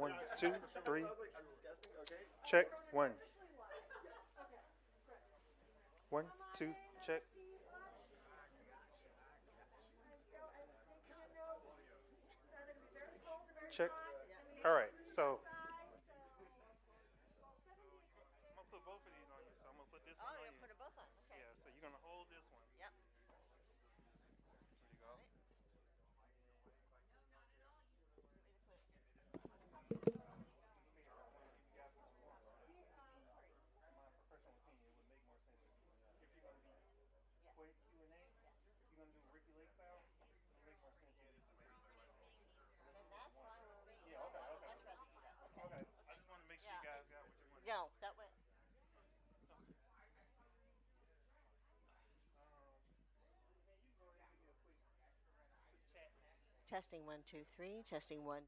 1, 2, 3. Check. 1. 1, 2, check. Check. All right. So I'm gonna put both of these on you. So I'm gonna put this one on you. Put them both on. Okay. Yeah. So you're gonna hold this one. Yep. There you go. Quick Q&A. You're gonna do Ricky Lake style. It'll make more sense. And that's fine with me. Yeah. Okay. I'd much rather do that. Okay. Okay. I just want to make sure you guys got what you want. No, that way. Testing 1, 2, 3. Testing 1.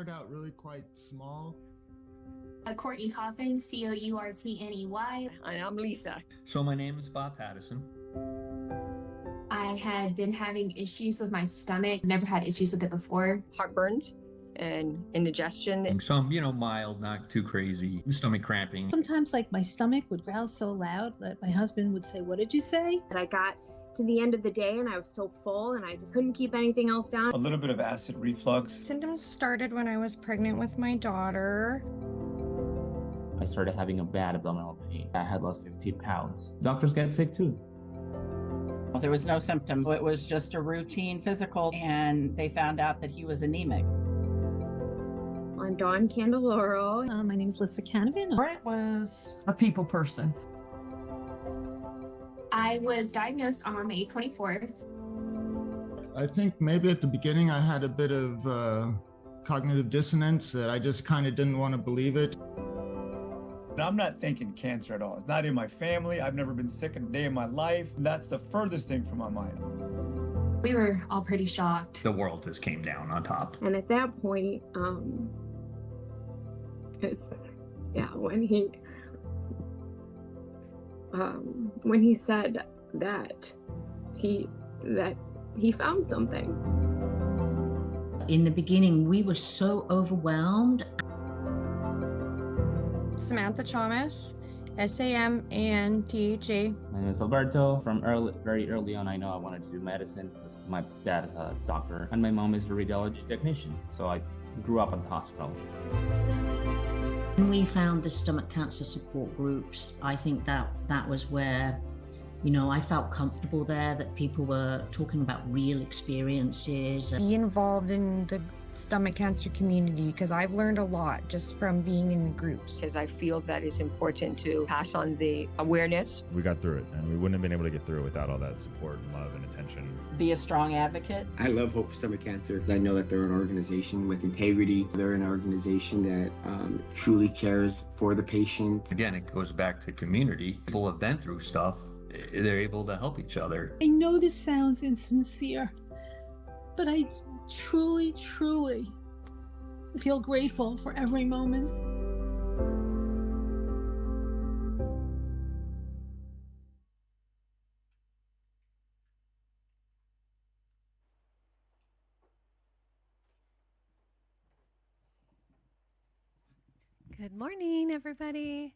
Started out really quite small. Courtney Coffin, Courtney. And I'm Lisa. So my name is Bob Pattison. I had been having issues with my stomach. Never had issues with it before. Heartburns and indigestion. Some, mild, not too crazy, stomach cramping. Sometimes like my stomach would growl so loud that my husband would say, "What did you say?" And I got to the end of the day and I was so full and I just couldn't keep anything else down. A little bit of acid reflux. Symptoms started when I was pregnant with my daughter. I started having a bad abdominal pain. I had lost 15 pounds. Doctors get sick too. There was no symptoms. It was just a routine physical, and they found out that he was anemic. I'm Dawn Candeloro. My name is Lisa Canavan. Brett was a people person. I was diagnosed on May 24th. I think maybe at the beginning I had a bit of cognitive dissonance that I just kind of didn't want to believe it. I'm not thinking cancer at all. It's not in my family. I've never been sick a day in my life. That's the furthest thing from my mind. We were all pretty shocked. The world just came down on top. And at that point, when he said that he found something. In the beginning, we were so overwhelmed. Samantha Thomas, SAM and THA. My name is Alberto. From very early on, I know I wanted to do medicine because my dad is a doctor and my mom is a radiology technician. So I grew up in the hospital. When we found the stomach cancer support groups, I think that was where, I felt comfortable there, that people were talking about real experiences. Be involved in the stomach cancer community because I've learned a lot just from being in groups. Because I feel that it's important to pass on the awareness. We got through it, and we wouldn't have been able to get through it without all that support and love and attention. Be a strong advocate. I love Hope for Stomach Cancer. I know that they're an organization with integrity. They're an organization that truly cares for the patient. Again, it goes back to community. People have been through stuff. They're able to help each other. I know this sounds insincere, but I truly, truly feel grateful for every moment. Good morning, everybody.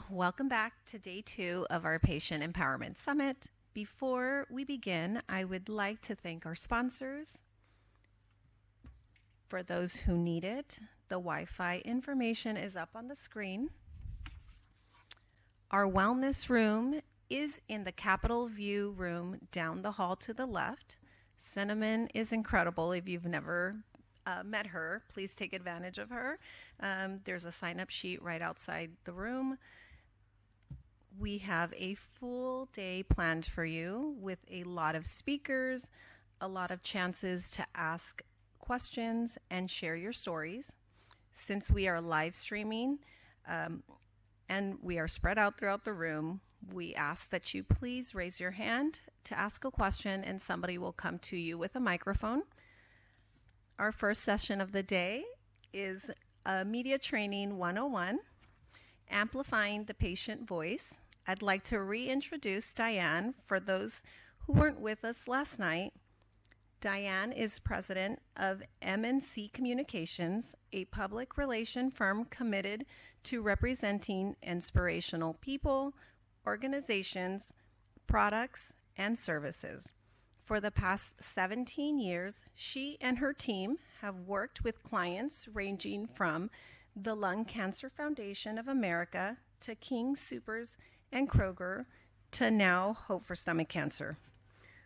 Welcome back to day 2 of our Patient Empowerment Summit. Before we begin, I would like to thank our sponsors. For those who need it, the Wi-Fi information is up on the screen. Our wellness room is in the Capitol View room down the hall to the left. Cinnamon is incredible. If you've never met her, please take advantage of her. There's a sign-up sheet right outside the room. We have a full day planned for you with a lot of speakers, a lot of chances to ask questions and share your stories. Since we are live streaming and we are spread out throughout the room, we ask that you please raise your hand to ask a question and somebody will come to you with a microphone. Our first session of the day is Media Training 101, Amplifying the Patient Voice. I'd like to reintroduce Diane for those who weren't with us last night. Diane is president of MNC Communications, a public relation firm committed to representing inspirational people, organizations, products, and services. For the past 17 years, she and her team have worked with clients ranging from the Lung Cancer Foundation of America to King Soopers and Kroger to now Hope for Stomach Cancer.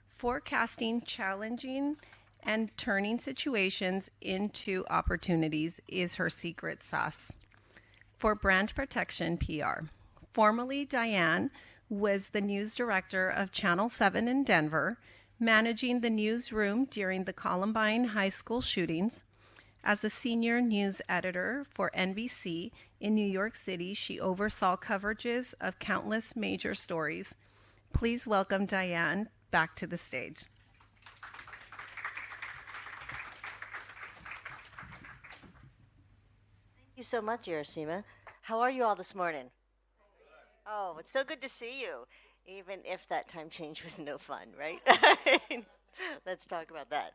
Forecasting challenging and turning situations into opportunities is her secret sauce. For brand protection PR, formerly Diane was the news director of Channel 7 in Denver, managing the newsroom during the Columbine High School shootings. As a senior news editor for NBC in New York City, she oversaw coverages of countless major stories. Please welcome Diane back to the stage. you so much, Irasima. How are you all this morning? Oh, it's so good to see you, even if that time change was no fun, right? Let's talk about that.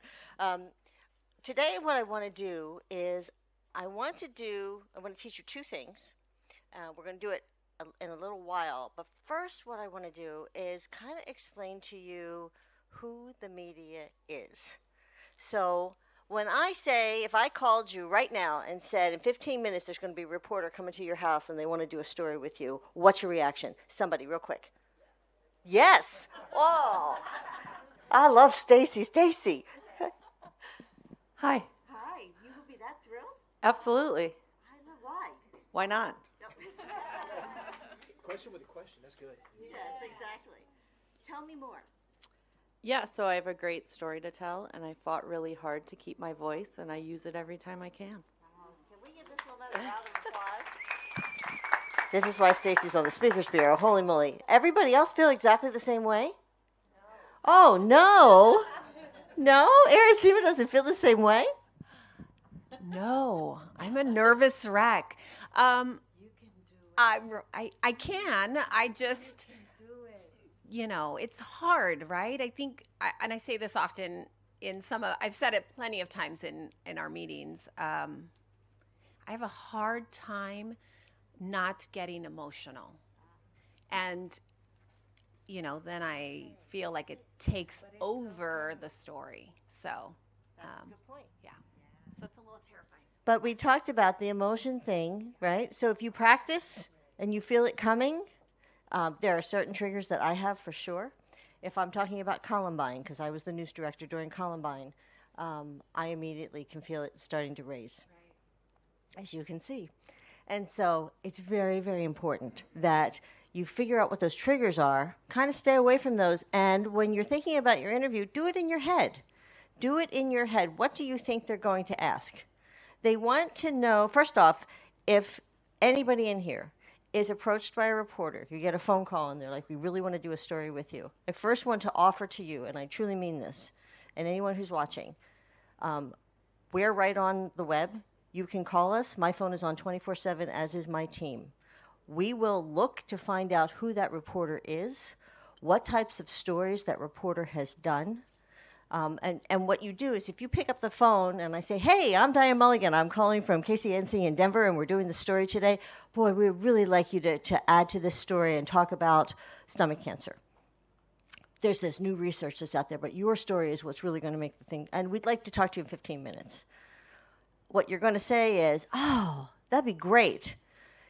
Today, what I want to do is I want to teach you two things. We're going to do it in a little while, but first what I want to do is kind of explain to you who the media is. So when I say, if I called you right now and said in 15 minutes there's going to be a reporter coming to your house and they want to do a story with you, what's your reaction? Somebody, real quick. Yes. Oh, I love Stacy. Stacy. Hi. Hi. You will be that thrilled? Absolutely. I know why. Why not? Question with a question. That's good. Yes, exactly. Tell me more. Yeah, so I have a great story to tell, and I fought really hard to keep my voice, and I use it every time I can. Can we give this little round of applause? This is why Stacy's on the Speakers Bureau. Holy moly. Everybody else feel exactly the same way? No. Oh, no. No? Irasima doesn't feel the same way? No, I'm a nervous wreck. I can. I just, it's hard, right? I think, and I say this often in I've said it plenty of times in our meetings. I have a hard time not getting emotional. And, then I feel like it takes over the story. So, that's a good point. Yeah. So it's a little terrifying. But we talked about the emotion thing, right? So if you practice and you feel it coming, there are certain triggers that I have for sure. If I'm talking about Columbine, because I was the news director during Columbine, I immediately can feel it starting to raise, as you can see. And so it's very, very important that you figure out what those triggers are, kind of stay away from those, and when you're thinking about your interview, do it in your head. Do it in your head. What do you think they're going to ask? They want to know, first off, if anybody in here is approached by a reporter, you get a phone call and they're like, we really want to do a story with you. I first want to offer to you, and I truly mean this, and anyone who's watching, we're right on the web. You can call us. My phone is on 24/7, as is my team. We will look to find out who that reporter is, what types of stories that reporter has done. And what you do is if you pick up the phone and I say, hey, I'm Diane Mulligan. I'm calling from KCNC in Denver, and we're doing the story today. Boy, we'd really like you to add to this story and talk about stomach cancer. There's this new research that's out there, but your story is what's really going to make the thing. And we'd like to talk to you in 15 minutes. What you're going to say is, oh, that'd be great.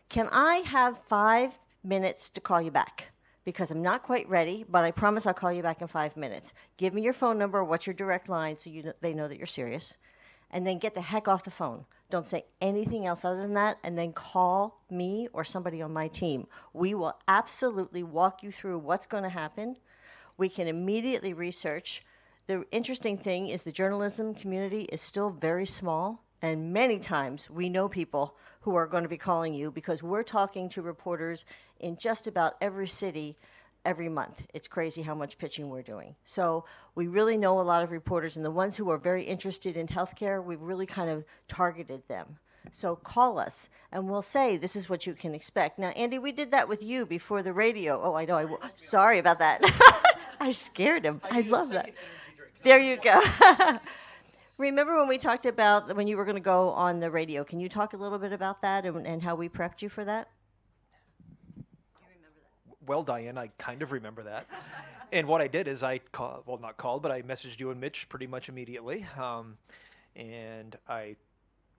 Can I have 5 minutes to call you back? Because I'm not quite ready, but I promise I'll call you back in 5 minutes. Give me your phone number, what's your direct line, so they know that you're serious. And then get the heck off the phone. Don't say anything else other than that, and then call me or somebody on my team. We will absolutely walk you through what's going to happen. We can immediately research. The interesting thing is the journalism community is still very small, and many times we know people who are going to be calling you because we're talking to reporters in just about every city every month. It's crazy how much pitching we're doing. So we really know a lot of reporters, and the ones who are very interested in healthcare, we've really kind of targeted them. So call us, and we'll say, this is what you can expect. Now, Andy, we did that with you before the radio. Oh, I know. Sorry about that. I scared him. I love that. There you go. Remember when we talked about when you were going to go on the radio? Can you talk a little bit about that and how we prepped you for that? Well, Diane, I kind of remember that. And what I did is I messaged you and Mitch pretty much immediately. And I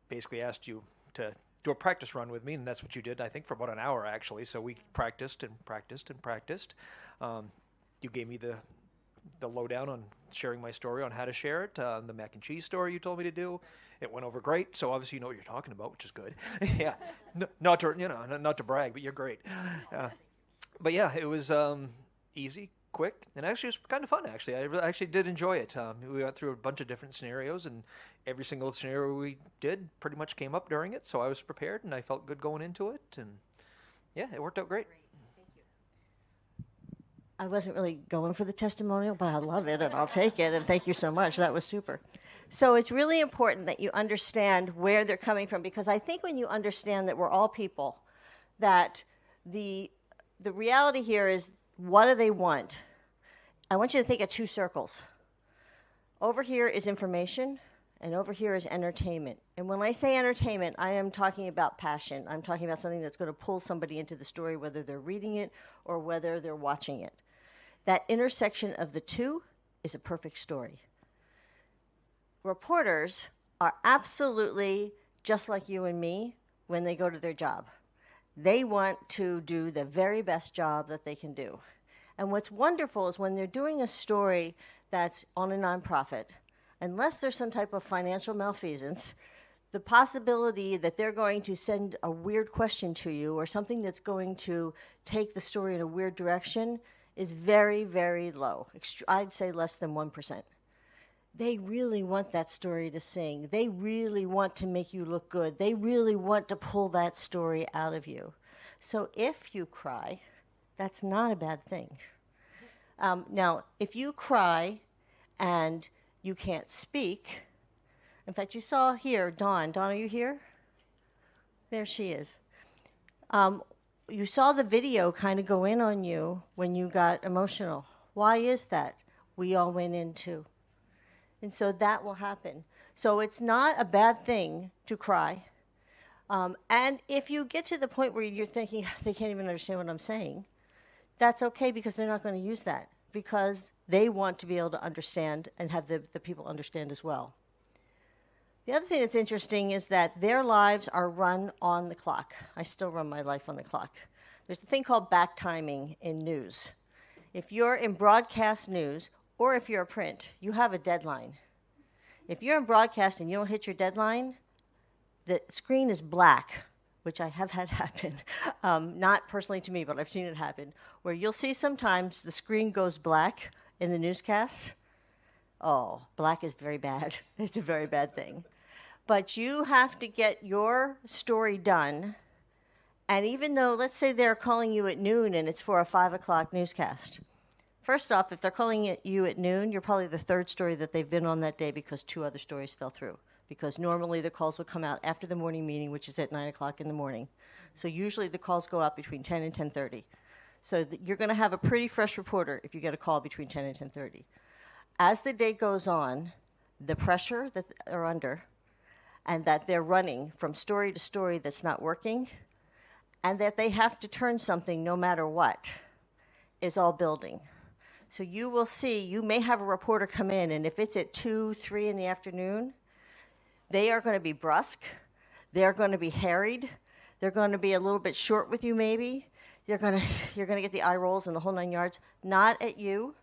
basically asked you to do a practice run with me, and that's what you did, I think, for about an hour, actually. So we practiced and practiced and practiced. You gave me the lowdown on sharing my story, on how to share it, the mac and cheese story you told me to do. It went over great, so obviously you know what you're talking about, which is good. Yeah, not to brag, but you're great. But yeah, it was easy, quick, and actually it was kind of fun, actually. I actually did enjoy it. We went through a bunch of different scenarios, and every single scenario we did pretty much came up during it, so I was prepared, and I felt good going into it, and yeah, it worked out great. I wasn't really going for the testimonial, but I love it, and I'll take it, and thank you so much. That was super. So it's really important that you understand where they're coming from, because I think when you understand that we're all people, that the reality here is, what do they want? I want you to think of two circles. Over here is information, and over here is entertainment. And when I say entertainment, I am talking about passion. I'm talking about something that's going to pull somebody into the story, whether they're reading it or whether they're watching it. That intersection of the two is a perfect story. Reporters are absolutely just like you and me when they go to their job. They want to do the very best job that they can do. And what's wonderful is when they're doing a story that's on a nonprofit, unless there's some type of financial malfeasance, the possibility that they're going to send a weird question to you or something that's going to take the story in a weird direction is very, very low. I'd say less than 1%. They really want that story to sing. They really want to make you look good. They really want to pull that story out of you. So if you cry, that's not a bad thing. Now, if you cry and you can't speak, in fact, you saw here, Dawn. Dawn, are you here? There she is. You saw the video kind of go in on you when you got emotional. Why is that? We all went in too. And so that will happen. So it's not a bad thing to cry. And if you get to the point where you're thinking, they can't even understand what I'm saying, that's okay, because they're not going to use that, because they want to be able to understand and have the people understand as well. The other thing that's interesting is that their lives are run on the clock. I still run my life on the clock. There's a thing called back timing in news. If you're in broadcast news, or if you're a print, you have a deadline. If you're in broadcast and you don't hit your deadline, the screen is black, which I have had happen. Not personally to me, but I've seen it happen, where you'll see sometimes the screen goes black in the newscasts. Oh, black is very bad. It's a very bad thing. But you have to get your story done, and even though, let's say they're calling you at noon and it's for a 5 o'clock newscast, first off, if they're calling you at noon, you're probably the third story that they've been on that day, because 2 other stories fell through. Because normally the calls will come out after the morning meeting, which is at 9 o'clock in the morning. So usually the calls go out between 10 and 10:30. So you're going to have a pretty fresh reporter if you get a call between 10 and 10:30. As the day goes on, the pressure that they're under, and that they're running from story to story that's not working, and that they have to turn something no matter what, is all building. So you will see, you may have a reporter come in, and if it's at 2, 3 in the afternoon, they are going to be brusque. They're going to be harried. They're going to be a little bit short with you, maybe. You're going to get the eye rolls and the whole 9 yards. Not at you.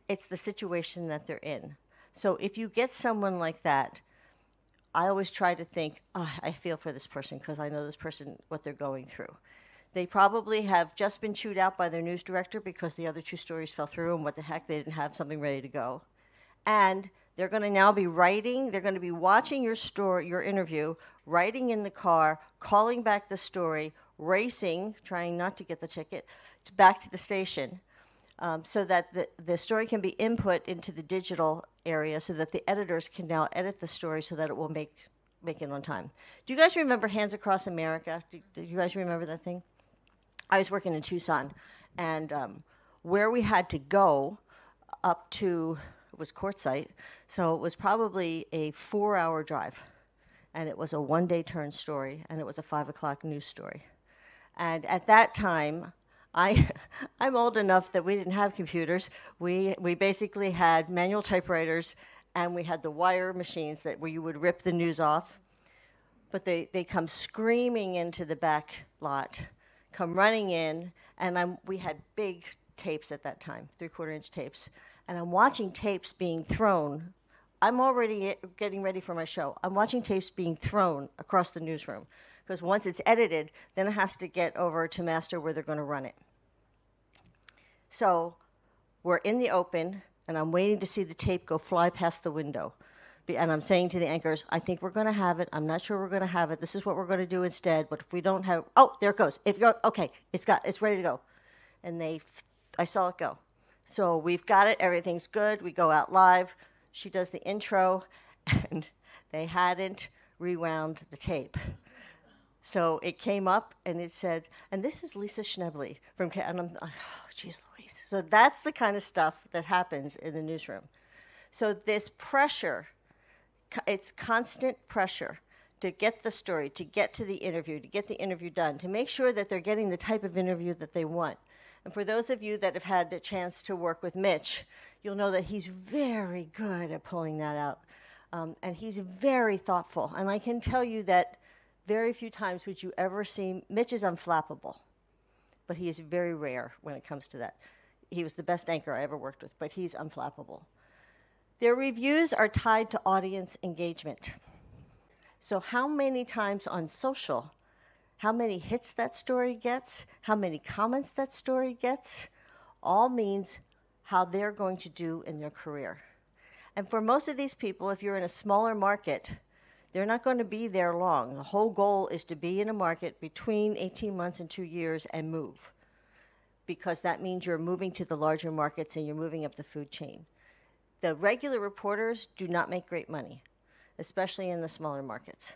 It's the situation that they're in. So if you get someone like that, I always try to think, I feel for this person, because I know this person, what they're going through. They probably have just been chewed out by their news director because the other 2 stories fell through, and what the heck, they didn't have something ready to go. And they're going to now be writing, they're going to be watching your story, your interview, writing in the car, calling back the story, racing, trying not to get the ticket, back to the station, so that the story can be input into the digital area, so that the editors can now edit the story so that it will make it on time. Do you guys remember Hands Across America? Do you guys remember that thing? I was working in Tucson, and where we had to go up to, it was Quartzsite, so it was probably a 4-hour drive, and it was a 1-day turn story, and it was a 5 o'clock news story. And at that time, I'm old enough that we didn't have computers. We basically had manual typewriters, and we had the wire machines where you would rip the news off. But they come screaming into the back lot, come running in, and we had big tapes at that time, 3/4-inch tapes, and I'm watching tapes being thrown. I'm already getting ready for my show. I'm watching tapes being thrown across the newsroom, because once it's edited, then it has to get over to master where they're going to run it. So we're in the open, and I'm waiting to see the tape go fly past the window. And I'm saying to the anchors, I think we're going to have it. I'm not sure we're going to have it. This is what we're going to do instead. But if we don't have, oh, there it goes. Okay, it's ready to go. And I saw it go. So we've got it. Everything's good. We go out live. She does the intro, and they hadn't rewound the tape. So it came up and it said, and this is Lisa Schnebley from, and I'm, oh, geez Louise. So that's the kind of stuff that happens in the newsroom. So this pressure, it's constant pressure to get the story, to get to the interview, to get the interview done, to make sure that they're getting the type of interview that they want. And for those of you that have had the chance to work with Mitch, you'll know that he's very good at pulling that out. And he's very thoughtful. And I can tell you that very few times would you ever see, Mitch is unflappable, but he is very rare when it comes to that. He was the best anchor I ever worked with, but he's unflappable. Their reviews are tied to audience engagement. So how many times on social, how many hits that story gets, how many comments that story gets, all means how they're going to do in their career. And for most of these people, if you're in a smaller market, they're not going to be there long. The whole goal is to be in a market between 18 months and 2 years and move, because that means you're moving to the larger markets and you're moving up the food chain. The regular reporters do not make great money, especially in the smaller markets.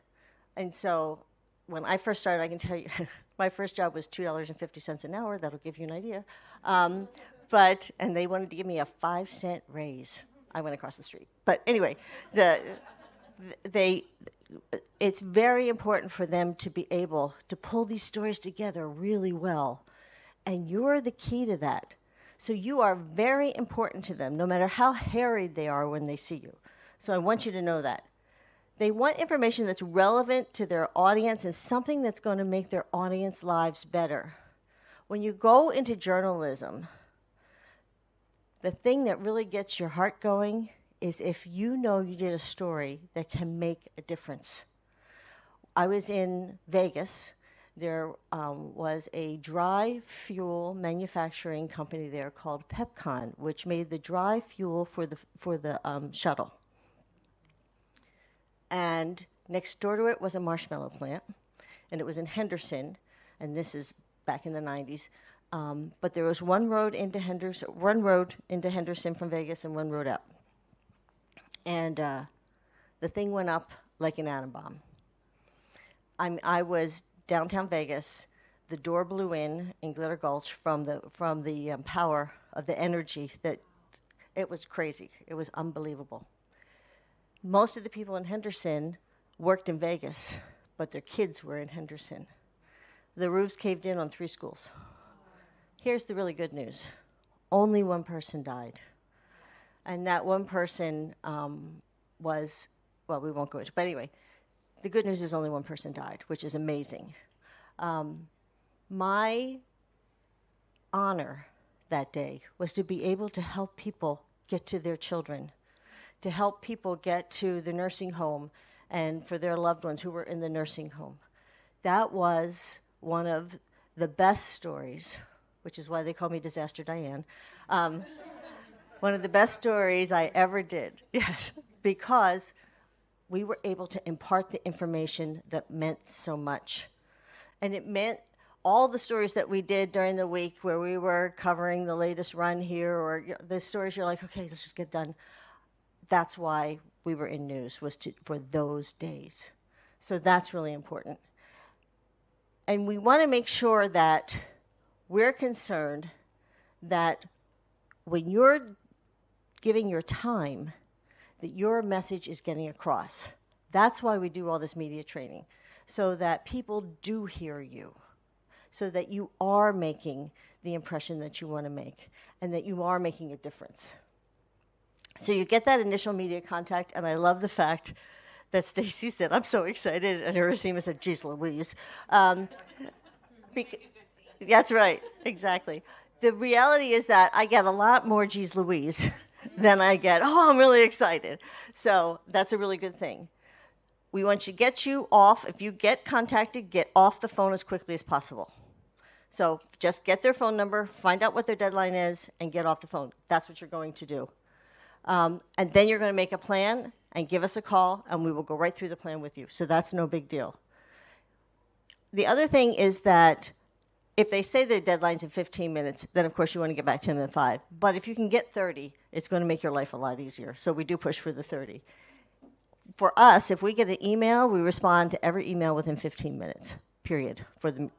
And so when I first started, I can tell you, my first job was $2.50 an hour. That'll give you an idea. And they wanted to give me a 5-cent raise. I went across the street. But anyway, it's very important for them to be able to pull these stories together really well. And you're the key to that. So you are very important to them, no matter how harried they are when they see you. So I want you to know that. They want information that's relevant to their audience and something that's going to make their audience lives better. When you go into journalism, the thing that really gets your heart going is if you know you did a story that can make a difference. I was in Vegas. There was a dry fuel manufacturing company there called Pepcon, which made the dry fuel for the shuttle. And next door to it was a marshmallow plant, and it was in Henderson, and this is back in the 90s. But there was one road into Henderson from Vegas and one road up. And the thing went up like an atom bomb. I was downtown Vegas. The door blew in Glitter Gulch from the power of the energy that it was crazy. It was unbelievable. Most of the people in Henderson worked in Vegas, but their kids were in Henderson. The roofs caved in on 3 schools. Here's the really good news. Only one person died. And that one person was, well, we won't go into it, but anyway, the good news is only one person died, which is amazing. My honor that day was to be able to help people get to their children, to help people get to the nursing home and for their loved ones who were in the nursing home. That was one of the best stories, which is why they call me Disaster Diane. One of the best stories I ever did, yes, because we were able to impart the information that meant so much. And it meant all the stories that we did during the week where we were covering the latest run here or the stories you're like, okay, let's just get done. That's why we were in news, was for those days. So that's really important. And we want to make sure that we're concerned that when you're giving your time, that your message is getting across. That's why we do all this media training, so that people do hear you, so that you are making the impression that you want to make, and that you are making a difference. So you get that initial media contact, and I love the fact that Stacy said, I'm so excited, and Hiroshima said, geez Louise. That's right, exactly. The reality is that I get a lot more geez Louise than I get, oh, I'm really excited. So that's a really good thing. We want to get you off. If you get contacted, get off the phone as quickly as possible. So just get their phone number, find out what their deadline is, and get off the phone. That's what you're going to do. And then you're going to make a plan and give us a call, and we will go right through the plan with you. So that's no big deal. The other thing is that if they say their deadline's in 15 minutes, then of course you want to get back to them in 5. But if you can get 30, it's going to make your life a lot easier. So we do push for the 30. for us, if we get an email, we respond to every email within 15 minutes, period,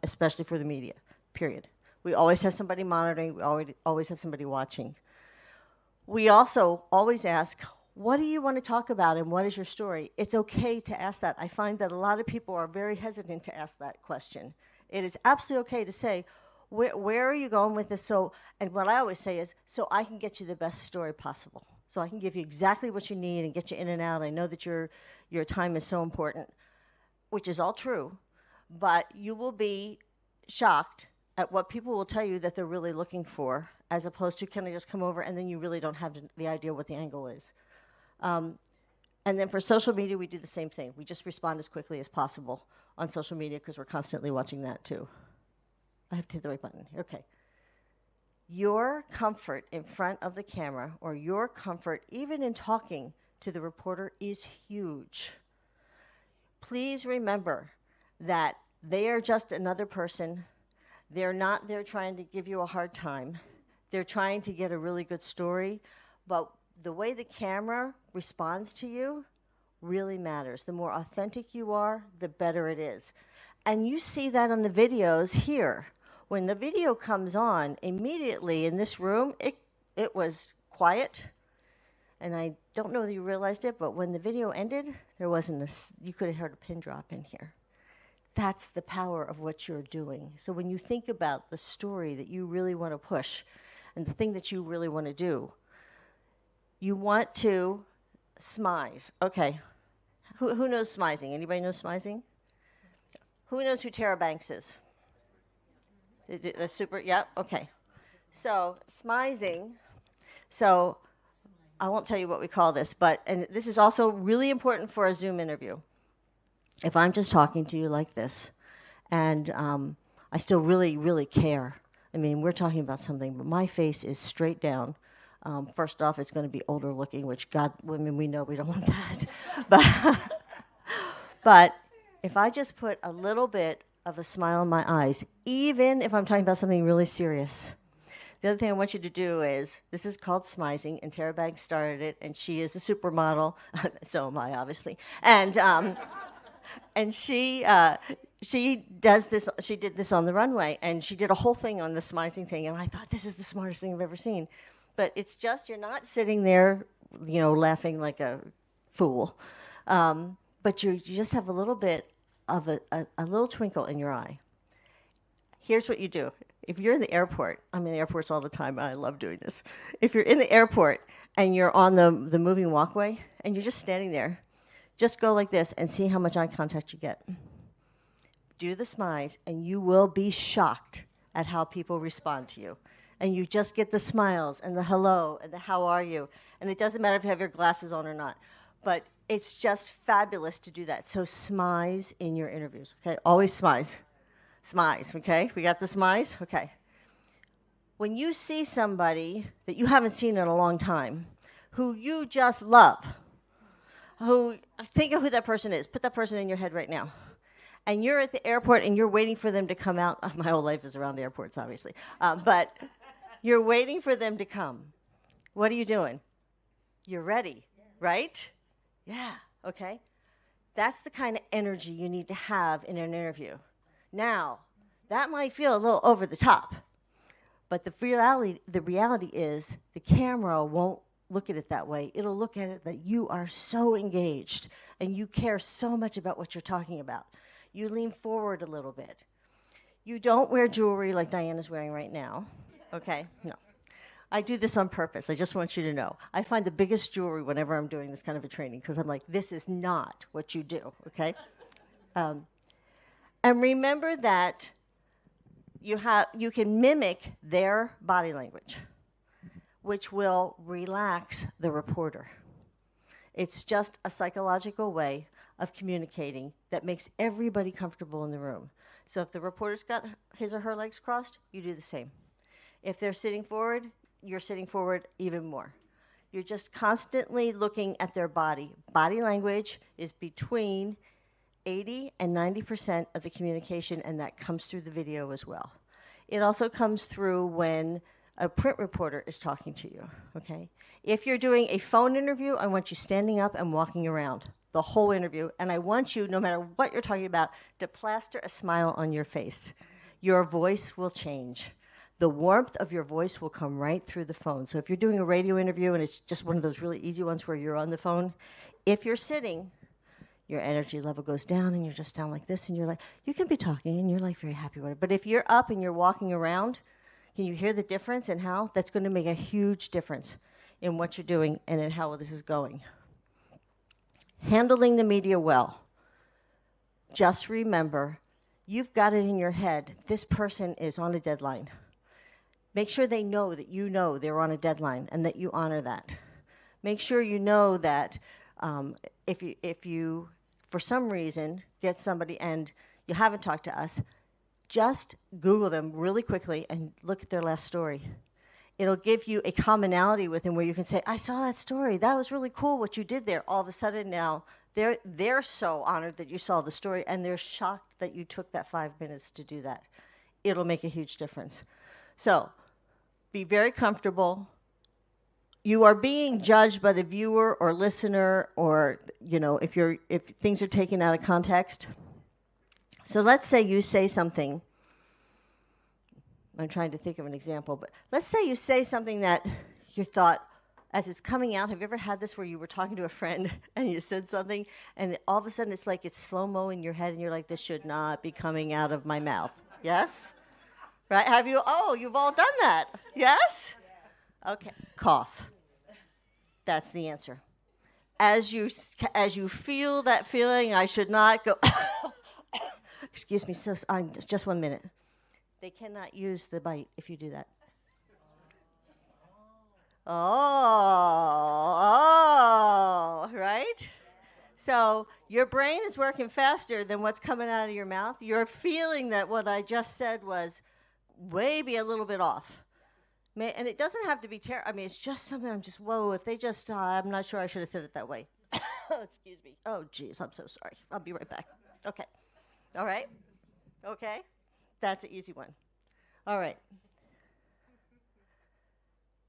especially for the media, period. We always have somebody monitoring. We always have somebody watching. We also always ask, what do you want to talk about and what is your story? It's okay to ask that. I find that a lot of people are very hesitant to ask that question. It is absolutely okay to say, where are you going with this? And what I always say is, so I can get you the best story possible. So I can give you exactly what you need and get you in and out. I know that your time is so important, which is all true, but you will be shocked at what people will tell you that they're really looking for, as opposed to, can I just come over, and then you really don't have the idea what the angle is. And then for social media, we do the same thing. We just respond as quickly as possible on social media because we're constantly watching that too. I have to hit the right button. Okay. Your comfort in front of the camera, or your comfort even in talking to the reporter, is huge. Please remember that they are just another person. They're not there trying to give you a hard time. They're trying to get a really good story, but the way the camera responds to you really matters. The more authentic you are, the better it is. And you see that on the videos here. When the video comes on, immediately in this room, it was quiet. And I don't know that you realized it, but when the video ended, there wasn't you could have heard a pin drop in here. That's the power of what you're doing. So when you think about the story that you really want to push and the thing that you really want to do, you want to smize. Okay. Who knows smizing? Anybody know smizing? Who knows who Tara Banks is? The super, yeah, okay. So smizing, so I won't tell you what we call this, and this is also really important for a Zoom interview. If I'm just talking to you like this, and I still really, really care. I mean, we're talking about something, but my face is straight down. First off, it's going to be older looking, which women, we know we don't want that. But if I just put a little bit of a smile in my eyes, even if I'm talking about something really serious. The other thing I want you to do is, this is called smizing, and Tara Banks started it, and she is a supermodel. So am I, obviously. And she does this. She did this on the runway, and she did a whole thing on the smizing thing, and I thought, this is the smartest thing I've ever seen. But it's just, you're not sitting there, laughing like a fool, but you just have a little bit of a little twinkle in your eye. Here's what you do. If you're in the airport, I'm in airports all the time, and I love doing this. If you're in the airport and you're on the moving walkway and you're just standing there, just go like this and see how much eye contact you get. Do the smize, and you will be shocked at how people respond to you. And you just get the smiles and the hello and the how are you. And it doesn't matter if you have your glasses on or not. But it's just fabulous to do that. So smize in your interviews, okay? Always smize. Smize, okay? We got the smize? Okay. When you see somebody that you haven't seen in a long time, who you just love, think of who that person is. Put that person in your head right now. And you're at the airport and you're waiting for them to come out. My whole life is around airports, obviously. But you're waiting for them to come. What are you doing? You're ready, right? Yeah, okay. That's the kind of energy you need to have in an interview. Now, that might feel a little over the top, but the reality is the camera won't look at it that way. It'll look at it that you are so engaged and you care so much about what you're talking about. You lean forward a little bit. You don't wear jewelry like Diane is wearing right now, okay? No. I do this on purpose. I just want you to know. I find the biggest jewelry whenever I'm doing this kind of a training because I'm like, this is not what you do, okay? And remember that you can mimic their body language, which will relax the reporter. It's just a psychological way of communicating that makes everybody comfortable in the room. So if the reporter's got his or her legs crossed, you do the same. If they're sitting forward, you're sitting forward even more. You're just constantly looking at their body. Body language is between 80 and 90% of the communication, and that comes through the video as well. It also comes through when a print reporter is talking to you, okay? If you're doing a phone interview, I want you standing up and walking around. the whole interview, and I want you, no matter what you're talking about, to plaster a smile on your face. Your voice will change. The warmth of your voice will come right through the phone. So if you're doing a radio interview and it's just one of those really easy ones where you're on the phone, if you're sitting, your energy level goes down and you're just down like this, and you're like, you can be talking and you're like very happy with it. But if you're up and you're walking around, can you hear the difference and how? That's going to make a huge difference in what you're doing and in how this is going. Handling the media well. Just remember, you've got it in your head, this person is on a deadline. Make sure they know that you know they're on a deadline and that you honor that. Make sure you know that if you, for some reason, get somebody and you haven't talked to us, just Google them really quickly and look at their last story. It'll give you a commonality with them where you can say, I saw that story. That was really cool what you did there. All of a sudden now, they're so honored that you saw the story, and they're shocked that you took that 5 minutes to do that. It'll make a huge difference. So be very comfortable. You are being judged by the viewer or listener, or if things are taken out of context. So let's say you say something. I'm trying to think of an example, but let's say you say something that you thought, as it's coming out, have you ever had this where you were talking to a friend and you said something and all of a sudden it's like it's slow-mo in your head and you're like, this should not be coming out of my mouth? Yes? Right? Have you? Oh, you've all done that. Yes? Okay. Cough. That's the answer. As you feel that feeling, I should not go, excuse me, just 1 minute. They cannot use the bite if you do that. Oh, right? So your brain is working faster than what's coming out of your mouth. You're feeling that what I just said was maybe a little bit off. And it doesn't have to be terrible. I mean, it's just something I'm just, whoa, if they just, I'm not sure I should have said it that way. Excuse me. Oh, geez, I'm so sorry. I'll be right back. Okay. All right? Okay? That's an easy one. All right.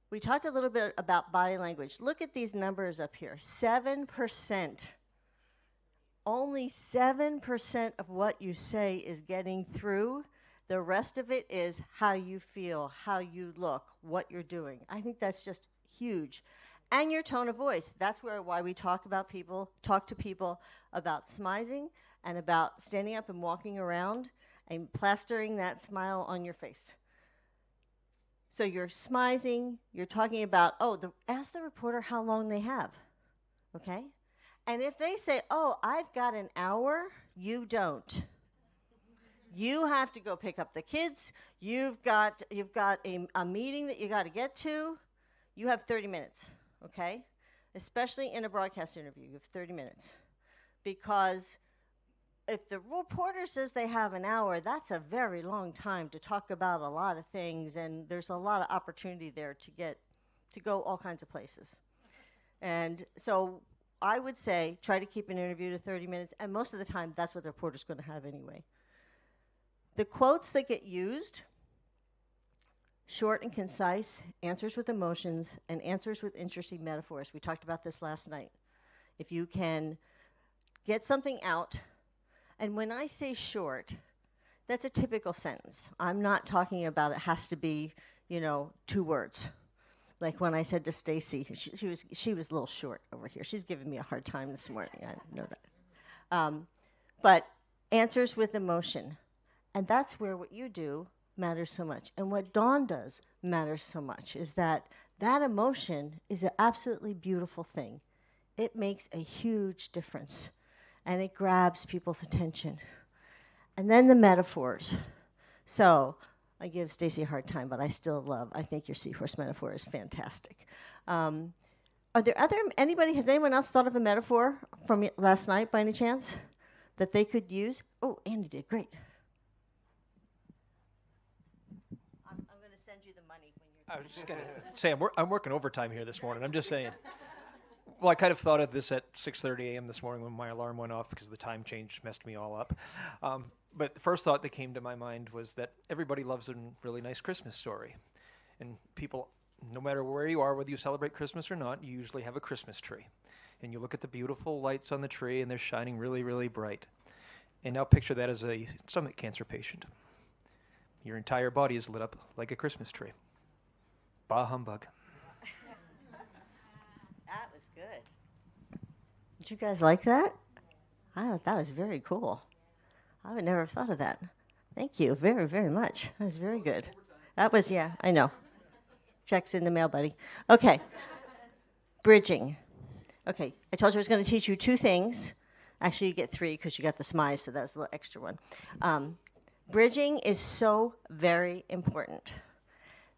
We talked a little bit about body language. Look at these numbers up here. 7%. Only 7% of what you say is getting through. The rest of it is how you feel, how you look, what you're doing. I think that's just huge. And your tone of voice. That's why we talk to people about smizing and about standing up and walking around and plastering that smile on your face. So you're smizing, you're talking about, ask the reporter how long they have, okay? And if they say, I've got an hour, you don't. You have to go pick up the kids. You've got a meeting that you got to get to. You have 30 minutes, okay? Especially in a broadcast interview, you have 30 minutes. Because if the reporter says they have an hour, that's a very long time to talk about a lot of things, and there's a lot of opportunity there to go all kinds of places. And so I would say try to keep an interview to 30 minutes, and most of the time that's what the reporter's going to have anyway. The quotes that get used, short and concise, answers with emotions, and answers with interesting metaphors. We talked about this last night. If you can get something out, and when I say short, that's a typical sentence. I'm not talking about it has to be, 2 words. Like when I said to Stacy, she was a little short over here. She's giving me a hard time this morning. I know that. But answers with emotion. And that's where what you do matters so much. And what Dawn does matters so much is that emotion is an absolutely beautiful thing. It makes a huge difference. And it grabs people's attention. And then the metaphors. So I give Stacy a hard time, but I think your seahorse metaphor is fantastic. Has anyone else thought of a metaphor from last night by any chance that they could use? Oh, Andy did great. I'm going to send you the money when you're I was just going to say, I'm working overtime here this morning. I'm just saying. Well, I kind of thought of this at 6:30 a.m. this morning when my alarm went off because the time change messed me all up. But the first thought that came to my mind was that everybody loves a really nice Christmas story. And people, no matter where you are, whether you celebrate Christmas or not, you usually have a Christmas tree. and you look at the beautiful lights on the tree, and they're shining really, really bright. And now picture that as a stomach cancer patient. Your entire body is lit up like a Christmas tree. Bah humbug. That was good. Did you guys like that? I thought that was very cool. I would never have thought of that. Thank you very, very much. That was very good. That was, yeah, I know. Check's in the mail, buddy. Okay. Bridging. Okay, I told you I was going to teach you 2 things. Actually, you get 3 because you got the SMIs, so that was a little extra one. Bridging is so very important.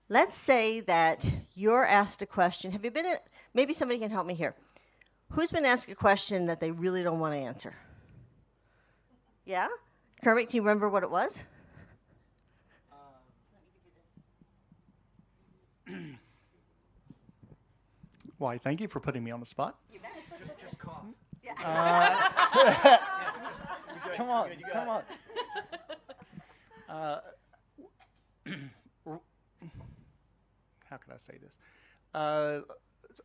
Let's say that you're asked a question. Have you been at, maybe somebody can help me here. Who's been asked a question that they really don't want to answer? Yeah? Kermit, do you remember what it was? Why, thank you for putting me on the spot. You bet. Just cough. Come on, come on. How can I say this?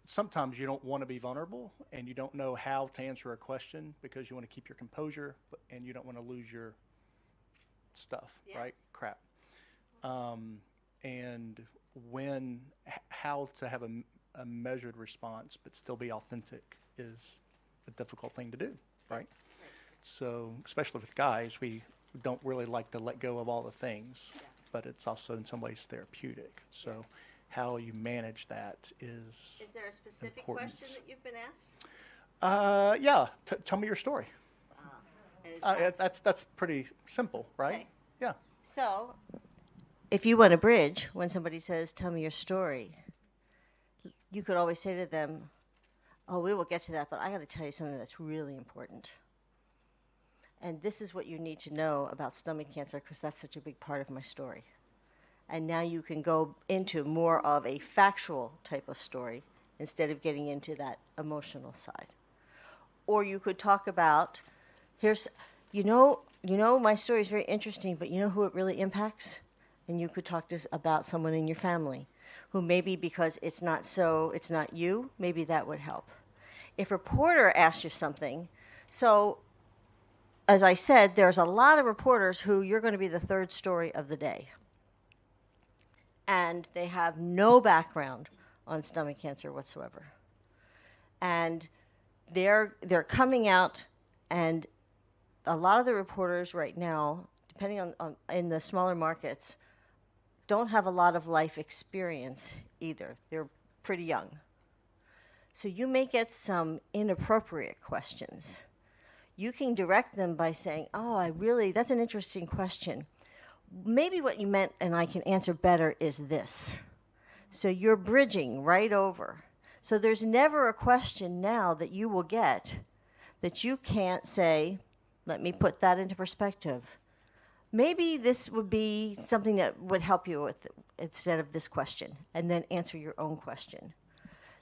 Sometimes you don't want to be vulnerable, and you don't know how to answer a question because you want to keep your composure, and you don't want to lose your stuff, right? Crap. And how to have a measured response but still be authentic is a difficult thing to do, right? So, especially with guys, we don't really like to let go of all the things, but it's also in some ways therapeutic. So, how you manage that is there a specific important. question that you've been asked? Yeah. Tell me your story. That's pretty simple, right? Okay. Yeah. So, if you want a bridge, when somebody says, "Tell me your story," you could always say to them, "Oh, we will get to that, but I got to tell you something that's really important. And this is what you need to know about stomach cancer because that's such a big part of my story." And now you can go into more of a factual type of story instead of getting into that emotional side. Or you could talk about, you know, my story is very interesting, but you know who it really impacts? And you could talk about someone in your family who maybe because it's not you, maybe that would help. If a reporter asks you something, so as I said, there's a lot of reporters who you're going to be the third story of the day. And they have no background on stomach cancer whatsoever. And they're coming out, and a lot of the reporters right now, depending on in the smaller markets, don't have a lot of life experience either. They're pretty young. So you may get some inappropriate questions. You can direct them by saying, "Oh, that's an interesting question. Maybe what you meant and I can answer better is this." So you're bridging right over. So there's never a question now that you will get that you can't say, "Let me put that into perspective. Maybe this would be something that would help you with instead of this question," and then answer your own question.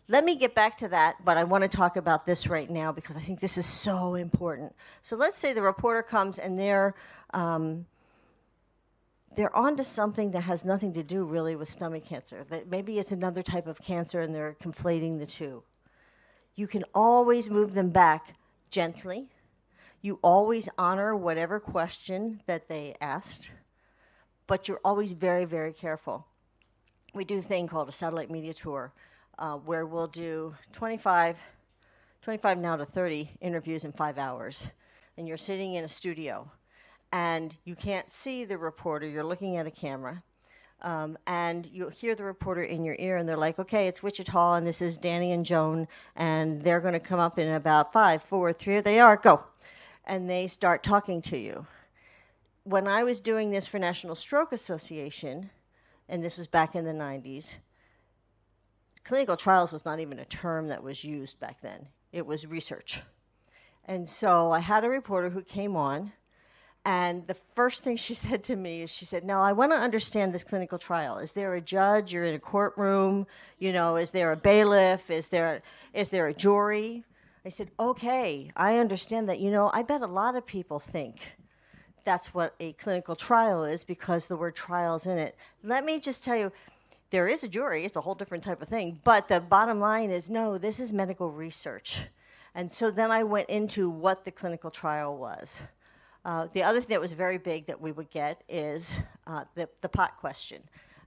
Let me get back to that, but I want to talk about this right now because I think this is so important. So let's say the reporter comes and they're onto something that has nothing to do really with stomach cancer. That maybe it's another type of cancer and they're conflating the two. You can always move them back gently. You always honor whatever question that they asked, but you're always very, very careful. We do a thing called a satellite media tour where we'll do 25 now to 30 interviews in 5 hours. And you're sitting in a studio. And you can't see the reporter. You're looking at a camera. And you hear the reporter in your ear, and they're like, "Okay, it's Wichita, and this is Danny and Joan, and they're going to come up in about 5, 4, 3, here they are, go." And they start talking to you. When I was doing this for National Stroke Association, and this was back in the 90s, clinical trials was not even a term that was used back then. It was research. And so I had a reporter who came on, and the first thing she said to me is she said, "Now, I want to understand this clinical trial. Is there a judge? You're in a courtroom. Is there a bailiff? Is there a jury?" I said, "Okay, I understand that. I bet a lot of people think that's what a clinical trial is because the word trial's in it. Let me just tell you, there is a jury. It's a whole different type of thing. But the bottom line is, no, this is medical research. And so then I went into what the clinical trial was. The other thing that was very big that we would get is the pot question.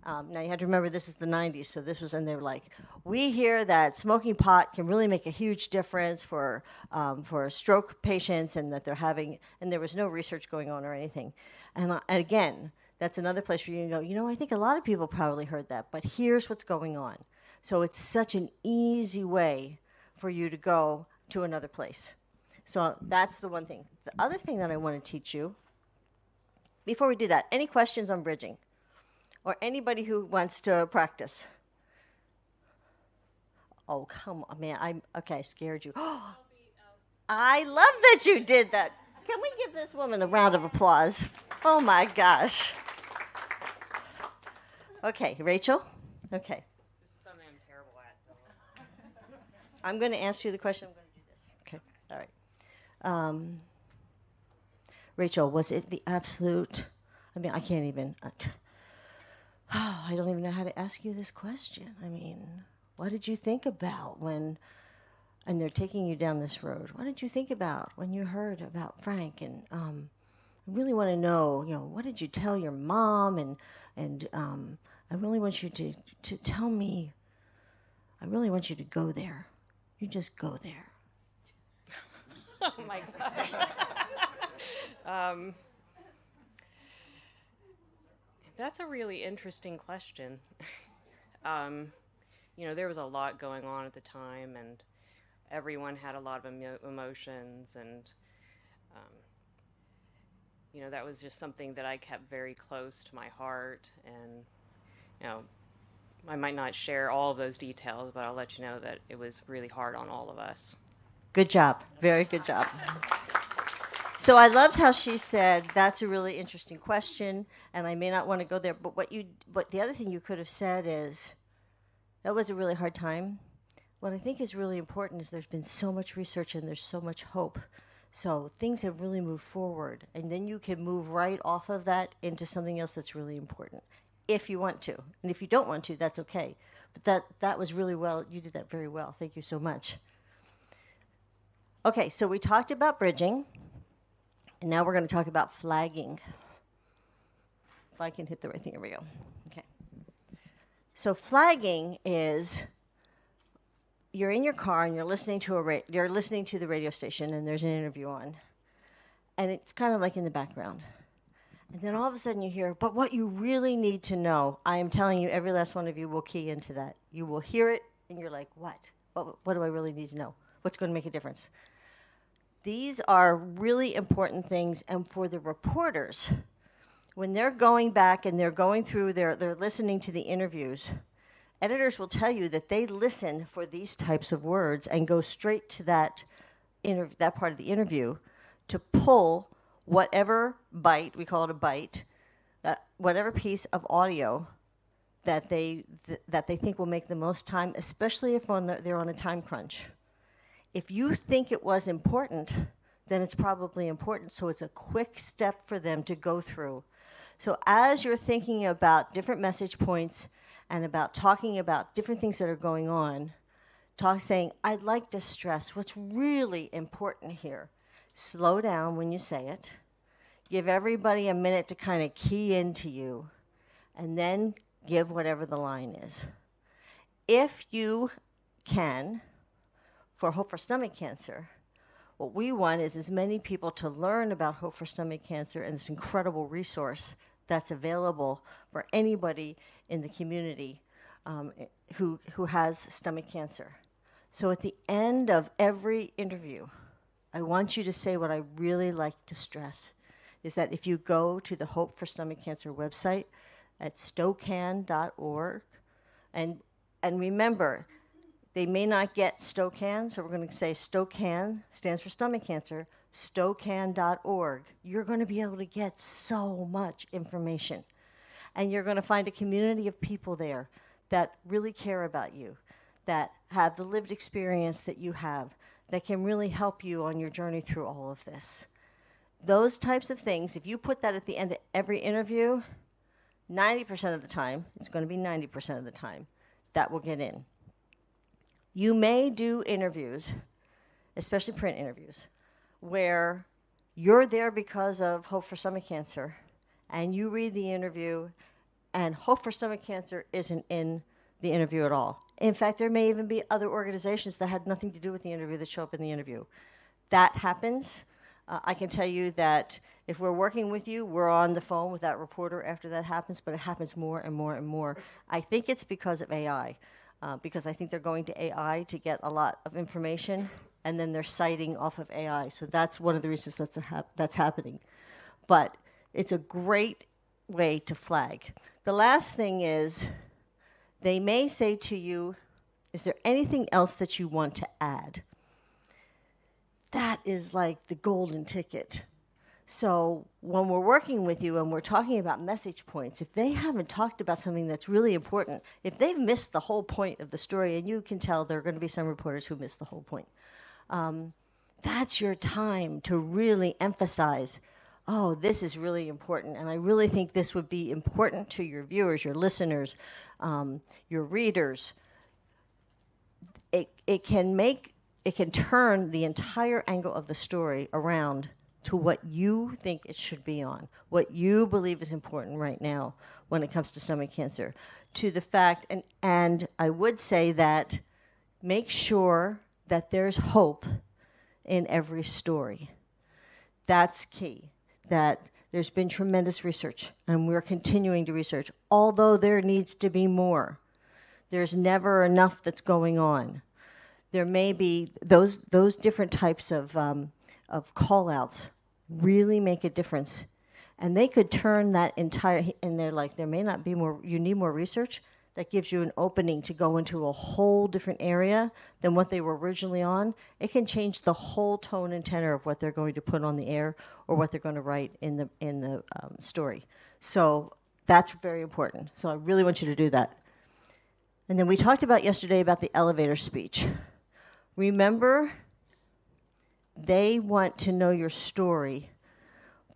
Now you have to remember this is the 90s, so this was, and they were like, we hear that smoking pot can really make a huge difference for stroke patients, and that they're having, and there was no research going on or anything. And again, that's another place where you can go, I think a lot of people probably heard that, but here's what's going on. So it's such an easy way for you to go to another place. So that's the one thing. The other thing that I want to teach you, before we do that, any questions on bridging? Or anybody who wants to practice? Oh, come on, man. I scared you. I love that you did that. Can we give this woman a round of applause? Oh, my gosh. Okay, Rachel? Okay. This is something I'm terrible at. So. I'm going to ask you the question. I'm going to do this. Okay, all right. Rachel, was it the absolute, I can't even, I don't even know how to ask you this question. What did you think about when, and they're taking you down this road, what did you think about when you heard about Frank? And I really want to know, what did you tell your mom? And I really want you to tell me, I really want you to go there. You just go there. Oh, my God. That's a really interesting question. There was a lot going on at the time, and everyone had a lot of emotions, and that was just something that I kept very close to my heart. And I might not share all of those details, but I'll let you know that it was really hard on all of us. Good job. Very good job. So I loved how she said, that's a really interesting question, and I may not want to go there, but what the other thing you could have said is, that was a really hard time. What I think is really important is there's been so much research and there's so much hope. So things have really moved forward, and then you can move right off of that into something else that's really important, if you want to. And if you don't want to, that's okay. But that was really well, you did that very well. Thank you so much. Okay, so we talked about bridging. And now we're going to talk about flagging. If I can hit the right thing, here we go. Okay. So flagging is, you're in your car and you're listening to the radio station, and there's an interview on, and it's kind of like in the background. And then all of a sudden you hear, but what you really need to know, I am telling you, every last one of you will key into that. You will hear it, and you're like, what? What do I really need to know? What's going to make a difference? These are really important things, and for the reporters, when they're going back and they're going through, they're listening to the interviews, editors will tell you that they listen for these types of words and go straight to that part of the interview to pull whatever bite, we call it a bite, whatever piece of audio that they think will make the most time, especially if they're on a time crunch. If you think it was important, then it's probably important, so it's a quick step for them to go through. So as you're thinking about different message points and about talking about different things that are going on, saying, I'd like to stress what's really important here. Slow down when you say it. Give everybody a minute to kind of key into you, and then give whatever the line is. If you can, for Hope for Stomach Cancer, what we want is as many people to learn about Hope for Stomach Cancer and this incredible resource that's available for anybody in the community who has stomach cancer. So at the end of every interview, I want you to say what I really like to stress, is that if you go to the Hope for Stomach Cancer website at stocan.org, and remember, they may not get STOCAN, so we're going to say STOCAN, stands for stomach cancer, stocan.org. You're going to be able to get so much information. And you're going to find a community of people there that really care about you, that have the lived experience that you have, that can really help you on your journey through all of this. Those types of things, if you put that at the end of every interview, 90% of the time, it's going to be 90% of the time, that will get in. You may do interviews, especially print interviews, where you're there because of Hope for Stomach Cancer, and you read the interview, and Hope for Stomach Cancer isn't in the interview at all. In fact, there may even be other organizations that had nothing to do with the interview that show up in the interview. That happens. I can tell you that if we're working with you, we're on the phone with that reporter after that happens, but it happens more and more and more. I think it's because of AI, because I think they're going to AI to get a lot of information, and then they're citing off of AI. So that's one of the reasons that's happening. But it's a great way to flag. The last thing is, they may say to you, is there anything else that you want to add? That is like the golden ticket. So when we're working with you and we're talking about message points, if they haven't talked about something that's really important, if they've missed the whole point of the story, and you can tell there are going to be some reporters who miss the whole point, that's your time to really emphasize, oh, this is really important, and I really think this would be important to your viewers, your listeners, your readers. It can turn the entire angle of the story around to what you think it should be on, what you believe is important right now when it comes to stomach cancer. To the fact, and I would say that make sure that there's hope in every story. That's key, that there's been tremendous research, and we're continuing to research, although there needs to be more. There's never enough that's going on. There may be those different types of call-outs really make a difference. And they could turn that entire, and they're like, there may not be more, you need more research. That gives you an opening to go into a whole different area than what they were originally on. It can change the whole tone and tenor of what they're going to put on the air or what they're going to write in the story. So that's very important. So I really want you to do that. And then we talked about yesterday about the elevator speech. Remember, they want to know your story,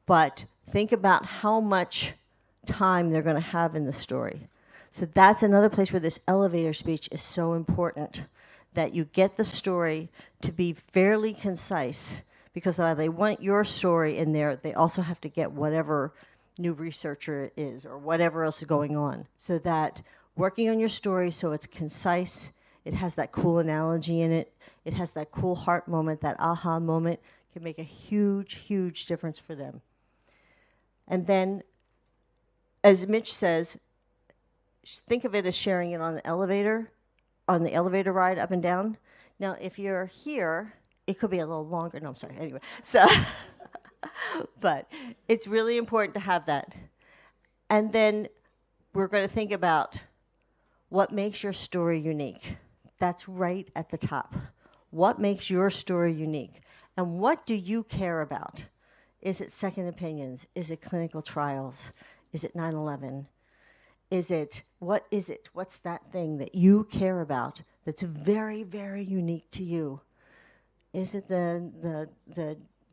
but think about how much time they're going to have in the story. So that's another place where this elevator speech is so important, that you get the story to be fairly concise, because while they want your story in there, they also have to get whatever new researcher is or whatever else is going on. So that working on your story so it's concise, it has that cool analogy in it, it has that cool heart moment, that aha moment, can make a huge, huge difference for them. And then, as Mitch says, think of it as sharing it on the elevator ride up and down. Now, if you're here, it could be a little longer. No, I'm sorry. Anyway, so, but it's really important to have that. And then we're going to think about what makes your story unique. That's right at the top. What makes your story unique? And what do you care about? Is it second opinions? Is it clinical trials? Is it 9/11? What is it? What's that thing that you care about that's very, very unique to you? Is it the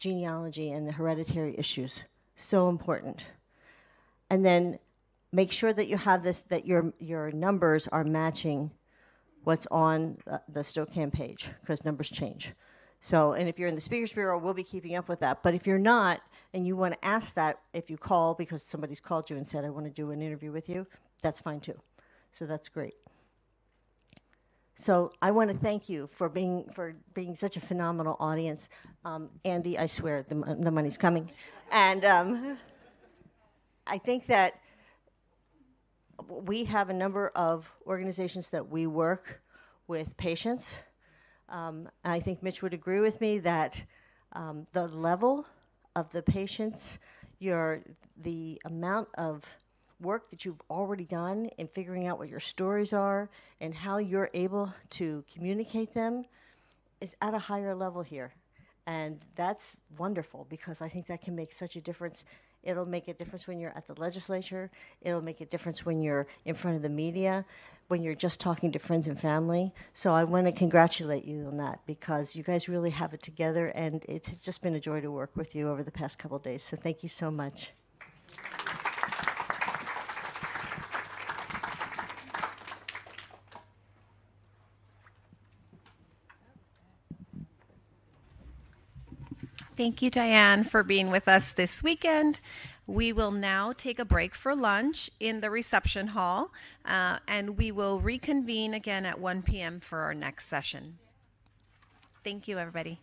genealogy and the hereditary issues? So important. And then make sure that you have this, that your numbers are matching what's on the StoCam page, because numbers change. So, and if you're in the Speakers Bureau, we'll be keeping up with that. But if you're not, and you want to ask that, if you call because somebody's called you and said, I want to do an interview with you, that's fine too. So that's great. So I want to thank you for being such a phenomenal audience. Andy, I swear the money's coming. And I think that we have a number of organizations that we work with patients. I think Mitch would agree with me that the level of the patients, the amount of work that you've already done in figuring out what your stories are and how you're able to communicate them is at a higher level here. And that's wonderful, because I think that can make such a difference. It'll make a difference when you're at the legislature. It'll make a difference when you're in front of the media, when you're just talking to friends and family. So I want to congratulate you on that, because you guys really have it together, and it's just been a joy to work with you over the past couple of days. So thank you so much. Thank you, Diane, for being with us this weekend. We will now take a break for lunch in the reception hall, and we will reconvene again at 1 p.m. for our next session. Thank you, everybody.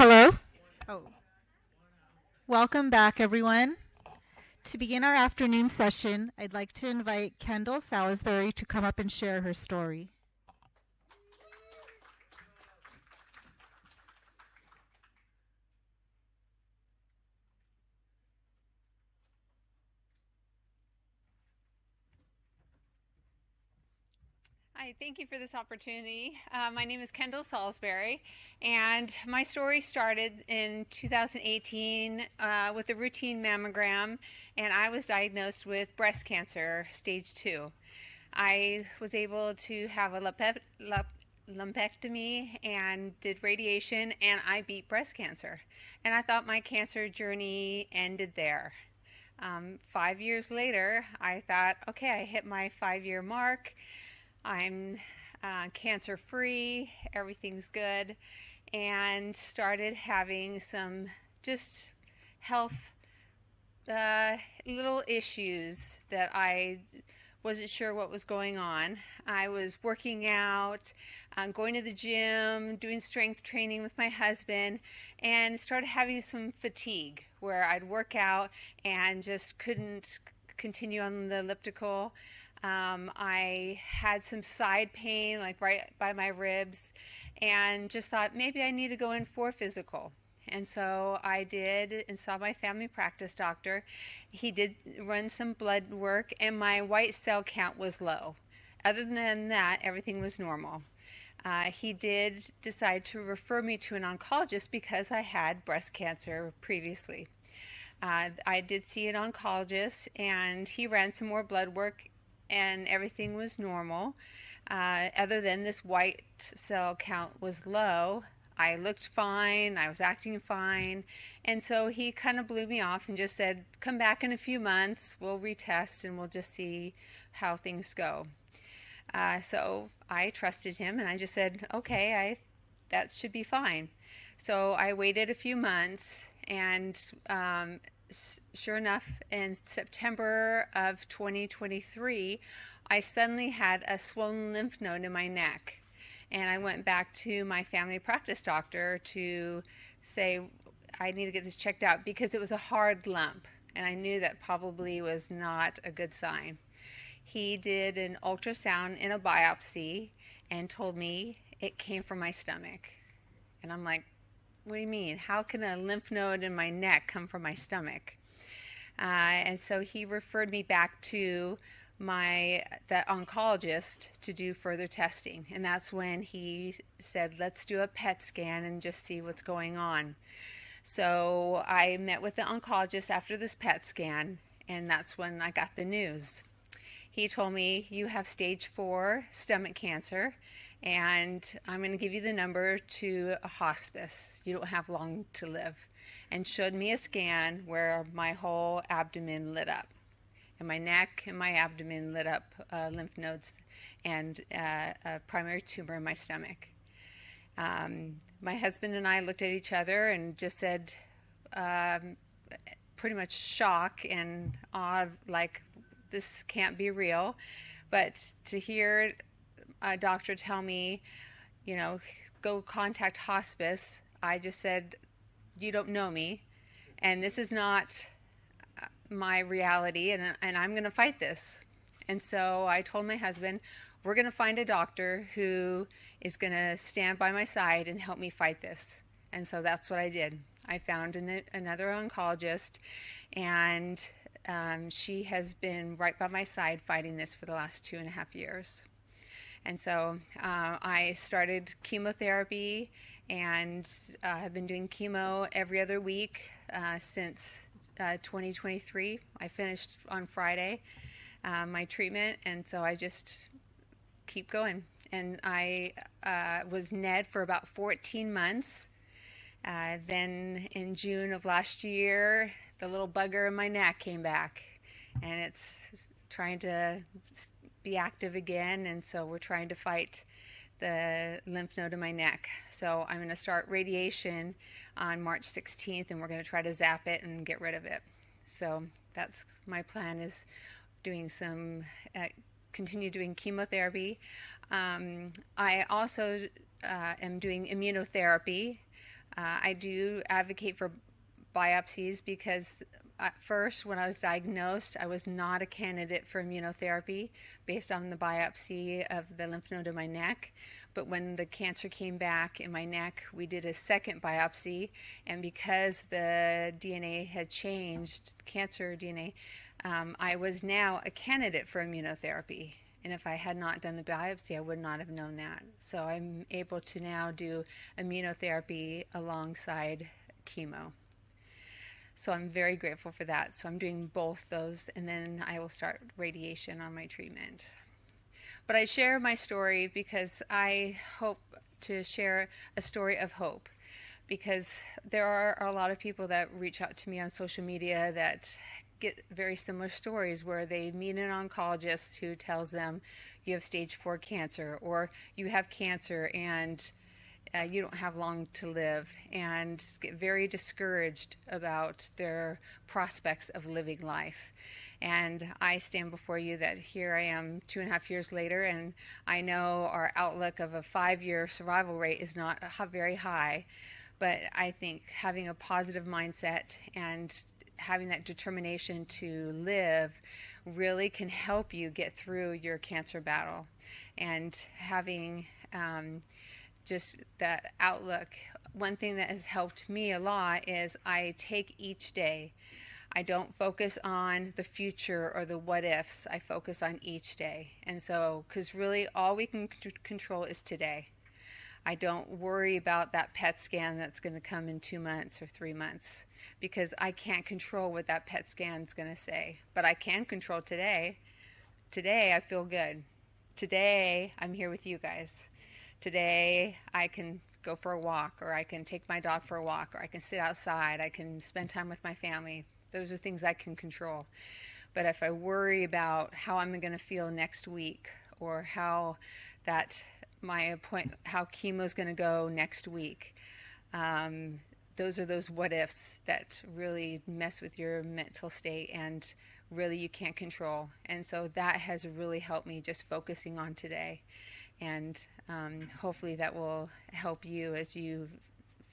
Hello? Oh. Welcome back, everyone. To begin our afternoon session, I'd like to invite Kendle Salisbury to come up and share her story. Hi, thank you for this opportunity. My name is Kendle Salisbury, and my story started in 2018 with a routine mammogram, and I was diagnosed with breast cancer, stage 2. I was able to have a lumpectomy and did radiation, and I beat breast cancer. And I thought my cancer journey ended there. 5 years later, I thought, okay, I hit my 5-year mark. I'm cancer-free, everything's good, and started having some just health little issues that I wasn't sure what was going on. I was working out, going to the gym, doing strength training with my husband, and started having some fatigue where I'd work out and just couldn't continue on the elliptical. I had some side pain, like right by my ribs, and just thought maybe I need to go in for a physical. And so I did and saw my family practice doctor. He did run some blood work, and my white cell count was low. Other than that, everything was normal. He did decide to refer me to an oncologist because I had breast cancer previously. I did see an oncologist, and he ran some more blood work, and everything was normal. Other than this white cell count was low, I looked fine, I was acting fine, and so he kind of blew me off and just said, come back in a few months, we'll retest and we'll just see how things go. So I trusted him, and I just said, okay, that should be fine. So I waited a few months, and sure enough, in September of 2023, I suddenly had a swollen lymph node in my neck. And I went back to my family practice doctor to say, I need to get this checked out, because it was a hard lump. And I knew that probably was not a good sign. He did an ultrasound and a biopsy and told me it came from my stomach. And I'm like, what do you mean? How can a lymph node in my neck come from my stomach? And so he referred me back to the oncologist to do further testing. And that's when he said, let's do a PET scan and just see what's going on. So I met with the oncologist after this PET scan, and that's when I got the news. He told me, you have stage 4 stomach cancer, and I'm going to give you the number to a hospice. You don't have long to live. And showed me a scan where my whole abdomen lit up. And my neck and my abdomen lit up, lymph nodes, and a primary tumor in my stomach. My husband and I looked at each other and just said, pretty much shock and awe, like, this can't be real. But to hear a doctor tell me, you know, go contact hospice, I just said, you don't know me, and this is not my reality, and I'm going to fight this. And so I told my husband, we're going to find a doctor who is going to stand by my side and help me fight this. And so that's what I did. I found another oncologist, and she has been right by my side fighting this for the last 2.5 years. And so I started chemotherapy, and have been doing chemo every other week since 2023. I finished on Friday my treatment, and so I just keep going. And I was NED for about 14 months. Then in June of last year, the little bugger in my neck came back, and it's trying to be active again, and so we're trying to fight the lymph node in my neck. So I'm going to start radiation on March 16th, and we're going to try to zap it and get rid of it. So that's my plan, is doing some, continue doing chemotherapy. I also am doing immunotherapy. I do advocate for biopsies because at first, when I was diagnosed, I was not a candidate for immunotherapy based on the biopsy of the lymph node in my neck. But when the cancer came back in my neck, we did a second biopsy. And because the DNA had changed, cancer DNA, I was now a candidate for immunotherapy. And if I had not done the biopsy, I would not have known that. So I'm able to now do immunotherapy alongside chemo. So I'm very grateful for that. So I'm doing both those, and then I will start radiation on my treatment. But I share my story because I hope to share a story of hope, because there are a lot of people that reach out to me on social media that get very similar stories where they meet an oncologist who tells them you have stage 4 cancer, or you have cancer and you don't have long to live, and get very discouraged about their prospects of living life. And I stand before you that here I am 2.5 years later, and I know our outlook of a 5-year survival rate is not very high, but I think having a positive mindset and having that determination to live really can help you get through your cancer battle. And having just that outlook. One thing that has helped me a lot is I take each day. I don't focus on the future or the what ifs. I focus on each day. And so, because really all we can control is today. I don't worry about that PET scan that's going to come in 2 months or 3 months, because I can't control what that PET scan is going to say. But I can control today. Today I feel good. Today I'm here with you guys. Today I can go for a walk, or I can take my dog for a walk, or I can sit outside, I can spend time with my family. Those are things I can control. But if I worry about how I'm going to feel next week, or how chemo is going to go next week, those are those what ifs that really mess with your mental state and really you can't control. And so that has really helped me, just focusing on today. And hopefully that will help you as you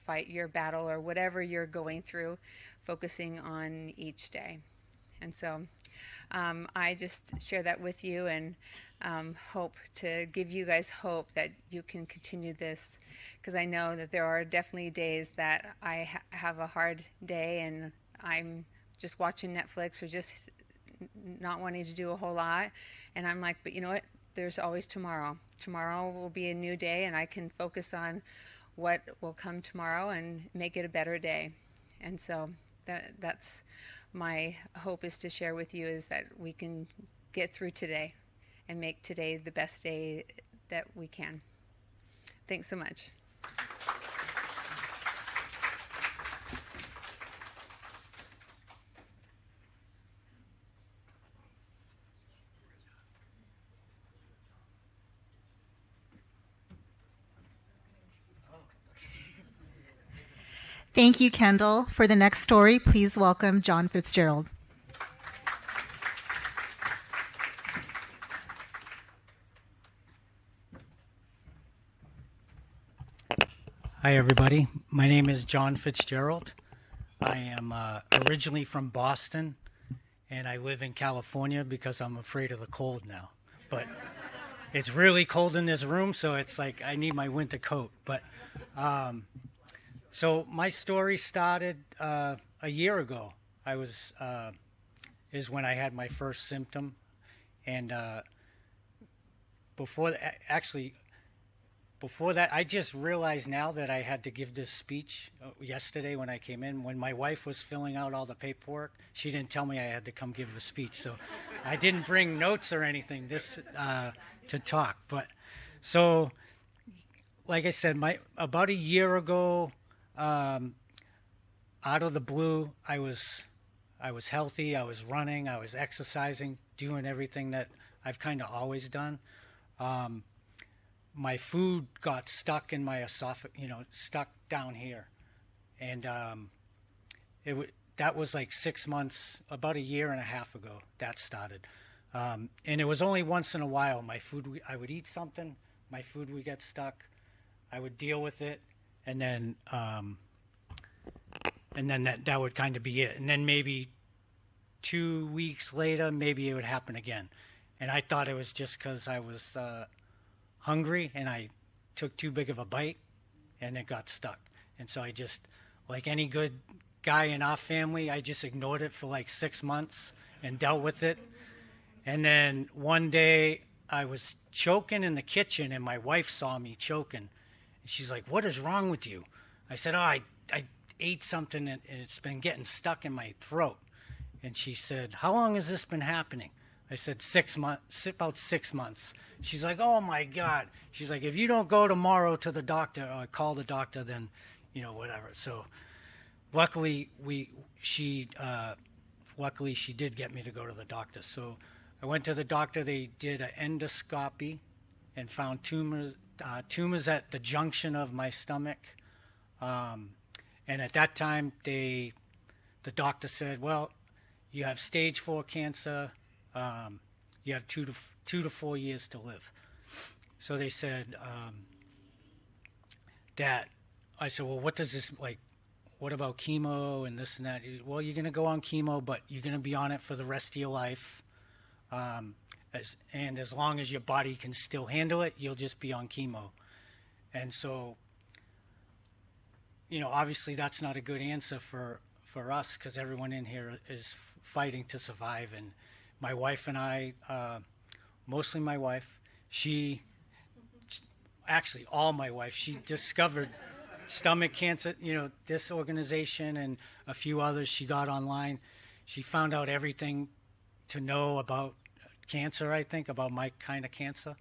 fight your battle or whatever you're going through, focusing on each day. And so I just share that with you, and hope to give you guys hope that you can continue this, because I know that there are definitely days that I have a hard day and I'm just watching Netflix or just not wanting to do a whole lot. And I'm like, but you know what? There's always tomorrow. Tomorrow will be a new day, and I can focus on what will come tomorrow and make it a better day. And so that's my hope, is to share with you, is that we can get through today and make today the best day that we can. Thanks so much. Thank you, Kendle. For the next story, please welcome John Fitzgerald. Hi, everybody. My name is John Fitzgerald. I am originally from Boston, and I live in California because I'm afraid of the cold now. But it's really cold in this room, so it's like I need my winter coat. But so my story started a year ago. Is when I had my first symptom, and before that, I just realized now that I had to give this speech yesterday when I came in. When my wife was filling out all the paperwork, she didn't tell me I had to come give a speech, so I didn't bring notes or anything to talk. But so, like I said, about a year ago, out of the blue, I was healthy. I was running. I was exercising, doing everything that I've kind of always done. My food got stuck in my esophagus, stuck down here, and that was like 6 months, about a year and a half ago. That started, and it was only once in a while. I would eat something, my food would get stuck. I would deal with it, and then and then that would kind of be it. And then maybe 2 weeks later, maybe it would happen again. And I thought it was just because I was hungry and I took too big of a bite and it got stuck. And so I just, like any good guy in our family, I just ignored it for like 6 months and dealt with it. And then one day I was choking in the kitchen and my wife saw me choking. And she's like, "What is wrong with you?" I said, "Oh, I ate something and it's been getting stuck in my throat." And she said, "How long has this been happening?" I said, 6 months, about 6 months. She's like, "Oh my God." She's like, "If you don't go tomorrow to the doctor or call the doctor, then, you know, whatever." So luckily she did get me to go to the doctor. So I went to the doctor. They did an endoscopy and found tumors at the junction of my stomach. And at that time, the doctor said, "Well, you have stage 4 cancer. You have 2 to 4 years to live." So they said that. I said, "Well, what does this, like, what about chemo and this and that?" "Well, you're going to go on chemo, but you're going to be on it for the rest of your life. And as long as your body can still handle it, you'll just be on chemo." And so, you know, obviously that's not a good answer for us, because everyone in here is fighting to survive. And my wife and I, mostly my wife, all my wife, she discovered stomach cancer, you know, this organization and a few others she got online. She found out everything to know about cancer, I think, about my kind of cancer.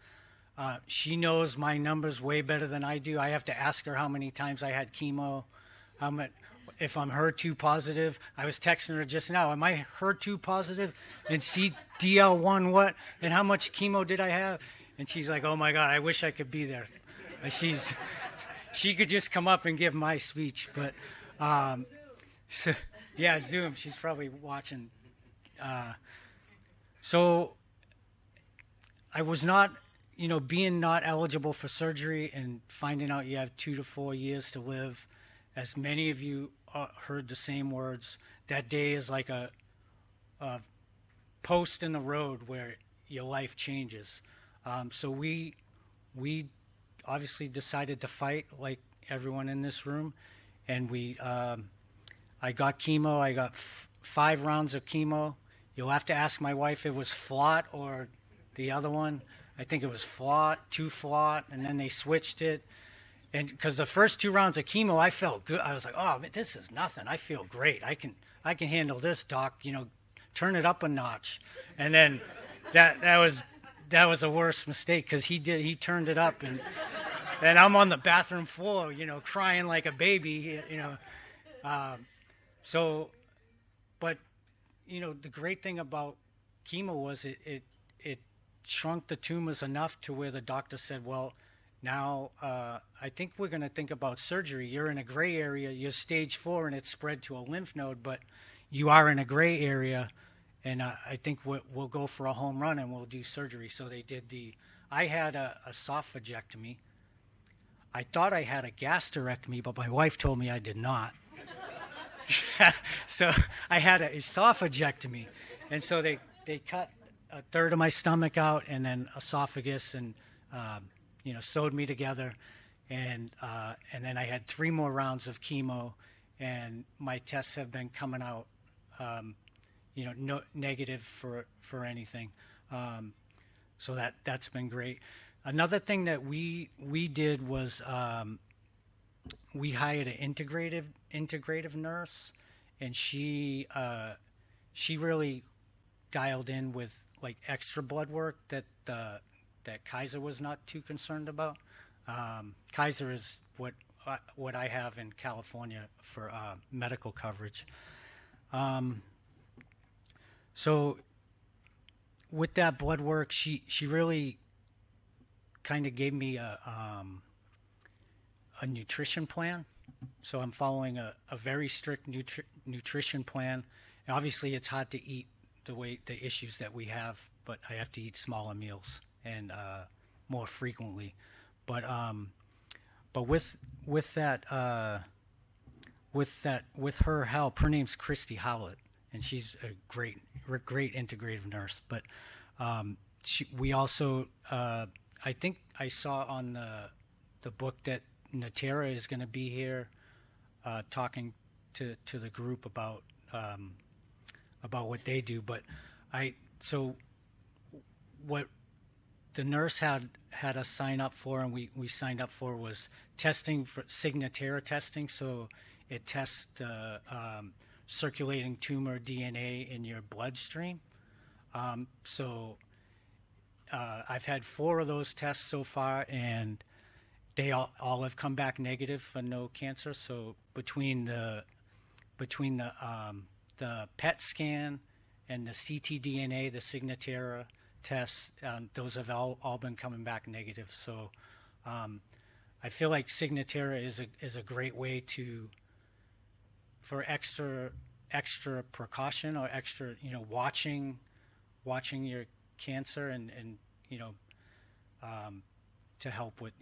She knows my numbers way better than I do. I have to ask her how many times I had chemo, if I'm HER2 positive. I was texting her just now, "Am I HER2 positive? And CDL1 what? And how much chemo did I have?" And she's like, "Oh my God, I wish I could be there." She could just come up and give my speech. But, so, yeah, Zoom, she's probably watching. So I was not, you know, being not eligible for surgery and finding out you have 2 to 4 years to live. As many of you heard the same words, that day is like a post in the road where your life changes. So we obviously decided to fight, like everyone in this room, and I got chemo. I got 5 rounds of chemo. You'll have to ask my wife if it was FLOT or the other one. I think it was FLOT, 2 FLOT, and then they switched it. And because the first 2 rounds of chemo, I felt good. I was like, "Oh, man, this is nothing. I feel great. I can handle this, doc. You know, turn it up a notch." And then that was the worst mistake, because he turned it up, and I'm on the bathroom floor, you know, crying like a baby, you know. But you know, the great thing about chemo was it shrunk the tumors enough to where the doctor said, "Well, now I think we're going to think about surgery. You're in a gray area. You're stage 4 and it's spread to a lymph node, but you are in a gray area, and I think we'll go for a home run and we'll do surgery." So they did I had a esophagectomy. I thought I had a gastrectomy, but my wife told me I did not. So I had an esophagectomy. And so they cut a third of my stomach out and then esophagus, and you know, sewed me together, and then I had 3 more rounds of chemo, and my tests have been coming out, you know, no negative for anything. So that's been great. Another thing that we did was we hired an integrative nurse, and she really dialed in with like extra blood work that Kaiser was not too concerned about. Kaiser is what I have in California for medical coverage. So with that blood work, she really kind of gave me a nutrition plan. So I'm following a very strict nutrition plan. And obviously, it's hard to eat the issues that we have, but I have to eat smaller meals and more frequently. But with with her help, her name's Christy Howlett, and she's a great integrative nurse. But we also, I think I saw on the book that Natera is going to be here talking to the group about what they do. But what the nurse had us sign up for, and we signed up for, was testing for Signatera testing. So it tests circulating tumor DNA in your bloodstream. I've had 4 of those tests so far, and they all have come back negative for no cancer. So between the PET scan and the ctDNA, the Signatera tests, those have all been coming back negative. So I feel like Signatera is a great way for extra precaution, or extra, watching your cancer, and to help with,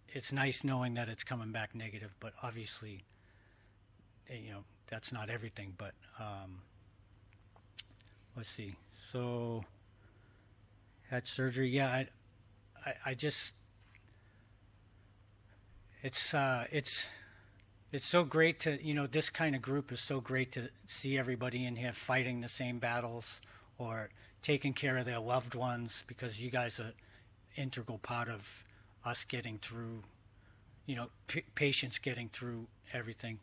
it's nice knowing that it's coming back negative, but obviously, that's not everything. But let's see. So had surgery. Yeah, I just, it's so great to, this kind of group is so great to see everybody in here fighting the same battles or taking care of their loved ones, because you guys are integral part of us getting through, patients getting through everything.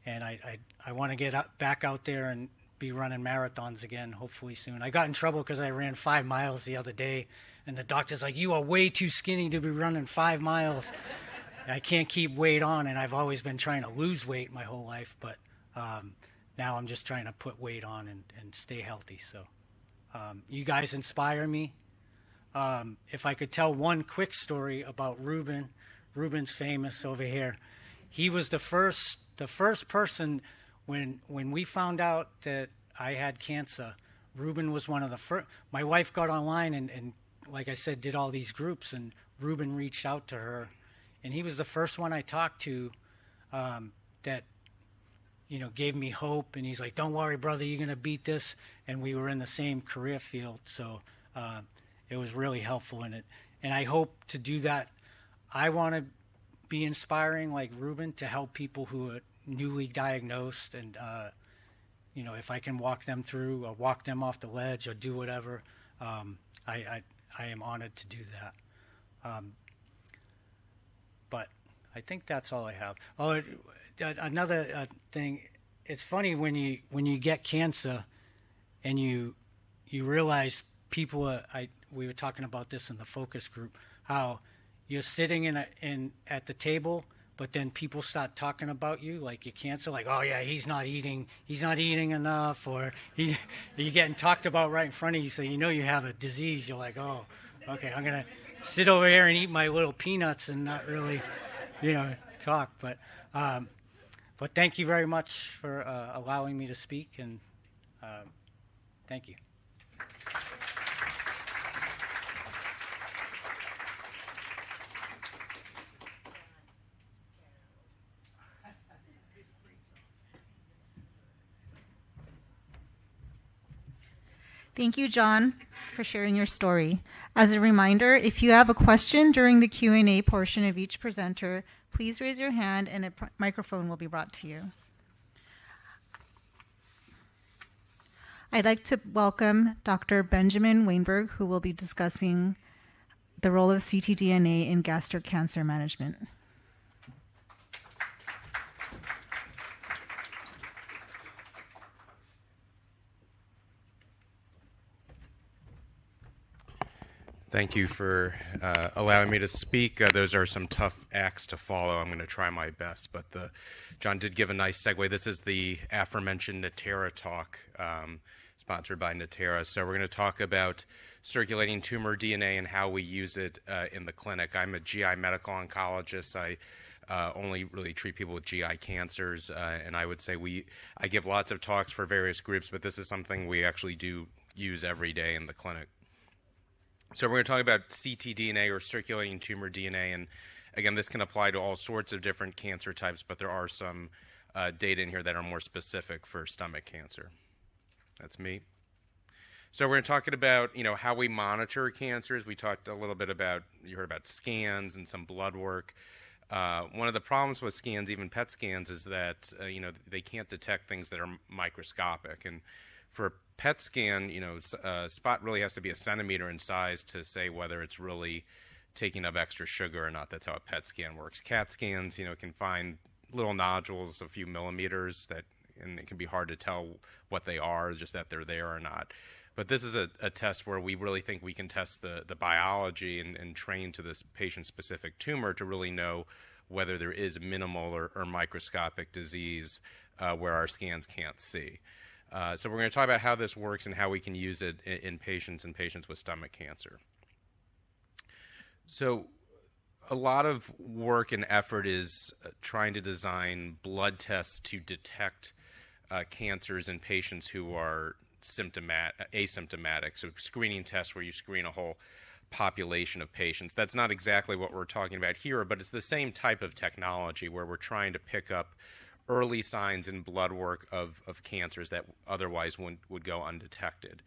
And I want to get back out there and be running marathons again, hopefully soon. I got in trouble because I ran 5 miles the other day, and the doctor's like, "You are way too skinny to be running 5 miles." I can't keep weight on, and I've always been trying to lose weight my whole life, but now I'm just trying to put weight on and stay healthy. So you guys inspire me. If I could tell one quick story about Ruben's famous over here. He was the first person when we found out that I had cancer. Ruben was one of the first. My wife got online and like I said, did all these groups, and Ruben reached out to her, and he was the first one I talked to that gave me hope. And he's like, "Don't worry, brother, you're gonna beat this." And we were in the same career field, so it was really helpful in it. And I hope to do that. I want to be inspiring like Ruben to help people who are newly diagnosed, and if I can walk them through or walk them off the ledge or do whatever, I am honored to do that. But I think that's all I have. Oh, another thing, it's funny when you get cancer and you realize people are, we were talking about this in the focus group, how you're sitting at the table, but then people start talking about you, like your cancer, like, "Oh yeah, he's not eating enough," or you're getting talked about right in front of you, so you have a disease. You're like, "Oh, okay, I'm gonna sit over here and eat my little peanuts and not really, talk." But thank you very much for allowing me to speak, and thank you. Thank you, John, for sharing your story. As a reminder, if you have a question during the Q&A portion of each presenter, please raise your hand and a microphone will be brought to you. I'd like to welcome Dr. Benjamin Weinberg, who will be discussing the role of ctDNA in gastric cancer management. Thank you for allowing me to speak. Those are some tough acts to follow. I'm going to try my best, but John did give a nice segue. This is the aforementioned Natera talk, sponsored by Natera. So we're going to talk about circulating tumor DNA and how we use it in the clinic. I'm a GI medical oncologist. I only really treat people with GI cancers, and I would say I give lots of talks for various groups, but this is something we actually do use every day in the clinic. So we're going to talk about ctDNA, or circulating tumor DNA, and Again, this can apply to all sorts of different cancer types, but there are some data in here that are more specific for stomach cancer. That's me. So we're talking about, how we monitor cancers. We talked a little bit about, you heard about scans and some blood work. One of the problems with scans, even PET scans, is that, they can't detect things that are microscopic. And for a PET scan, a spot really has to be a centimeter in size to say whether it's really taking up extra sugar or not. That's how a PET scan works. CAT scans, can find little nodules a few millimeters and it can be hard to tell what they are, just that they're there or not. But this is a test where we really think we can test the biology and train to this patient-specific tumor to really know whether there is minimal or microscopic disease where our scans can't see. So we're going to talk about how this works and how we can use it in patients with stomach cancer. So a lot of work and effort is trying to design blood tests to detect cancers in patients who are asymptomatic, so screening tests where you screen a whole population of patients. That's not exactly what we're talking about here, but it's the same type of technology where we're trying to pick up early signs in blood work of cancers that otherwise would go undetected.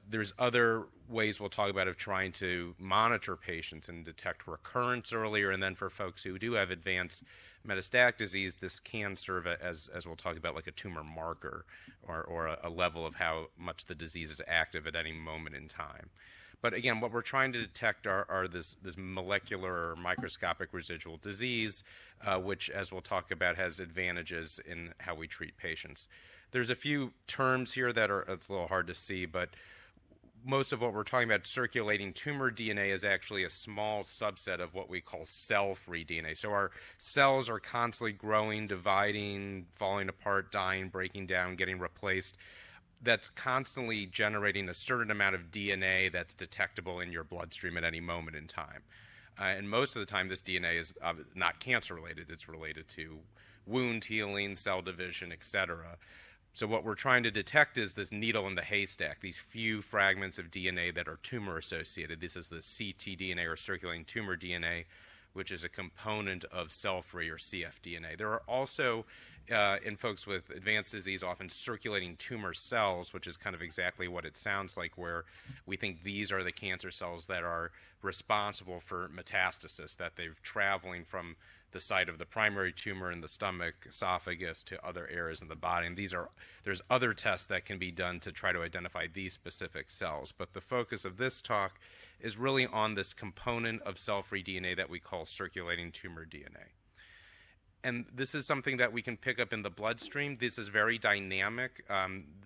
There's other ways we'll talk about of trying to monitor patients and detect recurrence earlier, and then for folks who do have advanced metastatic disease, this can serve as we'll talk about, like a tumor marker or a level of how much the disease is active at any moment in time. But again, what we're trying to detect are this molecular or microscopic residual disease, which, as we'll talk about, has advantages in how we treat patients. There's a few terms here that it's a little hard to see, but most of what we're talking about, circulating tumor DNA, is actually a small subset of what we call cell-free DNA. So our cells are constantly growing, dividing, falling apart, dying, breaking down, getting replaced. That's constantly generating a certain amount of DNA that's detectable in your bloodstream at any moment in time. And most of the time, this DNA is not cancer-related. It's related to wound healing, cell division, etc. So what we're trying to detect is this needle in the haystack, these few fragments of DNA that are tumor-associated. This is the ctDNA, or circulating tumor DNA, which is a component of cell-free, or cfDNA. There are also, in folks with advanced disease, often circulating tumor cells, which is kind of exactly what it sounds like, where we think these are the cancer cells that are responsible for metastasis, that they're traveling from the site of the primary tumor in the stomach, esophagus, to other areas in the body. And there's other tests that can be done to try to identify these specific cells. But the focus of this talk is really on this component of cell-free DNA that we call circulating tumor DNA. And this is something that we can pick up in the bloodstream. This is very dynamic.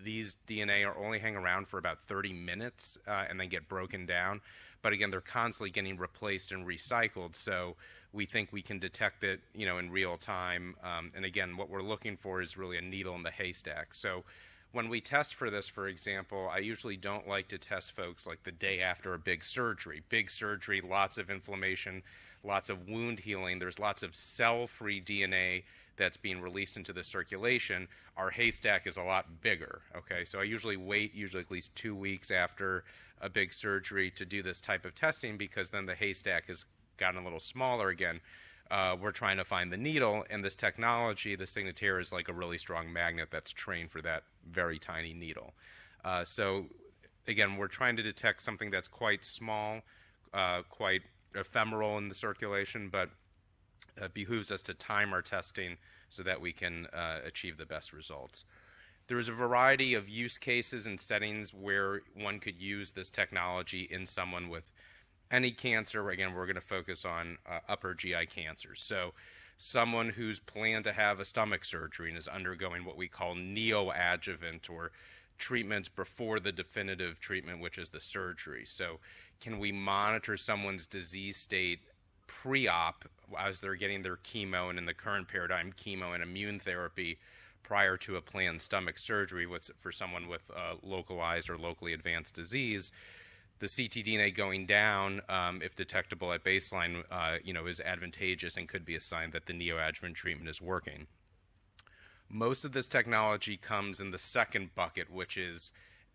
These DNA are only hang around for about 30 minutes and then get broken down. But again, they're constantly getting replaced and recycled. So we think we can detect it, in real time. And again, what we're looking for is really a needle in the haystack. So when we test for this, for example, I usually don't like to test folks like the day after a big surgery. Big surgery, lots of inflammation, lots of wound healing. There's lots of cell-free DNA that's being released into the circulation. Our haystack is a lot bigger, okay? So I usually wait at least 2 weeks after a big surgery to do this type of testing, because then the haystack has gotten a little smaller again. We're trying to find the needle, and this technology, the Signatera, is like a really strong magnet that's trained for that very tiny needle. So again, we're trying to detect something that's quite small, quite ephemeral in the circulation, but it behooves us to time our testing so that we can achieve the best results. There's a variety of use cases and settings where one could use this technology in someone with any cancer. Again, we're going to focus on upper GI cancers. So someone who's planned to have a stomach surgery and is undergoing what we call neoadjuvant, or treatments before the definitive treatment, which is the surgery. So can we monitor someone's disease state pre-op as they're getting their chemo, and in the current paradigm, chemo and immune therapy, prior to a planned stomach surgery for someone with localized or locally advanced disease? The ctDNA going down, if detectable at baseline, is advantageous and could be a sign that the neoadjuvant treatment is working. Most of this technology comes in the second bucket, which is,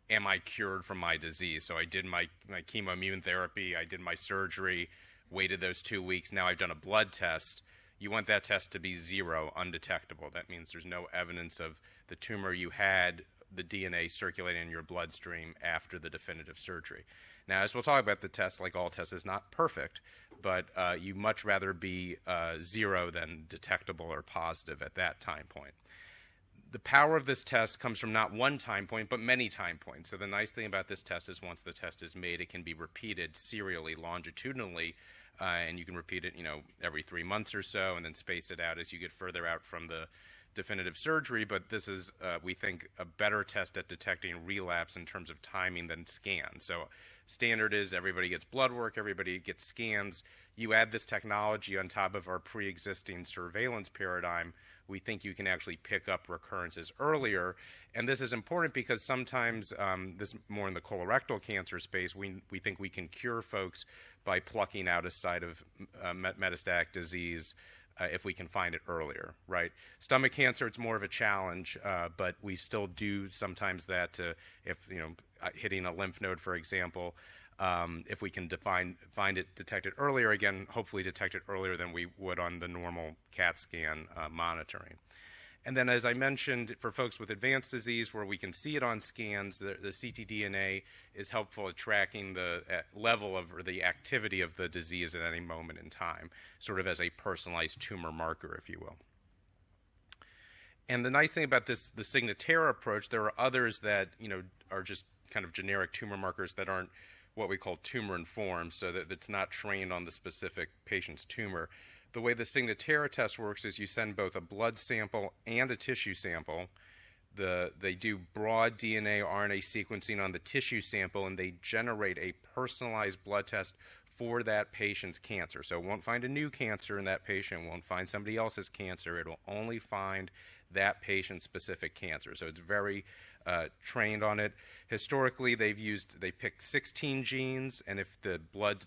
am I cured from my disease? So I did my chemoimmune therapy, I did my surgery, waited those 2 weeks, now I've done a blood test. You want that test to be 0, undetectable. That means there's no evidence of the tumor you had, the DNA circulating in your bloodstream after the definitive surgery. Now, as we'll talk about, the test, like all tests, is not perfect, but you much rather be 0 than detectable or positive at that time point. The power of this test comes from not one time point, but many time points. So the nice thing about this test is once the test is made, it can be repeated serially, longitudinally, and you can repeat it, every 3 months or so, and then space it out as you get further out from the definitive surgery. But this is, we think, a better test at detecting relapse in terms of timing than scans. So standard is everybody gets blood work, everybody gets scans. You add this technology on top of our pre-existing surveillance paradigm, we think you can actually pick up recurrences earlier. And this is important because sometimes, this more in the colorectal cancer space, we think we can cure folks by plucking out a site of metastatic disease if we can find it earlier, right? Stomach cancer, it's more of a challenge, but we still do sometimes that if, hitting a lymph node, for example, if we can find it, detect it earlier, again, hopefully detect it earlier than we would on the normal CAT scan monitoring. And then, as I mentioned, for folks with advanced disease where we can see it on scans, the ctDNA is helpful at tracking the level of or the activity of the disease at any moment in time, sort of as a personalized tumor marker, if you will. And the nice thing about this, the Signatera approach, there are others that are just kind of generic tumor markers that aren't what we call tumor-informed, so that it's not trained on the specific patient's tumor. The way the Signatera test works is you send both a blood sample and a tissue sample. They do broad DNA, RNA sequencing on the tissue sample, and they generate a personalized blood test for that patient's cancer. So it won't find a new cancer in that patient, it won't find somebody else's cancer, it will only find that patient's specific cancer. So it's very trained on it. Historically, they picked 16 genes, and if the blood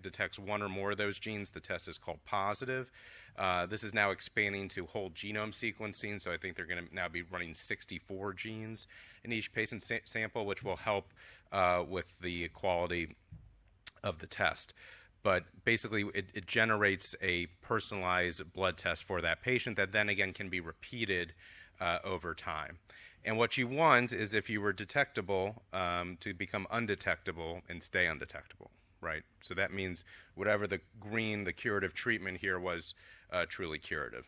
detects one or more of those genes, the test is called positive. This is now expanding to whole genome sequencing, so I think they're going to now be running 64 genes in each patient sample, which will help with the quality of the test. But basically, it generates a personalized blood test for that patient that then again can be repeated over time. And what you want is, if you were detectable, to become undetectable and stay undetectable, right? So that means whatever the green, the curative treatment here was, truly curative.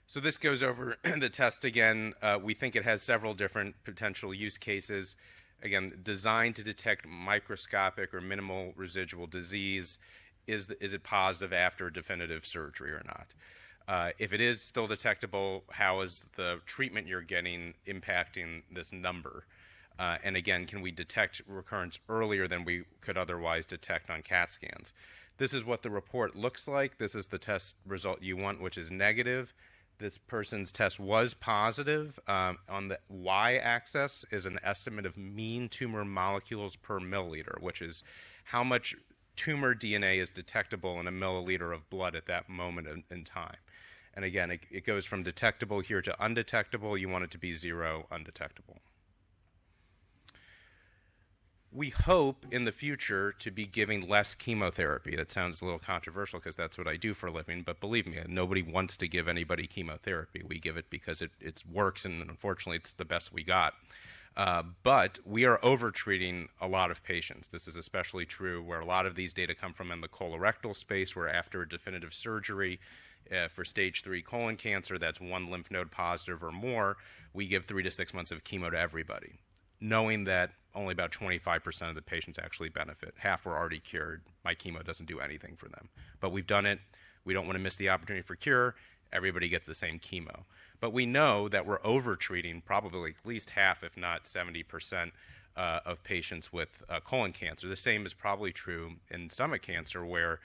So this goes over the test again. We think it has several different potential use cases. Again, designed to detect microscopic or minimal residual disease. Is it positive after definitive surgery or not? If it is still detectable, how is the treatment you're getting impacting this number? And again, can we detect recurrence earlier than we could otherwise detect on CAT scans? This is what the report looks like. This is the test result you want, which is negative. This person's test was positive. On the y-axis is an estimate of mean tumor molecules per milliliter, which is how much tumor DNA is detectable in a milliliter of blood at that moment in time. And again, it goes from detectable here to undetectable. You want it to be 0, undetectable. We hope in the future to be giving less chemotherapy. That sounds a little controversial because that's what I do for a living, but believe me, nobody wants to give anybody chemotherapy. We give it because it works, and unfortunately it's the best we got. But we are over-treating a lot of patients. This is especially true where a lot of these data come from in the colorectal space, where after a definitive surgery for stage 3 colon cancer, that's 1 lymph node positive or more, we give 3 to 6 months of chemo to everybody, knowing that only about 25% of the patients actually benefit. Half were already cured. My chemo doesn't do anything for them. But we've done it. We don't want to miss the opportunity for cure. Everybody gets the same chemo. But we know that we're over-treating probably at least half, if not 70%, of patients with colon cancer. The same is probably true in stomach cancer, where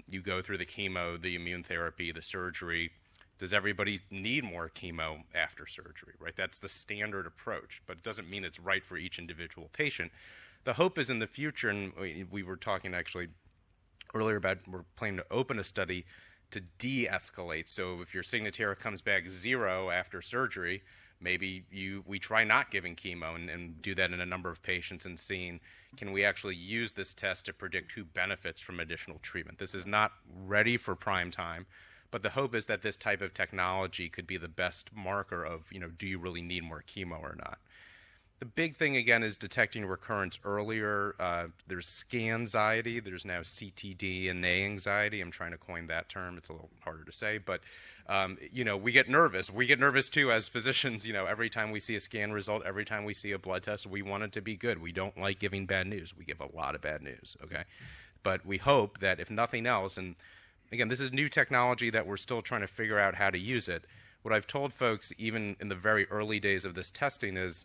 you go through the chemo, the immune therapy, the surgery. Does everybody need more chemo after surgery, right? That's the standard approach, but it doesn't mean it's right for each individual patient. The hope is in the future, and we were talking actually earlier about we're planning to open a study to de-escalate. So if your Signatera comes back 0 after surgery, maybe we try not giving chemo and do that in a number of patients and seeing, can we actually use this test to predict who benefits from additional treatment? This is not ready for prime time, but the hope is that this type of technology could be the best marker of, do you really need more chemo or not? The big thing, again, is detecting recurrence earlier. There's scanxiety. There's now ctDNA anxiety. I'm trying to coin that term. It's a little harder to say, but, we get nervous. We get nervous, too, as physicians. Every time we see a scan result, every time we see a blood test, we want it to be good. We don't like giving bad news. We give a lot of bad news, okay? But we hope that if nothing else, and again, this is new technology that we're still trying to figure out how to use it. What I've told folks, even in the very early days of this testing, is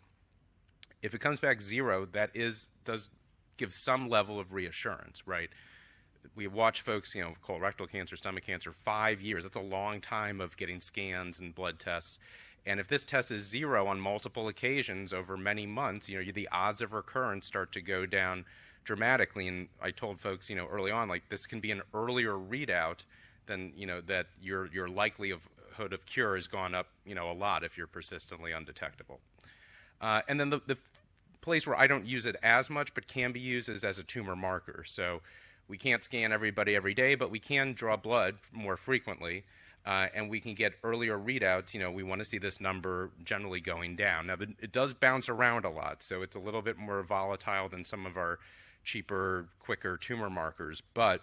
if it comes back 0, that does give some level of reassurance, right? We watch folks, colorectal cancer, stomach cancer, 5 years. That's a long time of getting scans and blood tests. And if this test is 0 on multiple occasions over many months, the odds of recurrence start to go down dramatically. And I told folks, early on, like, this can be an earlier readout than, that your likelihood of cure has gone up, a lot if you're persistently undetectable. And then the place where I don't use it as much but can be used is as a tumor marker. So we can't scan everybody every day, but we can draw blood more frequently, and we can get earlier readouts. We want to see this number generally going down. Now, it does bounce around a lot, so it's a little bit more volatile than some of our cheaper, quicker tumor markers. But,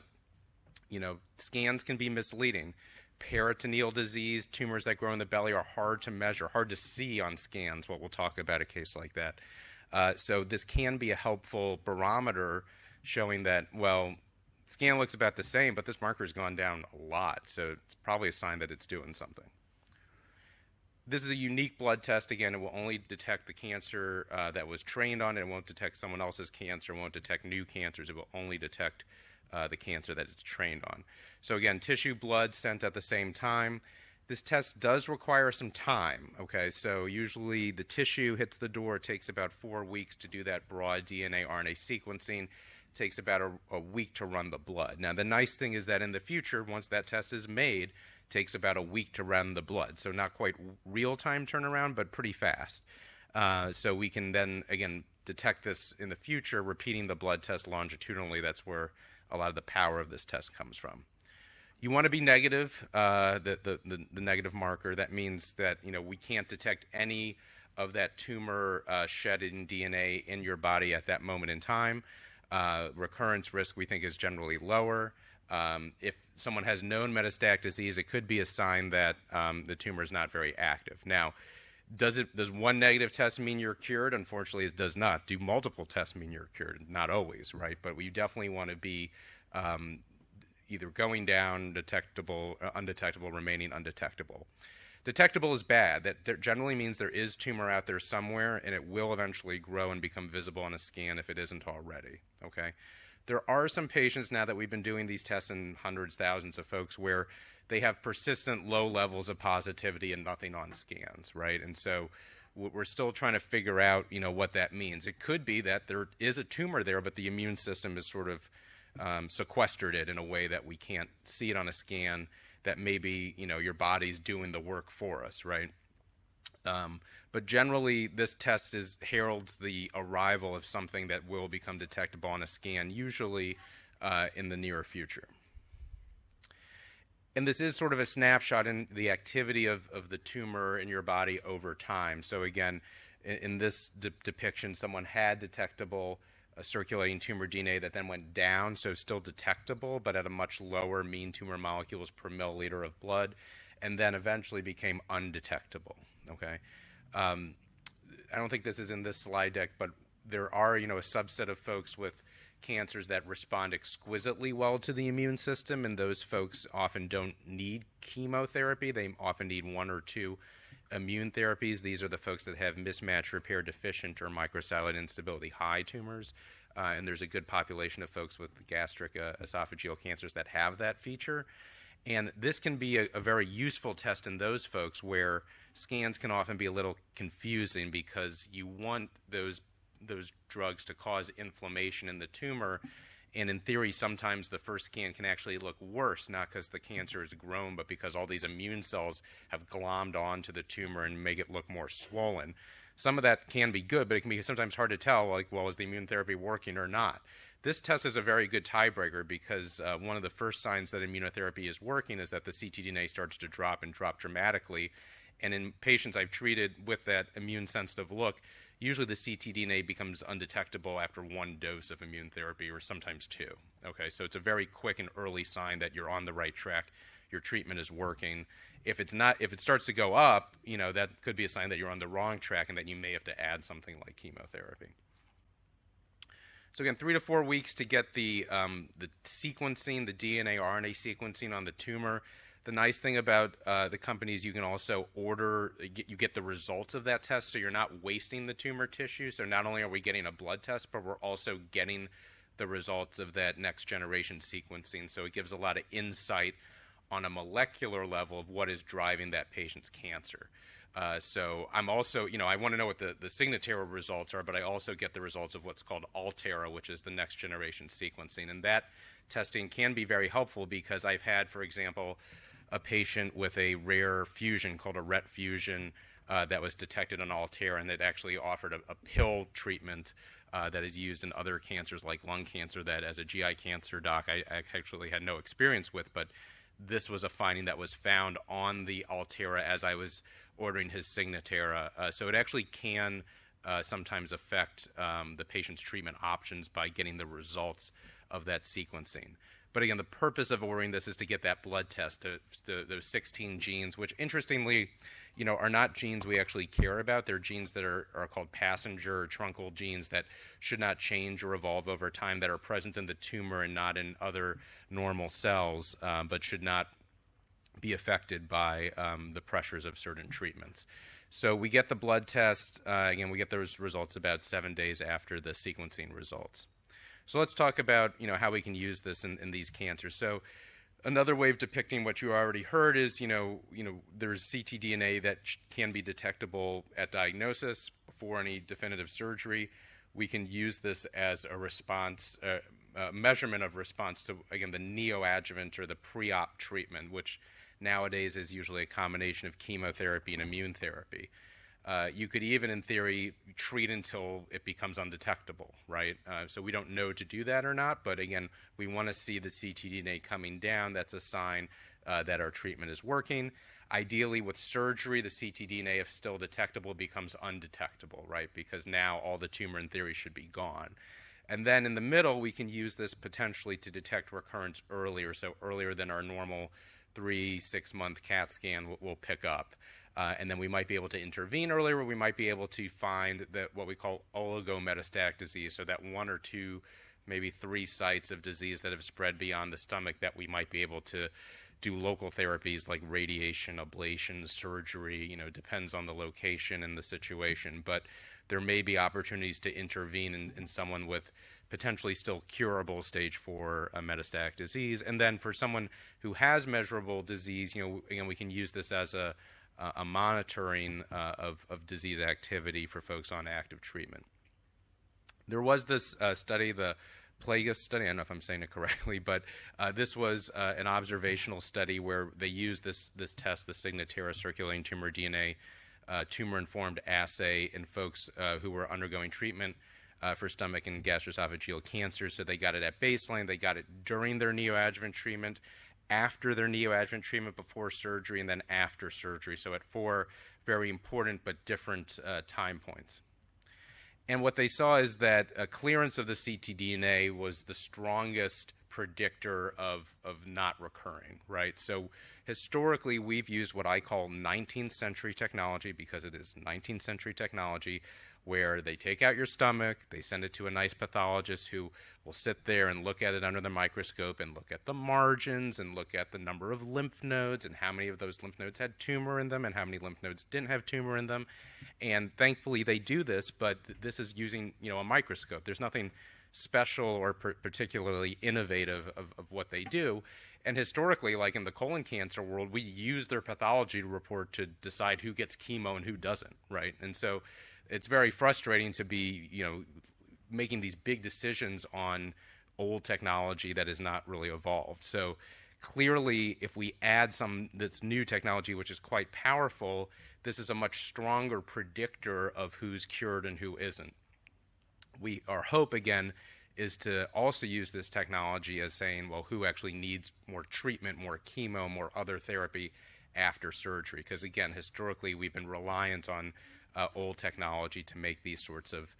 scans can be misleading. Peritoneal disease, tumors that grow in the belly are hard to measure, hard to see on scans, what we'll talk about a case like that. So this can be a helpful barometer showing that, well, scan looks about the same, but this marker's gone down a lot, so it's probably a sign that it's doing something. This is a unique blood test. Again, it will only detect the cancer that was trained on it. It won't detect someone else's cancer. It won't detect new cancers. It will only detect the cancer that it's trained on. So again, tissue, blood sent at the same time. This test does require some time, okay? So usually the tissue hits the door. It takes about 4 weeks to do that broad DNA, RNA sequencing. It takes about a week to run the blood. Now, the nice thing is that in the future, once that test is made, it takes about a week to run the blood. So not quite real-time turnaround, but pretty fast. So we can then, again, detect this in the future, repeating the blood test longitudinally. That's where a lot of the power of this test comes from. You want to be negative, the negative marker. That means that we can't detect any of that tumor shedding DNA in your body at that moment in time. Recurrence risk we think is generally lower. If someone has known metastatic disease, it could be a sign that the tumor is not very active. Now, does one negative test mean you're cured? Unfortunately, it does not. Do multiple tests mean you're cured? Not always, right? But we definitely want to be either going down, detectable, undetectable, remaining undetectable. Detectable is bad. That generally means there is tumor out there somewhere, and it will eventually grow and become visible on a scan if it isn't already, okay? There are some patients now that we've been doing these tests in hundreds, thousands of folks where they have persistent low levels of positivity and nothing on scans, right? And so we're still trying to figure out, what that means. It could be that there is a tumor there, but the immune system is sort of sequestered it in a way that we can't see it on a scan, that maybe, your body's doing the work for us, right? But generally, this test heralds the arrival of something that will become detectable on a scan, usually in the near future. And this is sort of a snapshot in the activity of the tumor in your body over time. So again, in this depiction, someone had detectable circulating tumor DNA that then went down, so still detectable, but at a much lower mean tumor molecules per milliliter of blood, and then eventually became undetectable, okay? I don't think this is in this slide deck, but there are, a subset of folks with cancers that respond exquisitely well to the immune system, and those folks often don't need chemotherapy. They often need 1 or 2 immune therapies. These are the folks that have mismatch repair deficient or microsatellite instability high tumors, and there's a good population of folks with gastric esophageal cancers that have that feature. And this can be a very useful test in those folks where scans can often be a little confusing because you want those drugs to cause inflammation in the tumor, And in theory, sometimes the first scan can actually look worse, not because the cancer has grown, but because all these immune cells have glommed onto the tumor and make it look more swollen. Some of that can be good, but it can be sometimes hard to tell, like, well, is the immune therapy working or not? This test is a very good tiebreaker because one of the first signs that immunotherapy is working is that the ctDNA starts to drop and drop dramatically. And in patients I've treated with that immune-sensitive look, usually the ctDNA becomes undetectable after one dose of immune therapy or sometimes two. Okay, so it's a very quick and early sign that you're on the right track, your treatment is working. If it's not, if it starts to go up, you know, that could be a sign that you're on the wrong track and that you may have to add something like chemotherapy. So again, 3 to 4 weeks to get the sequencing, the DNA, RNA sequencing on the tumor. The nice thing about the company is you can also order, you get the results of that test, so you're not wasting the tumor tissue. So not only are we getting a blood test, but we're also getting the results of that next generation sequencing. So it gives a lot of insight on a molecular level of what is driving that patient's cancer. So I'm also, you know, I want to know what the Signatera results are, but I also get the results of what's called Altera, which is the next generation sequencing. And that testing can be very helpful because I've had, for example, a patient with a rare fusion called a RET fusion that was detected on Altera, and it actually offered a pill treatment that is used in other cancers like lung cancer that as a GI cancer doc I actually had no experience with, but this was a finding that was found on the Altera as I was ordering his Signatera. So it actually can sometimes affect the patient's treatment options by getting the results of that sequencing. But again, the purpose of ordering this is to get that blood test to those 16 genes, which interestingly, you know, are not genes we actually care about. They're genes that are called passenger or truncal genes that should not change or evolve over time, that are present in the tumor and not in other normal cells, but should not be affected by the pressures of certain treatments. So we get the blood test. Again, we get those results about 7 days after the sequencing results. So let's talk about, you know, how we can use this in these cancers. So another way of depicting what you already heard is, you know, there's ctDNA that can be detectable at diagnosis before any definitive surgery. We can use this as a response, measurement of response to, again, the neoadjuvant or the pre-op treatment, which nowadays is usually a combination of chemotherapy and immune therapy. You could even, in theory, treat until it becomes undetectable, right? So we don't know to do that or not, but again, we want to see the ctDNA coming down. That's a sign that our treatment is working. Ideally, with surgery, the ctDNA, if still detectable, becomes undetectable, right? Because now all the tumor, in theory, should be gone. And then in the middle, we can use this potentially to detect recurrence earlier, so earlier than our normal 3-6 month CAT scan will pick up. And then we might be able to intervene earlier. We might be able to find that what we call oligometastatic disease, so that 1 or 2, maybe 3 sites of disease that have spread beyond the stomach that we might be able to do local therapies like radiation, ablation, surgery. You know, depends on the location and the situation. But there may be opportunities to intervene in someone with potentially still curable stage 4 metastatic disease. And then for someone who has measurable disease, you know, again, we can use this as a monitoring of disease activity for folks on active treatment. There was this study, the Plagas study, I don't know if I'm saying it correctly, but this was an observational study where they used this test, the Signatera circulating tumor DNA tumor-informed assay in folks who were undergoing treatment for stomach and gastroesophageal cancer. So they got it at baseline, they got it during their neoadjuvant treatment, after their neoadjuvant treatment, before surgery, and then after surgery. So at 4 very important but different time points. And what they saw is that a clearance of the ctDNA was the strongest predictor of not recurring, right? So historically, we've used what I call 19th century technology, because it is 19th century technology, where they take out your stomach, they send it to a nice pathologist who will sit there and look at it under the microscope and look at the margins and look at the number of lymph nodes and how many of those lymph nodes had tumor in them and how many lymph nodes didn't have tumor in them. And thankfully they do this, but this is using, you know, a microscope. There's nothing special or particularly innovative of what they do. And historically, like in the colon cancer world, we use their pathology report to decide who gets chemo and who doesn't, right? And so it's very frustrating to be, you know, making these big decisions on old technology that is not really evolved. So clearly, if we add some that's new technology, which is quite powerful, this is a much stronger predictor of who's cured and who isn't. Our hope, again, is to also use this technology as saying, well, who actually needs more treatment, more chemo, more other therapy after surgery? Because, again, historically, we've been reliant on old technology to make these sorts of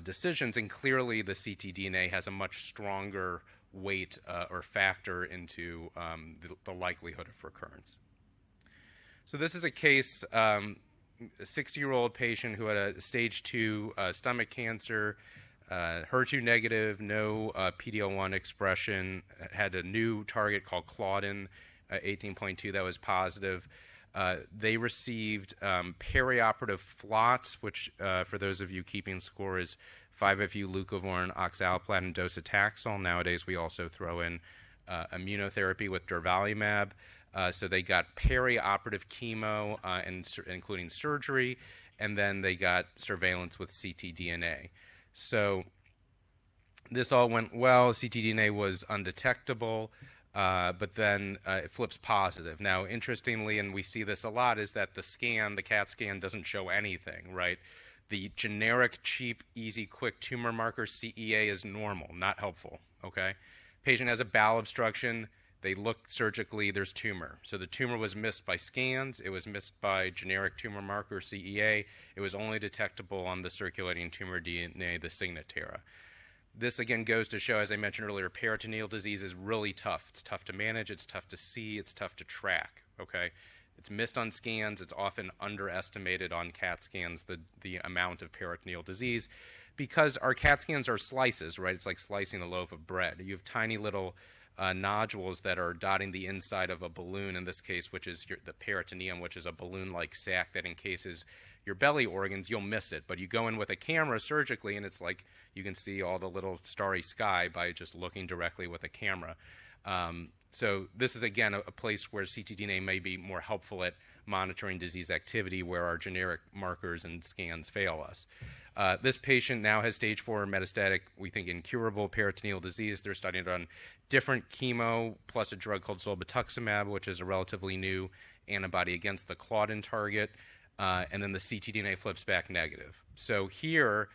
decisions, and clearly the ctDNA has a much stronger weight or factor into the likelihood of recurrence. So this is a case, a 60-year-old patient who had a stage 2 stomach cancer, HER2 negative, no PD-L1 expression, had a new target called Claudin 18.2 that was positive. They received perioperative FLOTs, which for those of you keeping score is 5-FU leucovorin, oxaliplatin, and docetaxel. Nowadays, we also throw in immunotherapy with durvalumab. So they got perioperative chemo, including surgery, and then they got surveillance with ctDNA. So this all went well. ctDNA was undetectable, but then it flips positive. Now, interestingly, and we see this a lot, is that the CAT scan doesn't show anything, right? The generic, cheap, easy, quick tumor marker, CEA, is normal, not helpful, okay? Patient has a bowel obstruction. They look surgically, there's tumor. So the tumor was missed by scans. It was missed by generic tumor marker, CEA. It was only detectable on the circulating tumor DNA, the Signatera. This, again, goes to show, as I mentioned earlier, peritoneal disease is really tough. It's tough to manage. It's tough to see. It's tough to track, okay? It's missed on scans. It's often underestimated on CAT scans, the amount of peritoneal disease, because our CAT scans are slices, right? It's like slicing a loaf of bread. You have tiny little nodules that are dotting the inside of a balloon, in this case, which is the peritoneum, which is a balloon-like sac that encases your belly organs. You'll miss it, but you go in with a camera surgically, and it's like you can see all the little starry sky by just looking directly with a camera. So this is, again, a place where ctDNA may be more helpful at monitoring disease activity, where our generic markers and scans fail us. This patient now has stage 4 metastatic, we think, incurable peritoneal disease. They're studying it on different chemo plus a drug called zolbetuximab, which is a relatively new antibody against the Claudin target, and then the ctDNA flips back negative. So here,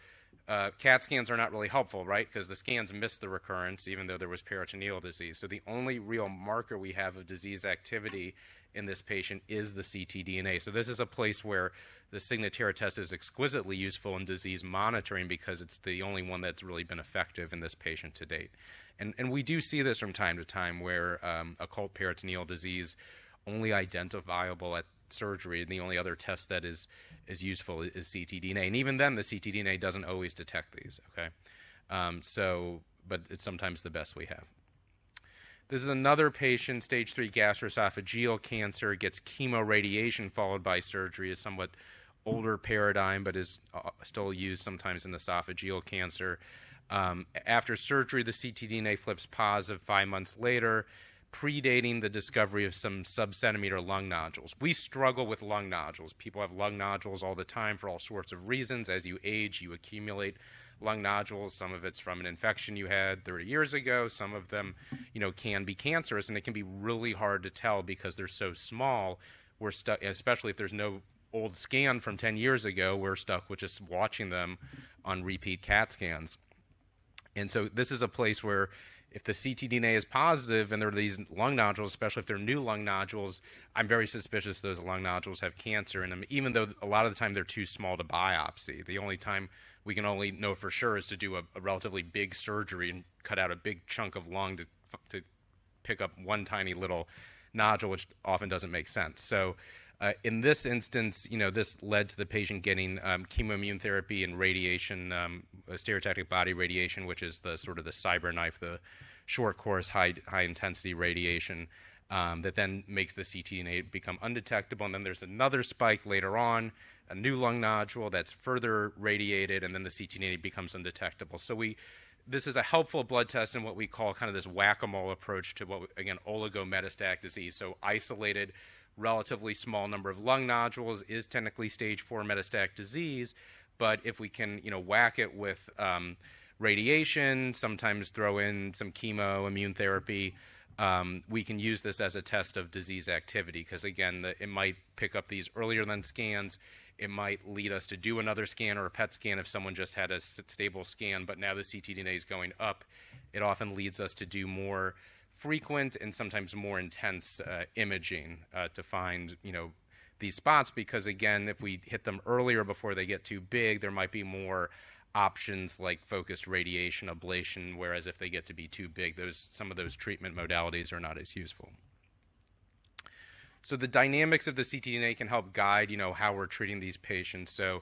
CAT scans are not really helpful, right? Because the scans missed the recurrence, even though there was peritoneal disease. So the only real marker we have of disease activity in this patient is the ctDNA. So this is a place where the Signatera test is exquisitely useful in disease monitoring, because it's the only one that's really been effective in this patient to date. And we do see this from time to time, where occult peritoneal disease only identifiable at surgery, and the only other test that is useful is ctDNA. And even then, the ctDNA doesn't always detect these, okay? But it's sometimes the best we have. This is another patient, stage 3 gastroesophageal cancer, gets chemoradiation followed by surgery, a somewhat older paradigm, but is still used sometimes in esophageal cancer. After surgery, the ctDNA flips positive 5 months later, predating the discovery of some sub-centimeter lung nodules. We struggle with lung nodules. People have lung nodules all the time for all sorts of reasons. As you age, you accumulate lung nodules. Some of it's from an infection you had 30 years ago. Some of them, can be cancerous, and it can be really hard to tell because they're so small. We're stuck, especially if there's no old scan from 10 years ago, we're stuck with just watching them on repeat CAT scans. And so this is a place where if the ctDNA is positive and there are these lung nodules, especially if they're new lung nodules, I'm very suspicious those lung nodules have cancer in them, even though a lot of the time they're too small to biopsy. The only time we can only know for sure is to do a relatively big surgery and cut out a big chunk of lung to pick up one tiny little nodule, which often doesn't make sense. So in this instance, this led to the patient getting chemoimmune therapy and radiation, stereotactic body radiation, which is the sort of the cyberknife, the short course, high intensity radiation that then makes the ctDNA become undetectable. And then there's another spike later on, a new lung nodule that's further radiated, and then the ctDNA becomes undetectable. So this is a helpful blood test in what we call kind of this whack-a-mole approach to oligometastatic disease. So isolated, relatively small number of lung nodules is technically stage 4 metastatic disease, but if we can, whack it with radiation, sometimes throw in some chemo, immune therapy. We can use this as a test of disease activity because, again, it might pick up these earlier than scans. It might lead us to do another scan or a PET scan if someone just had a stable scan, but now the ctDNA is going up. It often leads us to do more frequent and sometimes more intense imaging to find, these spots because, again, if we hit them earlier before they get too big, there might be more options like focused radiation, ablation, whereas if they get to be too big, some of those treatment modalities are not as useful. So the dynamics of the ctDNA can help guide, how we're treating these patients. So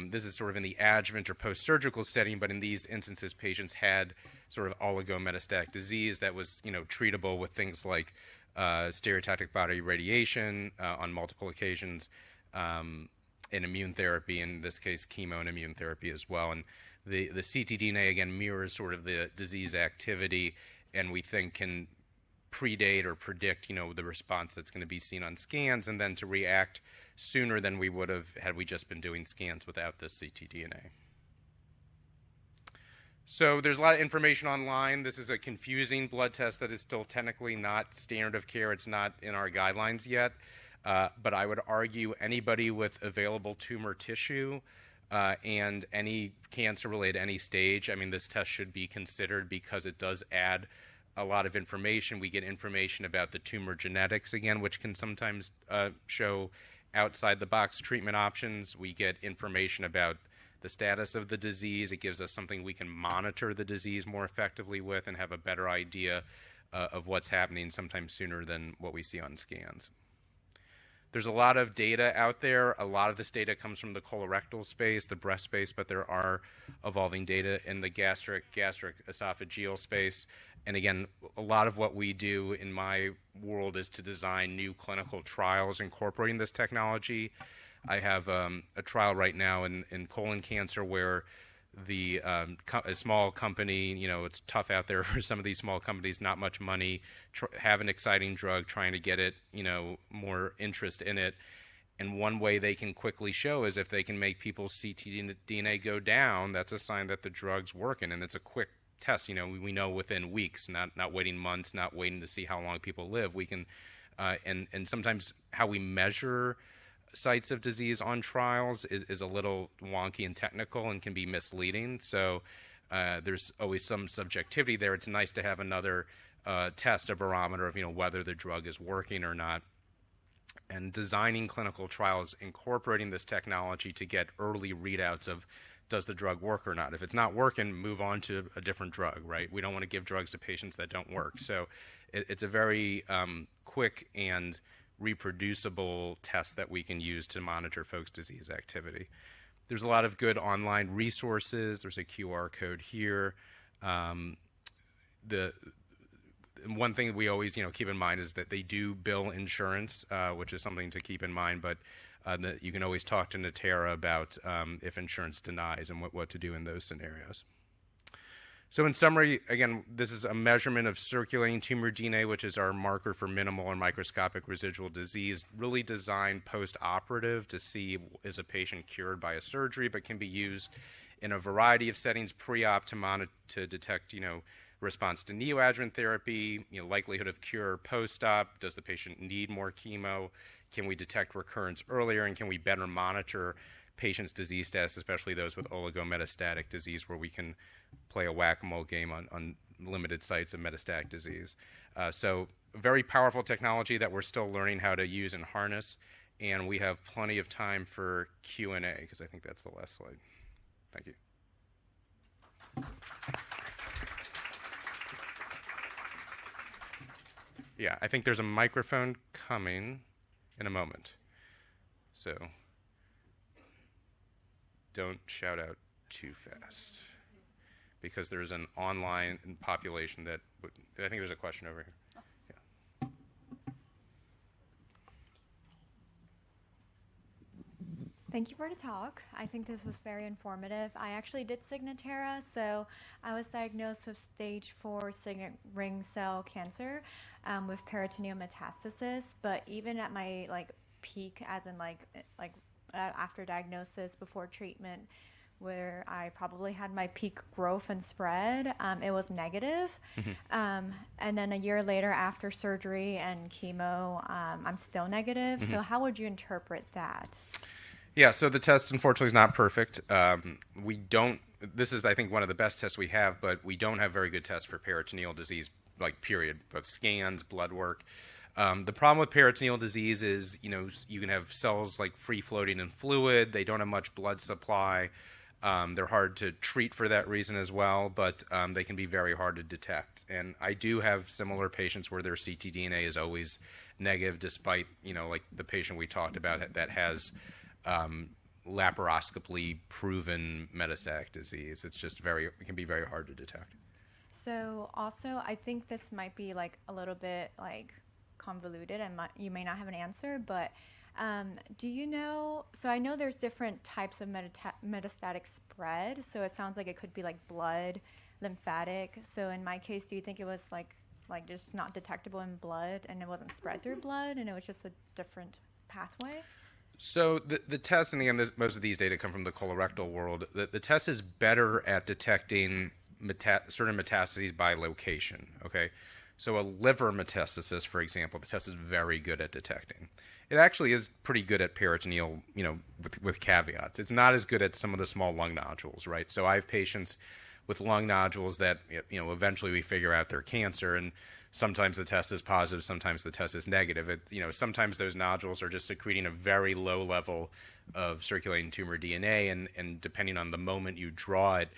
this is sort of in the adjuvant or post-surgical setting, but in these instances, patients had sort of oligometastatic disease that was, treatable with things like stereotactic body radiation on multiple occasions, and immune therapy, in this case, chemo and immune therapy as well. And the ctDNA, again, mirrors sort of the disease activity, and we think can predate or predict, the response that's going to be seen on scans, and then to react sooner than we would have had we just been doing scans without the ctDNA. So there's a lot of information online. This is a confusing blood test that is still technically not standard of care. It's not in our guidelines yet. But I would argue anybody with available tumor tissue and any cancer related to any stage, this test should be considered because it does add a lot of information. We get information about the tumor genetics, again, which can sometimes show outside the box treatment options. We get information about the status of the disease. It gives us something we can monitor the disease more effectively with and have a better idea of what's happening sometimes sooner than what we see on scans. There's a lot of data out there. A lot of this data comes from the colorectal space, the breast space, but there are evolving data in the gastric esophageal space. And again, a lot of what we do in my world is to design new clinical trials incorporating this technology. I have a trial right now in colon cancer where a small company, it's tough out there for some of these small companies, not much money, have an exciting drug, trying to get it, more interest in it. And one way they can quickly show is if they can make people's ctDNA go down, that's a sign that the drug's working. And it's a quick test, we know within weeks, not waiting months, not waiting to see how long people live. We can, and sometimes how we measure sites of disease on trials is a little wonky and technical and can be misleading. So there's always some subjectivity there. It's nice to have another test, a barometer of whether the drug is working or not. And designing clinical trials, incorporating this technology to get early readouts of does the drug work or not. If it's not working, move on to a different drug, right? We don't want to give drugs to patients that don't work. So it's a very quick and reproducible test that we can use to monitor folks' disease activity. There's a lot of good online resources. There's a QR code here. The one thing we always keep in mind is that they do bill insurance, which is something to keep in mind, but that you can always talk to Natera about if insurance denies and what to do in those scenarios. So in summary, again, this is a measurement of circulating tumor DNA, which is our marker for minimal or microscopic residual disease, really designed post-operative to see is a patient cured by a surgery, but can be used in a variety of settings pre-op to detect, response to neoadjuvant therapy, likelihood of cure post-op. Does the patient need more chemo? Can we detect recurrence earlier? And can we better monitor patients' disease status, especially those with oligometastatic disease, where we can play a whack-a-mole game on limited sites of metastatic disease. So very powerful technology that we're still learning how to use and harness, and we have plenty of time for Q&A, because I think that's the last slide. Thank you. Yeah, I think there's a microphone coming in a moment. So don't shout out too fast, because there's an online population that I think there's a question over here. Yeah. Thank you for the talk. I think this was very informative. I actually did Signatera, so I was diagnosed with stage 4 signet ring cell cancer with peritoneal metastasis. But even at my peak, as in after diagnosis, before treatment, where I probably had my peak growth and spread. It was negative. And then a year later after surgery and chemo, I'm still negative. So how would you interpret that? Yeah, so the test, unfortunately, is not perfect. We don't, this is, I think, one of the best tests we have, but we don't have very good tests for peritoneal disease, like, period, both scans, blood work. The problem with peritoneal disease is, you know, you can have cells, like, free-floating in fluid. They don't have much blood supply. They're hard to treat for that reason as well, but they can be very hard to detect. And I do have similar patients where their ctDNA is always negative, despite, you know, like the patient we talked about that has laparoscopically proven metastatic disease. It's just it can be very hard to detect. So also, I think this might be like a little bit like convoluted, and you may not have an answer, but do you know, so I know there's different types of metastatic spread, so it sounds like it could be like blood, lymphatic. So in my case, do you think it was like just not detectable in blood and it wasn't spread through blood and it was just a different pathway? So the test, and again, most of these data come from the colorectal world, the test is better at detecting certain metastases by location, okay? So a liver metastasis, for example, the test is very good at detecting. It actually is pretty good at peritoneal, you know, with caveats. It's not as good at some of the small lung nodules, right? So I have patients with lung nodules that, you know, eventually we figure out they're cancer, and sometimes the test is positive, sometimes the test is negative. You know, sometimes those nodules are just secreting a very low level of circulating tumor DNA, and depending on the moment you draw it,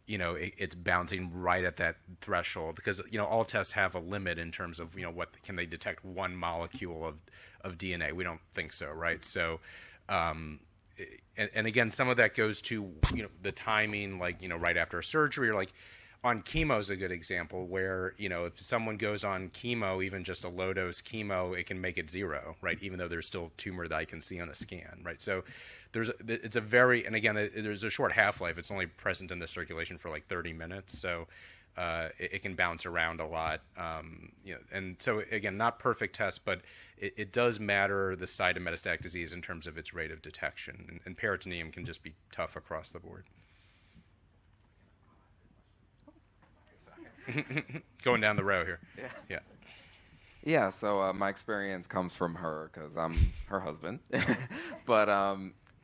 you know, it's bouncing right at that threshold, because, you know, all tests have a limit in terms of, you know, what can they detect one molecule of DNA. We don't think so, right? So, and again, some of that goes to, you know, the timing, like, you know, right after a surgery, or like on chemo is a good example where, you know, if someone goes on chemo, even just a low dose chemo, it can make it 0, right? Even though there's still tumor that I can see on a scan, right? So it's a very, and again, there's a short half-life. It's only present in the circulation for like 30 minutes. So it can bounce around a lot. You know, and so again, not perfect test, but it does matter the site of metastatic disease in terms of its rate of detection. And peritoneum can just be tough across the board. Going down the row here. Yeah. Yeah, so my experience comes from her because I'm her husband. But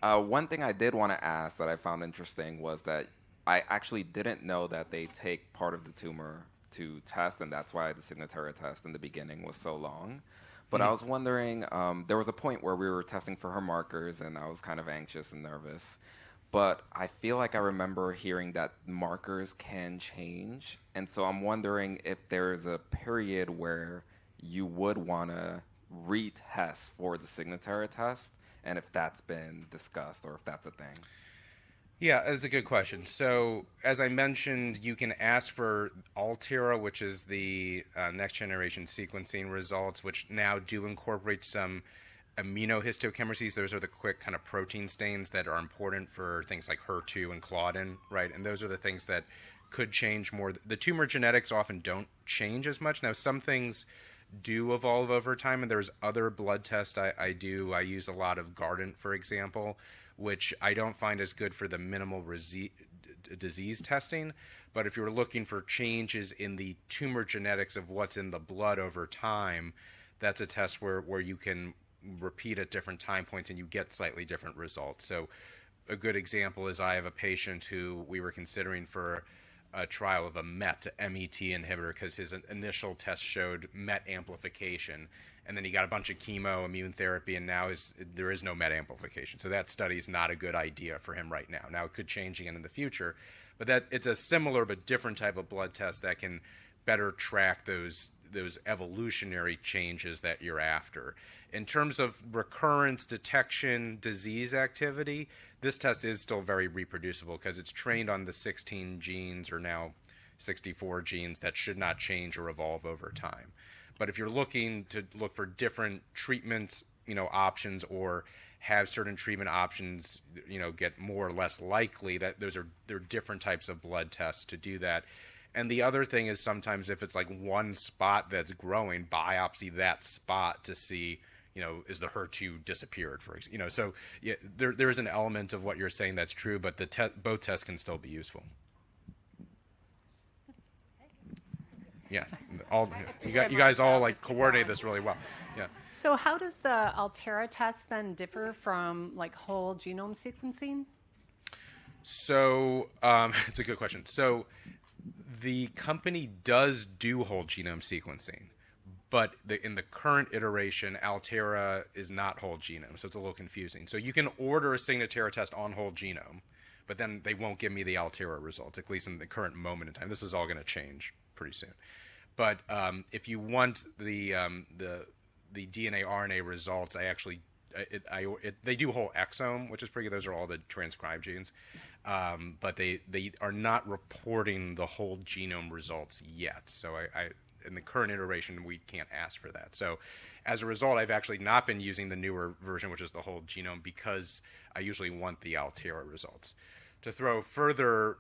one thing I did want to ask that I found interesting was that I actually didn't know that they take part of the tumor to test, and that's why the Signatera test in the beginning was so long. But I was wondering, there was a point where we were testing for her markers, and I was kind of anxious and nervous. But I feel like I remember hearing that markers can change. And so I'm wondering if there's a period where you would want to retest for the Signatera test, and if that's been discussed or if that's a thing. Yeah, that's a good question. So as I mentioned, you can ask for Altera, which is the next generation sequencing results, which now do incorporate some immunohistochemistries. Those are the quick kind of protein stains that are important for things like HER2 and Claudin, right? And those are the things that could change more. The tumor genetics often don't change as much. Now, some things do evolve over time, and there's other blood tests I do. I use a lot of Guardant, for example, which I don't find as good for the minimal disease testing. But if you're looking for changes in the tumor genetics of what's in the blood over time, that's a test where you can repeat at different time points and you get slightly different results. So a good example is I have a patient who we were considering for a trial of a MET inhibitor because his initial test showed MET amplification, and then he got a bunch of chemo, immune therapy, and now there is no MET amplification. So that study is not a good idea for him right now. Now it could change again in the future, but that it's a similar but different type of blood test that can better track those evolutionary changes that you're after. In terms of recurrence, detection, disease activity, this test is still very reproducible because it's trained on the 16 genes, or now 64 genes, that should not change or evolve over time. But if you're looking to look for different treatments, you know, options, or have certain treatment options, you know, get more or less likely, that there are different types of blood tests to do that. And the other thing is sometimes if it's like one spot that's growing, biopsy that spot to see, is the HER2 disappeared, for example. So yeah, there is an element of what you're saying that's true, but both tests can still be useful. Yeah, you guys all like coordinate this really well. Yeah. So how does the Altera test then differ from like whole genome sequencing? So it's a good question. So the company does do whole genome sequencing, but in the current iteration, Altera is not whole genome, so it's a little confusing. So you can order a Signatera test on whole genome, but then they won't give me the Altera results, at least in the current moment in time. This is all going to change pretty soon. But if you want the DNA RNA results, they do whole exome, which is pretty good. Those are all the transcribed genes, but they are not reporting the whole genome results yet. So in the current iteration, we can't ask for that. So as a result, I've actually not been using the newer version, which is the whole genome, because I usually want the Altera results. To throw further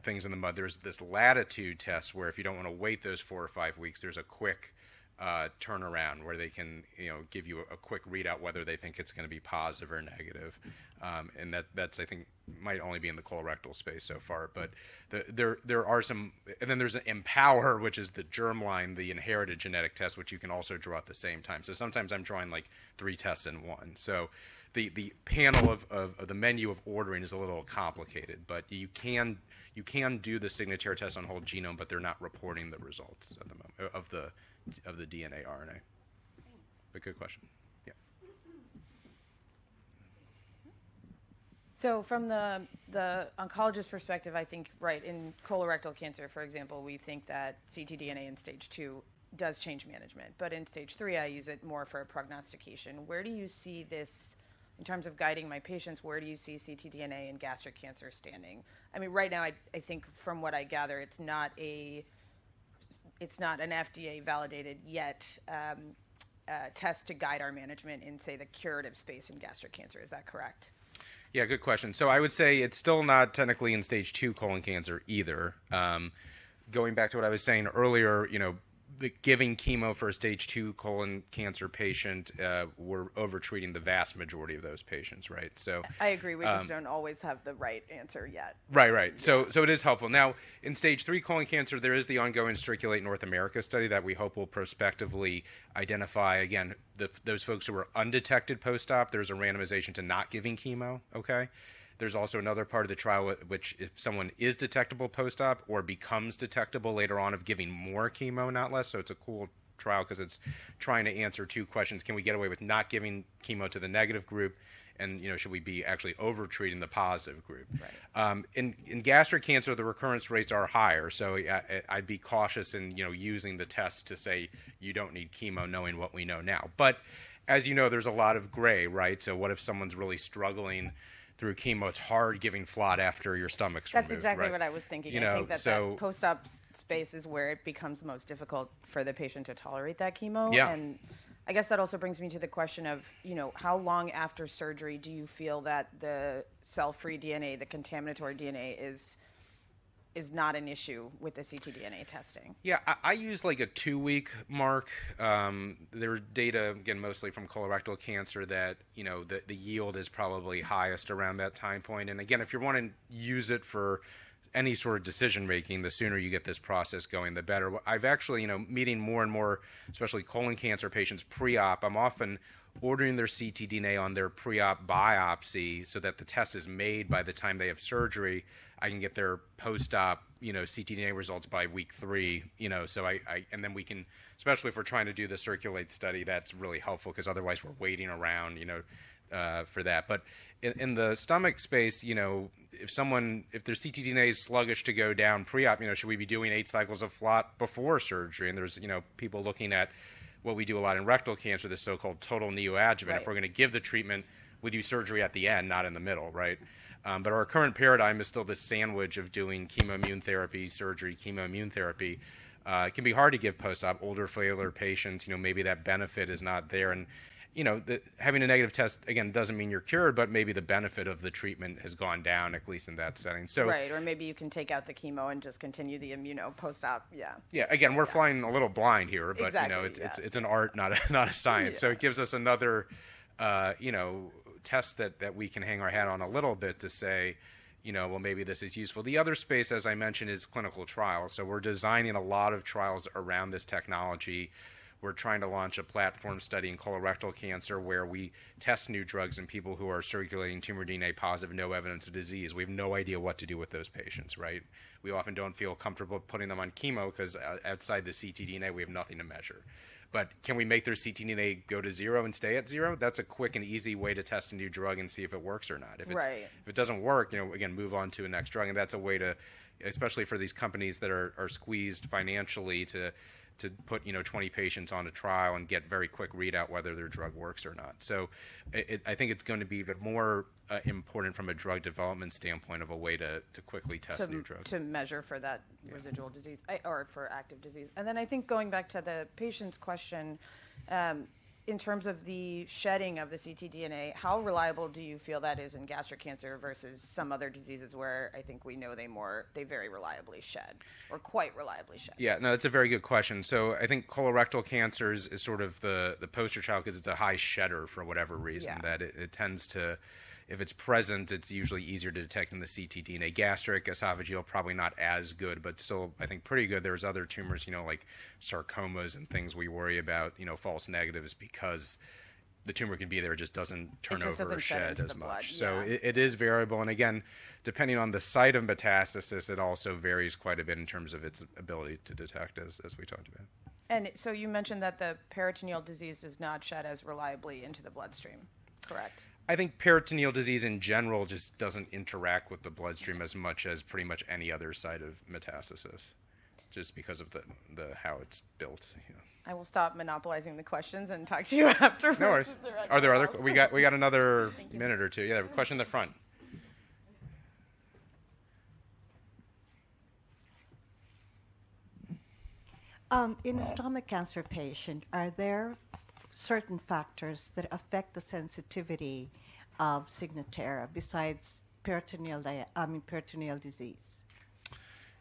things in the mud, there's this latitude test where if you don't want to wait those 4 or 5 weeks, there's a quick turnaround where they can give you a quick readout whether they think it's going to be positive or negative, and that's I think might only be in the colorectal space so far. But there are some, and then there's an Empower, which is the germline, the inherited genetic test, which you can also draw at the same time. So sometimes I'm drawing like 3 tests in one. So the panel of the menu of ordering is a little complicated, but you can do the Signatera test on whole genome, but they're not reporting the results at the moment of the DNA RNA. But good question. Yeah. So from the oncologist perspective, I think, right, in colorectal cancer, for example, we think that ctDNA in stage 2 does change management. But in stage 3, I use it more for prognostication. Where do you see this, in terms of guiding my patients, where do you see ctDNA in gastric cancer standing? I mean, right now, I think from what I gather, it's not an FDA validated yet test to guide our management in, say, the curative space in gastric cancer. Is that correct? Yeah, good question. So I would say it's still not technically in stage 2 colon cancer either. Going back to what I was saying earlier, giving chemo for a stage 2 colon cancer patient, we're overtreating the vast majority of those patients, right? So I agree. We just don't always have the right answer yet. Right. Yeah. So it is helpful. Now, in stage 3 colon cancer, there is the ongoing Circulate North America study that we hope will prospectively identify, again, those folks who were undetected post-op. There's a randomization to not giving chemo, okay? There's also another part of the trial which, if someone is detectable post-op or becomes detectable later on, of giving more chemo, not less. So it's a cool trial because it's trying to answer 2 questions. Can we get away with not giving chemo to the negative group? And, should we be actually over-treating the positive group? Right. In gastric cancer, the recurrence rates are higher. So I'd be cautious in, using the test to say you don't need chemo, knowing what we know now. But as you know, there's a lot of gray, right? So what if someone's really struggling through chemo? It's hard giving FLOT after your stomach's removed. That's exactly right? what I was thinking. I think that post-op space is where it becomes most difficult for the patient to tolerate that chemo. Yeah. And I guess that also brings me to the question of, how long after surgery do you feel that the cell-free DNA, the contaminatory DNA, is not an issue with the ctDNA testing? Yeah, I use like a 2-week mark. There's data, again, mostly from colorectal cancer, that, the yield is probably highest around that time point. And again, if you want to use it for any sort of decision making, the sooner you get this process going, the better. I've actually, meeting more and more, especially colon cancer patients pre-op, I'm often ordering their ctDNA on their pre-op biopsy so that the test is made by the time they have surgery. I can get their post-op, ctDNA results by week 3, so and then we can, especially if we're trying to do the Circulate study, that's really helpful because otherwise we're waiting around, for that. But in the stomach space, if their ctDNA is sluggish to go down pre-op, should we be doing 8 cycles of FLOT before surgery? And there's, people looking at what we do a lot in rectal cancer, the so-called total neoadjuvant. Right. If we're going to give the treatment, we do surgery at the end, not in the middle, right? But our current paradigm is still this sandwich of doing chemoimmune therapy, surgery, chemoimmune therapy. It can be hard to give post-op older, frailer patients. Maybe that benefit is not there. And, having a negative test, again, doesn't mean you're cured, but maybe the benefit of the treatment has gone down, at least in that setting. So, right, or maybe you can take out the chemo and just continue the immuno post-op, Yeah, again, we're flying a little blind here, but Exactly, it's an art, not a science. So it gives us another, test that we can hang our hat on a little bit to say, well, maybe this is useful. The other space, as I mentioned, is clinical trials. So we're designing a lot of trials around this technology. We're trying to launch a platform study in colorectal cancer where we test new drugs in people who are circulating tumor DNA positive, no evidence of disease. We have no idea what to do with those patients, right? We often don't feel comfortable putting them on chemo because outside the ctDNA, we have nothing to measure. But can we make their ctDNA go to 0 and stay at 0? That's a quick and easy way to test a new drug and see if it works or not. If it doesn't work, again, move on to a next drug. And that's a way to, especially for these companies that are squeezed financially to put 20 patients on a trial and get very quick readout whether their drug works or not. So I think it's going to be even more important from a drug development standpoint of a way to quickly test new drugs. To measure for that residual disease or for active disease. And then I think going back to the patient's question, in terms of the shedding of the ctDNA, how reliable do you feel that is in gastric cancer versus some other diseases where I think we know they very reliably shed or quite reliably shed? Yeah, no, that's a very good question. So I think colorectal cancer is sort of the poster child because it's a high shedder for whatever reason, that it tends to, if it's present, it's usually easier to detect in the ctDNA. Gastric, esophageal, probably not as good, but still, I think, pretty good. There's other tumors, like sarcomas and things we worry about, false negatives because the tumor can be there, it just doesn't turn over or shed as much. So it is variable. And again, depending on the site of metastasis, it also varies quite a bit in terms of its ability to detect, as we talked about. And so you mentioned that the peritoneal disease does not shed as reliably into the bloodstream, correct? I think peritoneal disease in general just doesn't interact with the bloodstream as much as pretty much any other site of metastasis, just because of the how it's built. I will stop monopolizing the questions and talk to you afterwards. No worries. Are there other? We got another minute or two. Yeah, a question in the front. In a stomach cancer patient, are there certain factors that affect the sensitivity of Signatera besides peritoneal disease?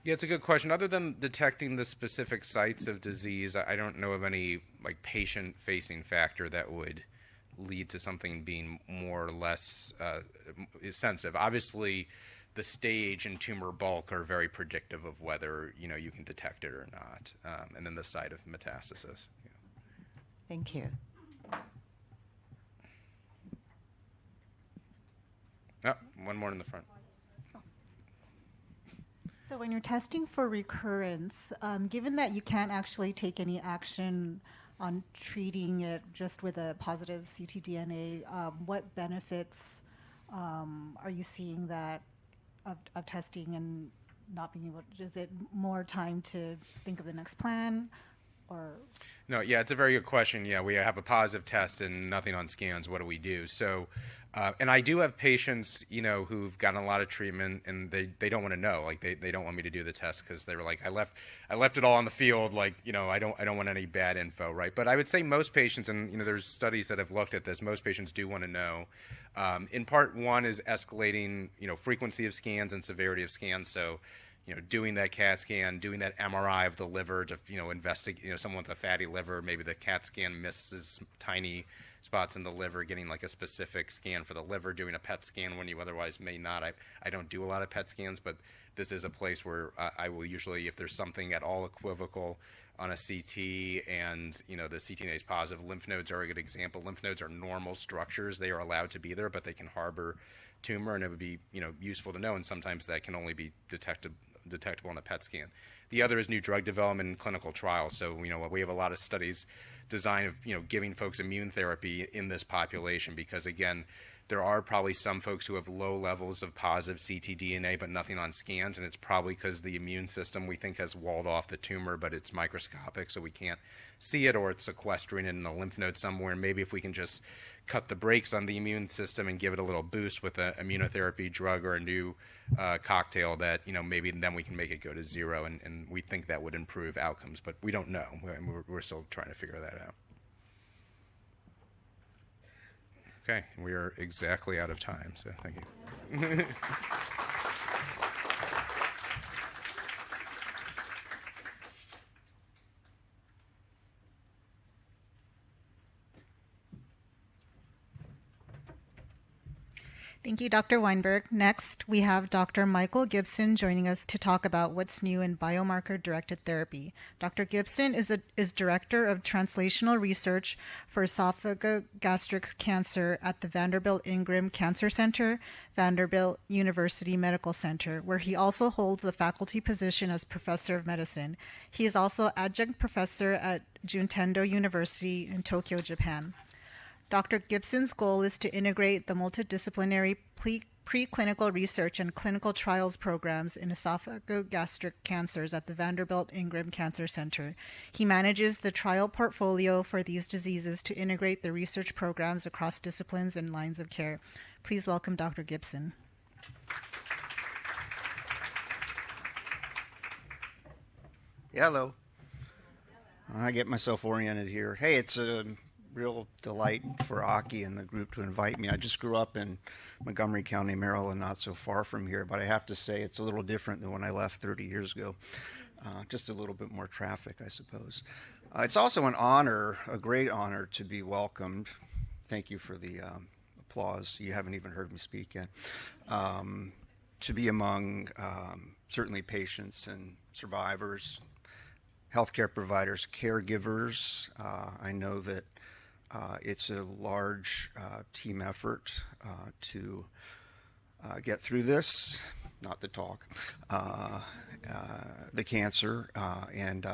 Yeah, it's a good question. Other than detecting the specific sites of disease, I don't know of any patient-facing factor that would lead to something being more or less sensitive. Obviously, the stage and tumor bulk are very predictive of whether you can detect it or not, and then the site of metastasis. Thank you. Oh, one more in the front. So when you're testing for recurrence, given that you can't actually take any action on treating it just with a positive ctDNA, what benefits are you seeing that of testing and not being able to, is it more time to think of the next plan? Or no, yeah, it's a very good question. Yeah, we have a positive test and nothing on scans. What do we do? So, and I do have patients, who've gotten a lot of treatment and they don't want to know, they don't want me to do the test because they were like, I left it all on the field, I don't want any bad info, right? But I would say most patients, and there's studies that have looked at this, most patients do want to know. In part one is escalating, frequency of scans and severity of scans. So, doing that CAT scan, doing that MRI of the liver to, investigate, someone with a fatty liver, maybe the CAT scan misses tiny spots in the liver, getting a specific scan for the liver, doing a PET scan when you otherwise may not. I don't do a lot of PET scans, but this is a place where I will usually, if there's something at all equivocal on a CT and, the ctDNA is positive, lymph nodes are a good example. Lymph nodes are normal structures. They are allowed to be there, but they can harbor tumor, and it would be, useful to know, and sometimes that can only be detectable on a PET scan. The other is new drug development and clinical trials. So, we have a lot of studies designed of, giving folks immune therapy in this population because, again, there are probably some folks who have low levels of positive ctDNA but nothing on scans, and it's probably because the immune system we think has walled off the tumor, but it's microscopic, so we can't see it, or it's sequestering it in the lymph node somewhere. And maybe if we can just cut the brakes on the immune system and give it a little boost with an immunotherapy drug or a new cocktail, that maybe then we can make it go to 0, and we think that would improve outcomes, but we don't know. We're still trying to figure that out. Okay, we are exactly out of time, so thank you. Thank you, Dr. Weinberg. Next, we have Dr. Michael Gibson joining us to talk about what's new in biomarker-directed therapy. Dr. Gibson is Director of Translational Research for esophagogastric cancer at the Vanderbilt Ingram Cancer Center, Vanderbilt University Medical Center, where he also holds a faculty position as Professor of Medicine. He is also Adjunct Professor at Juntendo University in Tokyo, Japan. Dr. Gibson's goal is to integrate the multidisciplinary preclinical research and clinical trials programs in esophagogastric cancers at the Vanderbilt Ingram Cancer Center. He manages the trial portfolio for these diseases to integrate the research programs across disciplines and lines of care. Please welcome Dr. Gibson. Yeah, hello. I get myself oriented here. Hey, it's a real delight for Aki and the group to invite me. I just grew up in Montgomery County, Maryland, not so far from here, but I have to say it's a little different than when I left 30 years ago. Just a little bit more traffic, I suppose. It's also an honor, a great honor, to be welcomed. Thank you for the applause. You haven't even heard me speak yet. To be among certainly patients and survivors, healthcare providers, caregivers. I know that it's a large team effort to get through this, not the talk, the cancer, and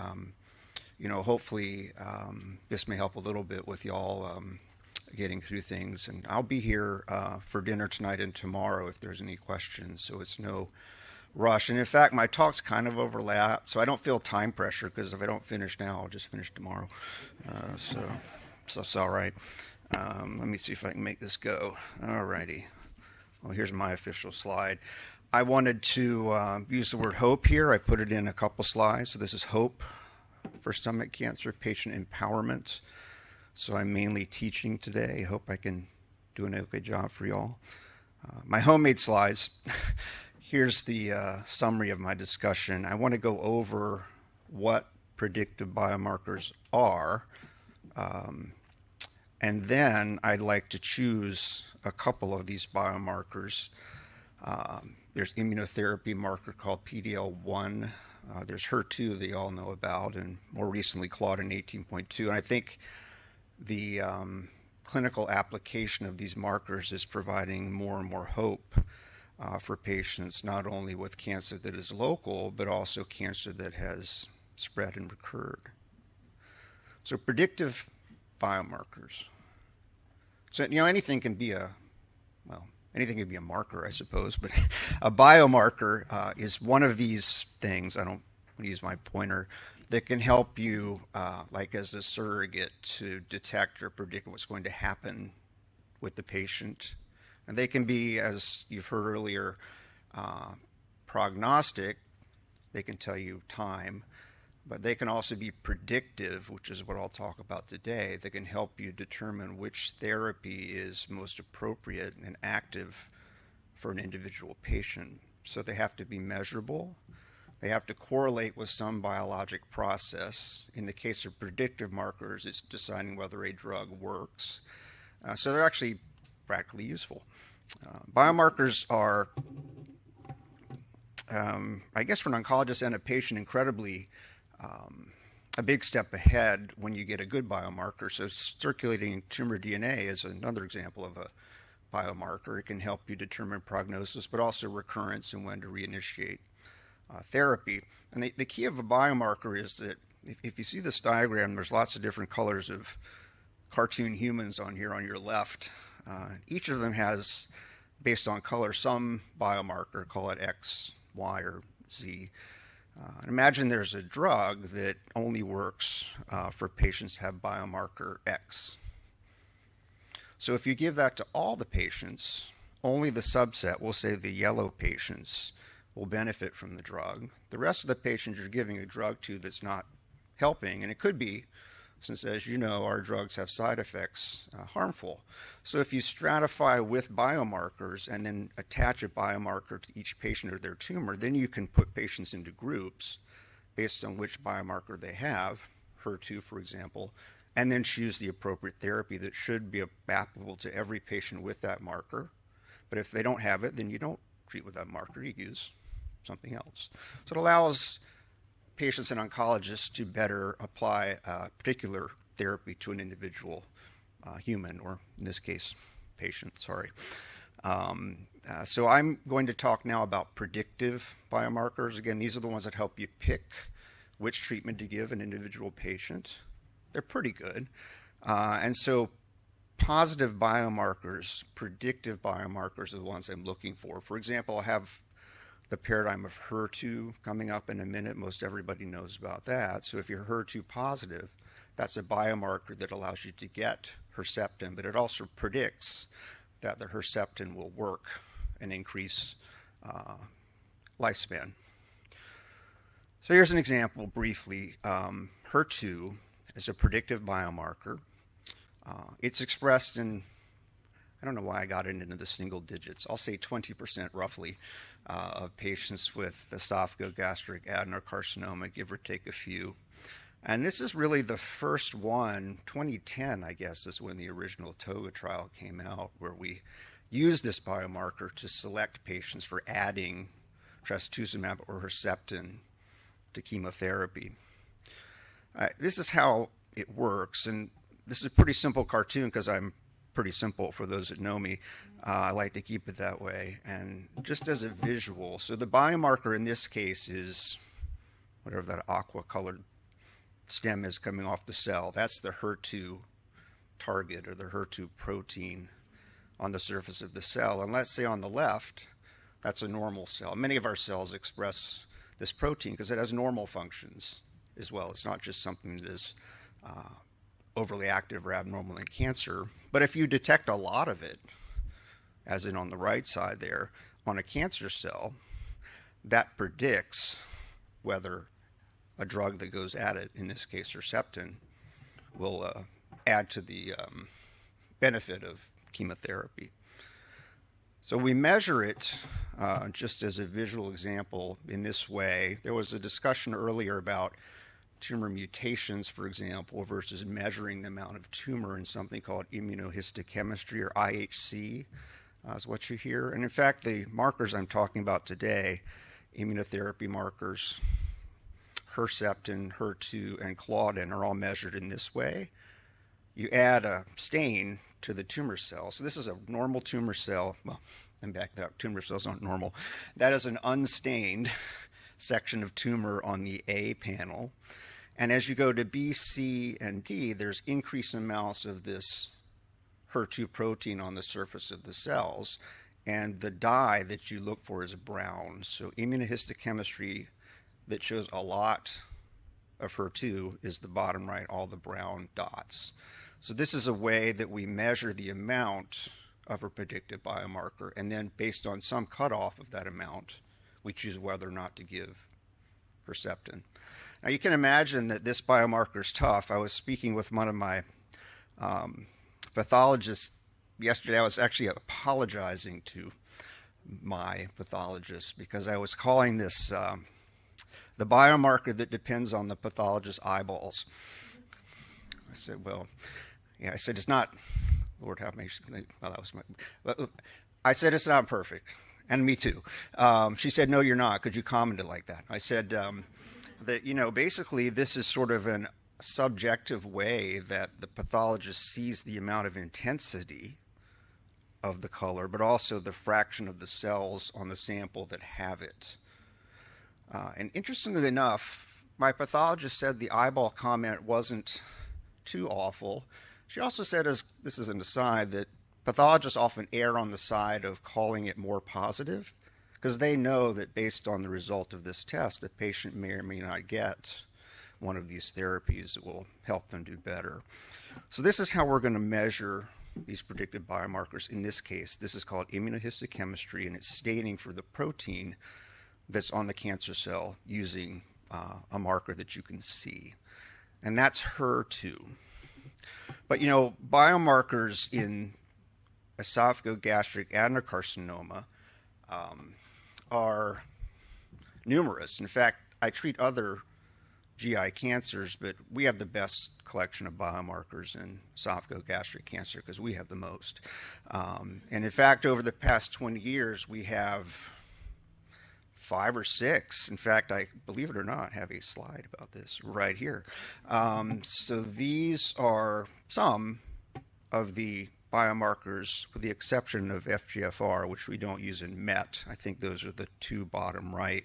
hopefully this may help a little bit with y'all getting through things. And I'll be here for dinner tonight and tomorrow if there's any questions, so it's no rush. And in fact, my talks kind of overlap, so I don't feel time pressure, because if I don't finish now, I'll just finish tomorrow. So it's all right. Let me see if I can make this go. All righty. Well, here's my official slide. I wanted to use the word hope here. I put it in a couple slides. So this is hope for stomach cancer patient empowerment. So I'm mainly teaching today. I hope I can do an okay job for y'all. My homemade slides. Here's the summary of my discussion. I want to go over what predictive biomarkers are. And then I'd like to choose a couple of these biomarkers. There's immunotherapy marker called PD-L1. There's HER2 that you all know about, and more recently Claudin 18.2. And I think the clinical application of these markers is providing more and more hope for patients, not only with cancer that is local, but also cancer that has spread and recurred. So predictive biomarkers. So, anything can be anything can be a marker, I suppose, but a biomarker is one of these things, I don't want to use my pointer, that can help you, like as a surrogate, to detect or predict what's going to happen with the patient. And they can be, as you've heard earlier, prognostic. They can tell you time. But they can also be predictive, which is what I'll talk about today. They can help you determine which therapy is most appropriate and active for an individual patient. So they have to be measurable. They have to correlate with some biologic process. In the case of predictive markers, it's deciding whether a drug works. So they're actually practically useful. Biomarkers are, I guess for an oncologist and a patient, incredibly a big step ahead when you get a good biomarker. So circulating tumor DNA is another example of a biomarker. It can help you determine prognosis, but also recurrence and when to reinitiate therapy. And the key of a biomarker is that if you see this diagram, there's lots of different colors of cartoon humans on here on your left. Each of them has, based on color, some biomarker, call it X, Y, or Z. And imagine there's a drug that only works for patients who have biomarker X. So if you give that to all the patients, only the subset, we'll say the yellow patients, will benefit from the drug. The rest of the patients you're giving a drug to that's not helping, and it could be since, as you know, our drugs have side effects, harmful. So if you stratify with biomarkers and then attach a biomarker to each patient or their tumor, then you can put patients into groups based on which biomarker they have, HER2, for example, and then choose the appropriate therapy that should be applicable to every patient with that marker. But if they don't have it, then you don't treat with that marker, you use something else. So it allows patients and oncologists to better apply a particular therapy to an individual human, or in this case, patient, sorry. So I'm going to talk now about predictive biomarkers. Again, these are the ones that help you pick which treatment to give an individual patient. They're pretty good. And so positive biomarkers, predictive biomarkers are the ones I'm looking for. For example, I have the paradigm of HER2 coming up in a minute. Most everybody knows about that. So if you're HER2 positive, that's a biomarker that allows you to get Herceptin, but it also predicts that the Herceptin will work and increase lifespan. So here's an example briefly. HER2 is a predictive biomarker. It's expressed in, I don't know why I got it into the single digits. I'll say 20% roughly of patients with esophagogastric adenocarcinoma, give or take a few. And this is really the first one, 2010, I guess, is when the original TOGA trial came out, where we used this biomarker to select patients for adding trastuzumab or Herceptin to chemotherapy. This is how it works, and this is a pretty simple cartoon because I'm pretty simple for those that know me. I like to keep it that way. And just as a visual, so the biomarker in this case is whatever that aqua-colored stem is coming off the cell. That's the HER2 target, or the HER2 protein on the surface of the cell. And let's say on the left, that's a normal cell. Many of our cells express this protein because it has normal functions as well. It's not just something that is overly active or abnormal in cancer. But if you detect a lot of it, as in on the right side there, on a cancer cell, that predicts whether a drug that goes at it, in this case Herceptin, will add to the benefit of chemotherapy. So we measure it just as a visual example in this way. There was a discussion earlier about tumor mutations, for example, versus measuring the amount of tumor in something called immunohistochemistry, or IHC, is what you hear. And in fact, the markers I'm talking about today, immunotherapy markers, Herceptin, HER2, and Claudin, are all measured in this way. You add a stain to the tumor cell. So this is a normal tumor cell. Well, let me back that up. Tumor cells aren't normal. That is an unstained section of tumor on the A panel. And as you go to B, C, and D, there's increasing amounts of this HER2 protein on the surface of the cells. And the dye that you look for is brown. So immunohistochemistry that shows a lot of HER2 is the bottom right, all the brown dots. So this is a way that we measure the amount of a predictive biomarker, and then based on some cutoff of that amount, we choose whether or not to give Herceptin. Now you can imagine that this biomarker is tough. I was speaking with one of my pathologists yesterday. I was actually apologizing to my pathologist because I was calling this the biomarker that depends on the pathologist's eyeballs. I said, well, yeah, I said, it's not, Lord have mercy, well, that was my, I said, it's not perfect, and me too. She said, no, you're not. Could you comment it like that? I said that, you know, basically this is sort of an subjective way that the pathologist sees the amount of intensity of the color, but also the fraction of the cells on the sample that have it. And interestingly enough, my pathologist said the eyeball comment wasn't too awful. She also said, as this is an aside, that pathologists often err on the side of calling it more positive because they know that based on the result of this test, a patient may or may not get one of these therapies that will help them do better. So this is how we're going to measure these predictive biomarkers. In this case, this is called immunohistochemistry, and it's staining for the protein that's on the cancer cell using a marker that you can see. and that's HER2. But you know, biomarkers in esophagogastric adenocarcinoma are numerous. In fact, I treat other GI cancers, but we have the best collection of biomarkers in esophagogastric cancer because we have the most. And in fact, over the past 20 years, we have 5 or 6. In fact, I, believe it or not, have a slide about this right here. So these are some of the biomarkers, with the exception of FGFR, which we don't use in MET. I think those are the 2 bottom right.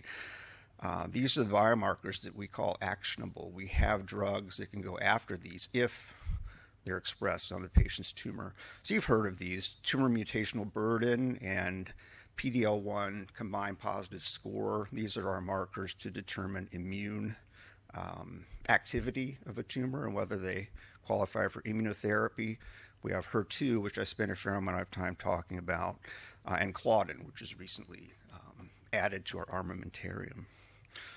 These are the biomarkers that we call actionable. We have drugs that can go after these if they're expressed on the patient's tumor. So you've heard of these: tumor mutational burden and PD-L1 combined positive score. These are our markers to determine immune activity of a tumor and whether they qualify for immunotherapy. We have HER2, which I spent a fair amount of time talking about, and Claudin, which is recently added to our armamentarium.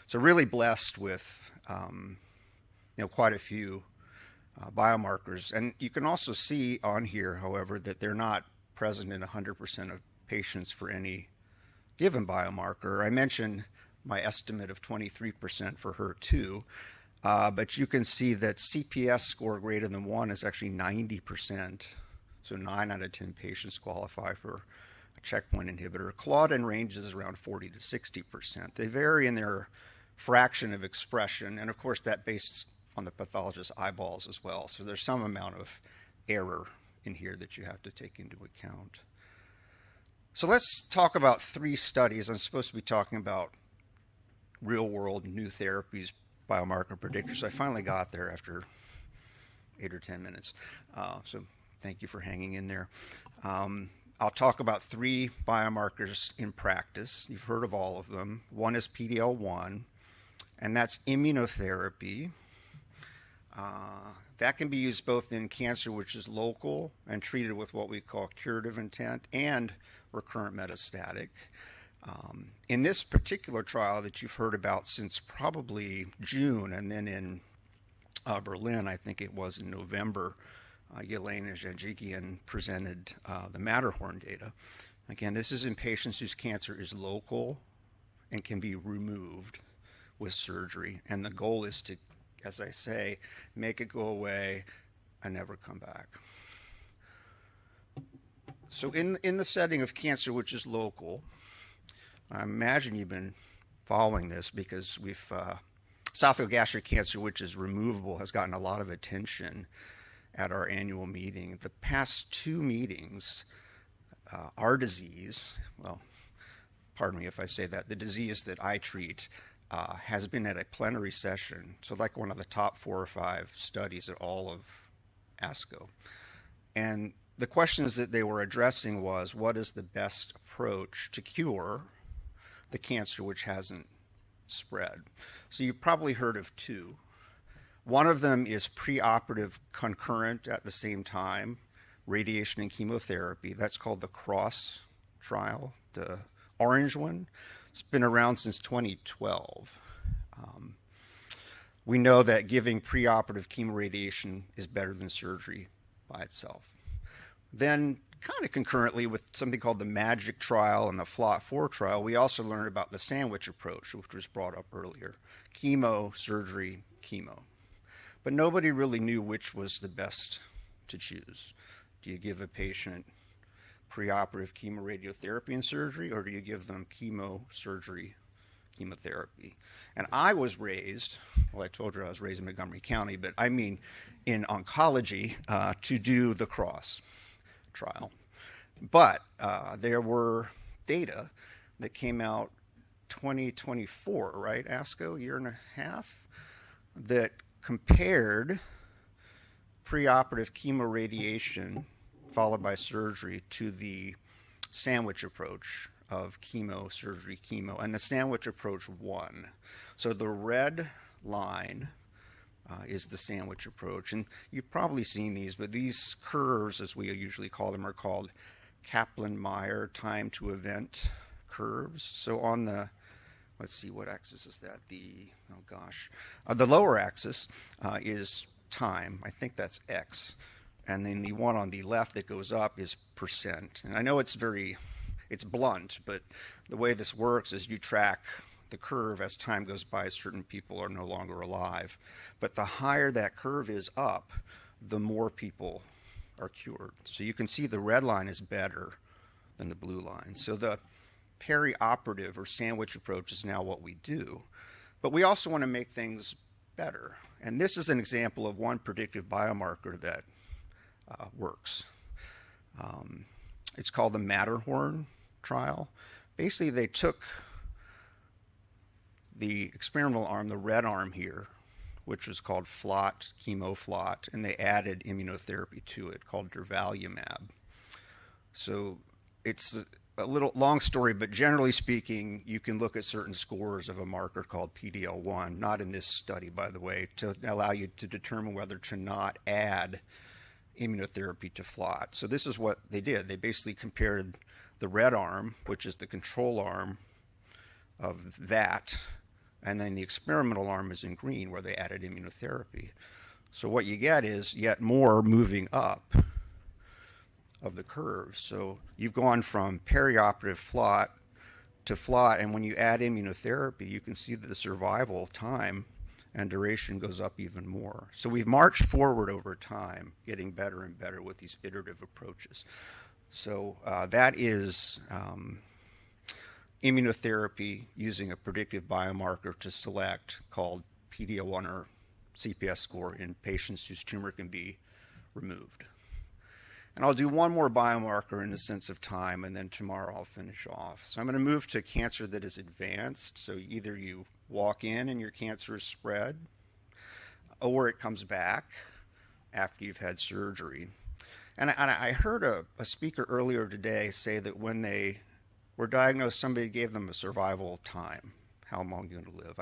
So really blessed with quite a few biomarkers. And you can also see on here, however, that they're not present in 100% of patients for any given biomarker. I mentioned my estimate of 23% for HER2, but you can see that CPS score greater than 1 is actually 90%. So 9 out of 10 patients qualify for a checkpoint inhibitor. Claudin ranges around 40 to 60%. They vary in their fraction of expression, and of course that based on the pathologist's eyeballs as well. So there's some amount of error in here that you have to take into account. So let's talk about 3 studies. I'm supposed to be talking about real-world new therapies, biomarker predictors. I finally got there after 8 or 10 minutes. So thank you for hanging in there. I'll talk about 3 biomarkers in practice. You've heard of all of them. One is PD-L1, and that's immunotherapy. That can be used both in cancer, which is local and treated with what we call curative intent, and recurrent metastatic. In this particular trial that you've heard about since probably June, and then in Berlin, I think it was in November, Yelena Janjigian presented the Matterhorn data. Again, this is in patients whose cancer is local and can be removed with surgery. And the goal is to, as I say, make it go away and never come back. So in the setting of cancer, which is local, I imagine you've been following this because esophagogastric cancer, which is removable, has gotten a lot of attention at our annual meeting. The past 2 meetings, our disease, well, pardon me if I say that, the disease that I treat has been at a plenary session, so like one of the top 4 or 5 studies at all of ASCO. And the questions that they were addressing was, what is the best approach to cure the cancer which hasn't spread? So you've probably heard of 2. One of them is preoperative concurrent at the same time, radiation and chemotherapy. That's called the CROSS trial, the orange one. It's been around since 2012. We know that giving preoperative chemoradiation is better than surgery by itself. Then, kind of concurrently with something called the MAGIC trial and the FLOT4 trial, we also learned about the sandwich approach, which was brought up earlier. Chemo, surgery, chemo. But nobody really knew which was the best to choose. Do you give a patient preoperative chemoradiotherapy and surgery, or do you give them chemo, surgery, chemotherapy? And I was raised, well, I told you I was raised in Montgomery County, but I mean in oncology to do the CROSS trial. But there were data that came out 2024, right, ASCO, year and a half, that compared preoperative chemoradiation followed by surgery to the sandwich approach of chemo, surgery, chemo, and the sandwich approach won. So the red line is the sandwich approach, and you've probably seen these, but these curves, as we usually call them, are called Kaplan-Meier time to event curves. So on the let's see, what axis is that? The lower axis is time. I think that's X. And then the one on the left that goes up is percent. And I know it's blunt, but the way this works is you track the curve as time goes by. Certain people are no longer alive. But the higher that curve is up, the more people are cured. So you can see the red line is better than the blue line. So the perioperative or sandwich approach is now what we do. But we also want to make things better. And this is an example of one predictive biomarker that works. It's called the Matterhorn trial. Basically, they took the experimental arm, the red arm here, which was called FLOT, chemo-FLOT, and they added immunotherapy to it called durvalumab. So it's a little long story, but generally speaking, you can look at certain scores of a marker called PD-L1, not in this study, by the way, to allow you to determine whether to not add immunotherapy to FLOT. So this is what they did. They basically compared the red arm, which is the control arm of that, and then the experimental arm is in green where they added immunotherapy. So what you get is yet more moving up of the curve. So you've gone from perioperative FLOT to FLOT, and when you add immunotherapy, you can see that the survival time and duration goes up even more. So we've marched forward over time, getting better and better with these iterative approaches. So that is immunotherapy using a predictive biomarker to select called PD-L1 or CPS score in patients whose tumor can be removed. And I'll do one more biomarker in the sense of time, and then tomorrow I'll finish off. So I'm going to move to cancer that is advanced. So either you walk in and your cancer is spread, or it comes back after you've had surgery. And I heard a speaker earlier today say that when they were diagnosed, somebody gave them a survival time, how long you're going to live.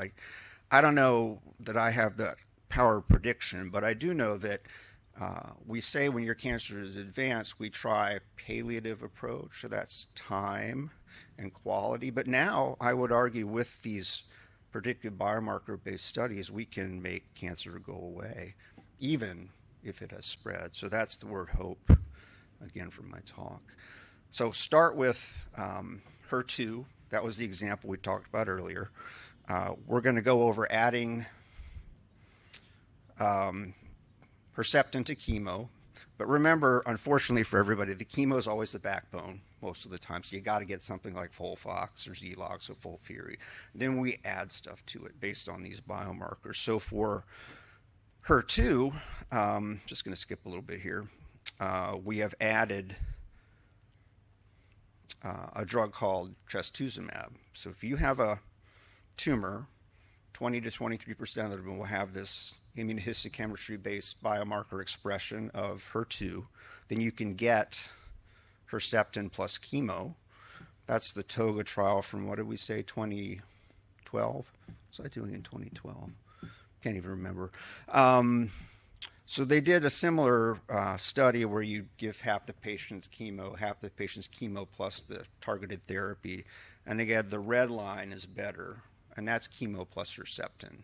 I don't know that I have that power of prediction, but I do know that we say when your cancer is advanced, we try palliative approach, so that's time and quality. But now I would argue with these predictive biomarker-based studies, we can make cancer go away, even if it has spread. So that's the word hope, again, from my talk. So start with HER2. That was the example we talked about earlier. We're going to go over adding Herceptin to chemo. But remember, unfortunately for everybody, the chemo is always the backbone most of the time. So you got to get something like Folfox or Zelox or Folfiri. Then we add stuff to it based on these biomarkers. So for HER2, just going to skip a little bit here, we have added a drug called trastuzumab. So if you have a tumor, 20 to 23% of them will have this immunohistochemistry-based biomarker expression of HER2. Then you can get Herceptin plus chemo. That's the TOGA trial from, what did we say, 2012? What was I doing in 2012? Can't even remember. So they did a similar study where you give half the patients chemo plus the targeted therapy. And again, the red line is better, and that's chemo plus Herceptin.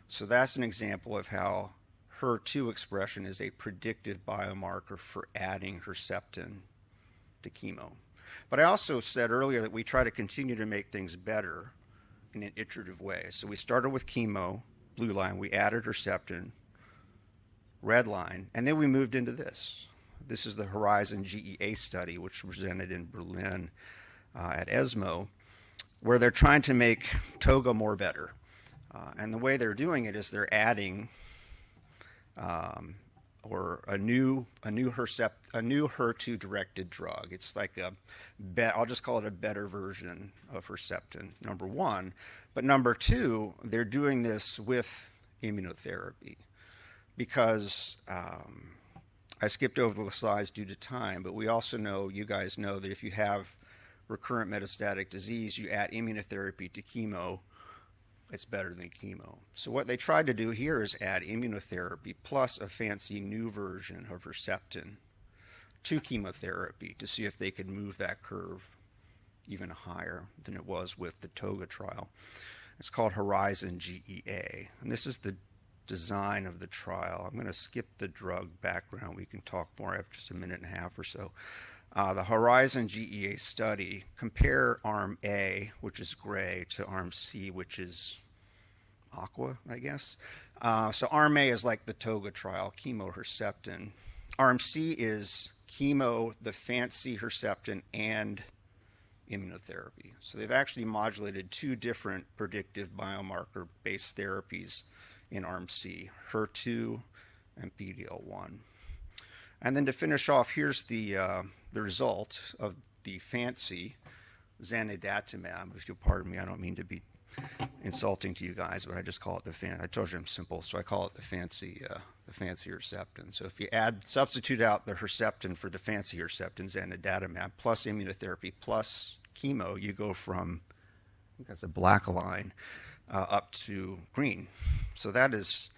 So that's an example of how HER2 expression is a predictive biomarker for adding Herceptin to chemo. But I also said earlier that we try to continue to make things better in an iterative way. So we started with chemo, blue line, we added Herceptin, red line, and then we moved into this. This is the Horizon GEA study, which was presented in Berlin at ESMO, where they're trying to make TOGA more better. And the way they're doing it is they're adding a new HER2-directed drug. It's like I'll just call it a better version of Herceptin, number one. But number two, they're doing this with immunotherapy because I skipped over the slides due to time, but we also know, you guys know, that if you have recurrent metastatic disease, you add immunotherapy to chemo, it's better than chemo. So what they tried to do here is add immunotherapy plus a fancy new version of Herceptin to chemotherapy to see if they could move that curve even higher than it was with the TOGA trial. It's called Horizon GEA, and this is the design of the trial. I'm going to skip the drug background. We can talk more after just a minute and a half or so. The Horizon GEA study, compare arm A, which is gray, to arm C, which is aqua, I guess. So arm A is like the TOGA trial, chemo Herceptin. Arm C is chemo, the fancy Herceptin, and immunotherapy. So they've actually modulated two different predictive biomarker-based therapies in arm C, HER2 and PD-L1. And then to finish off, here's the result of the fancy zanidatamab. If you'll pardon me, I don't mean to be insulting to you guys, but I just call it the I told you I'm simple, so I call it the fancy Herceptin. So if you substitute out the Herceptin for the fancy Herceptin, zanidatamab, plus immunotherapy, plus chemo, you go from, I think that's a black line, up to green. So that is,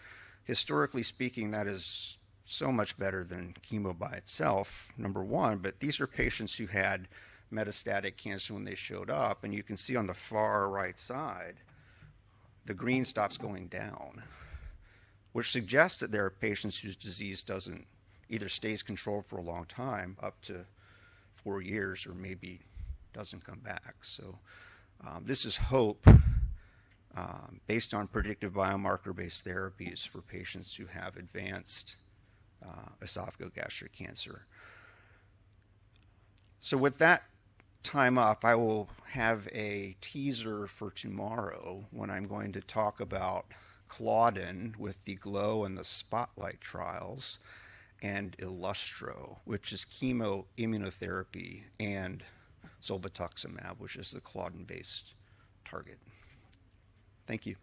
historically speaking, that is so much better than chemo by itself, number one, but these are patients who had metastatic cancer when they showed up, and you can see on the far right side, the green stops going down, which suggests that there are patients whose disease doesn't either stays controlled for a long time, up to 4 years, or maybe doesn't come back. So this is hope based on predictive biomarker-based therapies for patients who have advanced esophagogastric cancer. So with that time up, I will have a teaser for tomorrow when I'm going to talk about Claudin with the GLOW and the Spotlight trials, and Illustro, which is chemo immunotherapy, and zolbetuximab, which is the Claudin-based target. Thank you.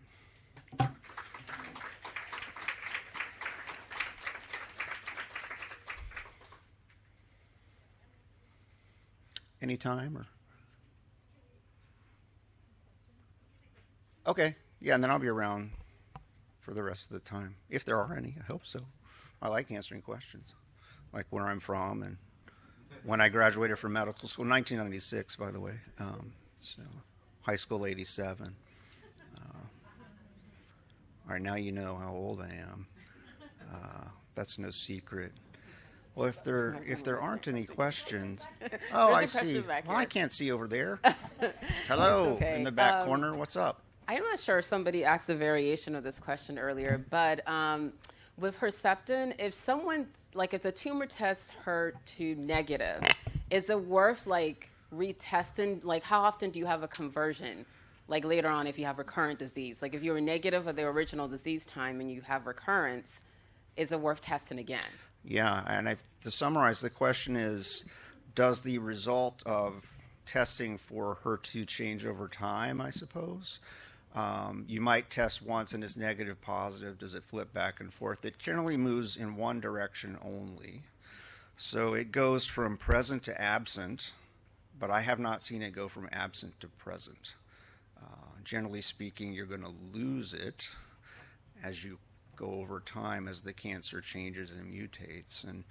Any time or? Okay, yeah, and then I'll be around for the rest of the time, if there are any. I hope so. I like answering questions, like where I'm from and when I graduated from medical school, 1996, by the way. So high school, 87. All right, now you know how old I am. That's no secret. Well, if there aren't any questions, oh, I see. Well, I can't see over there. Hello, okay. In the back corner. What's up? I'm not sure if somebody asked a variation of this question earlier, but with Herceptin, if the tumor tests HER2 negative, is it worth retesting? Like, how often do you have a conversion? Like later on, if you have recurrent disease, like if you were negative at the original disease time and you have recurrence, is it worth testing again? Yeah, and to summarize, the question is, does the result of testing for HER2 change over time, I suppose? You might test once and it's negative, positive. Does it flip back and forth? It generally moves in one direction only. So it goes from present to absent, but I have not seen it go from absent to present. Generally speaking, you're going to lose it as you go over time as the cancer changes and mutates. And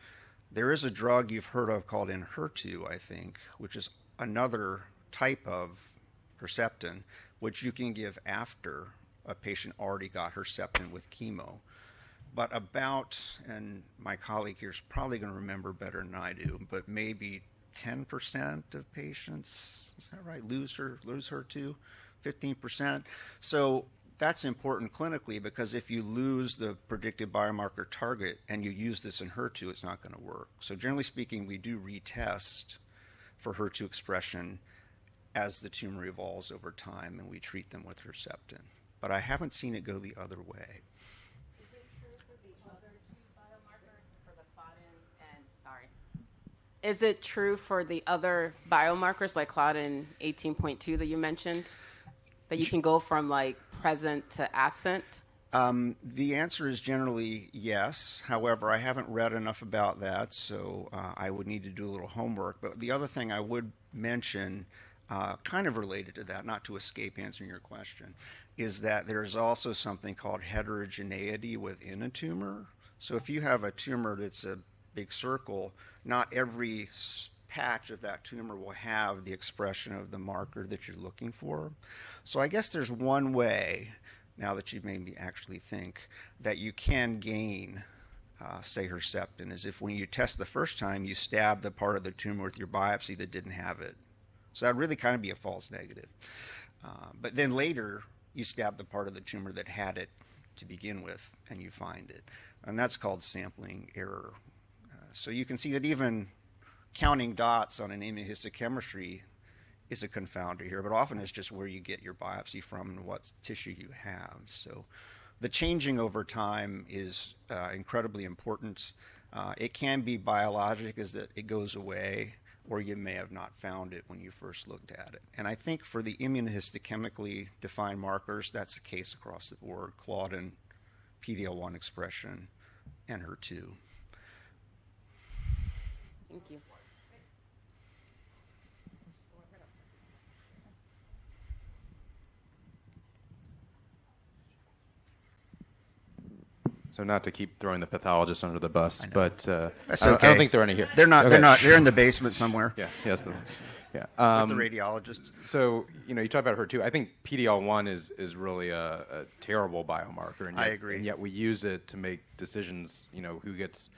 there is a drug you've heard of called Enhertu, I think, which is another type of Herceptin, which you can give after a patient already got Herceptin with chemo. But and my colleague here is probably going to remember better than I do, but maybe 10% of patients, is that right, lose HER2, 15%. So that's important clinically, because if you lose the predictive biomarker target and you use this in HER2, it's not going to work. So generally speaking, we do retest for HER2 expression as the tumor evolves over time, and we treat them with Herceptin. But I haven't seen it go the other way. Is it true for the other two biomarkers, for the Claudin and, is it true for the other biomarkers like Claudin 18.2 that you mentioned, that you can go from present to absent? The answer is generally yes. However, I haven't read enough about that, so I would need to do a little homework. But the other thing I would mention, kind of related to that, not to escape answering your question, is that there's also something called heterogeneity within a tumor. So if you have a tumor that's a big circle, not every patch of that tumor will have the expression of the marker that you're looking for. So I guess there's one way, now that you've made me actually think, that you can gain, say, Herceptin, is if when you test the first time, you stab the part of the tumor with your biopsy that didn't have it. So that would really kind of be a false negative. But then later, you stab the part of the tumor that had it to begin with, and you find it. And that's called sampling error. So you can see that even counting dots on an immunohistochemistry is a confounder here, but often it's just where you get your biopsy from and what tissue you have. So the changing over time is incredibly important. It can be biologic, is that it goes away, or you may have not found it when you first looked at it. And I think for the immunohistochemically defined markers, that's the case across the board: Claudin, PD-L1 expression, and HER2. Thank you. So not to keep throwing the pathologists under the bus, but That's I okay. don't think they're any here. They're not. Okay. They're not. They're in the basement somewhere. Yeah. Yes. Yeah. With the radiologists. So you talk about HER2. I think PD-L1 is really a terrible biomarker, and yet, I agree. And yet we use it to make decisions. Who gets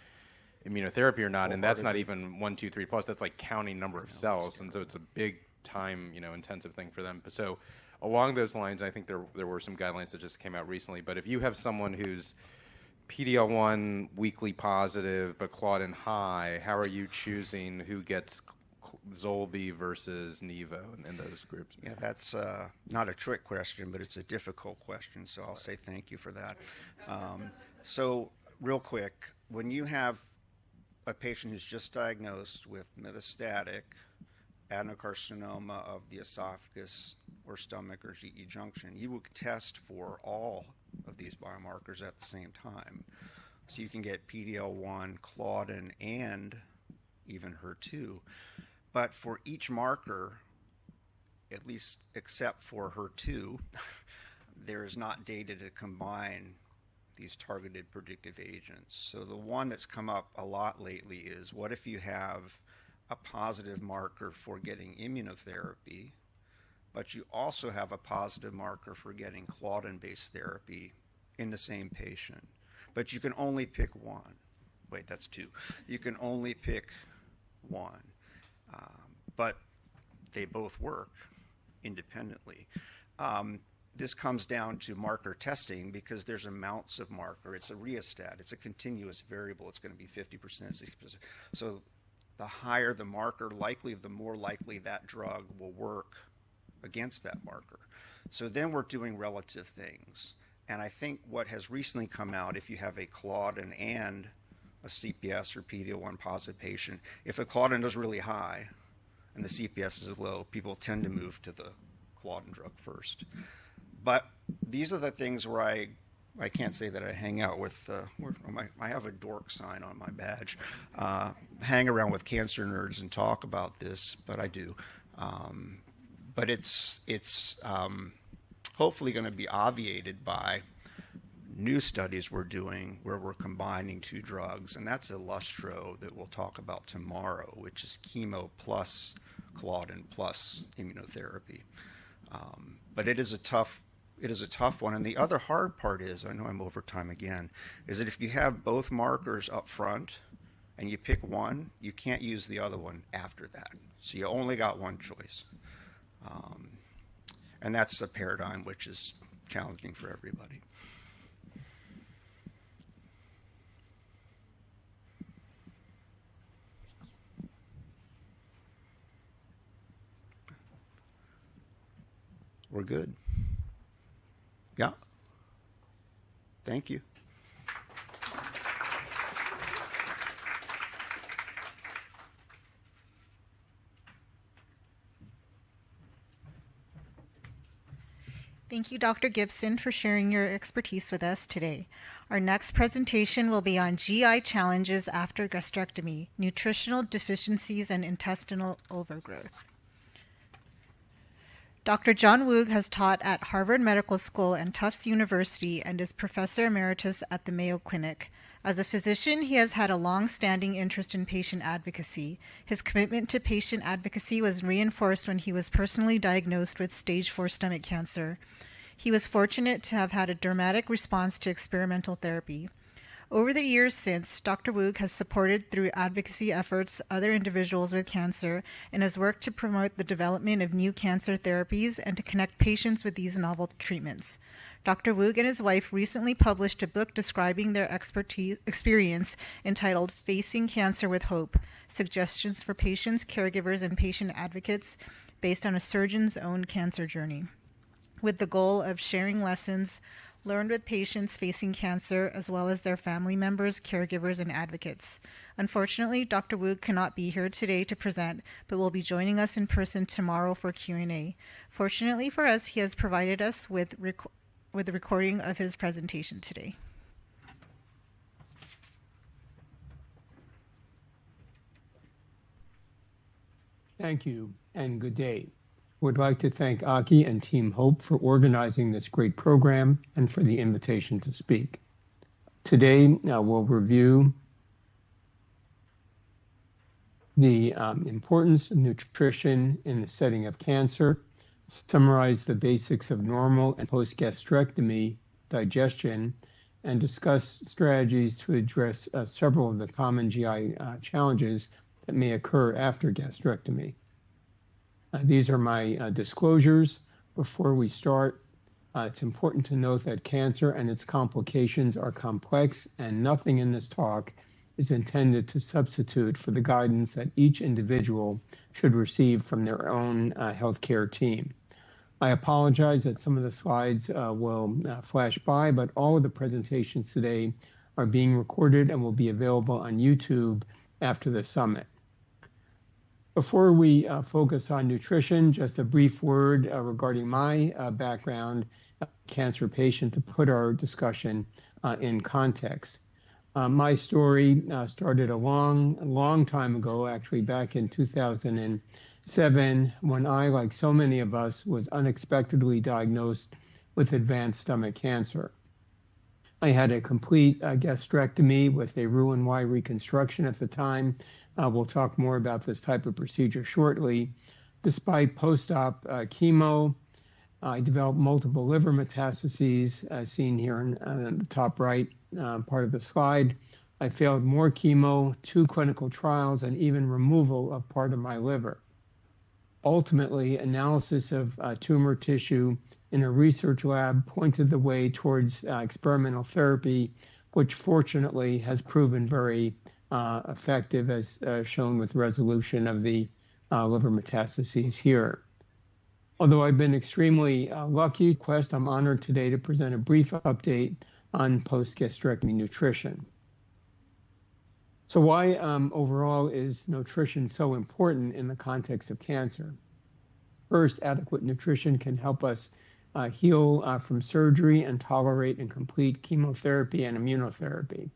immunotherapy or not, and that's not even 1, 2, 3 plus. That's like counting number of cells, and so it's a big time intensive thing for them. So along those lines, I think there were some guidelines that just came out recently. But if you have someone who's PD-L1 weakly positive but Claudin high, how are you choosing who gets Zolbi versus Nivo in those groups? Yeah, that's not a trick question, but it's a difficult question, so I'll say thank you for that. So real quick, when you have a patient who's just diagnosed with metastatic adenocarcinoma of the esophagus or stomach or GE junction, you will test for all of these biomarkers at the same time. So you can get PD-L1, Claudin, and even HER2. But for each marker, at least except for HER2, there is not data to combine these targeted predictive agents. So the one that's come up a lot lately is, what if you have a positive marker for getting immunotherapy, but you also have a positive marker for getting Claudin-based therapy in the same patient, but you can only pick one. Wait, that's two. You can only pick one, but they both work independently. This comes down to marker testing, because there's amounts of marker. It's a rheostat. It's a continuous variable. It's going to be 50%, 60%. So the higher the marker, the more likely that drug will work against that marker. So then we're doing relative things. And I think what has recently come out, if you have a Claudin and a CPS or PD-L1 positive patient, if the Claudin is really high and the CPS is low, people tend to move to the Claudin drug first. But these are the things where I can't say that I hang out with, I have a dork sign on my badge, hang around with cancer nerds and talk about this, but I do. But it's hopefully going to be obviated by new studies we're doing where we're combining two drugs, and that's Illustro that we'll talk about tomorrow, which is chemo plus Claudin plus immunotherapy. But it is a tough one. And the other hard part is, I know I'm over time again, is that if you have both markers up front and you pick one, you can't use the other one after that. So you only got one choice. And that's a paradigm which is challenging for everybody. We're good. Yeah. Thank you. Thank you, Dr. Gibson, for sharing your expertise with us today. Our next presentation will be on GI challenges after gastrectomy, nutritional deficiencies, and intestinal overgrowth. Dr. John Woog has taught at Harvard Medical School and Tufts University and is Professor Emeritus at the Mayo Clinic. As a physician, he has had a long-standing interest in patient advocacy. His commitment to patient advocacy was reinforced when he was personally diagnosed with stage 4 stomach cancer. He was fortunate to have had a dramatic response to experimental therapy. Over the years since, Dr. Woog has supported through advocacy efforts other individuals with cancer and has worked to promote the development of new cancer therapies and to connect patients with these novel treatments. Dr. Woog and his wife recently published a book describing their experience entitled Facing Cancer with Hope, Suggestions for Patients, Caregivers, and Patient Advocates, based on a surgeon's own cancer journey, with the goal of sharing lessons learned with patients facing cancer as well as their family members, caregivers, and advocates. Unfortunately, Dr. Woog cannot be here today to present, but will be joining us in person tomorrow for Q&A. Fortunately for us, he has provided us with the recording of his presentation today. Thank you, and good day. Would like to thank Aki and Team Hope for organizing this great program and for the invitation to speak. Today, we'll review the importance of nutrition in the setting of cancer, summarize the basics of normal and post-gastrectomy digestion, and discuss strategies to address several of the common GI challenges that may occur after gastrectomy. These are my disclosures. Before we start, it's important to note that cancer and its complications are complex, and nothing in this talk is intended to substitute for the guidance that each individual should receive from their own healthcare team. I apologize that some of the slides will flash by, but all of the presentations today are being recorded and will be available on YouTube after the summit. Before we focus on nutrition, just a brief word regarding my background, cancer patient, to put our discussion in context. My story started a long time ago, actually back in 2007, when I, like so many of us, was unexpectedly diagnosed with advanced stomach cancer. I had a complete gastrectomy with a Roux-en-Y reconstruction at the time. We'll talk more about this type of procedure shortly. Despite post-op chemo, I developed multiple liver metastases, as seen here in the top right part of the slide. I failed more chemo, 2 clinical trials, and even removal of part of my liver. Ultimately, analysis of tumor tissue in a research lab pointed the way towards experimental therapy, which fortunately has proven very effective, as shown with resolution of the liver metastases here. Although I've been extremely lucky, I'm honored today to present a brief update on post-gastrectomy nutrition. So why overall is nutrition so important in the context of cancer? First, adequate nutrition can help us heal from surgery and tolerate and complete chemotherapy and immunotherapy.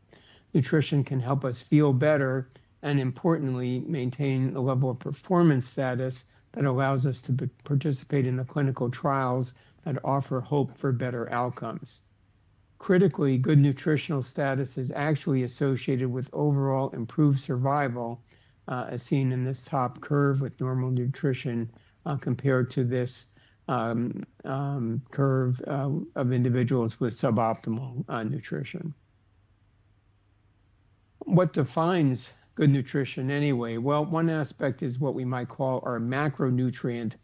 Nutrition can help us feel better and, importantly, maintain a level of performance status that allows us to participate in the clinical trials that offer hope for better outcomes. Critically, good nutritional status is actually associated with overall improved survival, as seen in this top curve with normal nutrition compared to this curve of individuals with suboptimal nutrition. What defines good nutrition anyway? Well, one aspect is what we might call our macronutrient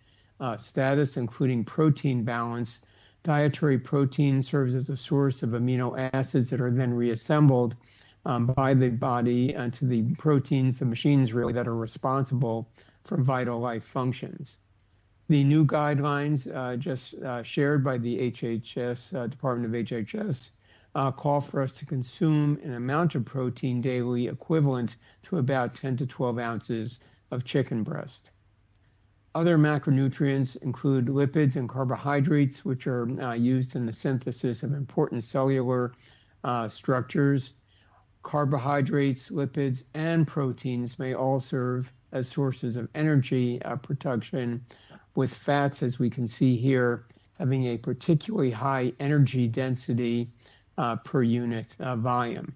status, including protein balance. Dietary protein serves as a source of amino acids that are then reassembled by the body into the proteins, the machines really, that are responsible for vital life functions. The new guidelines just shared by the HHS, Department of HHS, call for us to consume an amount of protein daily equivalent to about 10 to 12 ounces of chicken breast. Other macronutrients include lipids and carbohydrates, which are used in the synthesis of important cellular structures. Carbohydrates, lipids, and proteins may all serve as sources of energy production, with fats, as we can see here, having a particularly high energy density per unit volume.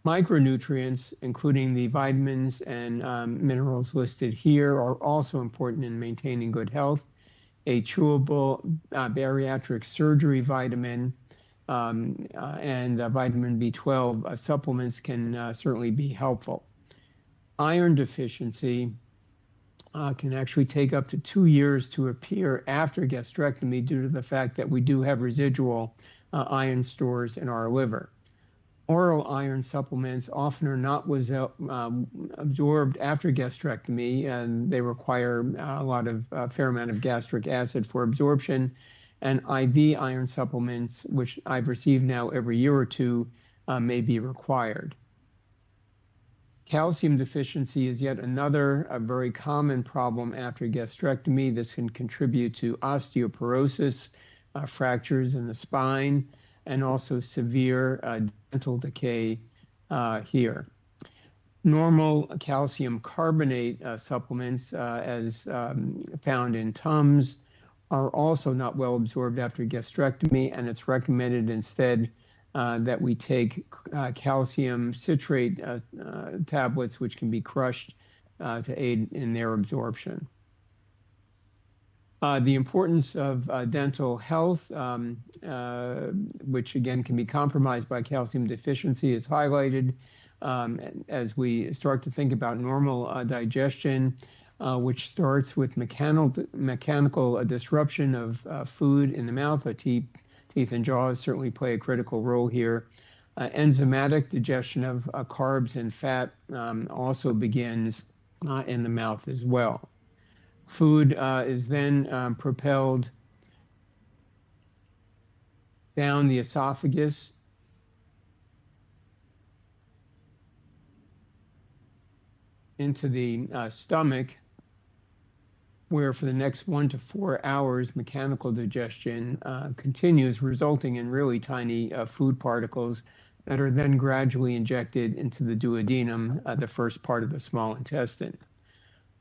Micronutrients, including the vitamins and minerals listed here, are also important in maintaining good health. A chewable bariatric surgery vitamin and vitamin B12 supplements can certainly be helpful. Iron deficiency can actually take up to 2 years to appear after gastrectomy due to the fact that we do have residual iron stores in our liver. Oral iron supplements often are not absorbed after gastrectomy, and they require a fair amount of gastric acid for absorption. And IV iron supplements, which I've received now every year or two, may be required. Calcium deficiency is yet another very common problem after gastrectomy. This can contribute to osteoporosis, fractures in the spine, and also severe dental decay here. Normal calcium carbonate supplements, as found in Tums, are also not well absorbed after gastrectomy, and it's recommended instead that we take calcium citrate tablets, which can be crushed to aid in their absorption. The importance of dental health, which again can be compromised by calcium deficiency, is highlighted as we start to think about normal digestion, which starts with mechanical disruption of food in the mouth. Teeth and jaws certainly play a critical role here. Enzymatic digestion of carbs and fat also begins in the mouth as well. Food is then propelled down the esophagus into the stomach, where for the next 1 to 4 hours, mechanical digestion continues, resulting in really tiny food particles that are then gradually injected into the duodenum, the first part of the small intestine.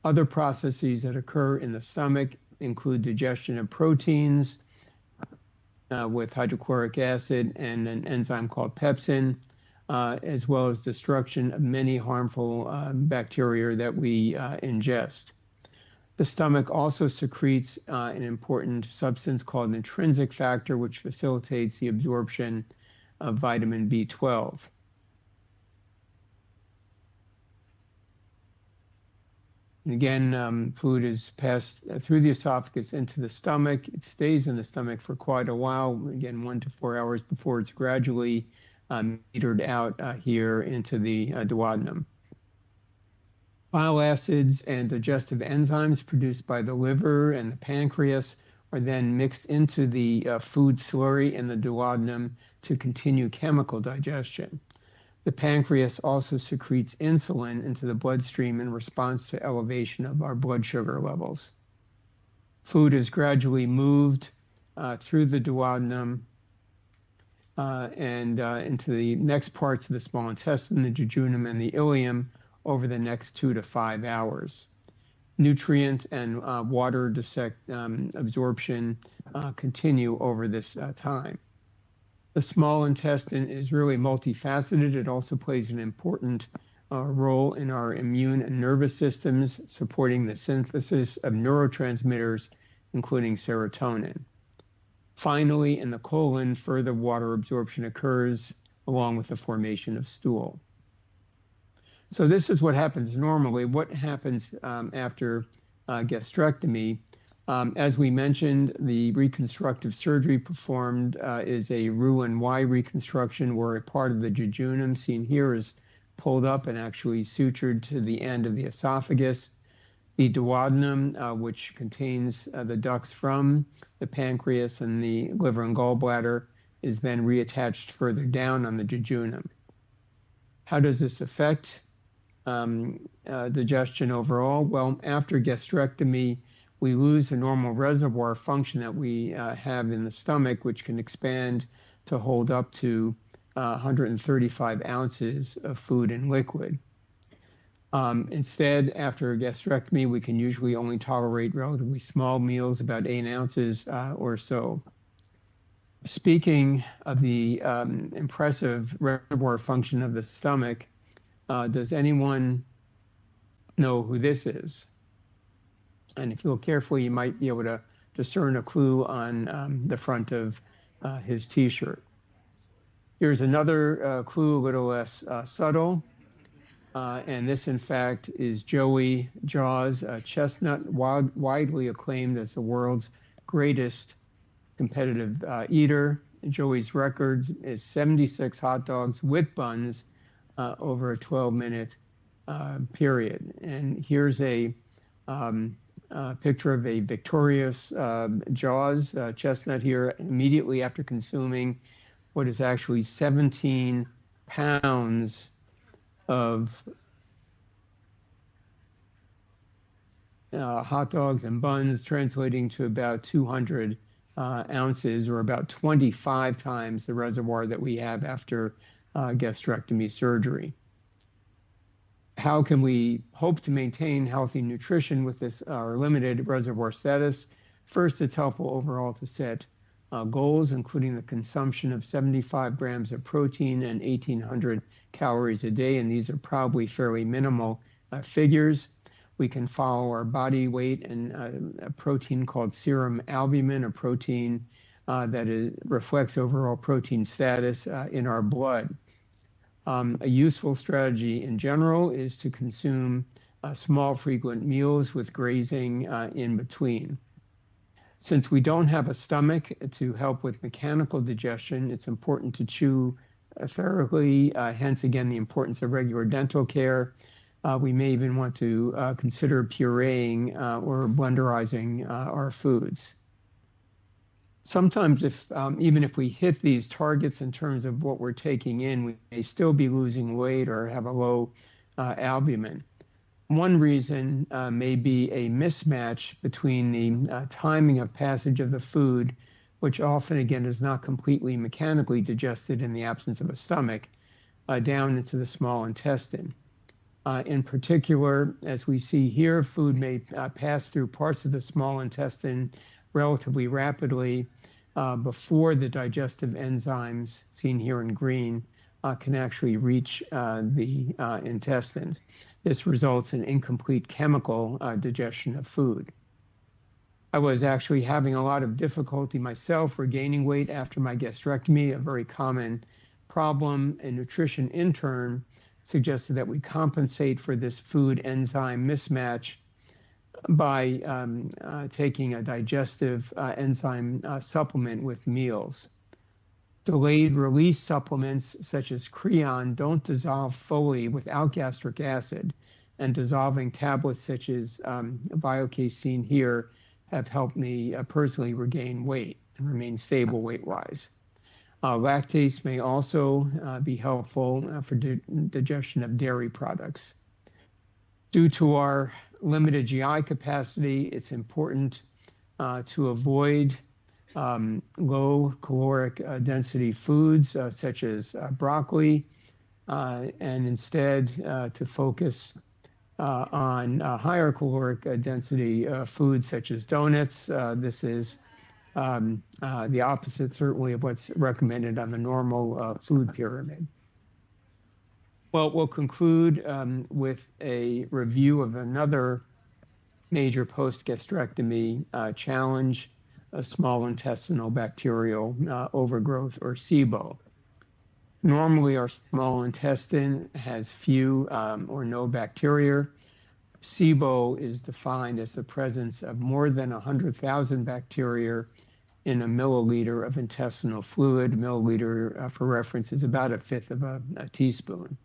Other processes that occur in the stomach include digestion of proteins with hydrochloric acid and an enzyme called pepsin, as well as destruction of many harmful bacteria that we ingest. The stomach also secretes an important substance called an intrinsic factor, which facilitates the absorption of vitamin B12. And again, food is passed through the esophagus into the stomach. It stays in the stomach for quite a while, again, 1 to 4 hours before it's gradually metered out here into the duodenum. Bile acids and digestive enzymes produced by the liver and the pancreas are then mixed into the food slurry in the duodenum to continue chemical digestion. The pancreas also secretes insulin into the bloodstream in response to elevation of our blood sugar levels. Food is gradually moved through the duodenum and into the next parts of the small intestine, the jejunum and the ileum, over the next 2 to 5 hours. Nutrient and water absorption continue over this time. The small intestine is really multifaceted. It also plays an important role in our immune and nervous systems, supporting the synthesis of neurotransmitters, including serotonin. Finally, in the colon, further water absorption occurs along with the formation of stool. So this is what happens normally. What happens after gastrectomy? As we mentioned, the reconstructive surgery performed is a Roux-en-Y reconstruction, where a part of the jejunum seen here is pulled up and actually sutured to the end of the esophagus. The duodenum, which contains the ducts from the pancreas and the liver and gallbladder, is then reattached further down on the jejunum. How does this affect digestion overall? Well, after gastrectomy, we lose the normal reservoir function that we have in the stomach, which can expand to hold up to 135 ounces of food and liquid. Instead, after gastrectomy, we can usually only tolerate relatively small meals, about 8 ounces or so. Speaking of the impressive reservoir function of the stomach, does anyone know who this is? And if you look carefully, you might be able to discern a clue on the front of his T-shirt. Here's another clue, a little less subtle. And this, in fact, is Joey Jaws, a chestnut, widely acclaimed as the world's greatest competitive eater. Joey's record is 76 hot dogs with buns over a 12-minute period. And here's a picture of a victorious Jaws chestnut here immediately after consuming what is actually 17 pounds of hot dogs and buns, translating to about 200 ounces, or about 25 times the reservoir that we have after gastrectomy surgery. How can we hope to maintain healthy nutrition with this limited reservoir status? First, it's helpful overall to set goals, including the consumption of 75 grams of protein and 1,800 calories a day, and these are probably fairly minimal figures. We can follow our body weight and a protein called serum albumin, a protein that reflects overall protein status in our blood. A useful strategy in general is to consume small, frequent meals with grazing in between. Since we don't have a stomach to help with mechanical digestion, it's important to chew thoroughly, hence again the importance of regular dental care. We may even want to consider pureeing or blenderizing our foods. Sometimes even if we hit these targets in terms of what we're taking in, we may still be losing weight or have a low albumin. One reason may be a mismatch between the timing of passage of the food, which often, again, is not completely mechanically digested in the absence of a stomach, down into the small intestine. In particular, as we see here, food may pass through parts of the small intestine relatively rapidly before the digestive enzymes, seen here in green, can actually reach the intestines. This results in incomplete chemical digestion of food. I was actually having a lot of difficulty myself regaining weight after my gastrectomy. A very common problem. A nutrition intern suggested that we compensate for this food enzyme mismatch by taking a digestive enzyme supplement with meals. Delayed release supplements such as Creon don't dissolve fully without gastric acid, and dissolving tablets such as Biocasein here have helped me personally regain weight and remain stable weight-wise. Lactase may also be helpful for digestion of dairy products. Due to our limited GI capacity, it's important to avoid low caloric density foods such as broccoli, and instead to focus on higher caloric density foods such as donuts. This is the opposite, certainly, of what's recommended on the normal food pyramid. Well, we'll conclude with a review of another major post-gastrectomy challenge, a small intestinal bacterial overgrowth, or SIBO. Normally, our small intestine has few or no bacteria. SIBO is defined as the presence of more than 100,000 bacteria in a milliliter of intestinal fluid. Milliliter, for reference, is about 1/5 of a teaspoon.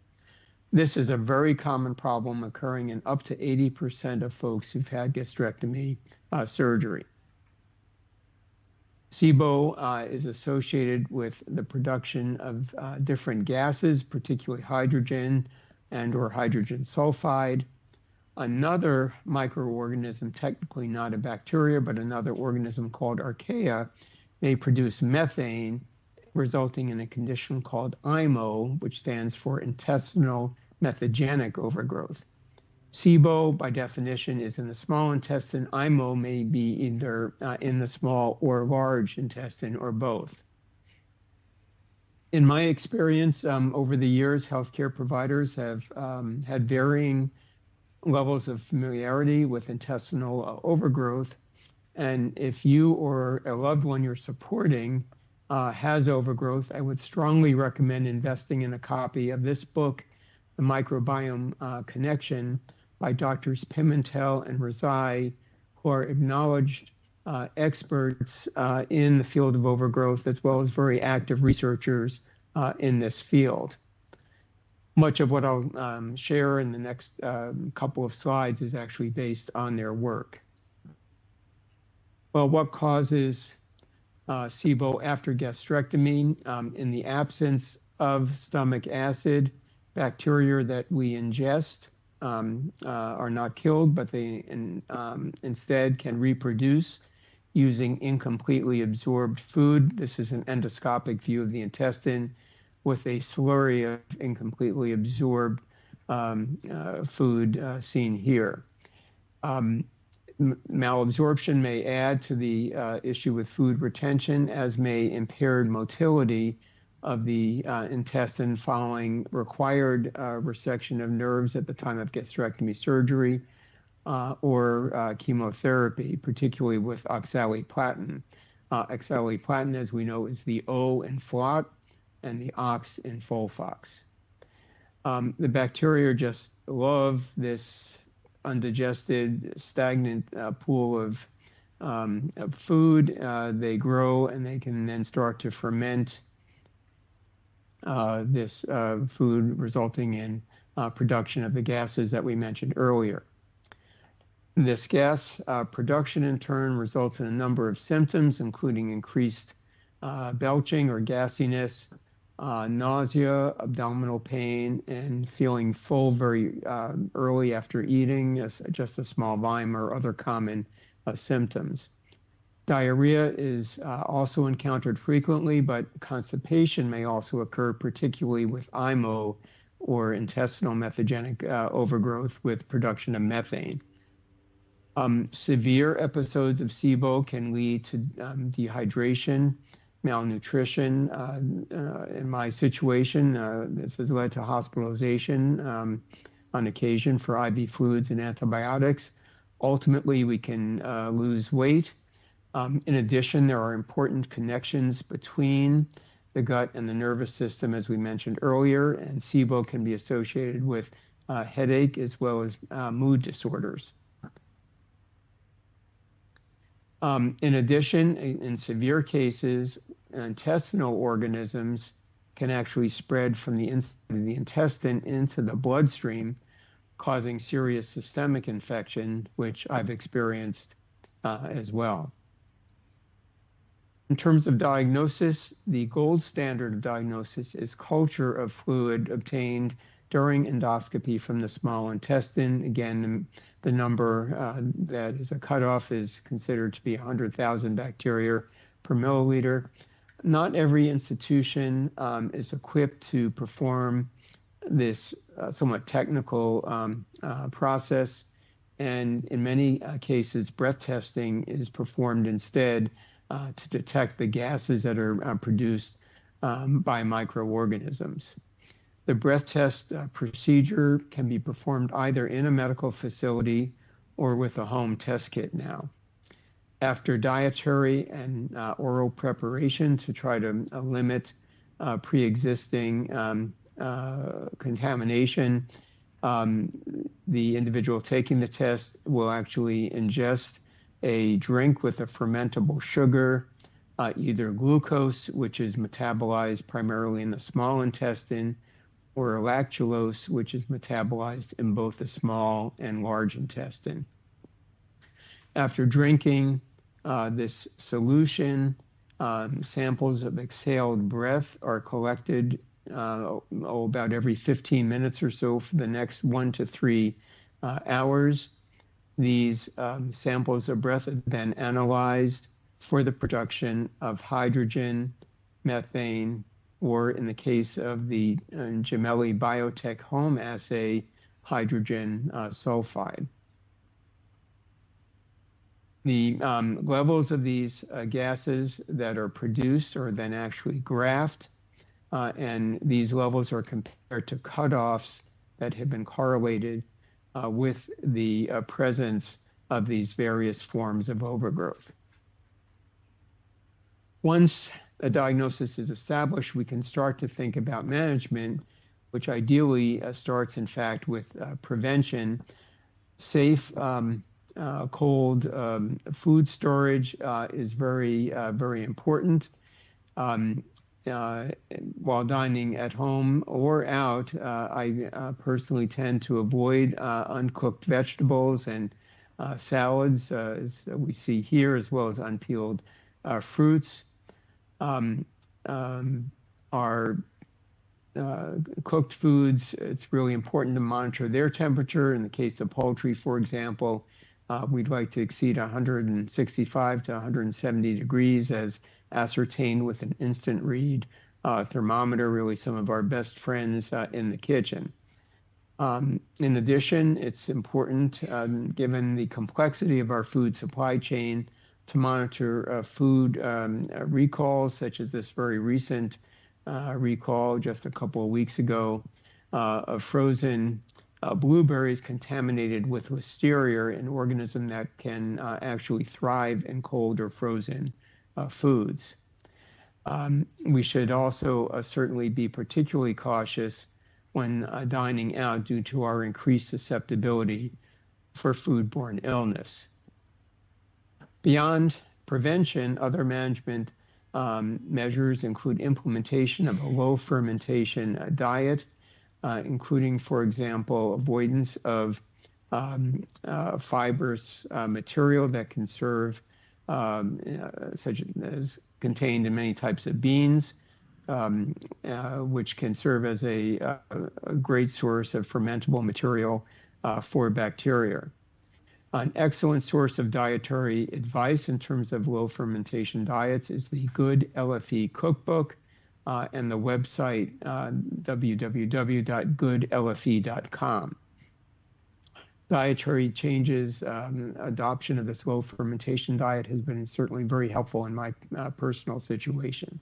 This is a very common problem occurring in up to 80% of folks who've had gastrectomy surgery. SIBO is associated with the production of different gases, particularly hydrogen and/or hydrogen sulfide. Another microorganism, technically not a bacteria, but another organism called archaea, may produce methane, resulting in a condition called IMO, which stands for intestinal methogenic overgrowth. SIBO, by definition, is in the small intestine. IMO may be either in the small or large intestine, or both. In my experience, over the years, healthcare providers have had varying levels of familiarity with intestinal overgrowth. And if you or a loved one you're supporting has overgrowth, I would strongly recommend investing in a copy of this book, The Microbiome Connection, by Drs. Pimentel and Rezai, who are acknowledged experts in the field of overgrowth, as well as very active researchers in this field. Much of what I'll share in the next couple of slides is actually based on their work. Well, what causes SIBO after gastrectomy? In the absence of stomach acid, bacteria that we ingest are not killed, but they instead can reproduce using incompletely absorbed food. This is an endoscopic view of the intestine with a slurry of incompletely absorbed food seen here. Malabsorption may add to the issue with food retention, as may impaired motility of the intestine following required resection of nerves at the time of gastrectomy surgery or chemotherapy, particularly with oxaliplatin. Oxaliplatin, as we know, is the O in FLOT and the ox in FOLFOX. The bacteria just love this undigested, stagnant pool of food. They grow and they can then start to ferment this food, resulting in production of the gases that we mentioned earlier. This gas production in turn results in a number of symptoms, including increased belching or gassiness, nausea, abdominal pain, and feeling full very early after eating, just a small volume, or other common symptoms. Diarrhea is also encountered frequently, but constipation may also occur, particularly with IMO, or intestinal methogenic overgrowth with production of methane. Severe episodes of SIBO can lead to dehydration, malnutrition. In my situation, this has led to hospitalization on occasion for IV fluids and antibiotics. Ultimately, we can lose weight. In addition, there are important connections between the gut and the nervous system, as we mentioned earlier, and SIBO can be associated with headache as well as mood disorders. In addition, in severe cases, intestinal organisms can actually spread from the inside of the intestine into the bloodstream, causing serious systemic infection, which I've experienced as well. In terms of diagnosis, the gold standard of diagnosis is culture of fluid obtained during endoscopy from the small intestine. Again, the number that is a cutoff is considered to be 100,000 bacteria per milliliter. Not every institution is equipped to perform this somewhat technical process, and in many cases, breath testing is performed instead to detect the gases that are produced by microorganisms. The breath test procedure can be performed either in a medical facility or with a home test kit now. After dietary and oral preparation to try to limit pre-existing contamination, the individual taking the test will actually ingest a drink with a fermentable sugar, either glucose, which is metabolized primarily in the small intestine, or lactulose, which is metabolized in both the small and large intestine. After drinking this solution, samples of exhaled breath are collected about every 15 minutes or so for the next 1 to 3 hours. These samples of breath are then analyzed for the production of hydrogen, methane, or in the case of the Gemelli Biotech home assay, hydrogen sulfide. The levels of these gases that are produced are then actually graphed and these levels are compared to cutoffs that have been correlated with the presence of these various forms of overgrowth. Once a diagnosis is established, we can start to think about management, which ideally starts, in fact, with prevention. Safe cold food storage is very important. While dining at home or out, I personally tend to avoid uncooked vegetables and salads, as we see here, as well as unpeeled fruits. Our cooked foods, it's really important to monitor their temperature. In the case of poultry, for example, we'd like to exceed 165 to 170 degrees as ascertained with an instant read thermometer, really some of our best friends in the kitchen. In addition, it's important, given the complexity of our food supply chain, to monitor food recalls, such as this very recent recall just a couple of weeks ago of frozen blueberries contaminated with listeria, an organism that can actually thrive in cold or frozen foods. We should also certainly be particularly cautious when dining out due to our increased susceptibility for foodborne illness. Beyond prevention, other management measures include implementation of a low fermentation diet, including, for example, avoidance of fibrous material that can serve, such as contained in many types of beans, which can serve as a great source of fermentable material for bacteria. An excellent source of dietary advice in terms of low fermentation diets is the Good LFE Cookbook and the website www.goodlfe.com. Dietary changes, adoption of this low fermentation diet has been certainly very helpful in my personal situation.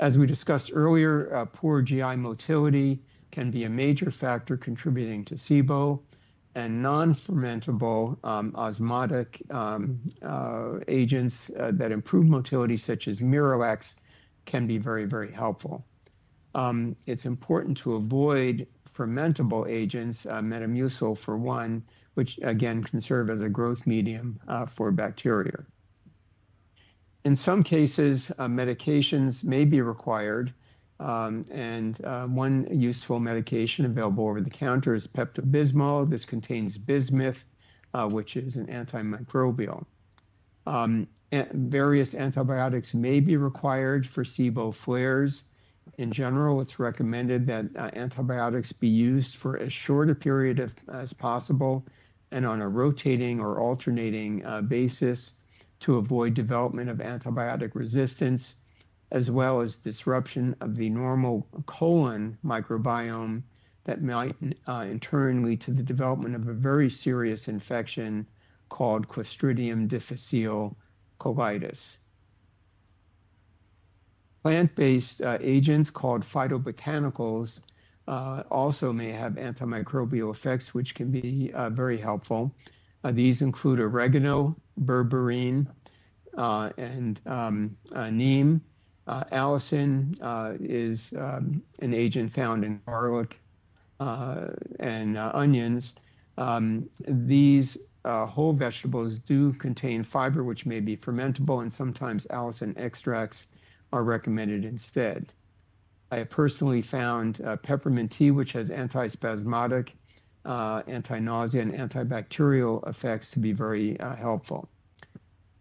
As we discussed earlier, poor GI motility can be a major factor contributing to SIBO, and non-fermentable osmotic agents that improve motility, such as Miralax, can be very helpful. It's important to avoid fermentable agents, Metamucil for one, which again can serve as a growth medium for bacteria. In some cases, medications may be required, and one useful medication available over the counter is Pepto-Bismol. This contains bismuth, which is an antimicrobial. Various antibiotics may be required for SIBO flares. In general, it's recommended that antibiotics be used for as short a period as possible and on a rotating or alternating basis to avoid development of antibiotic resistance, as well as disruption of the normal colon microbiome that might in turn lead to the development of a very serious infection called Clostridium difficile colitis. Plant-based agents called phytobotanicals also may have antimicrobial effects, which can be very helpful. These include oregano, berberine, and neem. Allicin is an agent found in garlic and onions. These whole vegetables do contain fiber, which may be fermentable, and sometimes allicin extracts are recommended instead. I have personally found peppermint tea, which has antispasmodic, anti-nausea, and antibacterial effects, to be very helpful.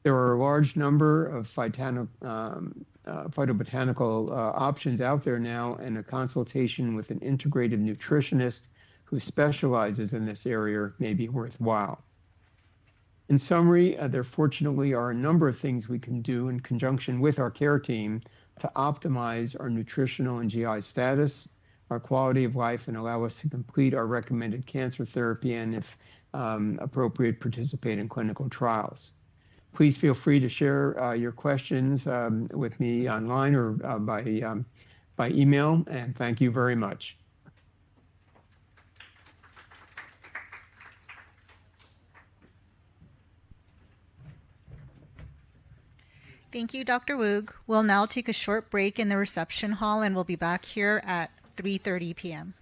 There are a large number of phytobotanical options out there now, and a consultation with an integrative nutritionist who specializes in this area may be worthwhile. In summary, there fortunately are a number of things we can do in conjunction with our care team to optimize our nutritional and GI status, our quality of life, and allow us to complete our recommended cancer therapy and, if appropriate, participate in clinical trials. Please feel free to share your questions with me online or by by email, and thank you very much. Thank you, Dr. Woog. We'll now take a short break in the reception hall, and we'll be back here at 3:30 p.m.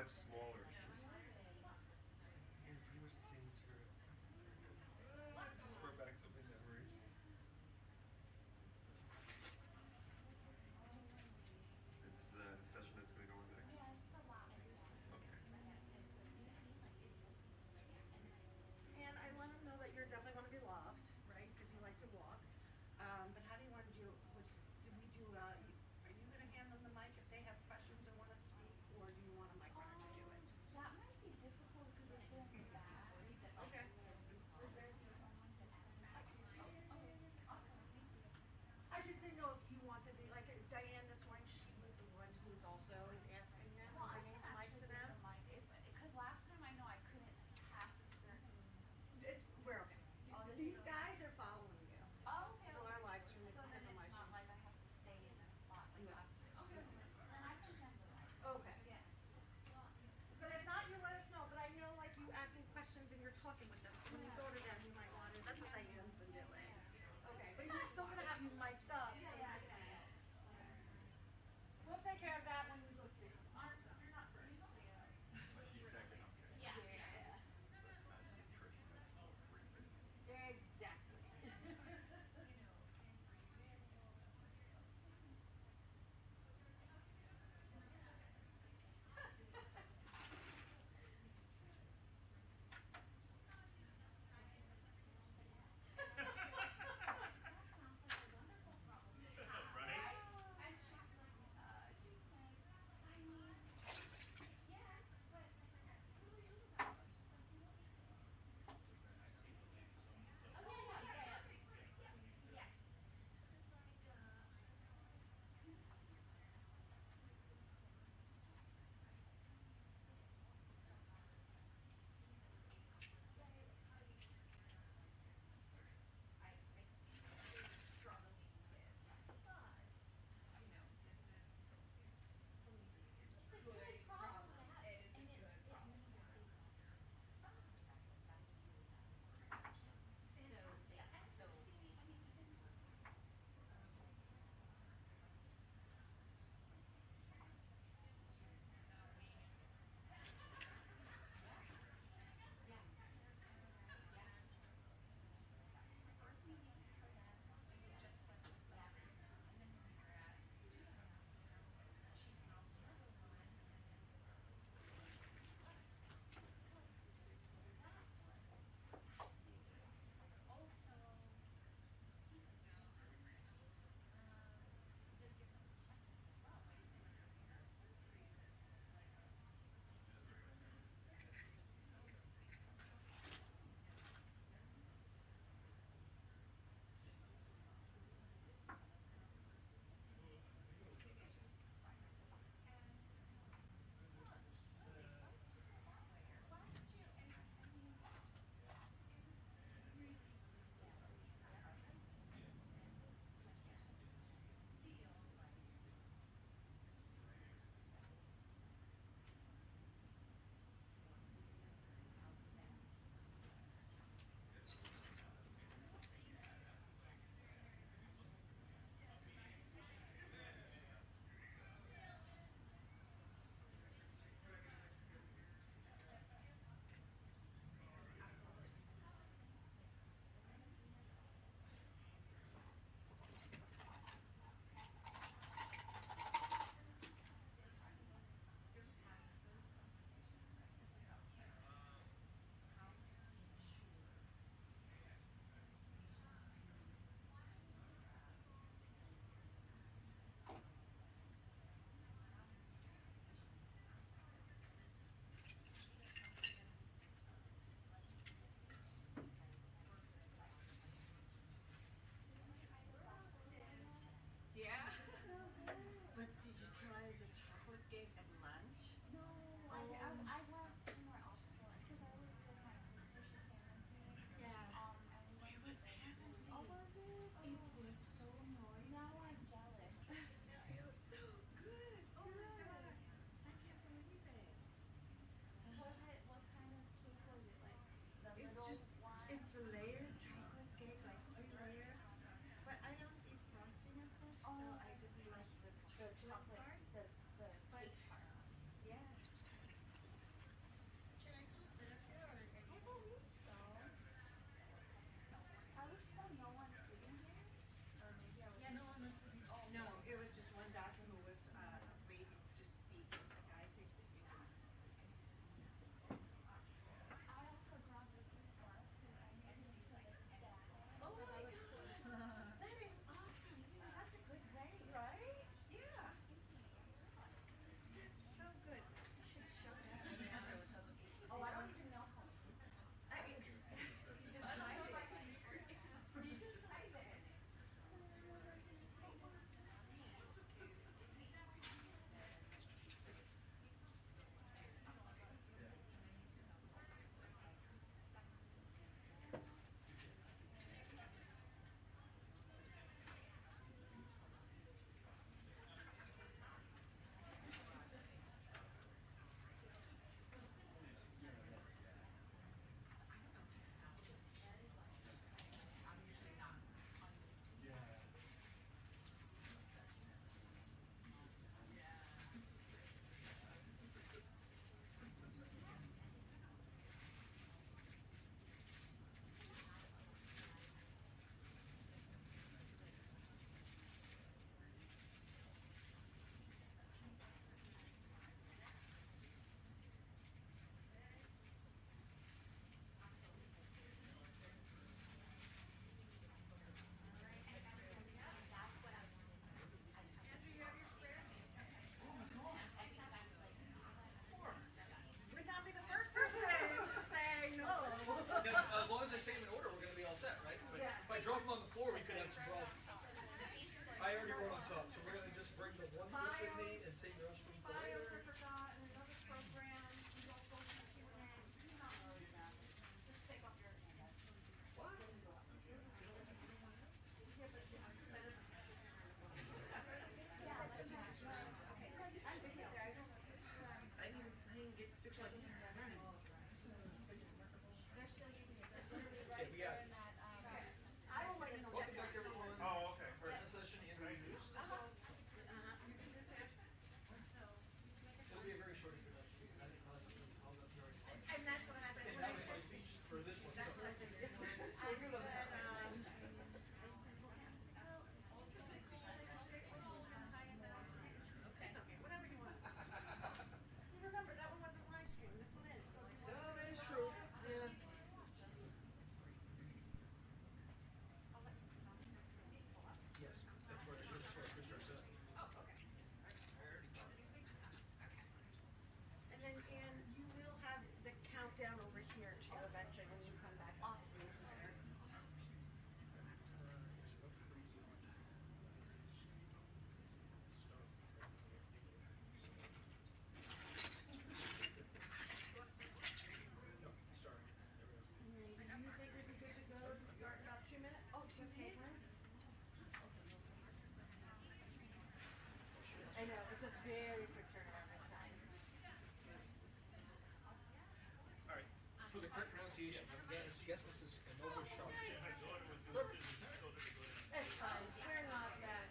much smaller. And pretty much the same sort of. Just brought back so many memories. Is this the session that's going to go on next? Okay. And I let them know that you definitely want to be loved, right? Because you like to walk. But how do you want to do? Do we do? Are you going to hand them the mic if they have questions or want to speak, or do you want a mic runner to do it? That might be difficult because it's in the back. Okay. I just didn't know if you wanted to be like Diane this morning. She was the one who was also asking them, Well, I bringing can the mic to them. Because last time I know I couldn't pass a certain. We're okay. Oh, These guys are following you. Oh, okay. So our live stream is So a then different live it's not stream. like I have to stay in a spot like No. last time. Okay. Then I can handle that. Okay. Yeah. But if not, you let us know. But I know, like, you asking questions and you're talking with them. So when you go to them, you might want to. That's what Diane's been doing. Okay. But we're still going to have you mic'd up. So you can. We'll take care of that when we go through. You're not first. She's second. Yeah. Exactly. Very quick turnaround this time. All right. For the correct pronunciation, I'm going to guess this is Canova Sharp. It's fine. We're not that.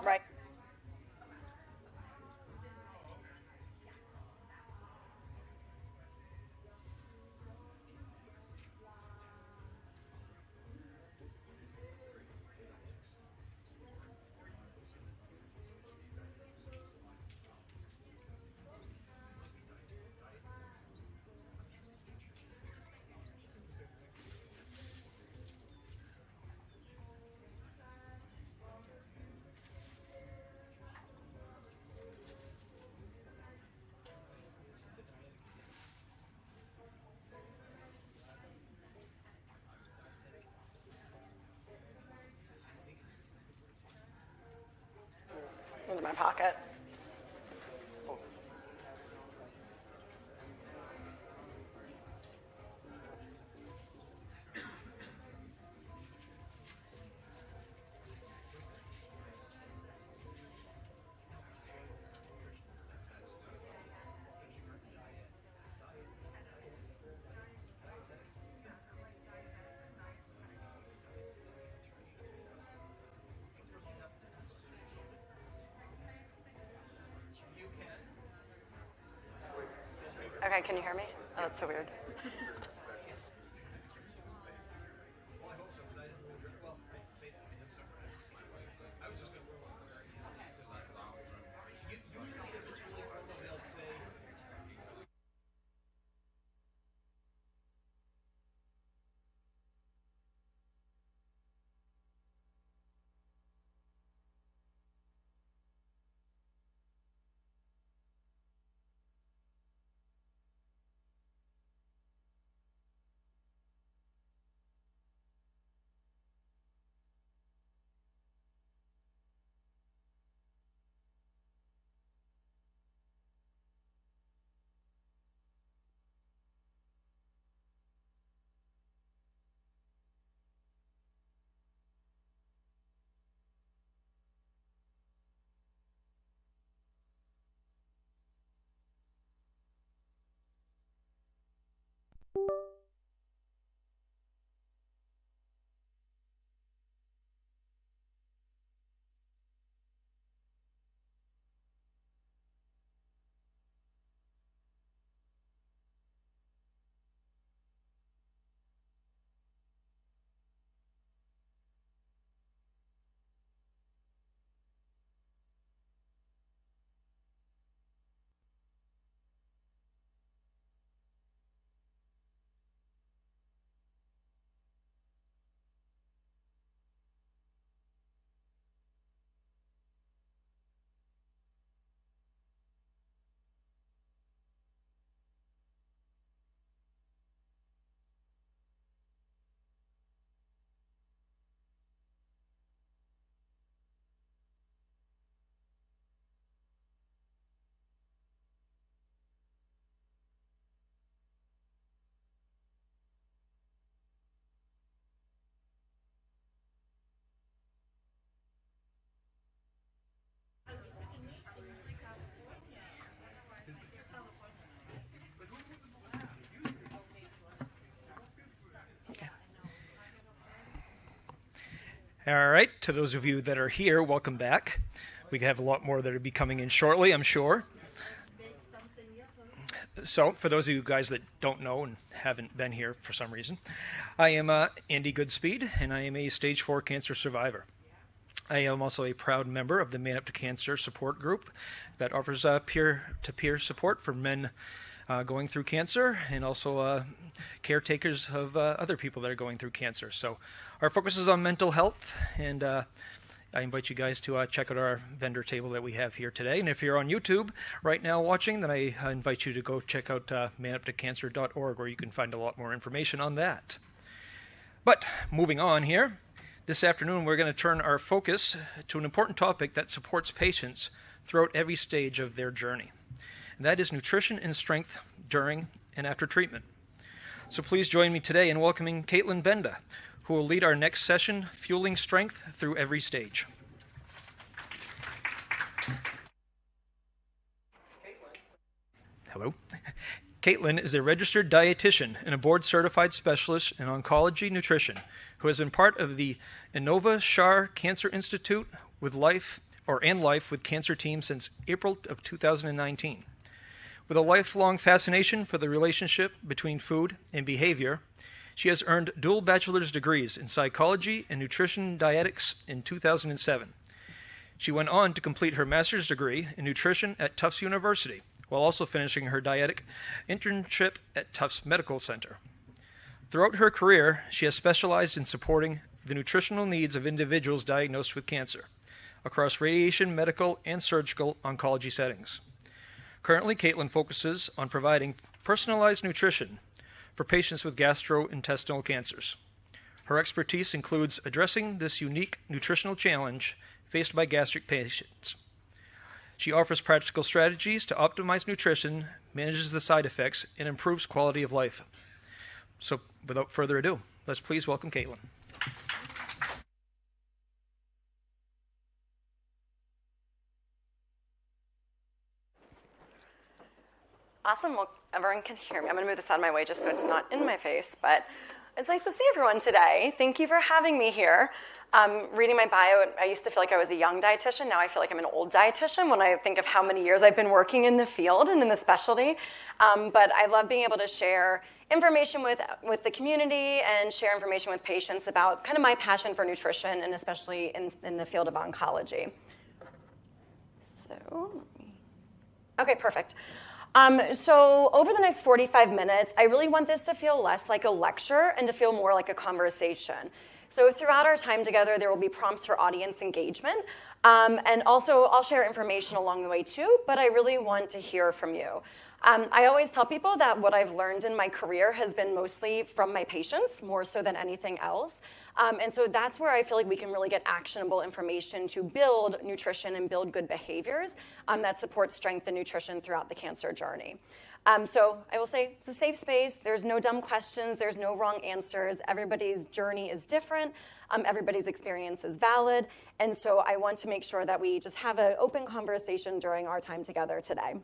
Right. Into my pocket. Okay, can you hear me? Oh, that's so weird. All right, to those of you that are here, welcome back. We have a lot more that will be coming in shortly, I'm sure. So, for those of you guys that don't know and haven't been here for some reason, I am Andy Goodspeed, and I am a stage 4 cancer survivor. I am also a proud member of the Man Up to Cancer support group that offers peer-to-peer support for men going through cancer, and also caretakers of other people that are going through cancer. So our focus is on mental health, and I invite you guys to check out our vendor table that we have here today. And if you're on YouTube right now watching, then I invite you to go check out manuptocancer.org, where you can find a lot more information on that. But moving on here, this afternoon we're going to turn our focus to an important topic that supports patients throughout every stage of their journey. And that is nutrition and strength during and after treatment. So please join me today in welcoming Caitlin Benda, who will lead our next session, Fueling Strength Through Every Stage. Hello. Caitlin is a registered dietitian and a board-certified specialist in oncology nutrition who has been part of the Inova Shar Cancer Institute with Life with Cancer team since April of 2019. With a lifelong fascination for the relationship between food and behavior, she has earned dual bachelor's degrees in psychology and nutrition dietetics in 2007. She went on to complete her master's degree in nutrition at Tufts University, while also finishing her dietetic internship at Tufts Medical Center. Throughout her career, she has specialized in supporting the nutritional needs of individuals diagnosed with cancer across radiation, medical, and surgical oncology settings. Currently, Caitlin focuses on providing personalized nutrition for patients with gastrointestinal cancers. Her expertise includes addressing this unique nutritional challenge faced by gastric patients. She offers practical strategies to optimize nutrition, manages the side effects, and improves quality of life. So, without further ado, let's please welcome Caitlin. Awesome. Well, everyone can hear me. I'm going to move this out of my way just so it's not in my face, but it's nice to see everyone today. Thank you for having me here. Reading my bio, I used to feel like I was a young dietitian. Now I feel like I'm an old dietitian when I think of how many years I've been working in the field and in the specialty. But I love being able to share information with the community and share information with patients about kind of my passion for nutrition, and especially in the field of oncology. Okay, perfect. So over the next 45 minutes, I really want this to feel less like a lecture and to feel more like a conversation. So throughout our time together, there will be prompts for audience engagement. And also, I'll share information along the way too, but I really want to hear from you. I always tell people that what I've learned in my career has been mostly from my patients, more so than anything else. And so that's where I feel like we can really get actionable information to build nutrition and build good behaviors that support strength and nutrition throughout the cancer journey. So I will say it's a safe space. There's no dumb questions. There's no wrong answers. Everybody's journey is different. Everybody's experience is valid. And so I want to make sure that we just have an open conversation during our time together today.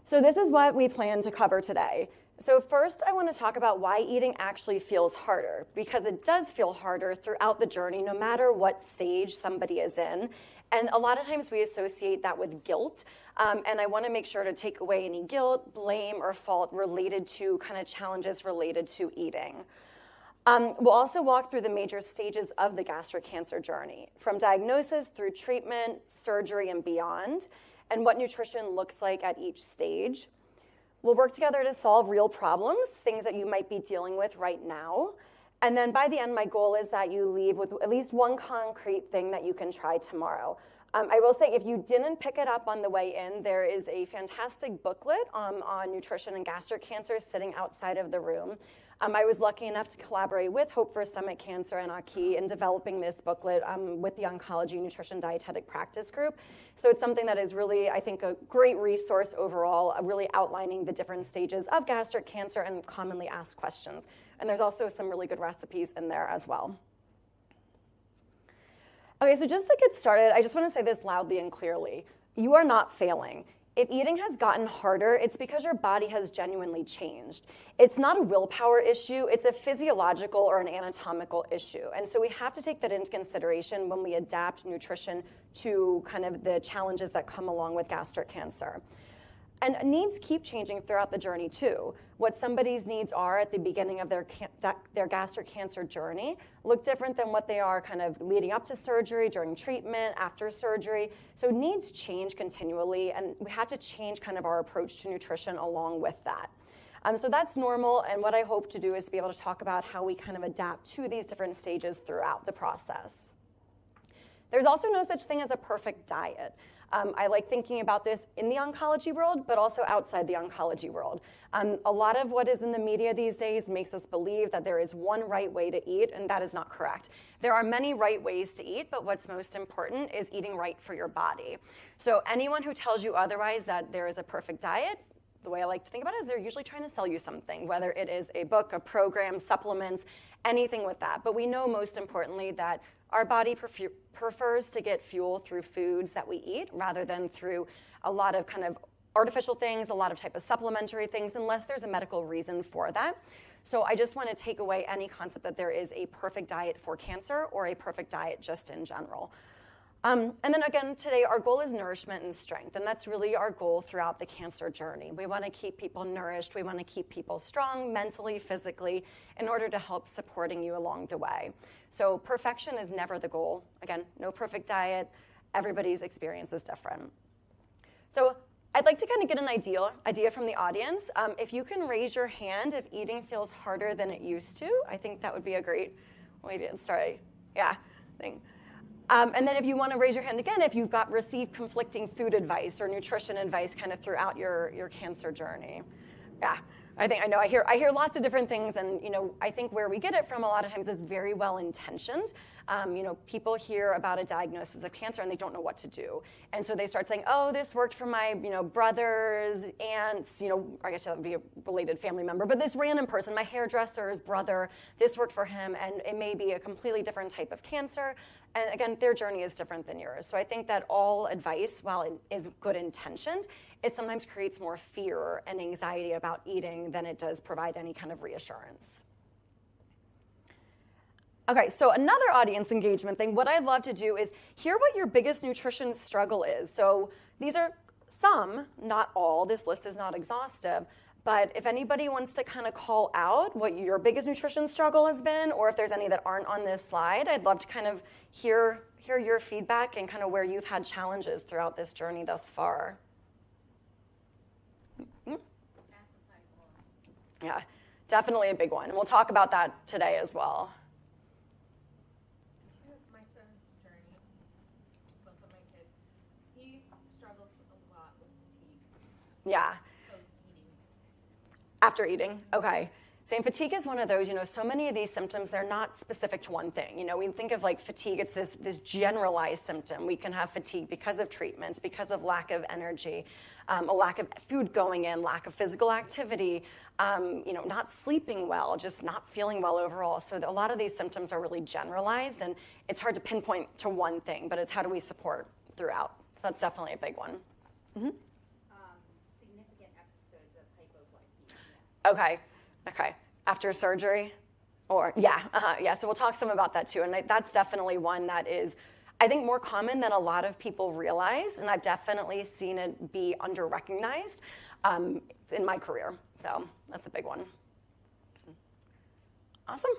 So this is what we plan to cover today. So first, I want to talk about why eating actually feels harder, because it does feel harder throughout the journey, no matter what stage somebody is in. And a lot of times we associate that with guilt. And I want to make sure to take away any guilt, blame, or fault related to kind of challenges related to eating. We'll also walk through the major stages of the gastric cancer journey, from diagnosis through treatment, surgery, and beyond, and what nutrition looks like at each stage. We'll work together to solve real problems, things that you might be dealing with right now. And then by the end, my goal is that you leave with at least one concrete thing that you can try tomorrow. I will say, if you didn't pick it up on the way in, there is a fantastic booklet on nutrition and gastric cancer sitting outside of the room. I was lucky enough to collaborate with Hope for Stomach Cancer and Aki in developing this booklet with the Oncology Nutrition Dietetic Practice Group. So it's something that is really, I think, a great resource overall, really outlining the different stages of gastric cancer and commonly asked questions. And there's also some really good recipes in there as well. Okay, so just to get started, I just want to say this loudly and clearly. You are not failing. if eating has gotten harder, it's because your body has genuinely changed. It's not a willpower issue, it's a physiological or an anatomical issue. And so we have to take that into consideration when we adapt nutrition to kind of the challenges that come along with gastric cancer. And needs keep changing throughout the journey too. What somebody's needs are at the beginning of their gastric cancer journey look different than what they are kind of leading up to surgery, during treatment, after surgery. So needs change continually, and we have to change kind of our approach to nutrition along with that. So that's normal, and what I hope to do is to be able to talk about how we kind of adapt to these different stages throughout the process. There's also no such thing as a perfect diet. I like thinking about this in the oncology world, but also outside the oncology world. A lot of what is in the media these days makes us believe that there is one right way to eat, and that is not correct. There are many right ways to eat, but what's most important is eating right for your body. So anyone who tells you otherwise, that there is a perfect diet, the way I like to think about it is they're usually trying to sell you something, whether it is a book, a program, supplements, anything with that. But we know most importantly that our body prefers to get fuel through foods that we eat rather than through a lot of kind of artificial things, a lot of type of supplementary things, unless there's a medical reason for that. So I just want to take away any concept that there is a perfect diet for cancer or a perfect diet just in general. And then again, today our goal is nourishment and strength, and that's really our goal throughout the cancer journey. We want to keep people nourished, we want to keep people strong mentally, physically, in order to help supporting you along the way. So perfection is never the goal. Again, no perfect diet, everybody's experience is different. So I'd like to kind of get an idea from the audience. If you can raise your hand if eating feels harder than it used to, I think that would be a great way to start. Yeah, thing. And then if you want to raise your hand again, if you've received conflicting food advice or nutrition advice kind of throughout your cancer journey. Yeah, I hear lots of different things, and I think where we get it from a lot of times is very well intentioned. People hear about a diagnosis of cancer and they don't know what to do, and so they start saying, "Oh, this worked for my brothers, aunts, I guess that would be a related family member, but this random person, my hairdresser's brother, this worked for him, and it may be a completely different type of cancer." And again, their journey is different than yours. So I think that all advice, while it is good intentioned, it sometimes creates more fear and anxiety about eating than it does provide any kind of reassurance. Okay, so another audience engagement thing, what I'd love to do is hear what your biggest nutrition struggle is. So these are some, not all, this list is not exhaustive, but if anybody wants to kind of call out what your biggest nutrition struggle has been, or if there's any that aren't on this slide, I'd love to kind of hear your feedback and kind of where you've had challenges throughout this journey thus far. Mm-hmm. Yeah, definitely a big one. And we'll talk about that today as well. My son's journey, both of my kids, he struggles a lot with fatigue. Yeah. After eating, okay. Same, fatigue is one of those, so many of these symptoms, they're not specific to one thing. We think of like fatigue, it's this generalized symptom. We can have fatigue because of treatments, because of lack of energy, a lack of food going in, lack of physical activity, not sleeping well, just not feeling well overall. So a lot of these symptoms are really generalized, and it's hard to pinpoint to one thing, but it's how do we support throughout. So that's definitely a big one. Mm-hmm. Okay. After surgery? Or, yeah, so we'll talk some about that too. And that's definitely one that is, I think, more common than a lot of people realize. And I've definitely seen it be under-recognized in my career. So that's a big one. Awesome.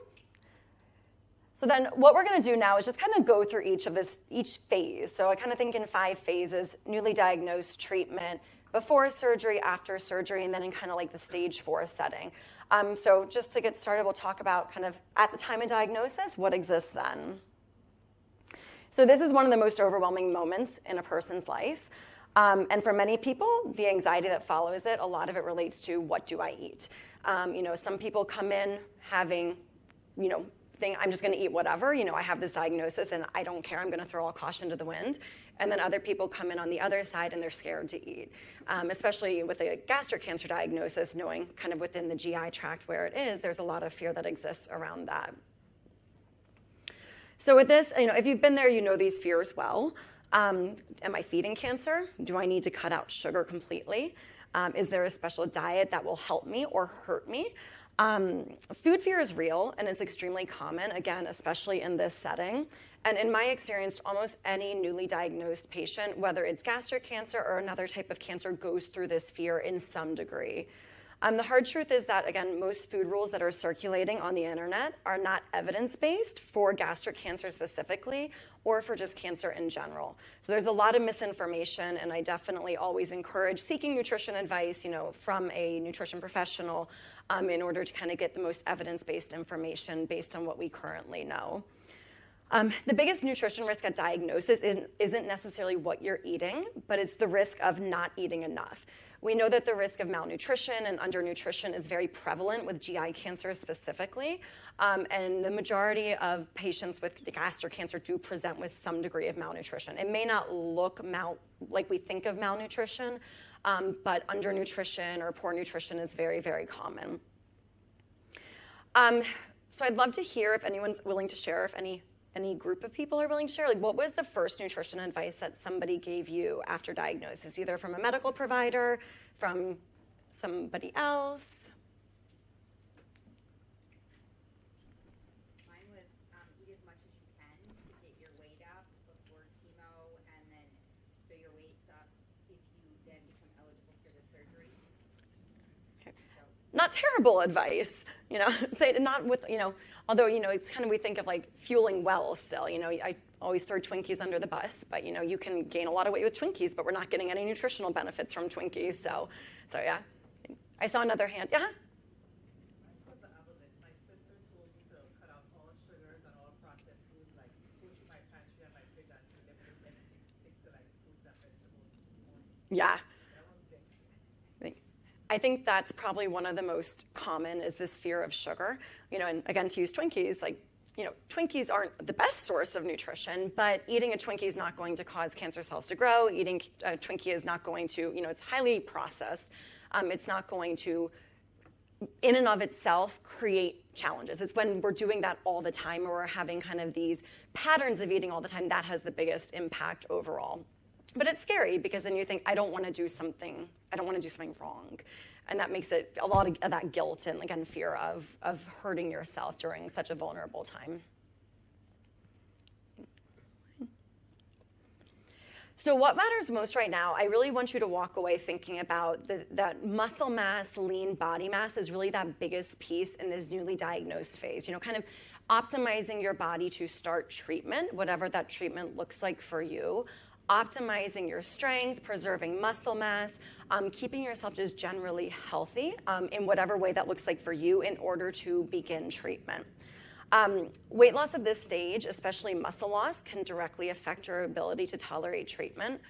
So then what we're going to do now is just kind of go through each phase. So I kind of think in 5 phases: newly diagnosed, treatment, before surgery, after surgery, and then in kind of like the stage 4 setting. So just to get started, we'll talk about kind of at the time of diagnosis, what exists then. So this is one of the most overwhelming moments in a person's life. And for many people, the anxiety that follows it, a lot of it relates to what do I eat? Some people come in having, think I'm just going to eat whatever. I have this diagnosis and I don't care. I'm going to throw all caution to the wind. And then other people come in on the other side and they're scared to eat, especially with a gastric cancer diagnosis, knowing kind of within the GI tract where it is, there's a lot of fear that exists around that. So with this, if you've been there, you know these fears well. Am I feeding cancer? Do I need to cut out sugar completely? Is there a special diet that will help me or hurt me? Food fear is real, and it's extremely common, again, especially in this setting. And in my experience, almost any newly diagnosed patient, whether it's gastric cancer or another type of cancer, goes through this fear in some degree. The hard truth is that, again, most food rules that are circulating on the internet are not evidence-based for gastric cancer specifically or for just cancer in general. So there's a lot of misinformation, and I definitely always encourage seeking nutrition advice, from a nutrition professional in order to kind of get the most evidence-based information based on what we currently know. The biggest nutrition risk at diagnosis isn't necessarily what you're eating, but it's the risk of not eating enough. We know that the risk of malnutrition and undernutrition is very prevalent with GI cancer specifically, and the majority of patients with gastric cancer do present with some degree of malnutrition. It may not look like we think of malnutrition, but undernutrition or poor nutrition is very, very common. So I'd love to hear if anyone's willing to share, if any group of people are willing to share, what was the first nutrition advice that somebody gave you after diagnosis, either from a medical provider, from somebody else? Mine was eat as much as you can to get your weight up before chemo, and then so your weight's up if you then become eligible for the surgery. Okay. Not terrible advice, say not with, although, it's kind of, we think of like fueling well still, I always throw Twinkies under the bus, but you can gain a lot of weight with Twinkies, but we're not getting any nutritional benefits from Twinkies. So yeah. I saw another hand. Yeah? Yeah. I think that's probably one of the most common is this fear of sugar. And again, to use Twinkies, Twinkies aren't the best source of nutrition, but eating a Twinkie is not going to cause cancer cells to grow. Eating a Twinkie is not going to, it's highly processed. It's not going to, in and of itself, create challenges. It's when we're doing that all the time or we're having kind of these patterns of eating all the time that has the biggest impact overall. But it's scary because then you think, I don't want to do something wrong. And that makes it a lot of that guilt and, again, fear of hurting yourself during such a vulnerable time. So what matters most right now, I really want you to walk away thinking about that muscle mass, lean body mass is really that biggest piece in this newly diagnosed phase. Kind of optimizing your body to start treatment, whatever that treatment looks like for you. Optimizing your strength, preserving muscle mass, keeping yourself just generally healthy in whatever way that looks like for you in order to begin treatment. Weight loss at this stage, especially muscle loss, can directly affect your ability to tolerate treatment.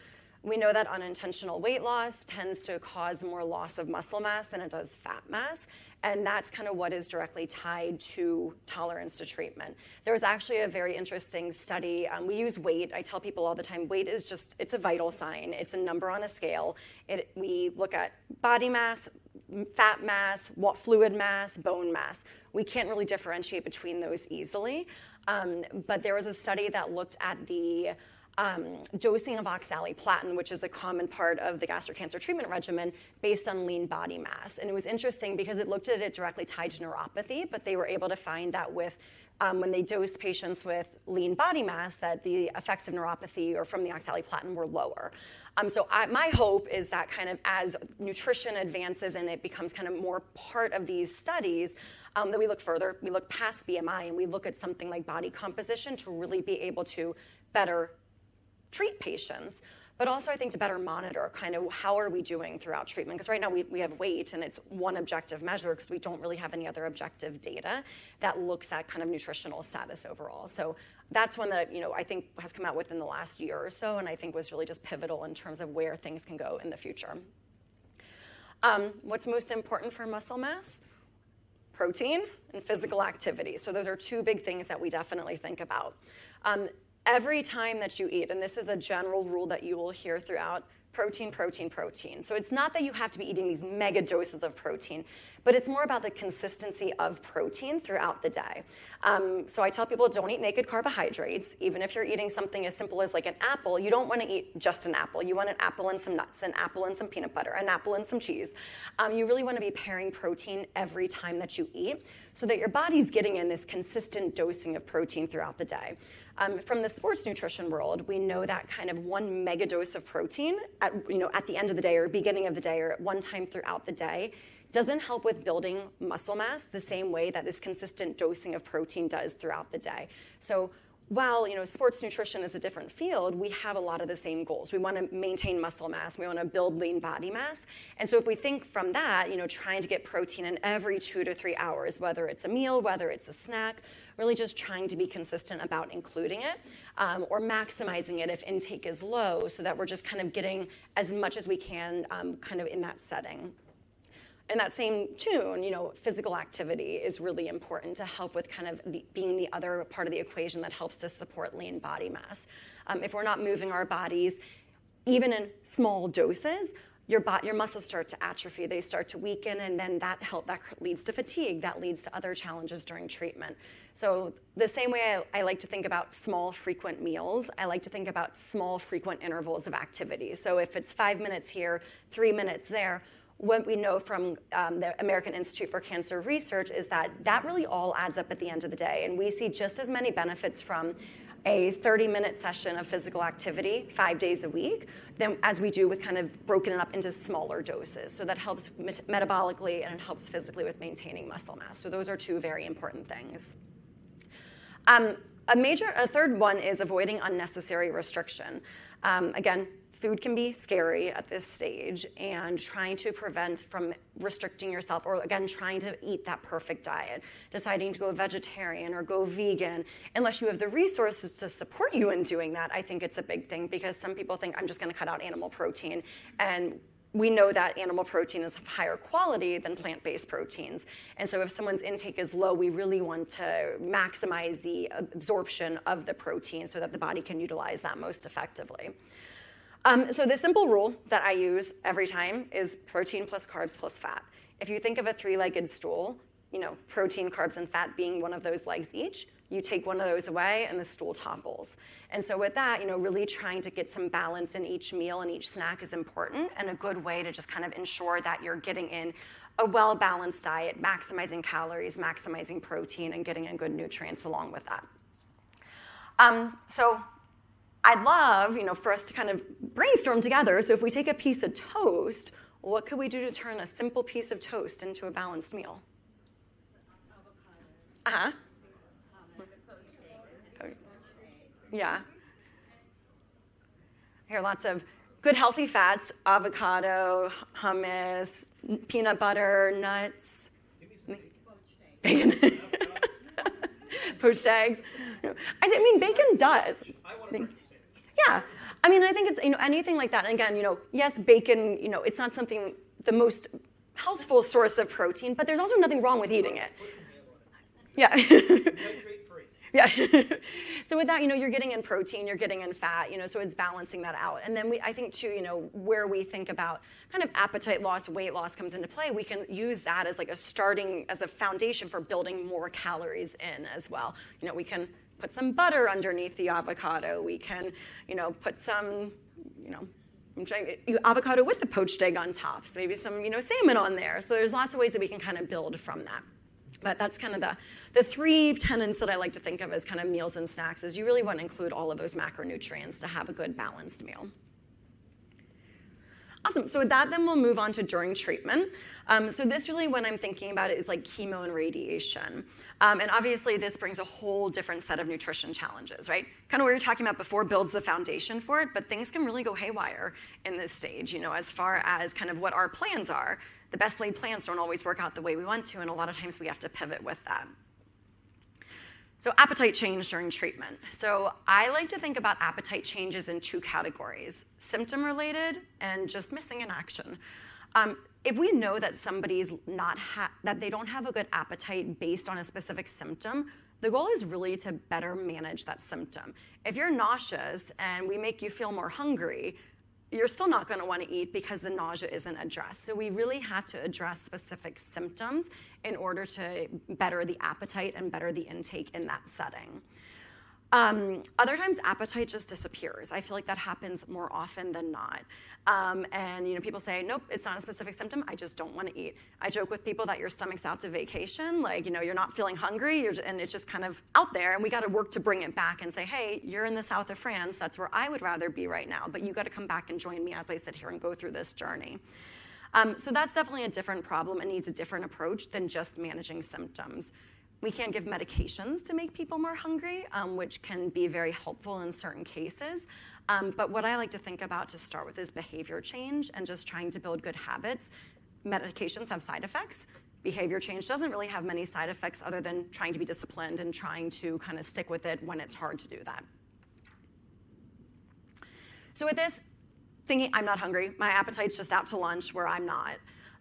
We know that unintentional weight loss tends to cause more loss of muscle mass than it does fat mass, and that's kind of what is directly tied to tolerance to treatment. There was actually a very interesting study. We use weight. I tell people all the time, weight is it's a vital sign. It's a number on a scale. We look at body mass, fat mass, fluid mass, bone mass. We can't really differentiate between those easily, but there was a study that looked at the dosing of oxaliplatin, which is a common part of the gastric cancer treatment regimen, based on lean body mass. And it was interesting because it looked at it directly tied to neuropathy, but they were able to find that when they dosed patients with lean body mass, that the effects of neuropathy or from the oxaliplatin were lower. My hope is that kind of as nutrition advances and it becomes kind of more part of these studies, that we look further, we look past BMI and we look at something like body composition to really be able to better treat patients, but also I think to better monitor kind of how are we doing throughout treatment, because right now we have weight and it's one objective measure because we don't really have any other objective data that looks at kind of nutritional status overall. So that's one that I think has come out within the last year or so, and I think was really just pivotal in terms of where things can go in the future. What's most important for muscle mass? Protein and physical activity. So those are two big things that we definitely think about. Every time that you eat, and this is a general rule that you will hear throughout protein, protein, protein. So it's not that you have to be eating these mega doses of protein, but it's more about the consistency of protein throughout the day. So I tell people, don't eat naked carbohydrates. Even if you're eating something as simple as like an apple, you don't want to eat just an apple. You want an apple and some nuts, an apple and some peanut butter, an apple and some cheese. You really want to be pairing protein every time that you eat so that your body's getting in this consistent dosing of protein throughout the day. From the sports nutrition world, we know that kind of one mega dose of protein at the end of the day or beginning of the day or at one time throughout the day doesn't help with building muscle mass the same way that this consistent dosing of protein does throughout the day. So while sports nutrition is a different field, we have a lot of the same goals. We want to maintain muscle mass. We want to build lean body mass. And so if we think from that, trying to get protein in every 2 to 3 hours, whether it's a meal, whether it's a snack, really just trying to be consistent about including it or maximizing it if intake is low so that we're just kind of getting as much as we can kind of in that setting. In that same tune, physical activity is really important to help with kind of being the other part of the equation that helps to support lean body mass. If we're not moving our bodies, even in small doses, your muscles start to atrophy, they start to weaken, and then that leads to fatigue, that leads to other challenges during treatment. So the same way I like to think about small, frequent meals, I like to think about small, frequent intervals of activity. So if it's 5 minutes here, 3 minutes there, what we know from the American Institute for Cancer Research is that really all adds up at the end of the day. And we see just as many benefits from a 30-minute session of physical activity 5 days a week as we do with kind of broken it up into smaller doses. So that helps metabolically and it helps physically with maintaining muscle mass. So those are two very important things. A third one is avoiding unnecessary restriction. Again, food can be scary at this stage, and trying to prevent from restricting yourself, or again, trying to eat that perfect diet, deciding to go vegetarian or go vegan, unless you have the resources to support you in doing that, I think it's a big thing, because some people think, I'm just gonna cut out animal protein, and we know that animal protein is of higher quality than plant-based proteins. And so if someone's intake is low, we really want to maximize the absorption of the protein so that the body can utilize that most effectively. So the simple rule that I use every time is protein plus carbs plus fat. If you think of a three-legged stool, protein, carbs, and fat being one of those legs each, you take one of those away and the stool topples. And so with that, really trying to get some balance in each meal and each snack is important, and a good way to just kind of ensure that you're getting in a well-balanced diet, maximizing calories, maximizing protein, and getting in good nutrients along with that. So I'd love, for us to kind of brainstorm together. So if we take a piece of toast, what could we do to turn a simple piece of toast into a balanced meal? Uh-huh. Yeah. Here, lots of good healthy fats: avocado, hummus, peanut butter, nuts, bacon, poached eggs. I mean, bacon does. Yeah, I mean, I think it's anything like that. And again, yes, bacon. It's not something the most healthful source of protein, but there's also nothing wrong with eating it. Yeah. Yeah. So with that, you're getting in protein, you're getting in fat, so it's balancing that out. And then I think too, where we think about kind of appetite loss, weight loss comes into play, we can use that as like as a foundation for building more calories in as well. We can put some butter underneath the avocado. We can, put some, avocado with the poached egg on top. So maybe some, salmon on there. So there's lots of ways that we can kind of build from that. But that's kind of the three tenets that I like to think of as kind of meals and snacks, is you really want to include all of those macronutrients to have a good balanced meal. Awesome. So with that, then we'll move on to during treatment. So this really, when I'm thinking about it, is like chemo and radiation. And obviously, this brings a whole different set of nutrition challenges, right? Kind of what we were talking about before builds the foundation for it, but things can really go haywire in this stage, as far as kind of what our plans are. The best laid plans don't always work out the way we want to, and a lot of times we have to pivot with that. So appetite change during treatment. So I like to think about appetite changes in two categories: symptom-related and just missing in action. If we know that somebody's that they don't have a good appetite based on a specific symptom, the goal is really to better manage that symptom. If you're nauseous and we make you feel more hungry, you're still not going to want to eat because the nausea isn't addressed. So we really have to address specific symptoms in order to better the appetite and better the intake in that setting. Other times, appetite just disappears. I feel like that happens more often than not. And people say, nope, it's not a specific symptom. I just don't want to eat. I joke with people that your stomach's out to vacation, like you're not feeling hungry, and it's just kind of out there. And we got to work to bring it back and say, hey, you're in the south of France. That's where I would rather be right now. But you got to come back and join me as I sit here and go through this journey. So that's definitely a different problem and needs a different approach than just managing symptoms. We can give medications to make people more hungry, which can be very helpful in certain cases. But what I like to think about to start with is behavior change and just trying to build good habits. Medications have side effects. Behavior change doesn't really have many side effects other than trying to be disciplined and trying to kind of stick with it when it's hard to do that. So with this, thinking I'm not hungry, my appetite's just out to lunch where I'm not.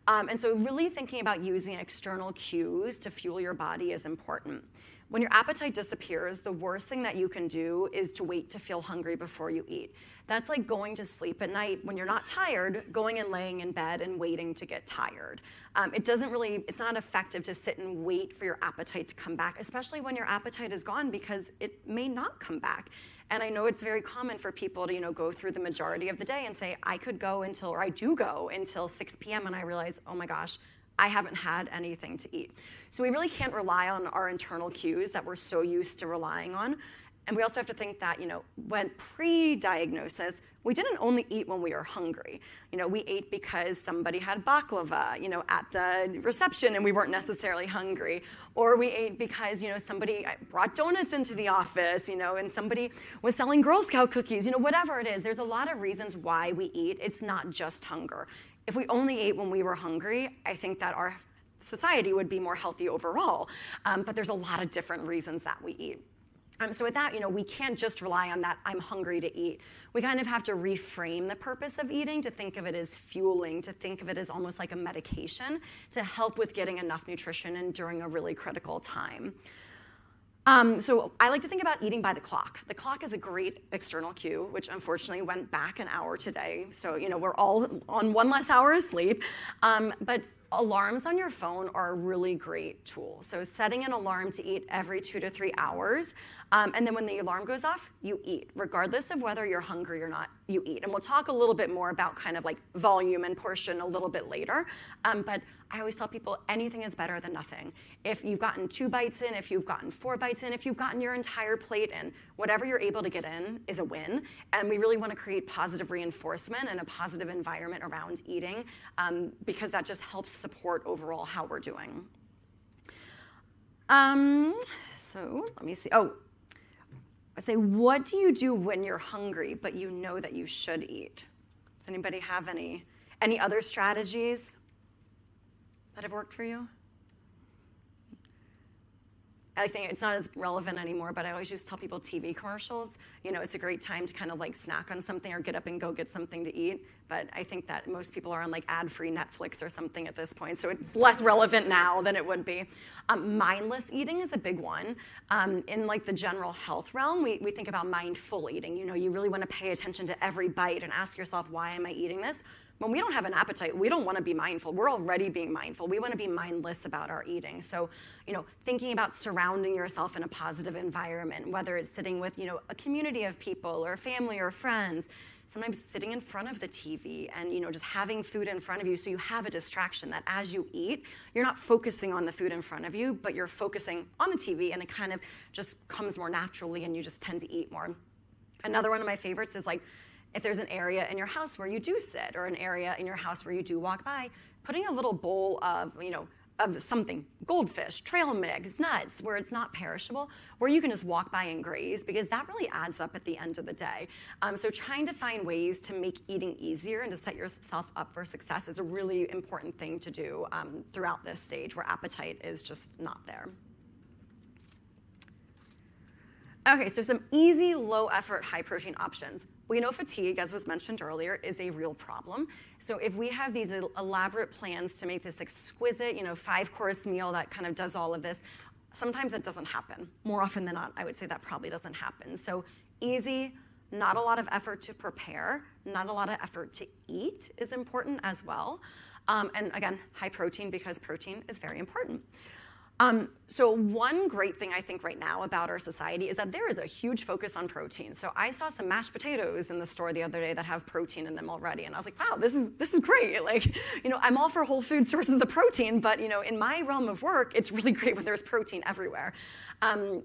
And so really thinking about using external cues to fuel your body is important. When your appetite disappears, the worst thing that you can do is to wait to feel hungry before you eat. That's like going to sleep at night when you're not tired, going and laying in bed and waiting to get tired. It's not effective to sit and wait for your appetite to come back, especially when your appetite is gone, because it may not come back. And I know it's very common for people to, go through the majority of the day and say, I do go until 6 p.m. and I realize, oh my gosh, I haven't had anything to eat. So we really can't rely on our internal cues that we're so used to relying on. And we also have to think that, when pre-diagnosis, we didn't only eat when we were hungry. We ate because somebody had baklava, at the reception and we weren't necessarily hungry. Or we ate because, somebody brought donuts into the office, and somebody was selling Girl Scout cookies, whatever it is. There's a lot of reasons why we eat. It's not just hunger. If we only ate when we were hungry, I think that our society would be more healthy overall. But there's a lot of different reasons that we eat. So with that, we can't just rely on that I'm hungry to eat. We kind of have to reframe the purpose of eating to think of it as fueling, to think of it as almost like a medication to help with getting enough nutrition in during a really critical time. So I like to think about eating by the clock. The clock is a great external cue, which unfortunately went back an hour today. So, we're all on one less hour of sleep. But alarms on your phone are a really great tool. So setting an alarm to eat every 2 to 3 hours. And then when the alarm goes off, you eat. Regardless of whether you're hungry or not, you eat. And we'll talk a little bit more about kind of like volume and portion a little bit later. But I always tell people anything is better than nothing. If you've gotten 2 bites in, if you've gotten 4 bites in, if you've gotten your entire plate in, whatever you're able to get in is a win. And we really want to create positive reinforcement and a positive environment around eating because that just helps support overall how we're doing. So let me see. I say, what do you do when you're hungry, but you know that you should eat? Does anybody have any other strategies that have worked for you? I think it's not as relevant anymore, but I always just tell people TV commercials. It's a great time to kind of like snack on something or get up and go get something to eat. But I think that most people are on like ad-free Netflix or something at this point, so it's less relevant now than it would be. Mindless eating is a big one. In like the general health realm, we think about mindful eating. You really want to pay attention to every bite and ask yourself, why am I eating this? When we don't have an appetite, we don't want to be mindful. We're already being mindful. We want to be mindless about our eating. So, thinking about surrounding yourself in a positive environment, whether it's sitting with, a community of people or family or friends, sometimes sitting in front of the TV and, just having food in front of you so you have a distraction that as you eat, you're not focusing on the food in front of you, but you're focusing on the TV and it kind of just comes more naturally and you just tend to eat more. Another one of my favorites is like, if there's an area in your house where you do sit or an area in your house where you do walk by, putting a little bowl of, of something, goldfish, trail mix, nuts, where it's not perishable, where you can just walk by and graze, because that really adds up at the end of the day. So trying to find ways to make eating easier and to set yourself up for success is a really important thing to do throughout this stage where appetite is just not there. Okay, so some easy, low-effort, high-protein options. We know fatigue, as was mentioned earlier, is a real problem. So if we have these elaborate plans to make this exquisite, 5-course meal that kind of does all of this, sometimes it doesn't happen. More often than not, I would say that probably doesn't happen. So easy, not a lot of effort to prepare, not a lot of effort to eat is important as well. And again, high protein, because protein is very important. So one great thing I think right now about our society is that there is a huge focus on protein. So I saw some mashed potatoes in the store the other day that have protein in them already, and I was like, wow, this is great. Like, you know, I'm all for whole food sources of protein, but you know, in my realm of work, it's really great when there's protein everywhere.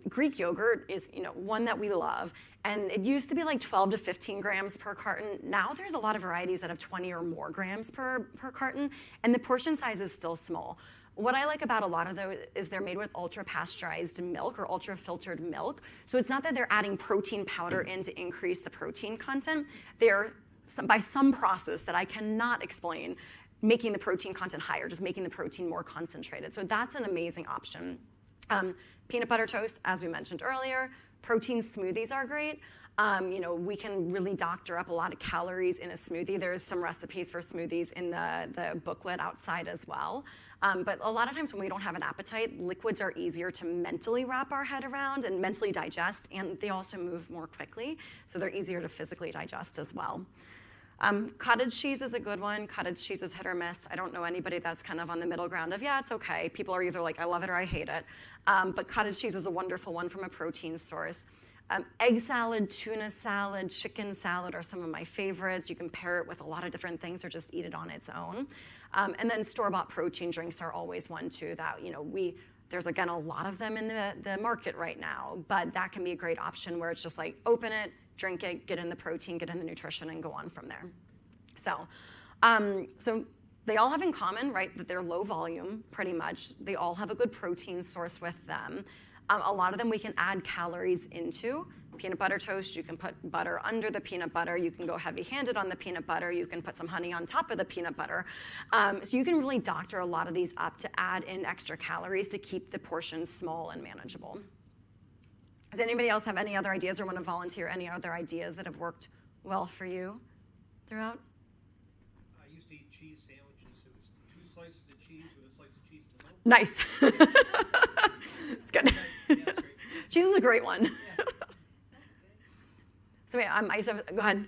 Greek yogurt is, you know, one that we love, and it used to be like 12 to 15 grams per carton. Now there's a lot of varieties that have 20 or more grams per carton, and the portion size is still small. What I like about a lot of those is they're made with ultra-pasteurized milk or ultra-filtered milk. So it's not that they're adding protein powder in to increase the protein content. They're, by some process that I cannot explain, making the protein content higher, just making the protein more concentrated. So that's an amazing option. Peanut butter toast, as we mentioned earlier. Protein smoothies are great. You know, we can really doctor up a lot of calories in a smoothie. There's some recipes for smoothies in the booklet outside as well. But a lot of times when we don't have an appetite, liquids are easier to mentally wrap our head around and mentally digest, and they also move more quickly, so they're easier to physically digest as well. Cottage cheese is a good one. Cottage cheese is hit or miss. I don't know anybody that's kind of on the middle ground of, yeah, it's okay. People are either like, I love it or I hate it. But cottage cheese is a wonderful one from a protein source. Egg salad, tuna salad, chicken salad are some of my favorites. You can pair it with a lot of different things or just eat it on its own. And then store-bought protein drinks are always one too that, you know, there's again a lot of them in the market right now, but that can be a great option where it's just like open it, drink it, get in the protein, get in the nutrition, and go on from there. So they all have in common, right, that they're low volume pretty much. They all have a good protein source with them. A lot of them we can add calories into. Peanut butter toast, you can put butter under the peanut butter. You can go heavy-handed on the peanut butter. You can put some honey on top of the peanut butter. So you can really doctor a lot of these up to add in extra calories to keep the portions small and manageable. Does anybody else have any other ideas or want to volunteer any other ideas that have worked well for you throughout? I used to eat cheese sandwiches. It was 2 slices of cheese with a slice of cheese to milk. Nice. It's good. Yeah, cheese is a great one. Yeah. So yeah, I used to have, go ahead.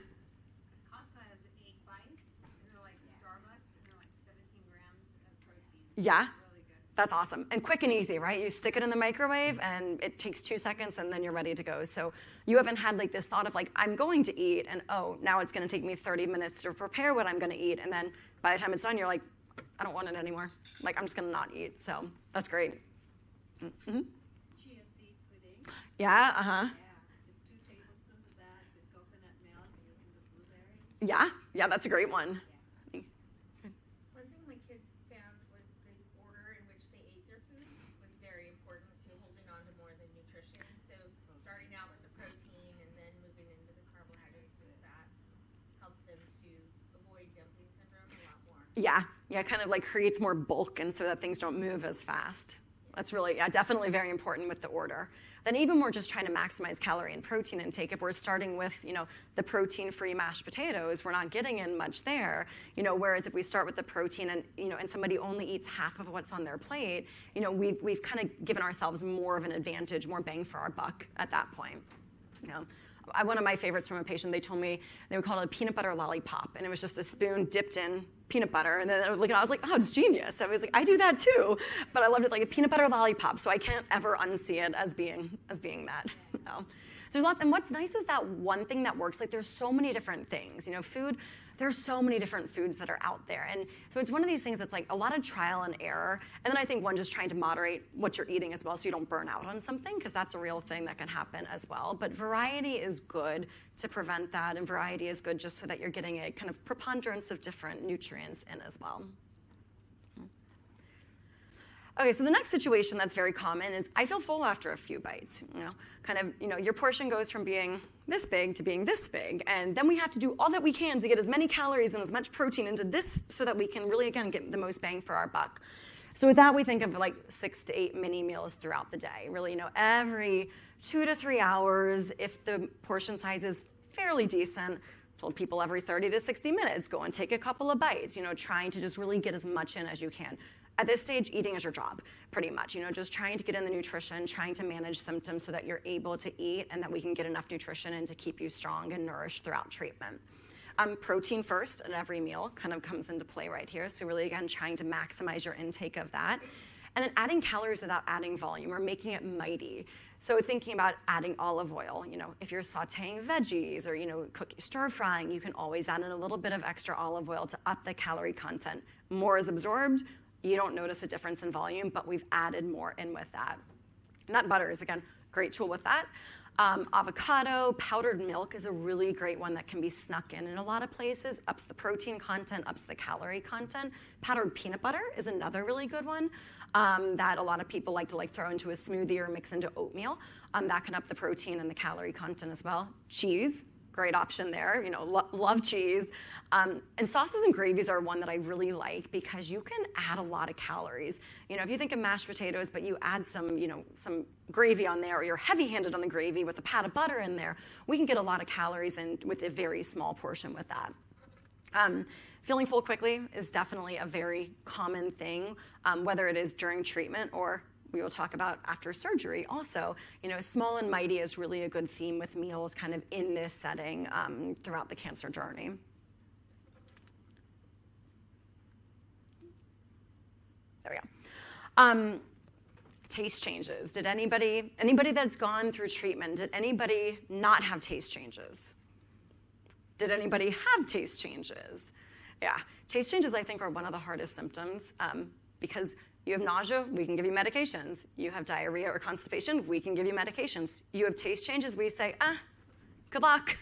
Costco has 8 bites, and they're like Starbucks, and they're like 17 grams of protein. Yeah. Really good. That's awesome. And quick and easy, right? You stick it in the microwave and it takes 2 seconds and then you're ready to go. So you haven't had like this thought of like, I'm going to eat and oh, now it's going to take me 30 minutes to prepare what I'm going to eat. And then by the time it's done, you're like, I don't want it anymore. Like, I'm just going to not eat. So that's great. Mm-hmm. Chia seed pudding. Yeah, Yeah, just 2 tablespoons of that with coconut milk and you can put blueberries. Yeah, that's a great one. One thing my kids found was the order in which they ate their food was very important to holding on to more of the nutrition. So starting out with the protein and then moving into the carbohydrates and fats helped them to avoid dumping syndrome a lot more. Yeah, kind of like creates more bulk and so that things don't move as fast. That's really, definitely very important with the order. Then even we're just trying to maximize calorie and protein intake. If we're starting with, you know, the protein-free mashed potatoes, we're not getting in much there. You know, whereas if we start with the protein and, you know, and somebody only eats half of what's on their plate, you know, we've kind of given ourselves more of an advantage, more bang for our buck at that point. You know, one of my favorites from a patient, they told me they would call it a peanut butter lollipop, and it was just a spoon dipped in peanut butter, and then I was like, oh, it's genius. I was like, I do that too, but I loved it like a peanut butter lollipop, so I can't ever unsee it as being that. So there's lots, and what's nice is that one thing that works, like there's so many different things, you know, food, there's so many different foods that are out there, and so it's one of these things that's like a lot of trial and error, and then I think one, just trying to moderate what you're eating as well so you don't burn out on something, because that's a real thing that can happen as well, but variety is good to prevent that, and variety is good just so that you're getting a kind of preponderance of different nutrients in as well. Okay, so the next situation that's very common is I feel full after a few bites. You know, kind of, you know, your portion goes from being this big to being this big, and then we have to do all that we can to get as many calories and as much protein into this so that we can really, again, get the most bang for our buck. So with that, we think of like 6 to 8 mini meals throughout the day. Really, you know, every 2 to 3 hours, if the portion size is fairly decent, told people every 30 to 60 minutes, go and take a couple of bites, you know, trying to just really get as much in as you can. At this stage, eating is your job, pretty much. Just trying to get in the nutrition, trying to manage symptoms so that you're able to eat and that we can get enough nutrition in to keep you strong and nourished throughout treatment. Protein first at every meal kind of comes into play right here. So really, again, trying to maximize your intake of that. And then adding calories without adding volume or making it mighty. So thinking about adding olive oil, if you're sauteing veggies or, stir frying, you can always add in a little bit of extra olive oil to up the calorie content. More is absorbed. You don't notice a difference in volume, but we've added more in with that. Nut butter is, again, a great tool with that. Avocado, powdered milk is a really great one that can be snuck in a lot of places, ups the protein content, ups the calorie content. Powdered peanut butter is another really good one that a lot of people like to throw into a smoothie or mix into oatmeal. That can up the protein and the calorie content as well. Cheese, great option there. Love cheese. And sauces and gravies are one that I really like because you can add a lot of calories. If you think of mashed potatoes, but you add some gravy on there, or you're heavy-handed on the gravy with a pat of butter in there, we can get a lot of calories in with a very small portion with that. Feeling full quickly is definitely a very common thing, whether it is during treatment or we will talk about after surgery also. Small and mighty is really a good theme with meals kind of in this setting throughout the cancer journey. There we go. Taste changes. Did anybody that's gone through treatment, did anybody not have taste changes? Did anybody have taste changes? Yeah, taste changes I think are one of the hardest symptoms because you have nausea, we can give you medications. You have diarrhea or constipation, we can give you medications. You have taste changes, we say, good luck,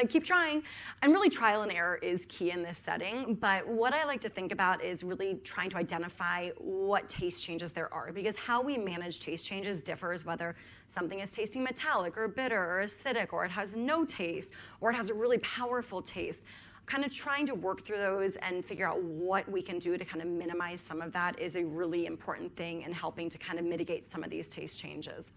keep trying. And really trial and error is key in this setting, but what I like to think about is really trying to identify what taste changes there are, because how we manage taste changes differs whether something is tasting metallic or bitter or acidic, or it has no taste, or it has a really powerful taste. Kind of trying to work through those and figure out what we can do to kind of minimize some of that is a really important thing in helping to kind of mitigate some of these taste changes.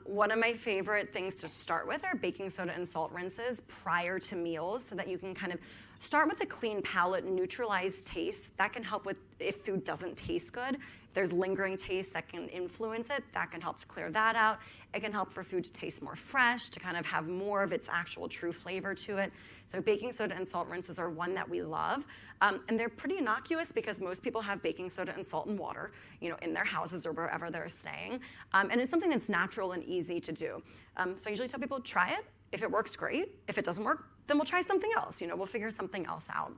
One of my favorite things to start with are baking soda and salt rinses prior to meals so that you can kind of start with a clean palate, neutralize taste. That can help with if food doesn't taste good. If there's lingering taste that can influence it, that can help to clear that out. It can help for food to taste more fresh, to kind of have more of its actual true flavor to it. So baking soda and salt rinses are one that we love. And they're pretty innocuous because most people have baking soda and salt and water, in their houses or wherever they're staying. And it's something that's natural and easy to do. So I usually tell people, try it. If it works, great. If it doesn't work, then we'll try something else. We'll figure something else out.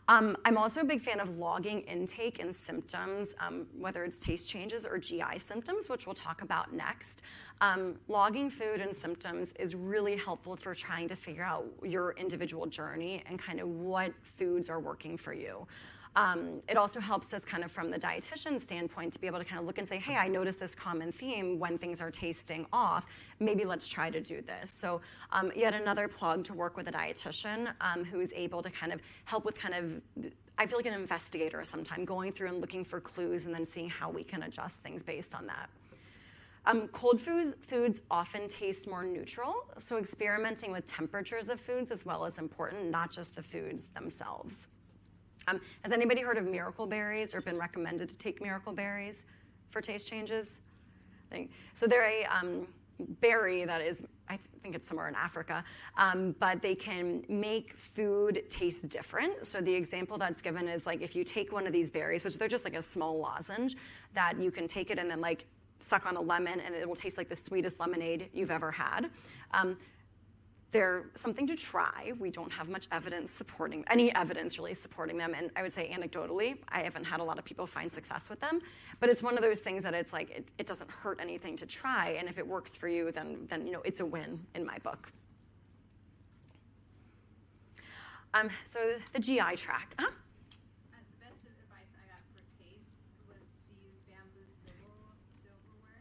I'm also a big fan of logging intake and symptoms, whether it's taste changes or GI symptoms, which we'll talk about next. Logging food and symptoms is really helpful for trying to figure out your individual journey and kind of what foods are working for you. It also helps us kind of from the dietitian standpoint to be able to kind of look and say, hey, I noticed this common theme when things are tasting off. Maybe let's try to do this. So yet another plug to work with a dietitian who's able to kind of help with kind of, I feel like an investigator sometimes, going through and looking for clues and then seeing how we can adjust things based on that. Cold foods often taste more neutral, so experimenting with temperatures of foods as well is important, not just the foods themselves. Has anybody heard of miracle berries or been recommended to take miracle berries for taste changes? So they're a berry that is, I think it's somewhere in Africa, but they can make food taste different. So the example that's given is if you take one of these berries, which they're just a small lozenge, that you can take it and then suck on a lemon and it will taste like the sweetest lemonade you've ever had. They're something to try. We don't have much evidence any evidence really supporting them. And I would say anecdotally, I haven't had a lot of people find success with them. But it's one of those things that it's it doesn't hurt anything to try. And if it works for you, then it's a win in my book. So the GI tract. The best advice I got for taste was to use bamboo silverware.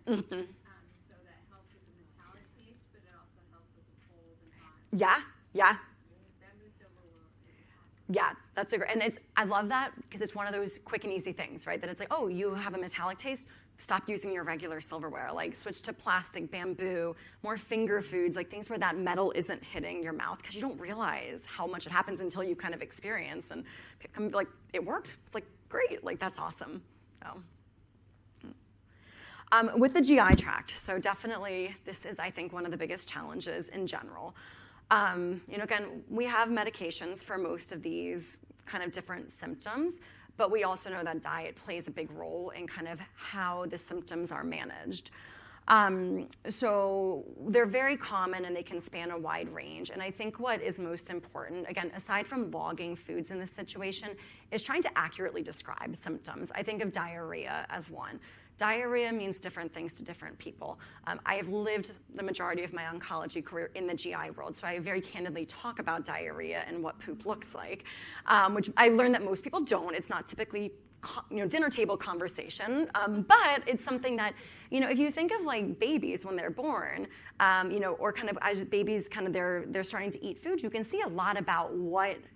So that helps with the metallic taste, but it also helps with the cold and hot. Yeah. Bamboo silverware is awesome. Yeah, that's a great, and I love that because it's one of those quick and easy things, right? That it's oh, you have a metallic taste, stop using your regular silverware. Switch to plastic, bamboo, more finger foods, things where that metal isn't hitting your mouth because you don't realize how much it happens until you kind of experience and it worked. It's great, like that's awesome. So. With the GI tract, so definitely this is, I think, one of the biggest challenges in general. Again, we have medications for most of these kind of different symptoms, but we also know that diet plays a big role in kind of how the symptoms are managed. So they're very common and they can span a wide range. And I think what is most important, again, aside from logging foods in this situation, is trying to accurately describe symptoms. I think of diarrhea as one. Diarrhea means different things to different people. I have lived the majority of my oncology career in the GI world, so I very candidly talk about diarrhea and what poop looks like, which I learned that most people don't. It's not typically dinner table conversation, but it's something that, if you think of like babies when they're born, or kind of as babies kind of they're starting to eat food, you can see a lot about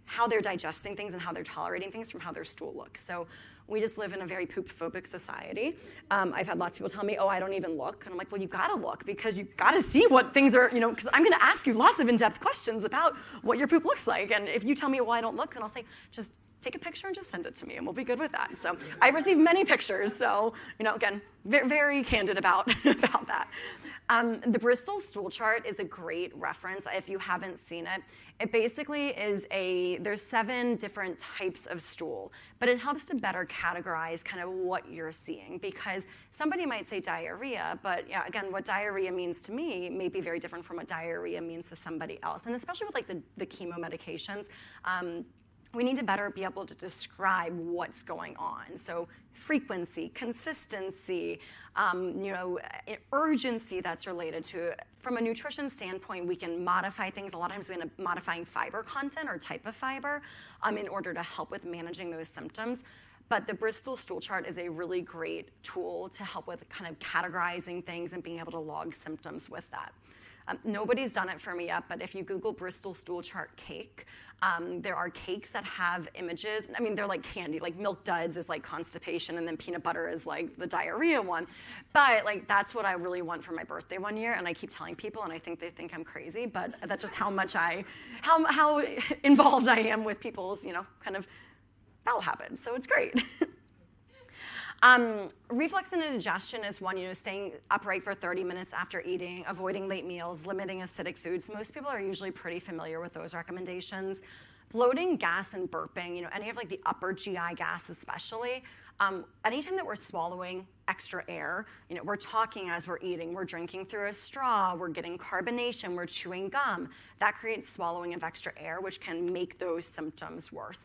how they're digesting things and how they're tolerating things from how their stool looks. So we just live in a very poop-phobic society. I've had lots of people tell me, oh, I don't even look. And I'm like, well, you gotta look because you gotta see what things are, because I'm gonna ask you lots of in-depth questions about what your poop looks like. And if you tell me, well, I don't look, then I'll say, just take a picture and just send it to me and we'll be good with that. So I've received many pictures. So, again, very, very candid about that. The Bristol stool chart is a great reference if you haven't seen it. It basically is there's 7 different types of stool, but it helps to better categorize kind of what you're seeing, because somebody might say diarrhea, but yeah, again, what diarrhea means to me may be very different from what diarrhea means to somebody else. And especially with like the chemo medications, we need to better be able to describe what's going on. So frequency, consistency, urgency that's related to it. From a nutrition standpoint, we can modify things. A lot of times we end up modifying fiber content or type of fiber in order to help with managing those symptoms. But the Bristol stool chart is a really great tool to help with kind of categorizing things and being able to log symptoms with that. Nobody's done it for me yet, but if you Google Bristol stool chart cake, there are cakes that have images. I mean, they're like candy, like Milk Duds is like constipation, and then peanut butter is like the diarrhea one. But like that's what I really want for my birthday one year, and I keep telling people, and I think they think I'm crazy, but that's just how much how involved I am with people's, kind of bowel habits. So it's great. Reflux and indigestion is one, staying upright for 30 minutes after eating, avoiding late meals, limiting acidic foods. Most people are usually pretty familiar with those recommendations. Bloating, gas, and burping, any of like the upper GI gas especially. Anytime that we're swallowing extra air, we're talking as we're eating, we're drinking through a straw, we're getting carbonation, we're chewing gum, that creates swallowing of extra air, which can make those symptoms worse.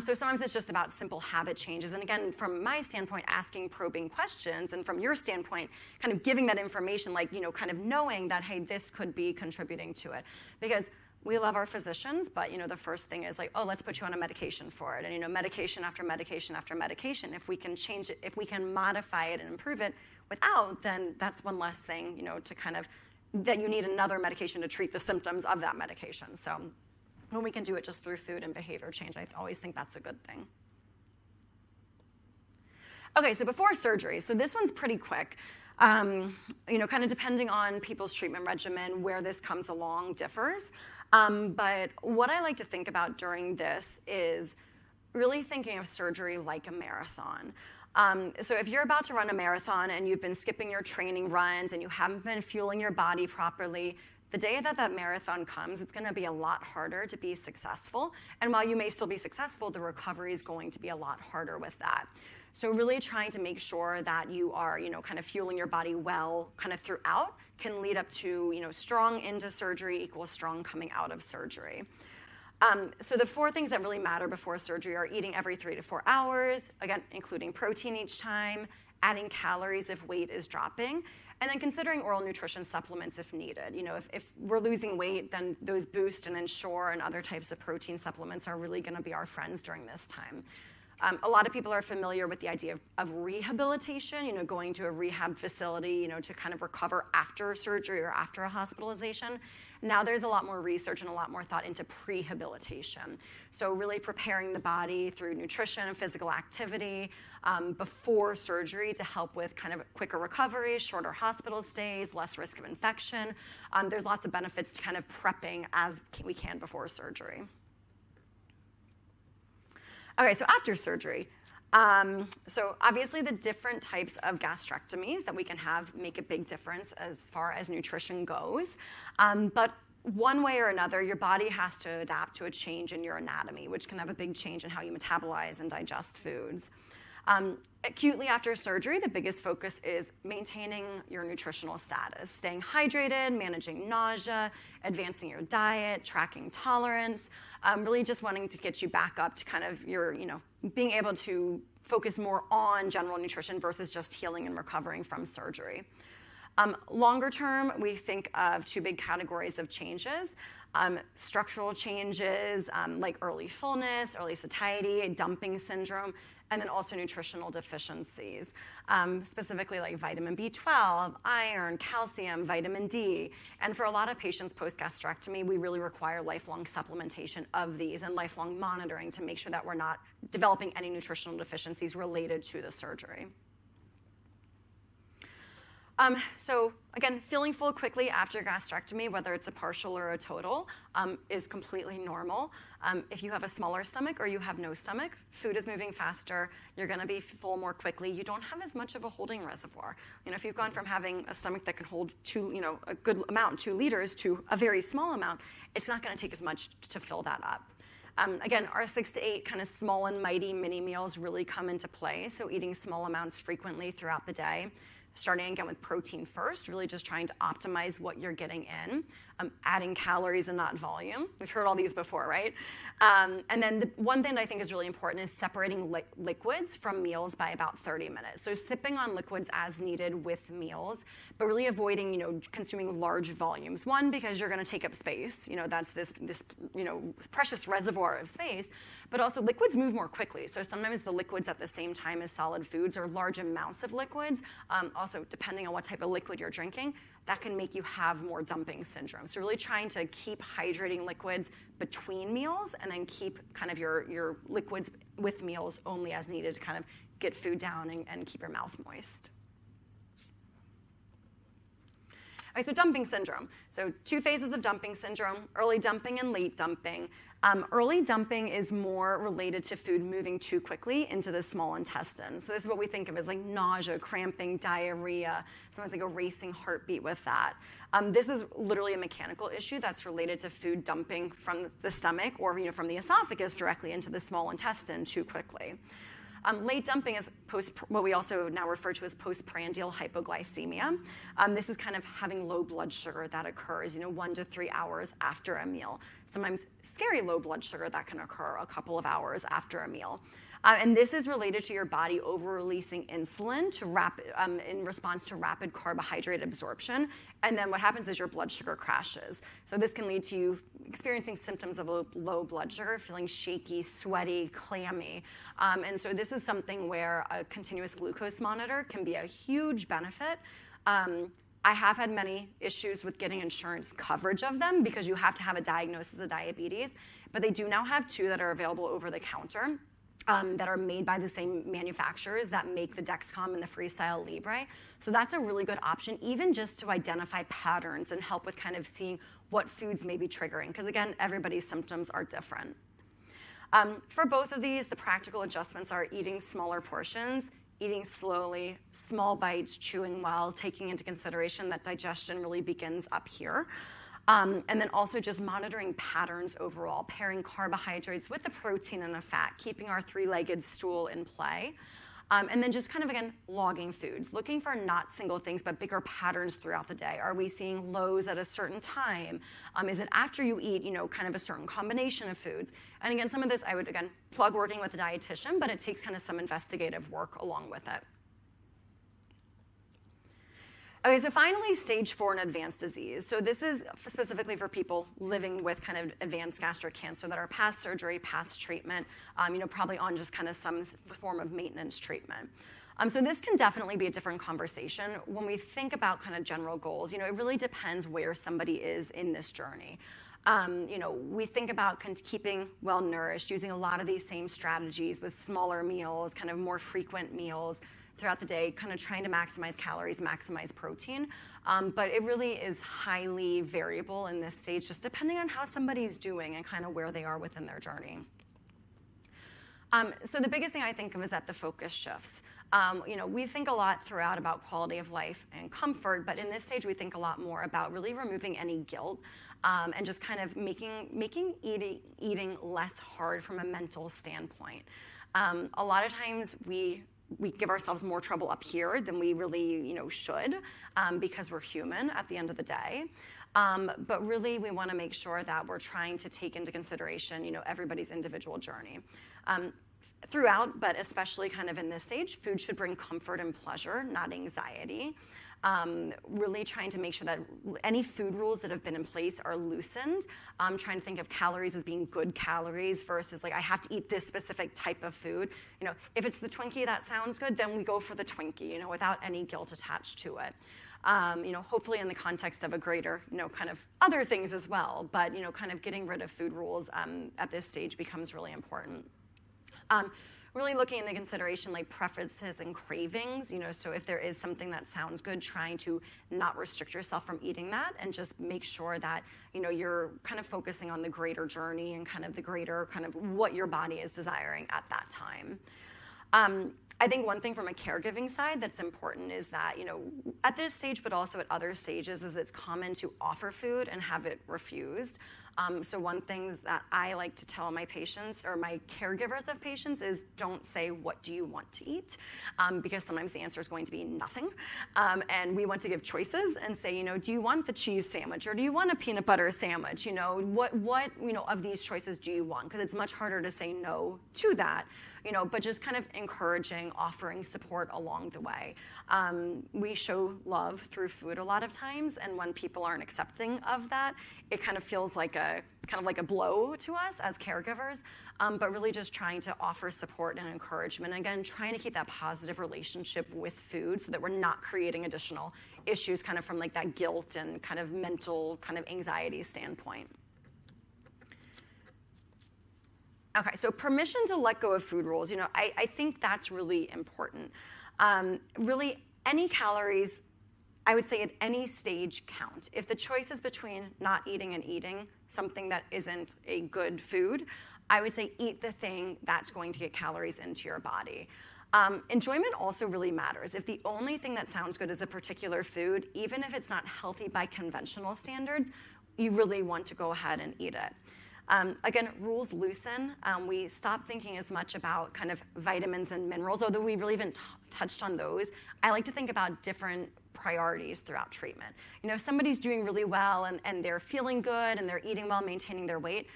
So sometimes it's just about simple habit changes. And again, from my standpoint, asking probing questions, and from your standpoint, kind of giving that information, like, kind of knowing that, hey, this could be contributing to it. Because we love our physicians, but the first thing is like, oh, let's put you on a medication for it. And medication after medication after medication. If we can change it, if we can modify it and improve it without, then that's one less thing, to kind of, that you need another medication to treat the symptoms of that medication. So when we can do it just through food and behavior change, I always think that's a good thing. Okay, so before surgery, so this one's pretty quick. Kind of depending on people's treatment regimen, where this comes along differs. But what I like to think about during this is really thinking of surgery like a marathon. So if you're about to run a marathon and you've been skipping your training runs and you haven't been fueling your body properly, the day that marathon comes, it's going to be a lot harder to be successful. And while you may still be successful, the recovery is going to be a lot harder with that. So really trying to make sure that you are, kind of fueling your body well kind of throughout can lead up to, strong into surgery equals strong coming out of surgery. So the 4 things that really matter before surgery are eating every 3 to 4 hours, again, including protein each time, adding calories if weight is dropping, and then considering oral nutrition supplements if needed. If we're losing weight, then those Boost and Ensure and other types of protein supplements are really going to be our friends during this time. A lot of people are familiar with the idea of rehabilitation, going to a rehab facility, to kind of recover after surgery or after a hospitalization. Now there's a lot more research and a lot more thought into prehabilitation. So really preparing the body through nutrition and physical activity before surgery to help with kind of quicker recovery, shorter hospital stays, less risk of infection. There's lots of benefits to kind of prepping as we can before surgery. Okay, so after surgery, So obviously the different types of gastrectomies that we can have make a big difference as far as nutrition goes. But one way or another, your body has to adapt to a change in your anatomy, which can have a big change in how you metabolize and digest foods. Acutely after surgery, the biggest focus is maintaining your nutritional status, staying hydrated, managing nausea, advancing your diet, tracking tolerance, really just wanting to get you back up to kind of your, being able to focus more on general nutrition versus just healing and recovering from surgery. Longer term, we think of two big categories of changes. Structural changes like early fullness, early satiety, dumping syndrome, and then also nutritional deficiencies, specifically like vitamin B12, iron, calcium, vitamin D. And for a lot of patients post-gastrectomy, we really require lifelong supplementation of these and lifelong monitoring to make sure that we're not developing any nutritional deficiencies related to the surgery. So again, feeling full quickly after gastrectomy, whether it's a partial or a total, is completely normal. If you have a smaller stomach or you have no stomach, food is moving faster, you're gonna be full more quickly. You don't have as much of a holding reservoir. If you've gone from having a stomach that can hold a good amount, 2 liters, to a very small amount, it's not gonna take as much to fill that up. Again, our 6 to 8 kind of small and mighty mini meals really come into play, so eating small amounts frequently throughout the day. Starting again with protein first, really just trying to optimize what you're getting in, adding calories and not volume. We've heard all these before, right? And then the one thing that I think is really important is separating liquids from meals by about 30 minutes. So sipping on liquids as needed with meals, but really avoiding, consuming large volumes. One, because you're gonna take up space. That's this precious reservoir of space. But also liquids move more quickly. So sometimes the liquids at the same time as solid foods or large amounts of liquids, also depending on what type of liquid you're drinking, that can make you have more dumping syndrome. So really trying to keep hydrating liquids between meals and then keep kind of your liquids with meals only as needed to kind of get food down and keep your mouth moist. All right, so dumping syndrome. So 2 phases of dumping syndrome, early dumping and late dumping. Early dumping is more related to food moving too quickly into the small intestine. So this is what we think of as like nausea, cramping, diarrhea, sometimes like a racing heartbeat with that. This is literally a mechanical issue that's related to food dumping from the stomach or from the esophagus directly into the small intestine too quickly. Late dumping is what we also now refer to as postprandial hypoglycemia. This is kind of having low blood sugar that occurs 1 to 3 hours after a meal. Sometimes scary low blood sugar that can occur a couple of hours after a meal. And this is related to your body over-releasing insulin in response to rapid carbohydrate absorption. And then what happens is your blood sugar crashes. So this can lead to you experiencing symptoms of low blood sugar, feeling shaky, sweaty, clammy. And so this is something where a continuous glucose monitor can be a huge benefit. I have had many issues with getting insurance coverage of them because you have to have a diagnosis of diabetes. But they do now have 2 that are available over the counter. That are made by the same manufacturers that make the Dexcom and the Freestyle Libre. So that's a really good option, even just to identify patterns and help with kind of seeing what foods may be triggering. Because again, everybody's symptoms are different. For both of these, the practical adjustments are eating smaller portions, eating slowly, small bites, chewing well, taking into consideration that digestion really begins up here. And then also just monitoring patterns overall, pairing carbohydrates with the protein and the fat, keeping our 3-legged stool in play. And then just kind of, again, logging foods, looking for not single things, but bigger patterns throughout the day. Are we seeing lows at a certain time? Is it after you eat, kind of a certain combination of foods? And again, some of this I would, again, plug working with a dietitian, but it takes kind of some investigative work along with it. Okay, so finally, stage 4 in advanced disease. So this is specifically for people living with kind of advanced gastric cancer that are past surgery, past treatment, probably on just kind of some form of maintenance treatment. So this can definitely be a different conversation. When we think about kind of general goals, it really depends where somebody is in this journey. We think about keeping well nourished, using a lot of these same strategies with smaller meals, kind of more frequent meals throughout the day, kind of trying to maximize calories, maximize protein. But it really is highly variable in this stage, just depending on how somebody's doing and kind of where they are within their journey. So the biggest thing I think of is that the focus shifts. We think a lot throughout about quality of life and comfort, but in this stage we think a lot more about really removing any guilt and just kind of making eating less hard from a mental standpoint. A lot of times we give ourselves more trouble up here than we really should because we're human at the end of the day. But really we want to make sure that we're trying to take into consideration everybody's individual journey. Throughout, but especially kind of in this stage, food should bring comfort and pleasure, not anxiety. Really trying to make sure that any food rules that have been in place are loosened. Trying to think of calories as being good calories versus like I have to eat this specific type of food. If it's the Twinkie that sounds good, then we go for the Twinkie, without any guilt attached to it. Hopefully in the context of a greater, kind of other things as well. But, kind of getting rid of food rules at this stage becomes really important. Really looking into consideration like preferences and cravings, so if there is something that sounds good, trying to not restrict yourself from eating that and just make sure that, you're kind of focusing on the greater journey and kind of the greater kind of what your body is desiring at that time. I think one thing from a caregiving side that's important is that, at this stage, but also at other stages, is it's common to offer food and have it refused. So one thing that I like to tell my patients or my caregivers of patients is don't say, what do you want to eat? Because sometimes the answer is going to be nothing. And we want to give choices and say, do you want the cheese sandwich or do you want a peanut butter sandwich? What of these choices do you want? Because it's much harder to say no to that. But just kind of encouraging, offering support along the way. We show love through food a lot of times, and when people aren't accepting of that, it kind of feels like a blow to us as caregivers. But really just trying to offer support and encouragement. Again, trying to keep that positive relationship with food so that we're not creating additional issues kind of from like that guilt and kind of mental kind of anxiety standpoint. Okay, so permission to let go of food rules. I think that's really important. Really, any calories, I would say at any stage count. If the choice is between not eating and eating something that isn't a good food, I would say eat the thing that's going to get calories into your body. Enjoyment also really matters. If the only thing that sounds good is a particular food, even if it's not healthy by conventional standards, you really want to go ahead and eat it. Again, rules loosen. We stop thinking as much about kind of vitamins and minerals, although we really haven't touched on those. I like to think about different priorities throughout treatment. If somebody's doing really well and they're feeling good and they're eating well, maintaining their weight,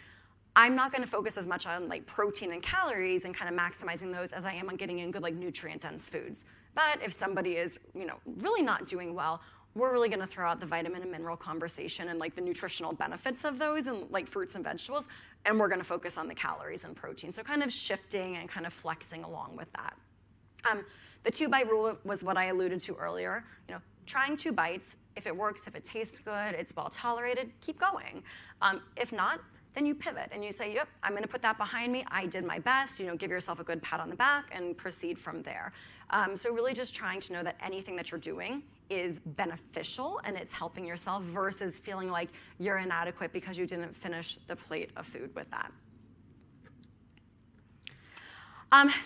I'm not going to focus as much on like protein and calories and kind of maximizing those as I am on getting in good like nutrient-dense foods. But if somebody is, really not doing well, we're really going to throw out the vitamin and mineral conversation and like the nutritional benefits of those and like fruits and vegetables, and we're going to focus on the calories and protein. So kind of shifting and kind of flexing along with that. The 2-bite rule was what I alluded to earlier. Trying 2 bites, if it works, if it tastes good, it's well tolerated, keep going. If not, then you pivot and you say, yep, I'm going to put that behind me. I did my best. Give yourself a good pat on the back and proceed from there. So really just trying to know that anything that you're doing is beneficial and it's helping yourself versus feeling like you're inadequate because you didn't finish the plate of food with that.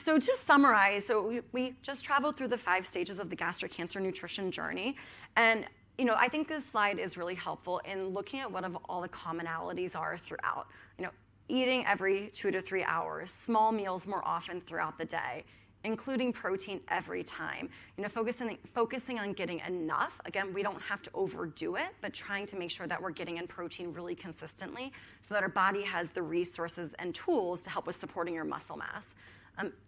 So to summarize, so we just traveled through the 5 stages of the gastric cancer nutrition journey. And I think this slide is really helpful in looking at what all the commonalities are throughout. Eating every 2 to 3 hours, small meals more often throughout the day, including protein every time. Focusing on getting enough. Again, we don't have to overdo it, but trying to make sure that we're getting in protein really consistently so that our body has the resources and tools to help with supporting your muscle mass.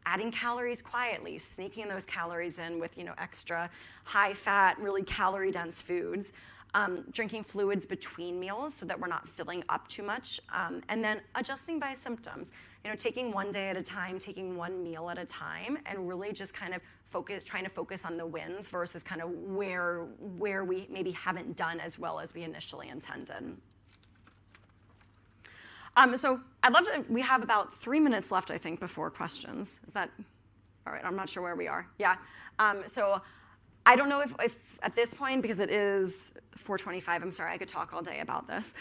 Adding calories quietly, sneaking those calories in with extra high-fat, really calorie-dense foods. Drinking fluids between meals so that we're not filling up too much. And then adjusting by symptoms. Taking one day at a time, taking one meal at a time, and really just kind of trying to focus on the wins versus kind of where we maybe haven't done as well as we initially intended. So I'd love to, we have about 3 minutes left, I think, before questions. Is that, all right, I'm not sure where we are. Yeah, so I don't know if at this point, because it is 4:25, I'm sorry, I could talk all day about this.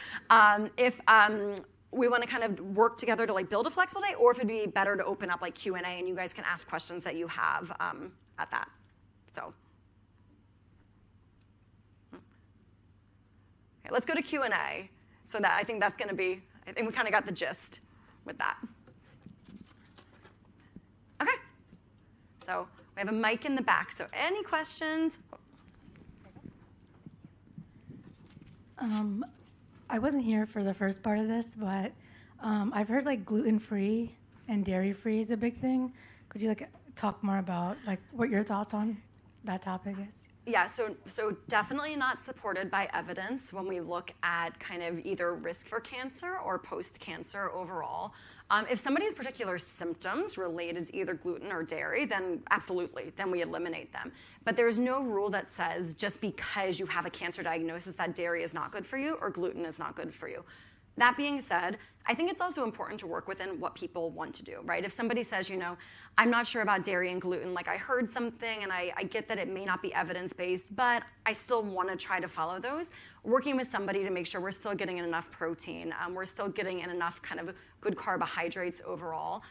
we want to kind of work together to like build a flexible day, or if it'd be better to open up like Q&A and you guys can ask questions that you have at that. So, okay, let's go to Q&A. So that I think that's going to be, I think we kind of got the gist with that. Okay. So we have a mic in the back. So any questions? I wasn't here for the first part of this, but I've heard like gluten-free and dairy-free is a big thing. Could you like talk more about like what your thoughts on that topic is? Yeah, so definitely not supported by evidence when we look at kind of either risk for cancer or post-cancer overall. If somebody has particular symptoms related to either gluten or dairy, then absolutely, then we eliminate them. But there's no rule that says just because you have a cancer diagnosis that dairy is not good for you or gluten is not good for you. That being said, I think it's also important to work within what people want to do, right? If somebody says, you know, I'm not sure about dairy and gluten, like I heard something and I get that it may not be evidence-based, but I still want to try to follow those, working with somebody to make sure we're still getting in enough protein, we're still getting in enough kind of good carbohydrates overall,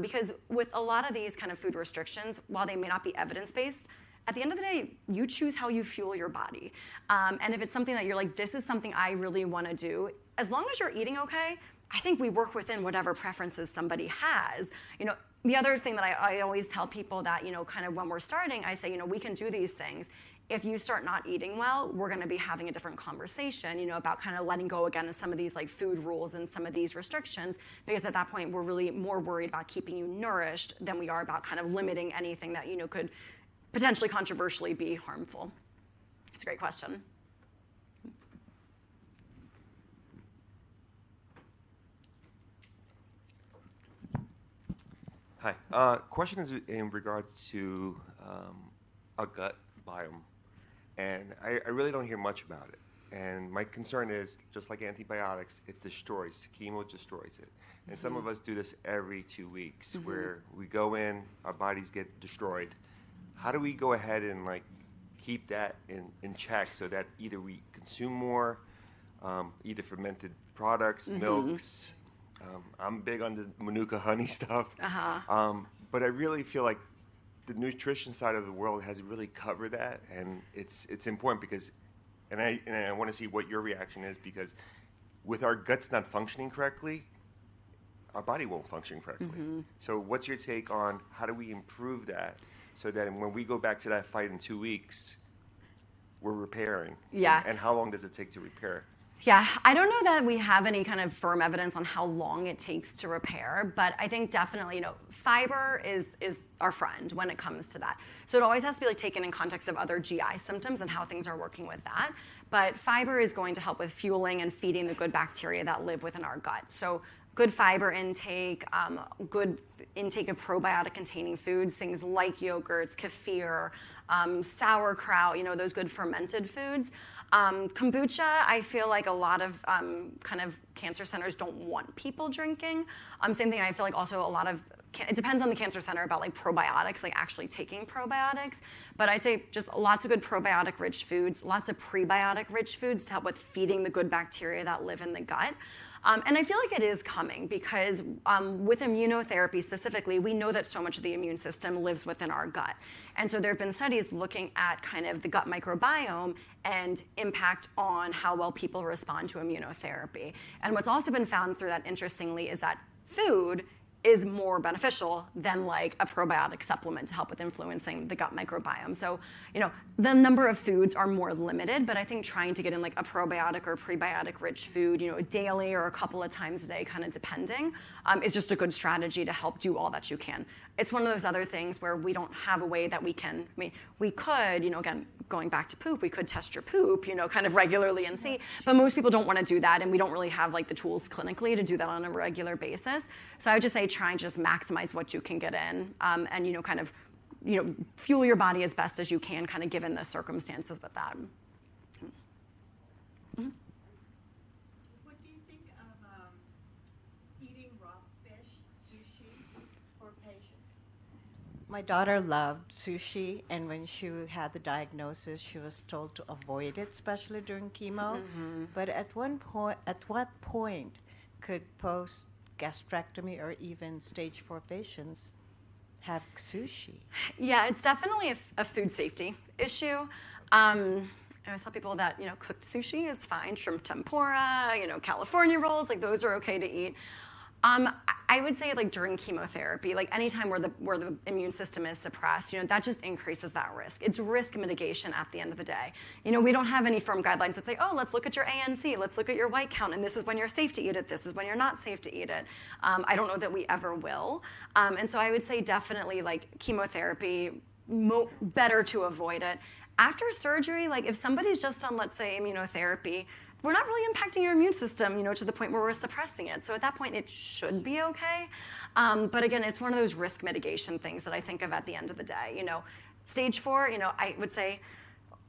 because with a lot of these kind of food restrictions, while they may not be evidence-based, at the end of the day, you choose how you fuel your body. And if it's something that you're like, this is something I really want to do, as long as you're eating okay, I think we work within whatever preferences somebody has. You know, the other thing that I always tell people that, you know, kind of when we're starting, I say, you know, we can do these things. If you start not eating well, we're going to be having a different conversation, you know, about kind of letting go again of some of these like food rules and some of these restrictions, because at that point we're really more worried about keeping you nourished than we are about kind of limiting anything that, you know, could potentially controversially be harmful. It's a great question. Hi. Question is in regards to a gut biome. And I really don't hear much about it. And my concern is, just like antibiotics, it destroys, chemo destroys it. And some of us do this every 2 weeks, where we go in, our bodies get destroyed. How do we go ahead and like keep that in check so that either we consume more, either fermented products, milks? I'm big on the Manuka honey stuff. But I really feel like the nutrition side of the world has really covered that, and it's important because, and I want to see what your reaction is, because with our guts not functioning correctly, our body won't function correctly. So what's your take on how do we improve that so that when we go back to that fight in 2 weeks, we're repairing? Yeah. And how long does it take to repair? Yeah, I don't know that we have any kind of firm evidence on how long it takes to repair, but I think definitely, you know, fiber is our friend when it comes to that. So it always has to be like taken in context of other GI symptoms and how things are working with that. But fiber is going to help with fueling and feeding the good bacteria that live within our gut. So good fiber intake, good intake of probiotic-containing foods, things like yogurts, kefir, sauerkraut, you know, those good fermented foods. Kombucha, I feel like a lot of kind of cancer centers don't want people drinking. Same thing, I feel like also a lot of, it depends on the cancer center about like probiotics, like actually taking probiotics. But I say just lots of good probiotic-rich foods, lots of prebiotic-rich foods to help with feeding the good bacteria that live in the gut. And I feel like it is coming because with immunotherapy specifically, we know that so much of the immune system lives within our gut. And so there have been studies looking at kind of the gut microbiome and impact on how well people respond to immunotherapy. And what's also been found through that, interestingly, is that food is more beneficial than like a probiotic supplement to help with influencing the gut microbiome. So, you know, the number of foods are more limited, but I think trying to get in like a probiotic or prebiotic rich food, you know, daily or a couple of times a day, kind of depending, is just a good strategy to help do all that you can. It's one of those other things where we don't have a way that we can, I mean, we could, you know, again, going back to poop, we could test your poop, you know, kind of regularly and see, but most people don't want to do that, and we don't really have like the tools clinically to do that on a regular basis. So I would just say try and just maximize what you can get in, and, you know, kind of, you know, fuel your body as best as you can, kind of given the circumstances with that. What do you think of eating raw fish, sushi, for patients? My daughter loved sushi, and when she had the diagnosis, she was told to avoid it, especially during chemo. But at what point could post-gastrectomy or even stage 4 patients have sushi? Yeah, it's definitely a food safety issue. I always tell people that, cooked sushi is fine. Shrimp tempura, California rolls, like those are okay to eat. I would say like during chemotherapy, like anytime where the immune system is suppressed, that just increases that risk. It's risk mitigation at the end of the day. We don't have any firm guidelines that say, oh, let's look at your ANC, let's look at your white count, and this is when you're safe to eat it, this is when you're not safe to eat it. I don't know that we ever will. And so I would say definitely like chemotherapy, better to avoid it. After surgery, like if somebody's just on, let's say, immunotherapy, we're not really impacting your immune system, to the point where we're suppressing it. So at that point, it should be okay. But again, it's one of those risk mitigation things that I think of at the end of the day. Stage 4, I would say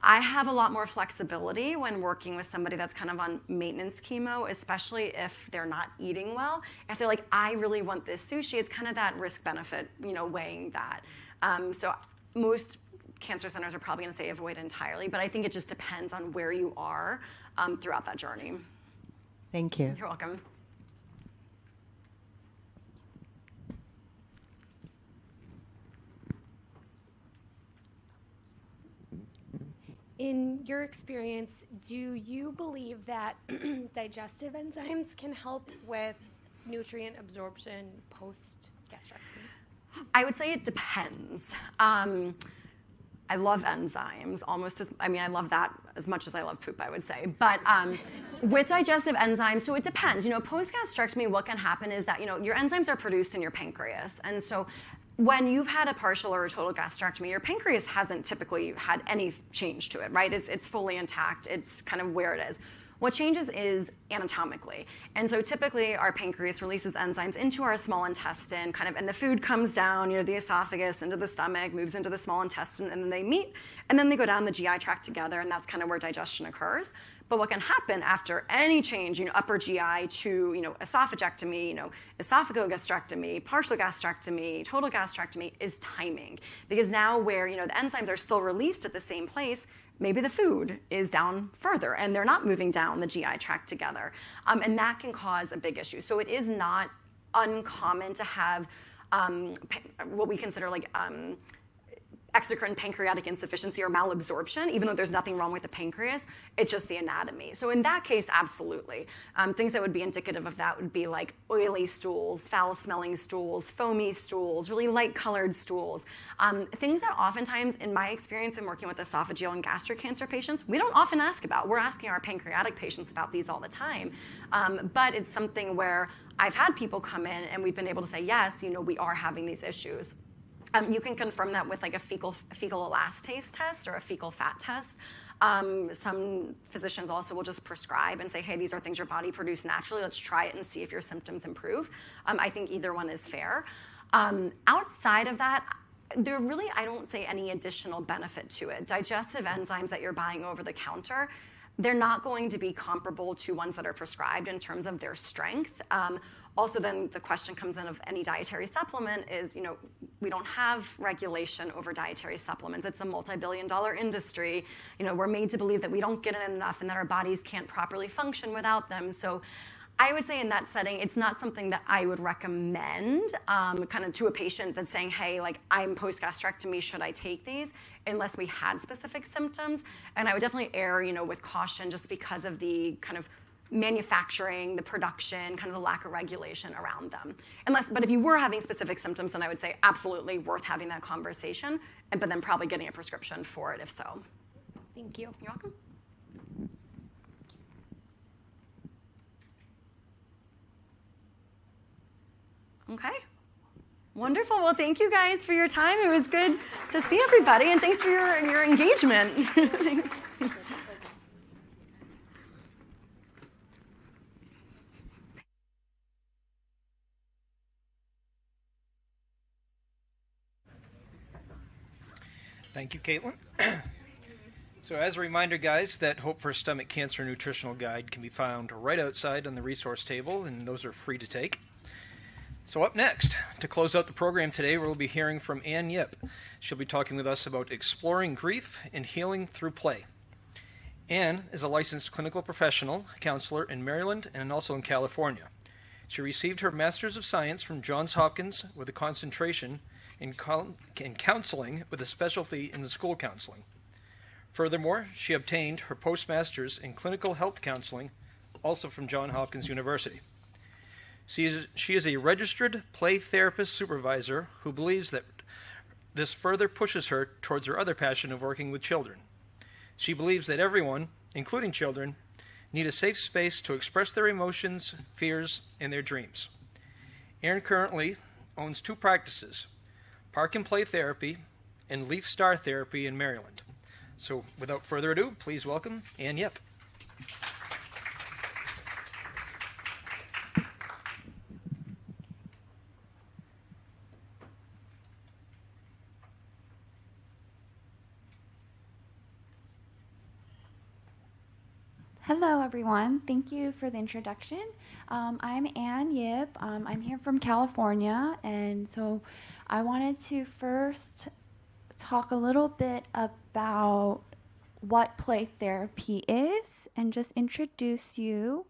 I have a lot more flexibility when working with somebody that's kind of on maintenance chemo, especially if they're not eating well. If they're like, I really want this sushi, it's kind of that risk benefit, weighing that. So most cancer centers are probably going to say avoid entirely, but I think it just depends on where you are throughout that journey. Thank you. You're welcome. In your experience, do you believe that digestive enzymes can help with nutrient absorption post-gastrectomy? I would say it depends. I love enzymes I love that as much as I love poop, I would say. But with digestive enzymes, so it depends. Post-gastrectomy, what can happen is that, your enzymes are produced in your pancreas. And so when you've had a partial or a total gastrectomy, your pancreas hasn't typically had any change to it, right? It's fully intact. It's kind of where it is. What changes is anatomically. And so typically our pancreas releases enzymes into our small intestine, and the food comes down, the esophagus, into the stomach, moves into the small intestine, and then they meet, and then they go down the GI tract together, and that's kind of where digestion occurs. But what can happen after any change, upper GI to, esophagectomy, esophagogastrectomy, partial gastrectomy, total gastrectomy is timing. Because now where, the enzymes are still released at the same place, maybe the food is down further and they're not moving down the GI tract together. And that can cause a big issue. So it is not uncommon to have what we consider like exocrine pancreatic insufficiency or malabsorption, even though there's nothing wrong with the pancreas, it's just the anatomy. So in that case, absolutely. Things that would be indicative of that would be like oily stools, foul-smelling stools, foamy stools, really light-colored stools. Things that oftentimes, in my experience in working with esophageal and gastric cancer patients, we don't often ask about. We're asking our pancreatic patients about these all the time. But it's something where I've had people come in and we've been able to say, yes, we are having these issues. You can confirm that with like a fecal elastase test or a fecal fat test. Some physicians also will just prescribe and say, hey, these are things your body produced naturally. Let's try it and see if your symptoms improve. I think either one is fair. Outside of that, there really, I don't say any additional benefit to it. Digestive enzymes that you're buying over the counter, they're not going to be comparable to ones that are prescribed in terms of their strength. Also, then the question comes in of any dietary supplement is, we don't have regulation over dietary supplements. It's a multi-billion-dollar industry. We're made to believe that we don't get in enough and that our bodies can't properly function without them. So I would say in that setting, it's not something that I would recommend kind of to a patient that's saying, hey, like I'm post-gastrectomy, should I take these? Unless we had specific symptoms. And I would definitely err, with caution just because of the kind of manufacturing, the production, kind of the lack of regulation around them. But if you were having specific symptoms, then I would say absolutely worth having that conversation, but then probably getting a prescription for it if so. Thank you. You're welcome. Okay. Wonderful. Well, thank you guys for your time. It was good to see everybody, and thanks for your engagement. Thank you, Caitlin. So as a reminder, guys, that Hope for Stomach Cancer Nutritional Guide can be found right outside on the resource table, and those are free to take. So up next, to close out the program today, we'll be hearing from Ann Yip. She'll be talking with us about exploring grief and healing through play. Ann is a licensed clinical professional, counselor in Maryland and also in California. She received her Master's of Science from Johns Hopkins with a concentration in counseling with a specialty in school counseling. Furthermore, she obtained her postmaster's in clinical health counseling, also from Johns Hopkins University. She is a registered play therapist supervisor who believes that this further pushes her towards her other passion of working with children. She believes that everyone, including children, need a safe space to express their emotions, fears, and their dreams. Erin currently owns 2 practices, Park and Play Therapy and Leaf Star Therapy in Maryland. So without further ado, please welcome Ann Yip. Hello, everyone. Thank you for the introduction. I'm Ann Yip. I'm here from California, and so I wanted to first talk a little bit about what play therapy is and just introduce you.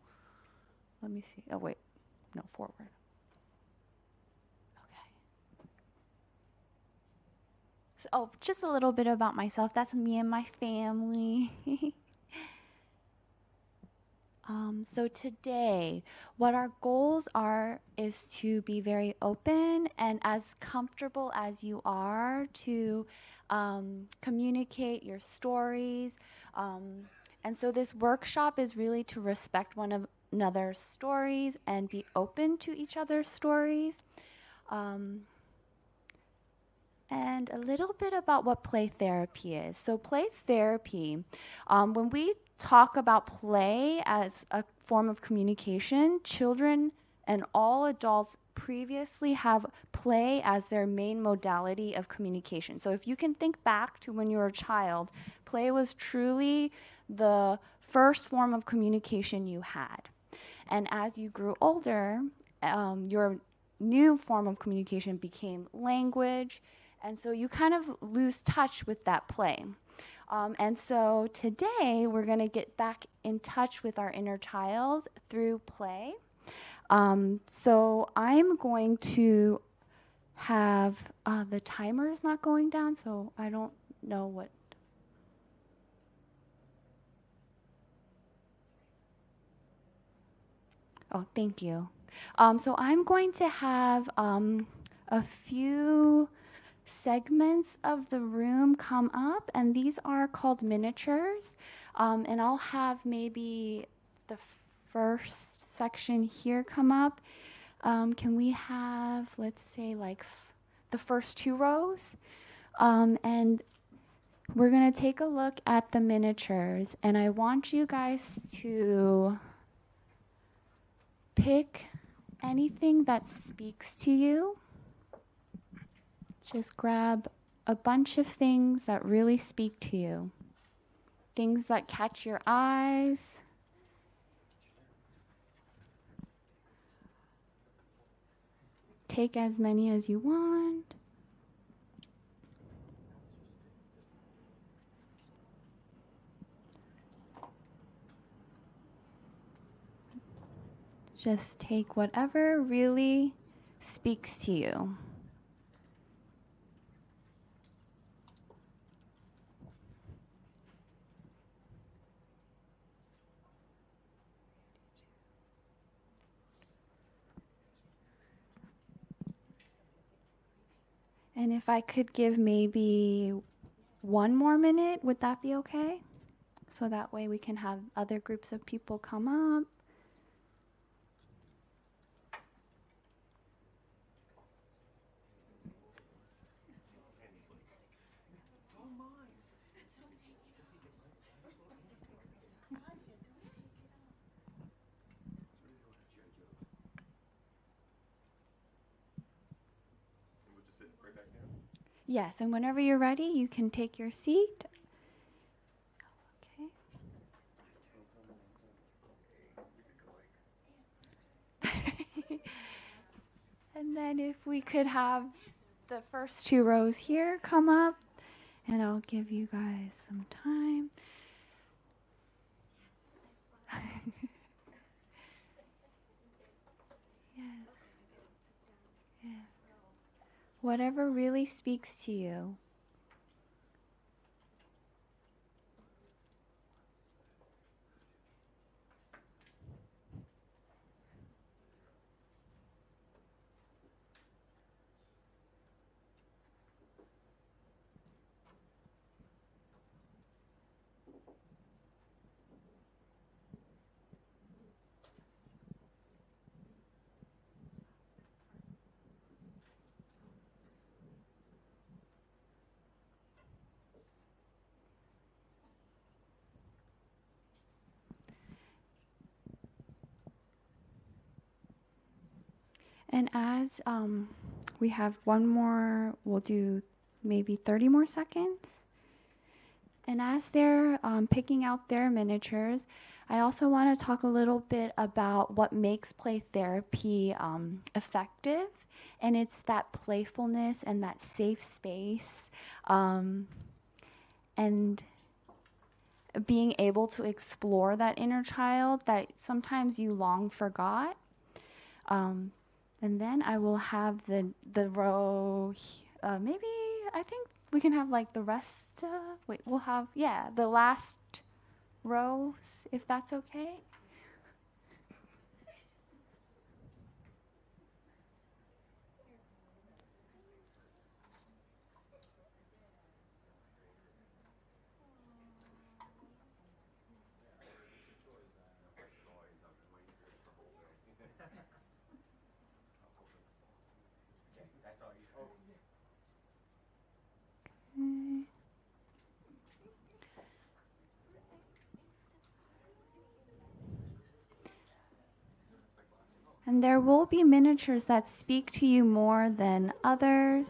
Let me see. Oh, wait. No, forward. Okay. So, just a little bit about myself. That's me and my family. So today, what our goals are is to be very open and as comfortable as you are to communicate your stories. And so this workshop is really to respect one another's stories and be open to each other's stories. And a little bit about what play therapy is. So play therapy, when we talk about play as a form of communication, children and all adults previously have play as their main modality of communication. So if you can think back to when you were a child, play was truly the first form of communication you had. And as you grew older, your new form of communication became language, and so you kind of lose touch with that play. And so today we're going to get back in touch with our inner child through play. So I'm going to have, the timer is not going down, so I don't know what. Oh, thank you. So I'm going to have a few segments of the room come up, and these are called miniatures. And I'll have maybe the first section here come up. Can we have, let's say, like the first 2 rows? And we're going to take a look at the miniatures, and I want you guys to pick anything that speaks to you. Just grab a bunch of things that really speak to you. Things that catch your eyes. Take as many as you want. Just take whatever really speaks to you. And if I could give maybe 1 more minute, would that be okay? So that way we can have other groups of people come up. Yes, and whenever you're ready, you can take your seat. Okay. And then if we could have the first 2 rows here come up, and I'll give you guys some time. Whatever really speaks to you. And as we have one more, we'll do maybe 30 more seconds. And as they're picking out their miniatures, I also want to talk a little bit about what makes play therapy effective. And it's that playfulness and that safe space, and being able to explore that inner child that sometimes you long forgot. And then I will have the row, maybe I think we can have like the rest, we'll have, yeah, the last rows, if that's okay. And there will be miniatures that speak to you more than others.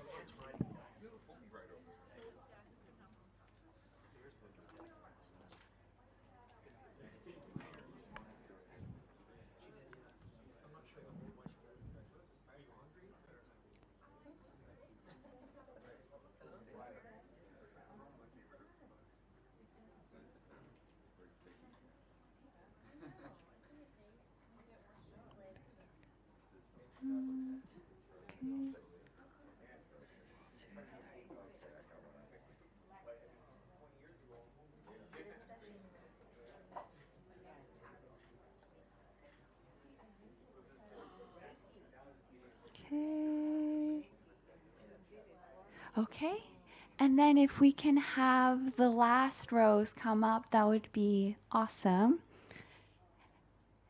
Okay, and then if we can have the last rows come up, that would be awesome.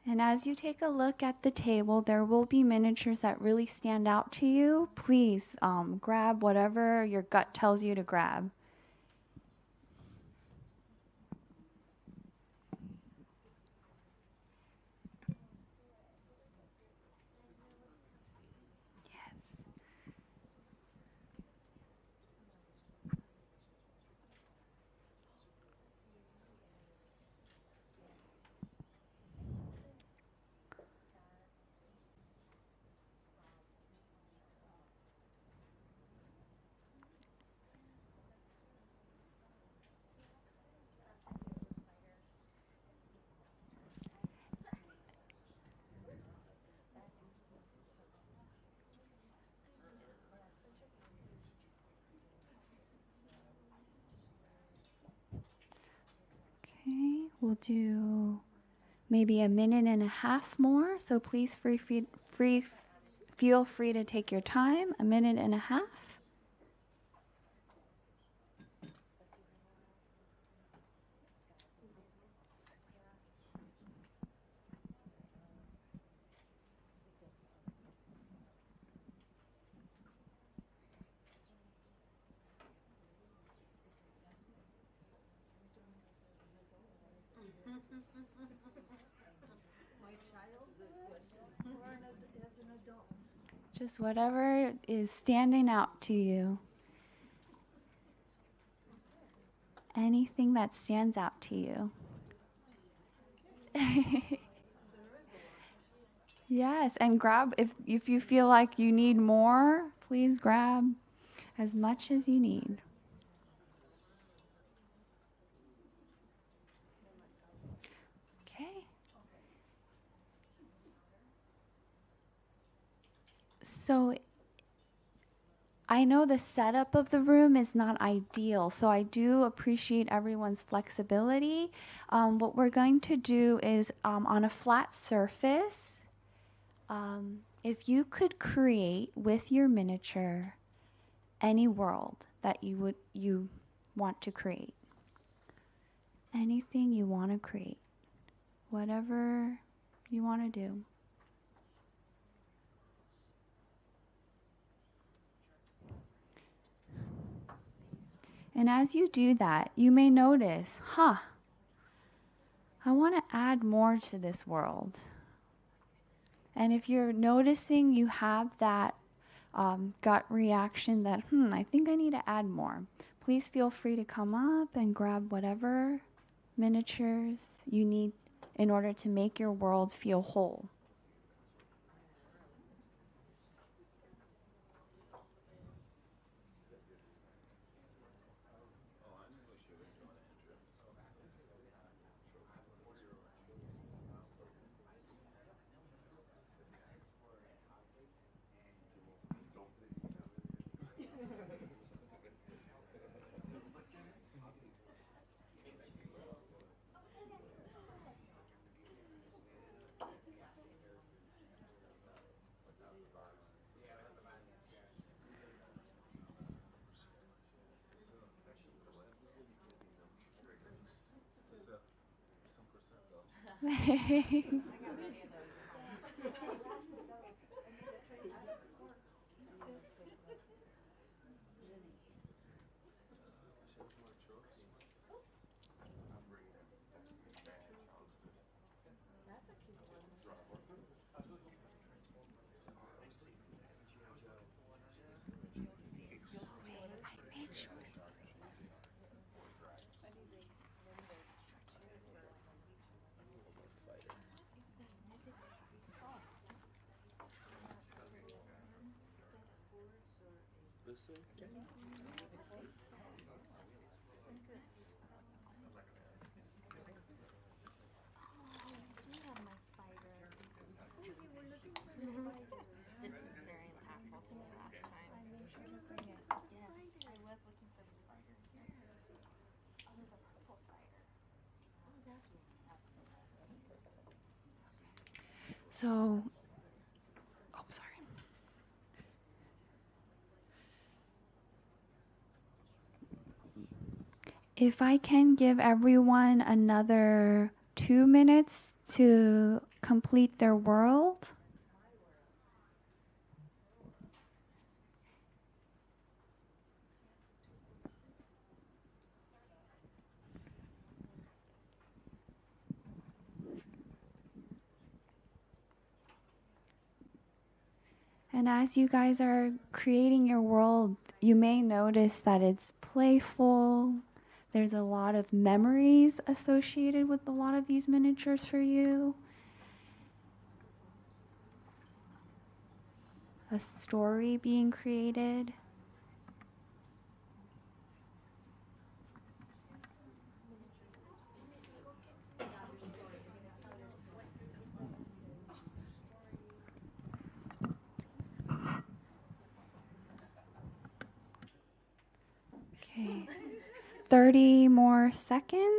And as you take a look at the table, there will be miniatures that really stand out to you. Please grab whatever your gut tells you to grab. Okay, we'll do maybe a minute and a half more, so please feel free to take your time, a minute and a half. My child, or as an adult. Just whatever is standing out to you. Anything that stands out to you. Yes, and grab, if you feel like you need more, please grab as much as you need. Okay. So I know the setup of the room is not ideal, so I do appreciate everyone's flexibility. What we're going to do is on a flat surface, if you could create with your miniature any world that you want to create. Anything you want to create. Whatever you want to do. And as you do that, you may notice, I want to add more to this world. And if you're noticing you have that gut reaction that, I think I need to add more, please feel free to come up and grab whatever miniatures you need in order to make your world feel whole. This was very impactful to me last time. I made sure to bring it. Yes, I was looking for the spider here. Oh, there's a purple spider. Oh, that's So, sorry. If I can give everyone another 2 minutes to complete their world. And as you guys are creating your world, you may notice that it's playful. There's a lot of memories associated with a lot of these miniatures for you. A story being created. Okay, 30 more seconds.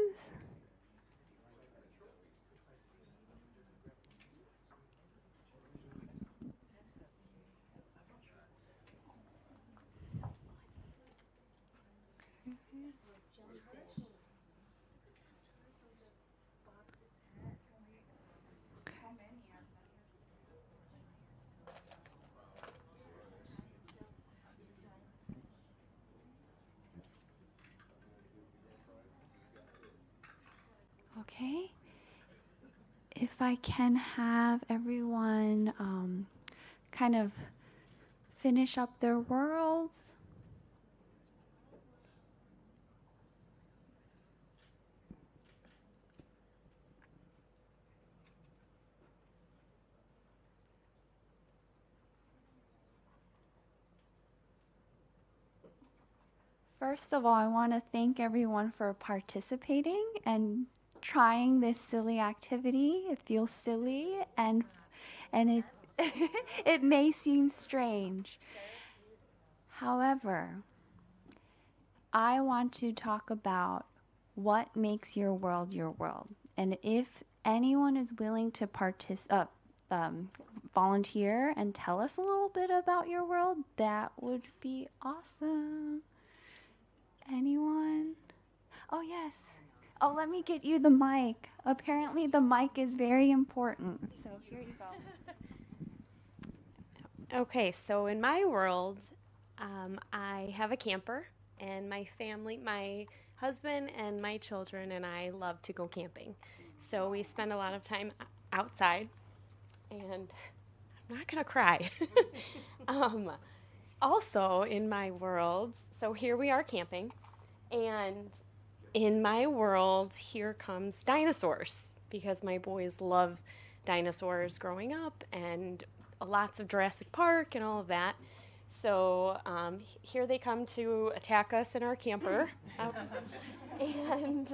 Okay, if I can have everyone kind of finish up their worlds. First of all, I want to thank everyone for participating and trying this silly activity. It feels silly and it it may seem strange. However, I want to talk about what makes your world your world. And if anyone is willing to volunteer and tell us a little bit about your world, that would be awesome. Anyone? Oh, yes. Oh, let me get you the mic. Apparently the mic is very important. So here you go. Okay, so in my world, I have a camper, and my family, my husband and my children and I love to go camping. So we spend a lot of time outside, and I'm not gonna cry. Also in my world, so here we are camping, and in my world, here comes dinosaurs, because my boys love dinosaurs growing up, and lots of Jurassic Park and all of that. So here they come to attack us in our camper. And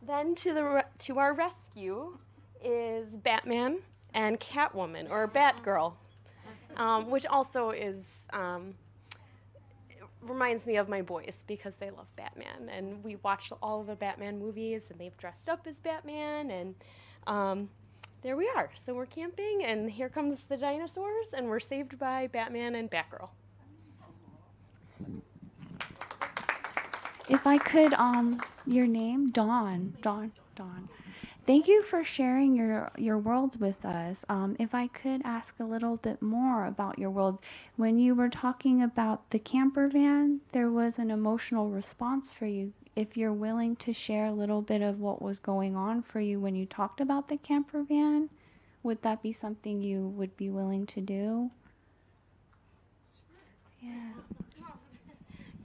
then to our rescue is Batman and Catwoman, or Batgirl, which also is reminds me of my boys, because they love Batman, and we watched all of the Batman movies, and they've dressed up as Batman, and there we are. So we're camping, and here comes the dinosaurs, and we're saved by Batman and Batgirl. If I could, your name? Dawn. Thank you for sharing your world with us. If I could ask a little bit more about your world. When you were talking about the camper van, there was an emotional response for you. If you're willing to share a little bit of what was going on for you when you talked about the camper van, would that be something you would be willing to do? Yeah.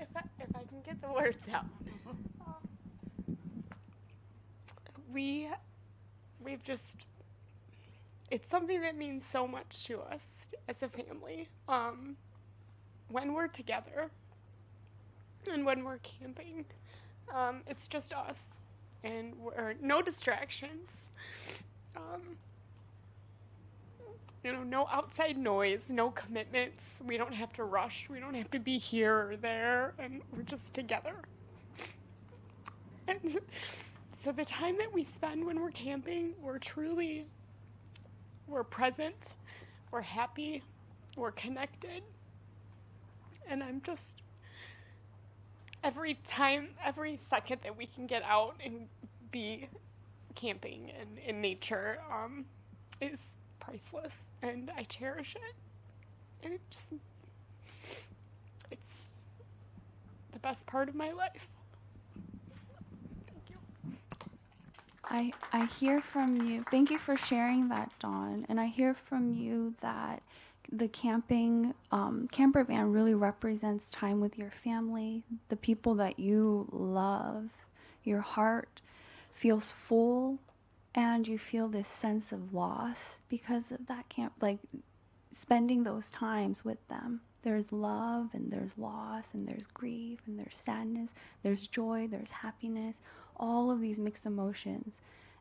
If I can get the words out. We've just, it's something that means so much to us as a family. When we're together and when we're camping, it's just us, and no distractions. No outside noise, no commitments. We don't have to rush. We don't have to be here or there, and we're just together. And so the time that we spend when we're camping, we're present, we're happy, we're connected. And I'm just, every second that we can get out and be camping and in nature is priceless, and I cherish it. And it's the best part of my life. I hear from you. Thank you for sharing that, Dawn. And I hear from you that the camper van really represents time with your family, the people that you love. Your heart feels full, and you feel this sense of loss because of that spending those times with them. There's love, and there's loss, and there's grief, and there's sadness, there's joy, there's happiness, all of these mixed emotions.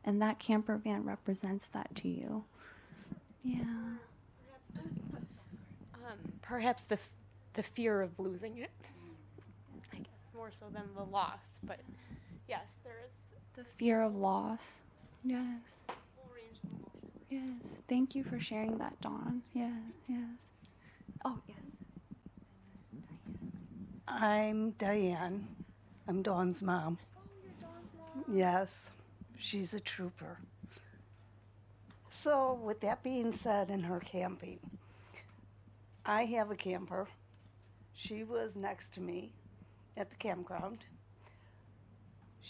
And that camper van represents that to you. Yeah. Perhaps the fear of losing it. I guess more so than the loss, but yes, there is. The fear of loss. Yes. Yes. Thank you for sharing that, Dawn. Yes. Oh, yes. I'm Diane. I'm Dawn's mom. Oh, you're Dawn's mom? Yes, she's a trooper. So with that being said, in her camping, I have a camper. She was next to me at the campground.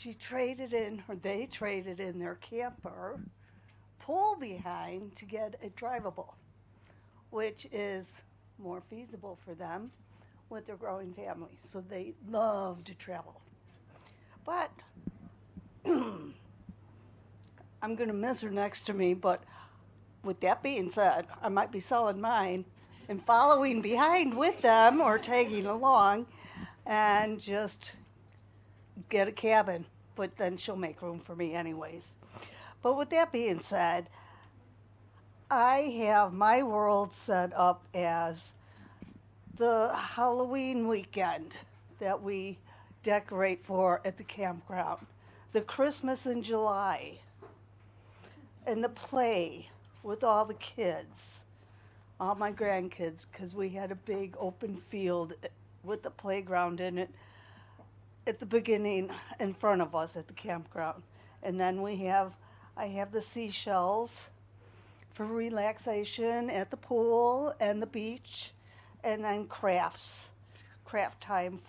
They traded in their camper pull behind to get it drivable, which is more feasible for them with their growing family. So they love to travel. But I'm going to miss her next to me. But with that being said, I might be selling mine and following behind with them or tagging along and just get a cabin. But then she'll make room for me anyways. But with that being said, I have my world set up as the Halloween weekend that we decorate for at the campground, the Christmas in July, and the play with all the kids, all my grandkids, because we had a big open field with the playground in it at the beginning in front of us at the campground. And then I have the seashells for relaxation at the pool and the beach, and then craft time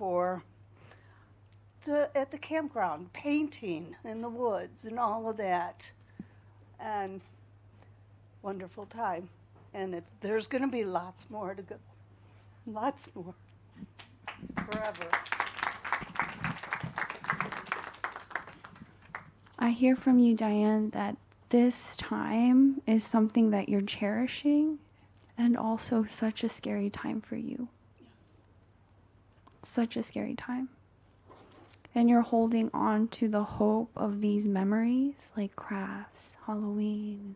at the campground, painting in the woods and all of that. And wonderful time. And there's going to be lots more to go. Lots more. Forever. I hear from you, Diane, that this time is something that you're cherishing and also such a scary time for you. Such a scary time. And you're holding on to the hope of these memories, like crafts, Halloween,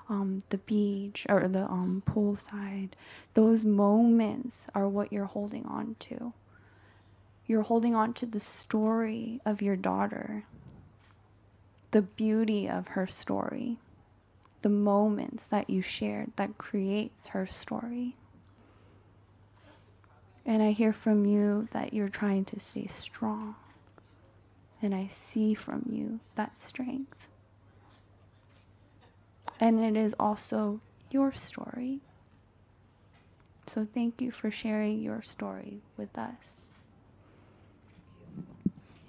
the beach, or the poolside. Those moments are what you're holding on to. You're holding on to the story of your daughter, the beauty of her story, the moments that you shared that creates her story. And I hear from you that you're trying to stay strong. And I see from you that strength. And it is also your story. So thank you for sharing your story with us.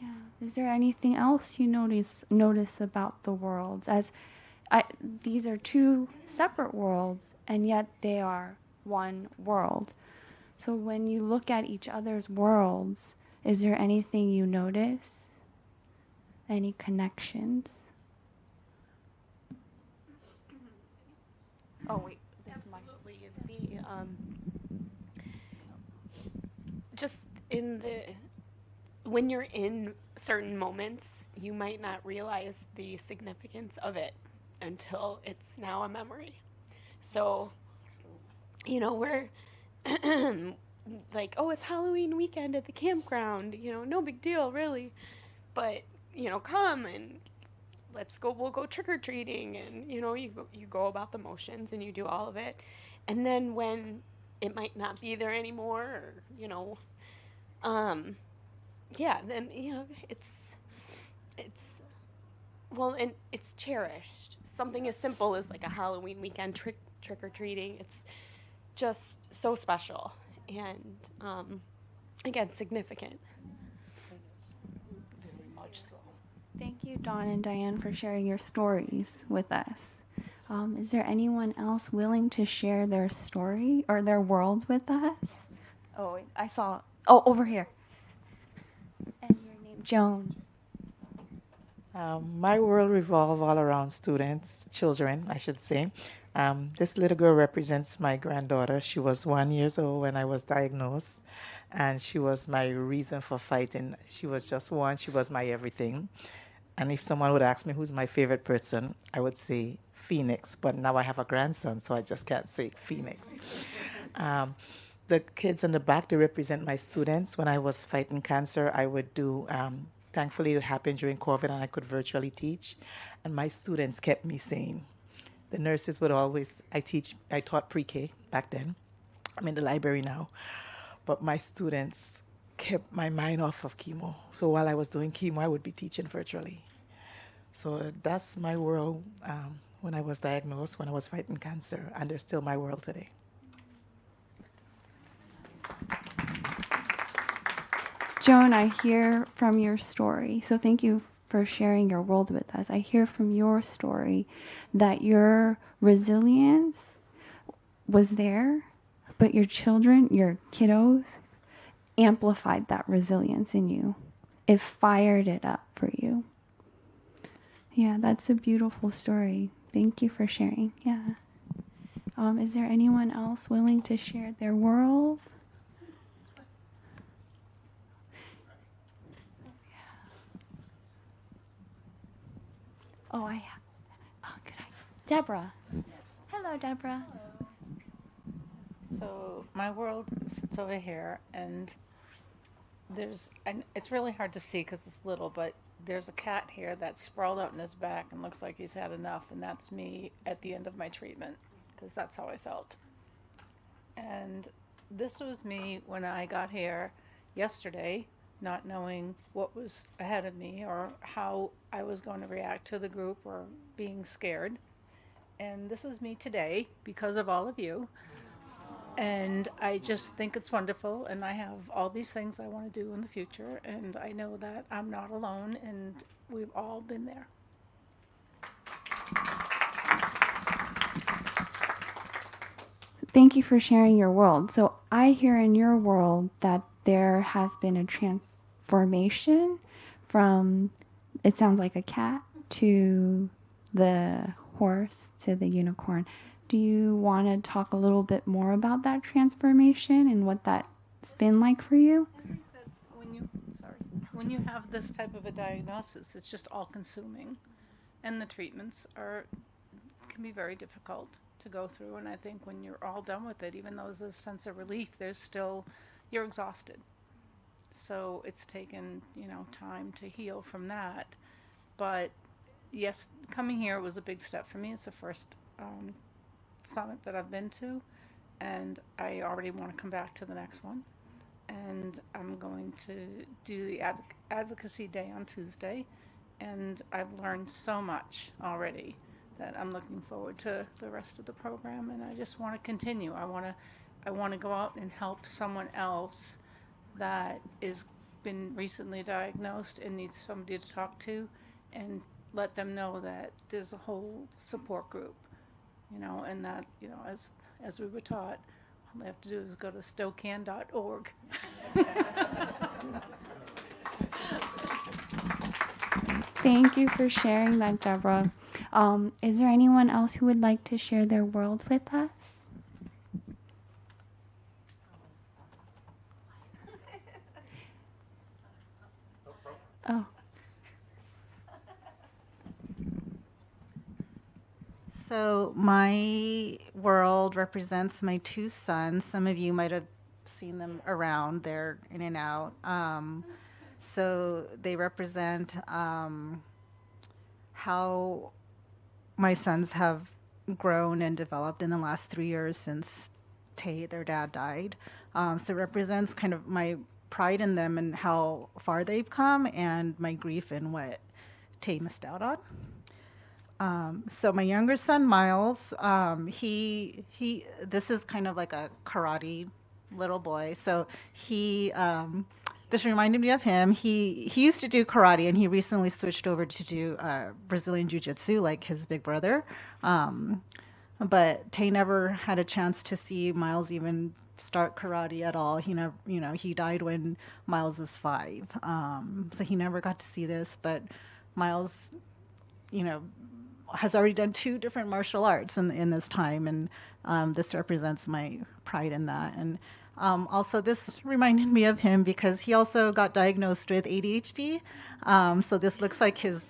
Yeah. Is there anything else you notice about the worlds? These are two separate worlds, and yet they are one world. So when you look at each other's worlds, is there anything you notice? Any connections? Oh wait, this might be just when you're in certain moments, you might not realize the significance of it until it's now a memory. So, we're like, oh, it's Halloween weekend at the campground, no big deal, really. But, come and we'll go trick-or-treating, and, you go about the motions and you do all of it. And then when it might not be there anymore, or, then, and it's cherished. Something as simple as like a Halloween weekend trick-or-treating, it's just so special and, again, significant. Very much so. Thank you, Dawn and Diane, for sharing your stories with us. Is there anyone else willing to share their story or their world with us? Oh, I saw. Oh, over here. And your name, Joan. My world revolves all around children, I should say. This little girl represents my granddaughter. She was 1 year old when I was diagnosed, and she was my reason for fighting. She was just one. She was my everything. And if someone would ask me who's my favorite person, I would say Phoenix. But now I have a grandson, so I just can't say Phoenix. The kids in the back, they represent my students. When I was fighting cancer, I would do, thankfully it happened during COVID and I could virtually teach. And my students kept me sane. The nurses would always, I taught pre-K back then. I'm in the library now. But my students kept my mind off of chemo. So while I was doing chemo, I would be teaching virtually. So that's my world when I was diagnosed, when I was fighting cancer, and they're still my world today. Joan, I hear from your story. So thank you for sharing your world with us. I hear from your story that your resilience was there, but your children, your kiddos, amplified that resilience in you. It fired it up for you. Yeah, that's a beautiful story. Thank you for sharing. Yeah. Is there anyone else willing to share their world? Oh, I have. Oh, good. Deborah. Yes. Hello, Deborah. So my world sits over here, and it's really hard to see because it's little, but there's a cat here that's sprawled out in his back and looks like he's had enough, and that's me at the end of my treatment, because that's how I felt. And this was me when I got here yesterday, not knowing what was ahead of me or how I was going to react to the group or being scared. And this is me today because of all of you. And I just think it's wonderful, and I have all these things I want to do in the future, and I know that I'm not alone, and we've all been there. Thank you for sharing your world. So I hear in your world that there has been a transformation from, it sounds like a cat, to the horse, to the unicorn. Do you want to talk a little bit more about that transformation and what that's been like for you? I think that's when you have this type of a diagnosis, it's just all consuming, and the treatments can be very difficult to go through. And I think when you're all done with it, even though there's a sense of relief, you're exhausted. So it's taken, time to heal from that. But yes, coming here was a big step for me. It's the first summit that I've been to, and I already want to come back to the next one. And I'm going to do the advocacy day on Tuesday, and I've learned so much already that I'm looking forward to the rest of the program, and I just want to continue. I want to go out and help someone else that is been recently diagnosed and needs somebody to talk to, and let them know that there's a whole support group, and that, as we were taught, all they have to do is go to stocan.org. Thank you for sharing that, Deborah. Is there anyone else who would like to share their world with us? Oh. So my world represents my two sons. Some of you might have seen them around. They're in and out. So they represent how my sons have grown and developed in the last 3 years since their dad died. So it represents kind of my pride in them and how far they've come, and my grief in what Tay missed out on. So my younger son, Miles, this is kind of like a karate little boy. So this reminded me of him. He used to do karate, and he recently switched over to do Brazilian Jiu-Jitsu like his big brother. But Tay never had a chance to see Miles even start karate at all. He died when Miles was 5. So he never got to see this, but Miles, has already done 2 different martial arts in this time, and this represents my pride in that. And also, this reminded me of him because he also got diagnosed with ADHD. So this looks like his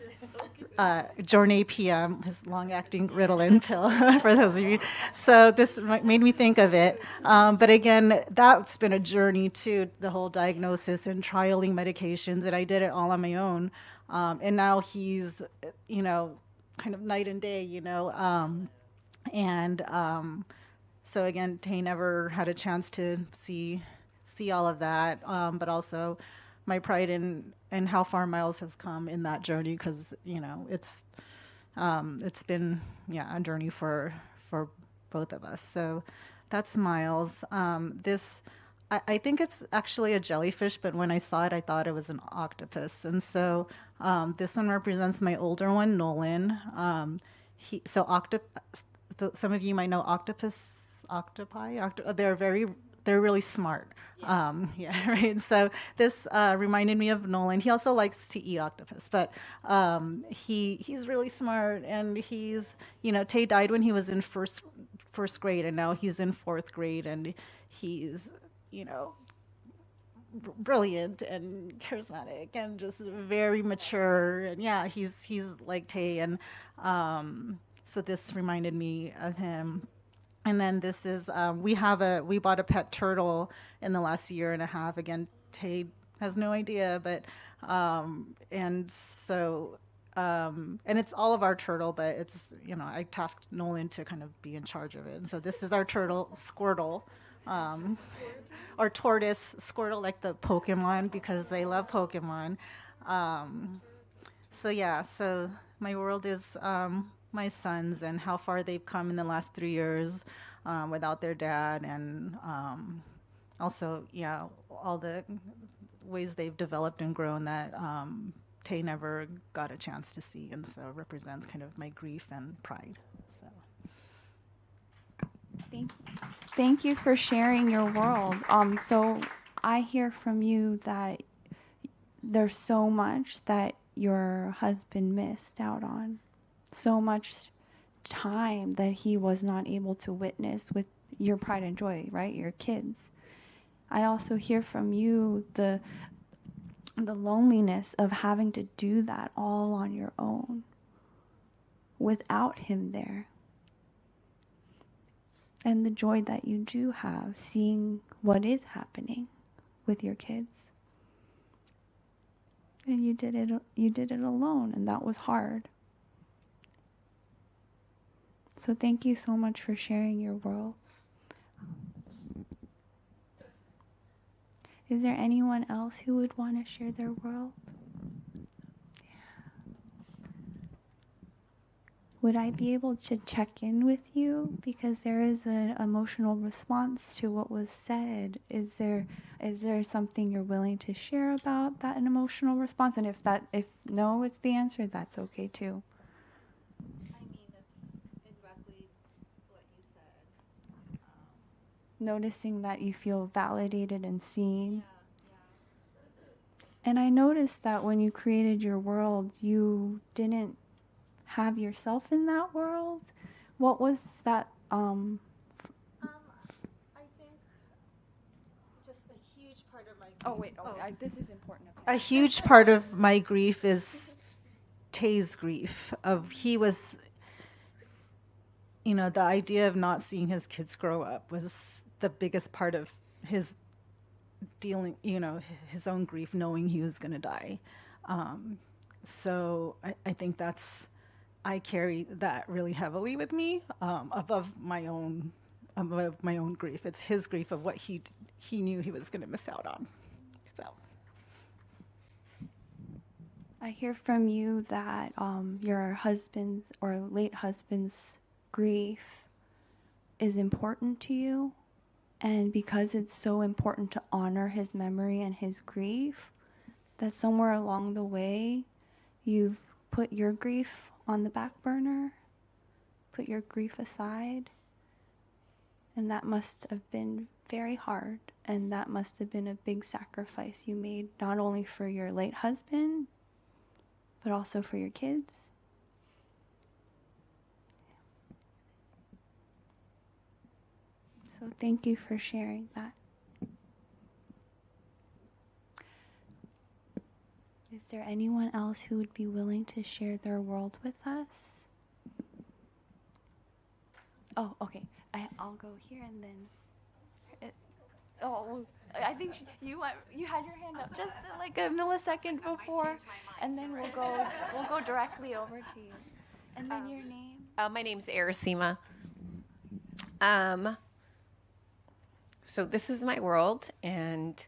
Jornay PM, his long-acting Ritalin pill, for those of you. So this made me think of it. But again, that's been a journey too, the whole diagnosis and trialing medications, and I did it all on my own. And now he's, kind of night and day, so again, Tay never had a chance to see all of that, but also my pride in how far Miles has come in that journey, because it's been a journey for both of us. So that's Miles. I think it's actually a jellyfish, but when I saw it, I thought it was an octopus. And so this one represents my older one, Nolan. Some of you might know octopi. They're really smart. Right. So this reminded me of Nolan. He also likes to eat octopus, but he's really smart, and he's, Tay died when he was in first grade, and now he's in 4th grade, and he's brilliant and charismatic and just very mature, and he's like Tay, and so this reminded me of him. And then this is, we bought a pet turtle in the last year and a half. Again, Tay has no idea, but, and it's all of our turtle, but it's, I tasked Nolan to kind of be in charge of it. And so this is our turtle, Squirtle, or tortoise, Squirtle, like the Pokemon, because they love Pokemon. So my world is, my sons and how far they've come in the last 3 years without their dad, and also all the ways they've developed and grown that Tay never got a chance to see, and so represents kind of my grief and pride. So Thank you for sharing your world. So I hear from you that there's so much that your husband missed out on. So much time that he was not able to witness with your pride and joy, right? Your kids. I also hear from you the loneliness of having to do that all on your own without him there. And the joy that you do have seeing what is happening with your kids. And you did it alone, and that was hard. So thank you so much for sharing your world. Is there anyone else who would want to share their world? Would I be able to check in with you? Because there is an emotional response to what was said. Is there something you're willing to share about that an emotional response? And if no is the answer, that's okay too. Noticing that you feel validated and seen. And I noticed that when you created your world, you didn't have yourself in that world. What was that? I think just a huge part of my grief. This is important. A huge part of my grief is Tay's grief. He was, the idea of not seeing his kids grow up was the biggest part of his dealing, his own grief, knowing he was going to die. So I think I carry that really heavily with me, above my own grief. It's his grief of what he knew he was going to miss out on. So I hear from you that your husband's or late husband's grief is important to you. And because it's so important to honor his memory and his grief, that somewhere along the way, you've put your grief on the back burner, put your grief aside. And that must have been very hard. And that must have been a big sacrifice you made, not only for your late husband, but also for your kids. So thank you for sharing that. Is there anyone else who would be willing to share their world with us? Oh, okay. I'll go here and then. I think you had your hand up just like a millisecond before, and then we'll go directly over to you. And then your name. My name's Arasima. So this is my world, and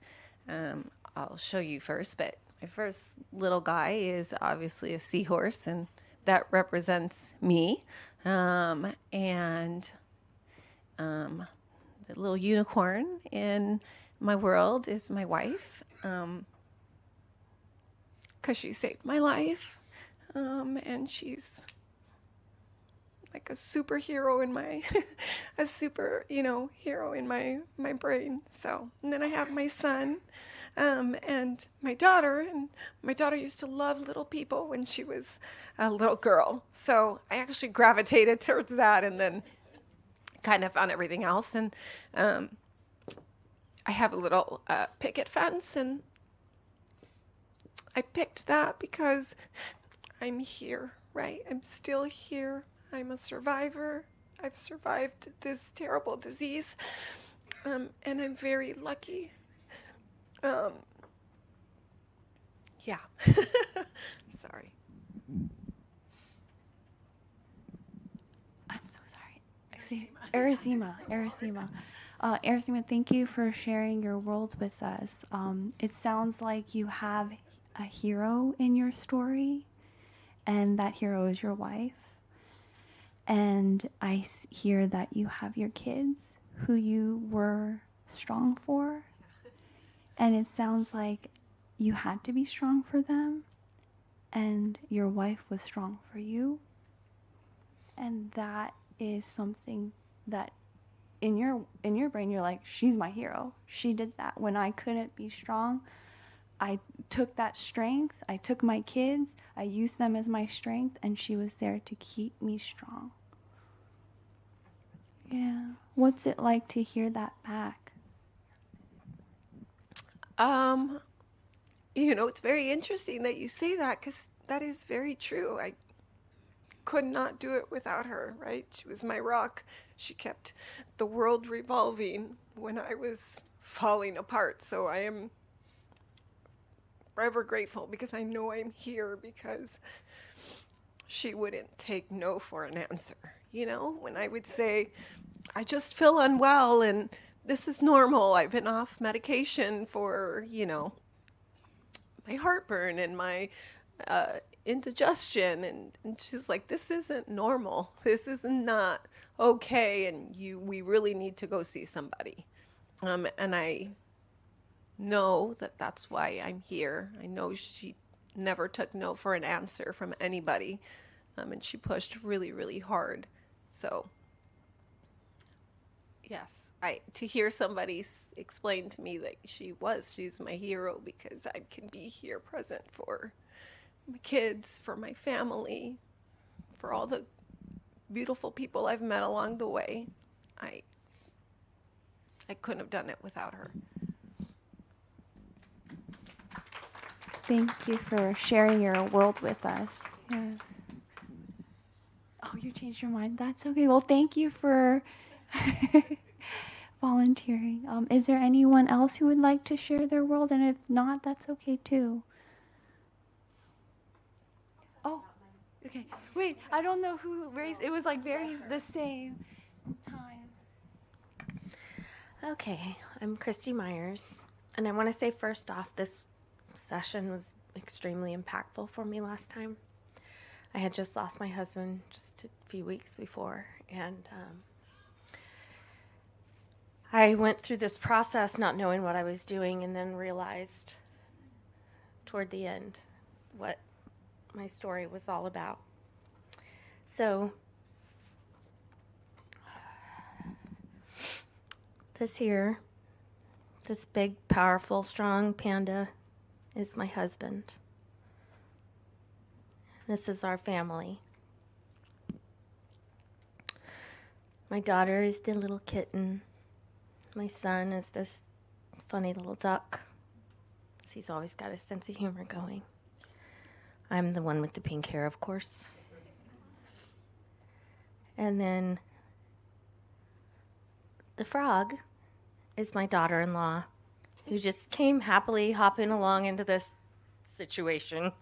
I'll show you first, but my first little guy is obviously a seahorse, and that represents me. The little unicorn in my world is my wife, because she saved my life, and she's like a superhero in my, hero in my brain. So, and then I have my son, and my daughter used to love little people when she was a little girl. So I actually gravitated towards that, and then kind of found everything else. And I have a little picket fence, and I picked that because I'm here, right? I'm still here. I'm a survivor. I've survived this terrible disease, and I'm very lucky. Yeah. Sorry. I'm so sorry. Erythema. Erythema, thank you for sharing your world with us. It sounds like you have a hero in your story, and that hero is your wife. And I hear that you have your kids who you were strong for. And it sounds like you had to be strong for them, and your wife was strong for you. And that is something that in your brain you're like, she's my hero. She did that. When I couldn't be strong, I took that strength, I took my kids, I used them as my strength, and she was there to keep me strong. Yeah. What's it like to hear that back? It's very interesting that you say that, because that is very true. I could not do it without her, right? She was my rock. She kept the world revolving when I was falling apart. So I am forever grateful, because I know I'm here because she wouldn't take no for an answer. When I would say, I just feel unwell and this is normal. I've been off medication for, my heartburn and my indigestion. And she's like, this isn't normal. This is not okay. And we really need to go see somebody. And I know that that's why I'm here. I know she never took no for an answer from anybody. And she pushed really, really hard. So, yes, to hear somebody explain to me that she's my hero, because I can be here present for my kids, for my family, for all the beautiful people I've met along the way. I couldn't have done it without her. Thank you for sharing your world with us. Yes. Oh, you changed your mind? That's okay. Well, thank you for volunteering. Is there anyone else who would like to share their world? And if not, that's okay too. Oh, okay. Wait, I don't know who raised. It was like very the same time. Okay, I'm Christy Myers, and I want to say first off, this session was extremely impactful for me last time. I had just lost my husband just a few weeks before, and I went through this process not knowing what I was doing, and then realized toward the end what my story was all about. So this big, powerful, strong panda is my husband. This is our family. My daughter is the little kitten. My son is this funny little duck. He's always got a sense of humor going. I'm the one with the pink hair, of course. And then the frog is my daughter-in-law, who just came happily hopping along into this situation.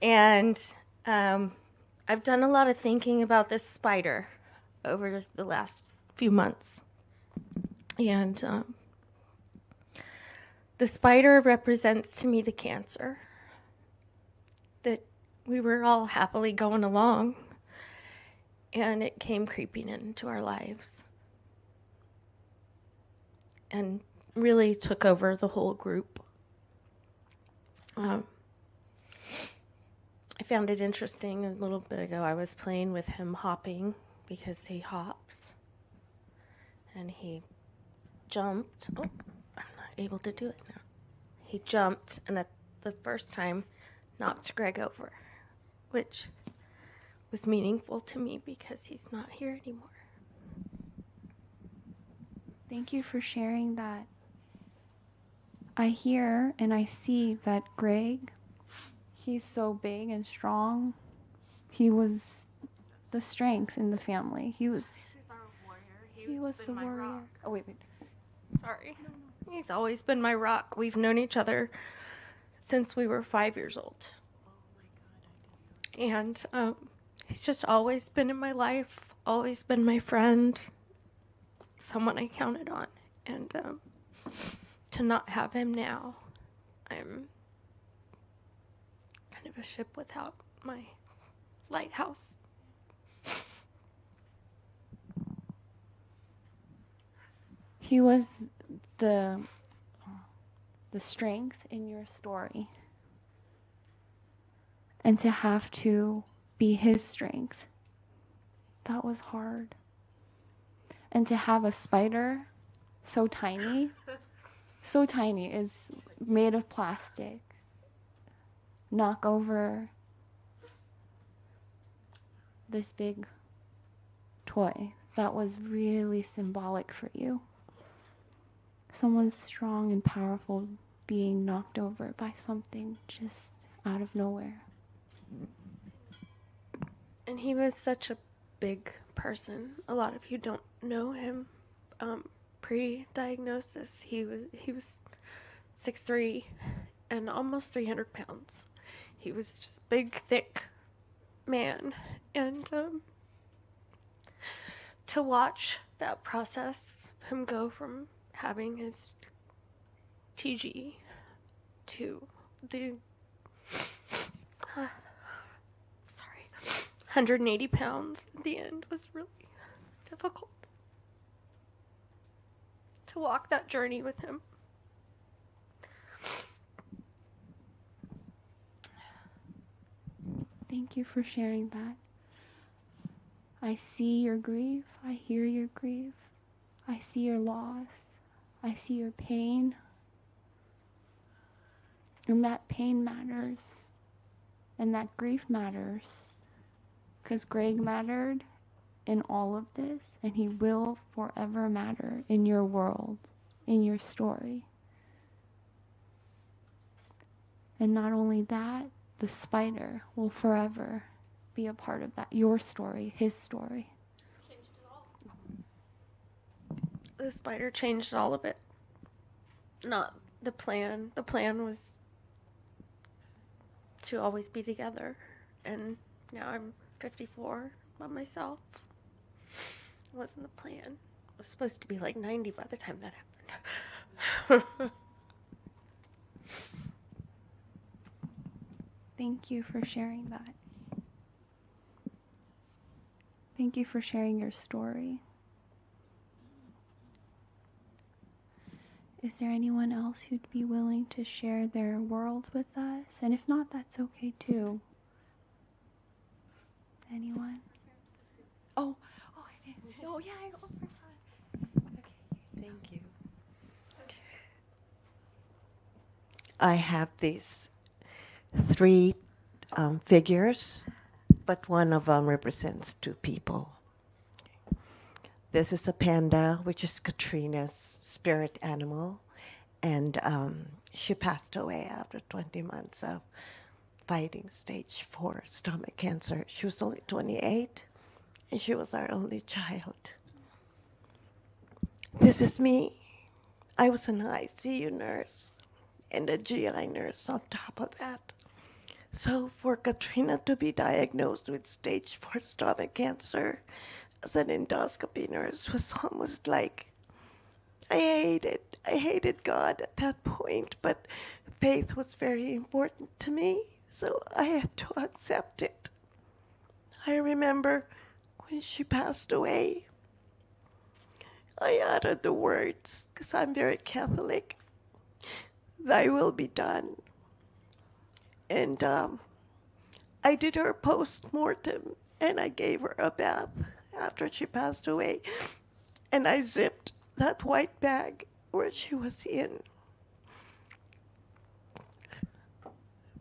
And I've done a lot of thinking about this spider over the last few months. And the spider represents to me the cancer that we were all happily going along, and it came creeping into our lives and really took over the whole group. I found it interesting. A little bit ago, I was playing with him hopping, because he hops, and he jumped. Oh, I'm not able to do it now. He jumped, and at the first time knocked Greg over, which was meaningful to me because he's not here anymore. Thank you for sharing that. I hear and I see that Greg, he's so big and strong. He was the strength in the family. He was our warrior. he was the warrior. Rock. Oh, wait. Sorry. He's always been my rock. We've known each other since we were 5 years old. And he's just always been in my life, always been my friend, someone I counted on. And to not have him now, I'm kind of a ship without my lighthouse. He was the strength in your story. And to have to be his strength, that was hard. And to have a spider so tiny, is made of plastic, knock over this big toy, that was really symbolic for you. Someone strong and powerful being knocked over by something just out of nowhere. And he was such a big person. A lot of you don't know him. Pre-diagnosis, he was 6'3" and almost 300 pounds. He was just a big, thick man. And to watch that process, him go from having his TG to the 180 pounds at the end was really difficult. To walk that journey with him. Thank you for sharing that. I see your grief. I hear your grief. I see your loss. I see your pain. And that pain matters. And that grief matters. Because Greg mattered in all of this, and he will forever matter in your world, in your story. And not only that, the spider will forever be a part of that, your story, his story. The spider changed all of it. Not the plan. The plan was to always be together. And now I'm 54 by myself. It wasn't the plan. It was supposed to be like 90 by the time that happened. Thank you for sharing that. Thank you for sharing your story. Is there anyone else who'd be willing to share their world with us? And if not, that's okay too. Anyone? Oh, I didn't. Oh, yeah, I forgot. Okay, thank you. I have these three figures, but one of them represents two people. This is a panda, which is Katrina's spirit animal, and she passed away after 20 months of fighting stage 4 stomach cancer. She was only 28, and she was our only child. This is me. I was an ICU nurse and a GI nurse on top of that. So for Katrina to be diagnosed with stage 4 stomach cancer as an endoscopy nurse was almost like, I hated God at that point, but faith was very important to me, so I had to accept it. I remember when she passed away, I uttered the words, because I'm very Catholic, "Thy will be done." And I did her post-mortem, and I gave her a bath after she passed away, and I zipped that white bag where she was in.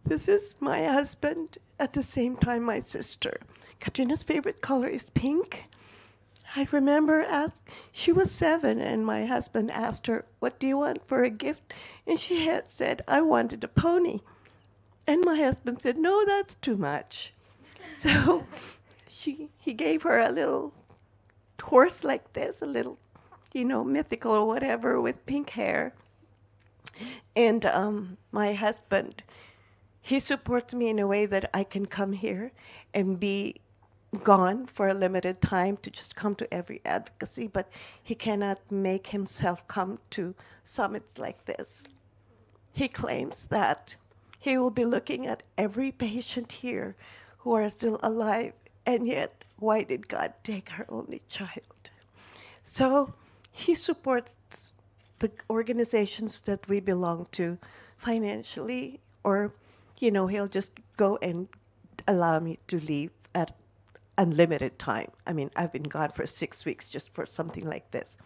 This is my husband, at the same time my sister. Katrina's favorite color is pink. I remember she was 7, and my husband asked her, "What do you want for a gift?" And she had said, "I wanted a pony." And my husband said, "No, that's too much." So he gave her a little horse like this, a little, mythical or whatever with pink hair. And my husband, he supports me in a way that I can come here and be gone for a limited time to just come to every advocacy, but he cannot make himself come to summits like this. He claims that he will be looking at every patient here who are still alive, and yet, why did God take her only child? So he supports the organizations that we belong to financially, or, he'll just go and allow me to leave at unlimited time. I mean, I've been gone for 6 weeks just for something like this.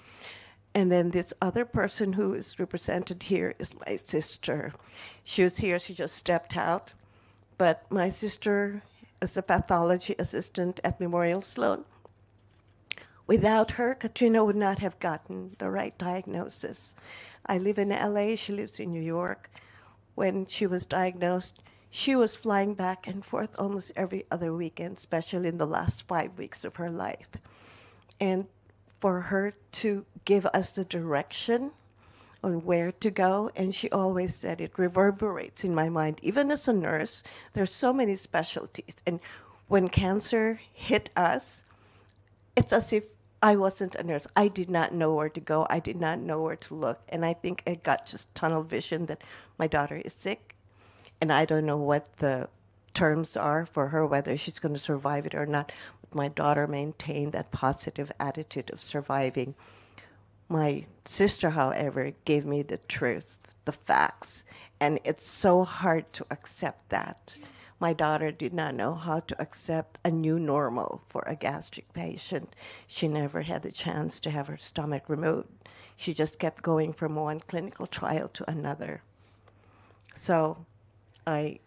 And then this other person who is represented here is my sister. She was here, she just stepped out. But my sister is a pathology assistant at Memorial Sloan. Without her, Katrina would not have gotten the right diagnosis. I live in LA, she lives in New York. When she was diagnosed, she was flying back and forth almost every other weekend, especially in the last 5 weeks of her life. And for her to give us the direction on where to go, and she always said it reverberates in my mind. Even as a nurse, there's so many specialties. And when cancer hit us, it's as if I wasn't a nurse. I did not know where to go. I did not know where to look. And I think I got just tunnel vision that my daughter is sick. And I don't know what the terms are for her, whether she's going to survive it or not. But my daughter maintained that positive attitude of surviving. My sister, however, gave me the truth, the facts. And it's so hard to accept that. My daughter did not know how to accept a new normal for a gastric patient. She never had the chance to have her stomach removed. She just kept going from one clinical trial to another. So I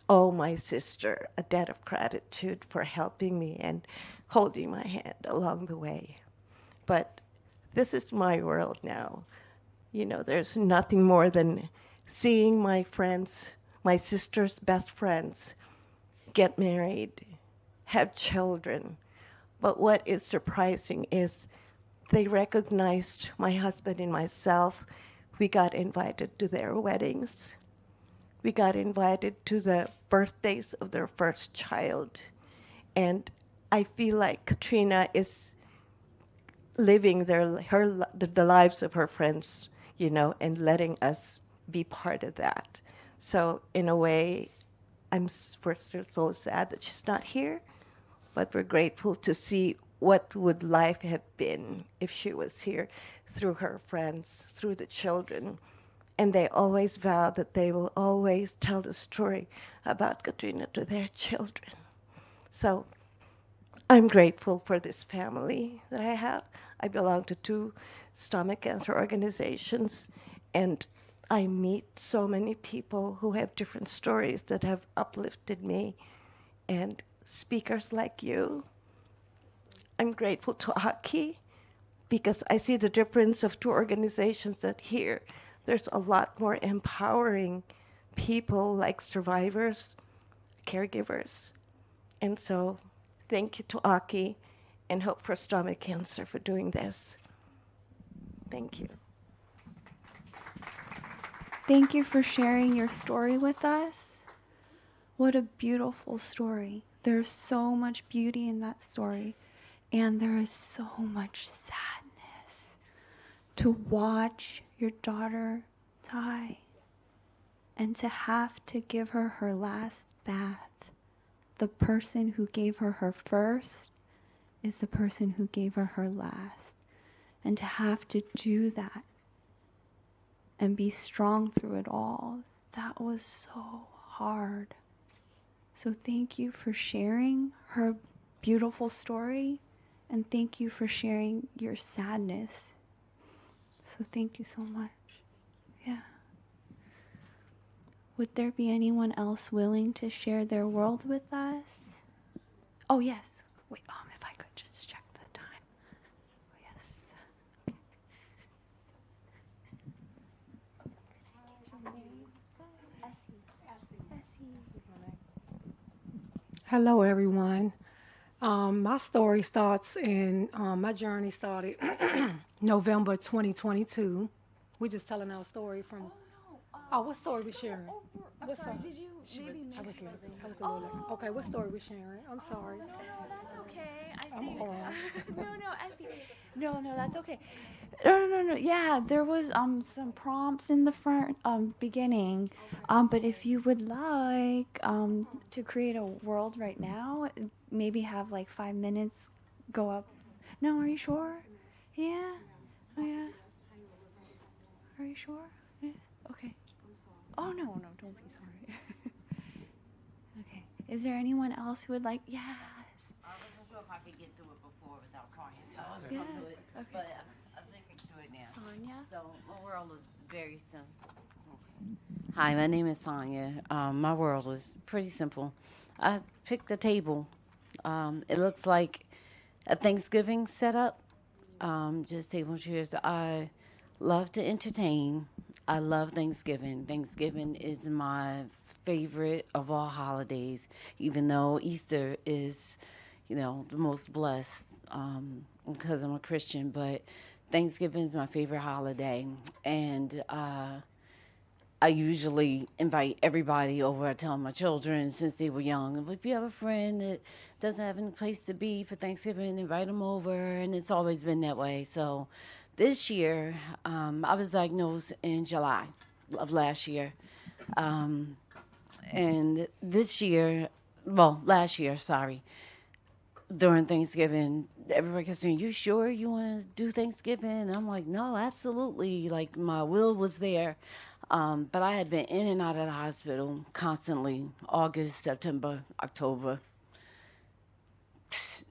owe my sister a debt of gratitude for helping me and holding my hand along the way. But this is my world now. There's nothing more than seeing my friends, my sister's best friends, get married, have children. But what is surprising is they recognized my husband and myself. We got invited to their weddings. We got invited to the birthdays of their first child. And I feel like Katrina is living the lives of her friends, and letting us be part of that. So in a way, we're so sad that she's not here, but we're grateful to see what would life have been if she was here, through her friends, through the children. And they always vow that they will always tell the story about Katrina to their children. So I'm grateful for this family that I have. I belong to 2 stomach cancer organizations, and I meet so many people who have different stories that have uplifted me, and speakers like you. I'm grateful to Aki because I see the difference of 2 organizations that here there's a lot more empowering people like survivors, caregivers. And so thank you to Aki and Hope for Stomach Cancer for doing this. Thank you. Thank you for sharing your story with us. What a beautiful story. There's so much beauty in that story, and there is so much sadness to watch your daughter die and to have to give her her last bath. The person who gave her her first is the person who gave her her last. And to have to do that and be strong through it all, that was so hard. So thank you for sharing her beautiful story, and thank you for sharing your sadness. So thank you so much. Yeah. Would there be anyone else willing to share their world with us? Oh, yes. Wait, if I could just check the time. Oh, yes. Hello, everyone. My story starts in, my journey started November 2022. We're just telling our story from. Oh, what story we sharing? What story? Did you maybe I was mix late. something? I was a little late. Okay, what story we sharing? I'm sorry. No, that's okay. I I'm think. old. I see. No, that's okay. No. Yeah, there was some prompts in the front beginning. But if you would like to create a world right now, maybe have like 5 minutes go up. No, are you sure? Yeah. Oh yeah. Are you sure? Yeah. Okay. Oh no, don't be sorry. Okay. Is there anyone else who would like? Yes. I wasn't sure if I could get through it before without crying, so I was Yes. going to do it. Okay. But I think I can do it now. Sonia? So my world is very simple. Okay. Hi, my name is Sonia. My world is pretty simple. I picked a table. It looks like a Thanksgiving setup. Just table and chairs. I love to entertain. I love Thanksgiving. Thanksgiving is my favorite of all holidays, even though Easter is, the most blessed because I'm a Christian. But Thanksgiving is my favorite holiday. And I usually invite everybody over. I tell my children since they were young, if you have a friend that doesn't have any place to be for Thanksgiving, invite them over. And it's always been that way. So this year, I was diagnosed in July of last year. And this year, last year, sorry, during Thanksgiving, everybody kept saying, "You sure you want to do Thanksgiving?" And I'm like, "No, absolutely." Like, my will was there. But I had been in and out of the hospital constantly, August, September, October,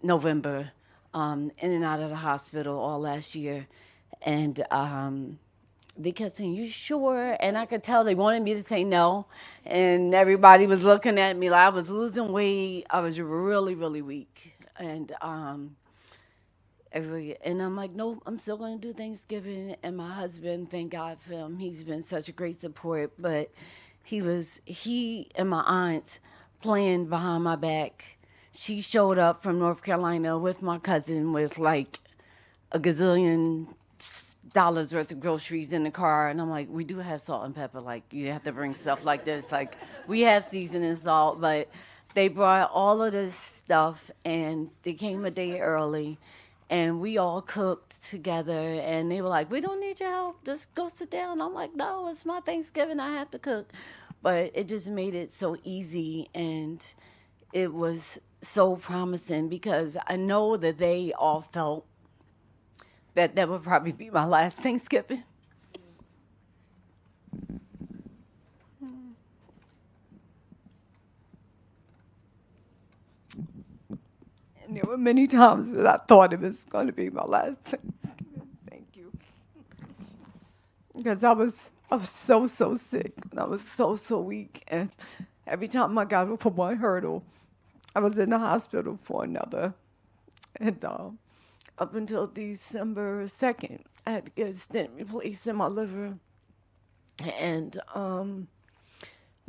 November, in and out of the hospital all last year. And they kept saying, "You sure?" And I could tell they wanted me to say no. And everybody was looking at me like I was losing weight. I was really, really weak. And I'm like, "No, I'm still going to do Thanksgiving." And my husband, thank God for him, he's been such a great support. But he and my aunt planned behind my back. She showed up from North Carolina with my cousin with like a gazillion dollars worth of groceries in the car. And I'm like, "We do have salt and pepper. Like, you have to bring stuff like this. Like, we have seasoning salt." But they brought all of this stuff, and they came a day early. And we all cooked together, and they were like, "We don't need your help. Just go sit down." I'm like, "No, it's my Thanksgiving. I have to cook." But it just made it so easy, and it was so promising because I know that they all felt that would probably be my last Thanksgiving. And there were many times that I thought it was going to be my last Thanksgiving. Thank you. Because I was so sick, and I was so weak. And every time I got over one hurdle, I was in the hospital for another. And up until December 2nd, I had to get a stent replaced in my liver. And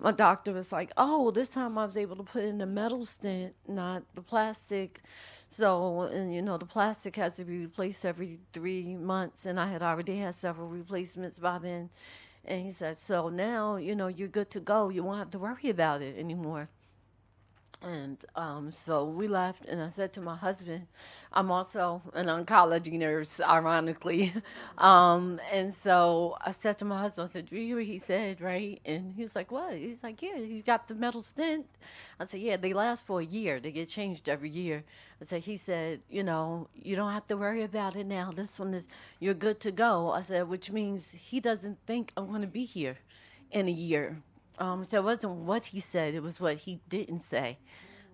my doctor was like, "Oh, this time I was able to put in the metal stent, not the plastic." So, and the plastic has to be replaced every 3 months. And I had already had several replacements by then. And he said, "So now, you're good to go. You won't have to worry about it anymore." And so we left, and I said to my husband, I'm also an oncology nurse, ironically. And so I said to my husband, I said, "Do you hear what he said, right?" And he was like, "What?" He's like, "Yeah, you got the metal stent." I said, "Yeah, they last for a year. They get changed every year." I said, he said, "You don't have to worry about it now. This one you're good to go." I said, which means he doesn't think I'm going to be here in a year. So it wasn't what he said, it was what he didn't say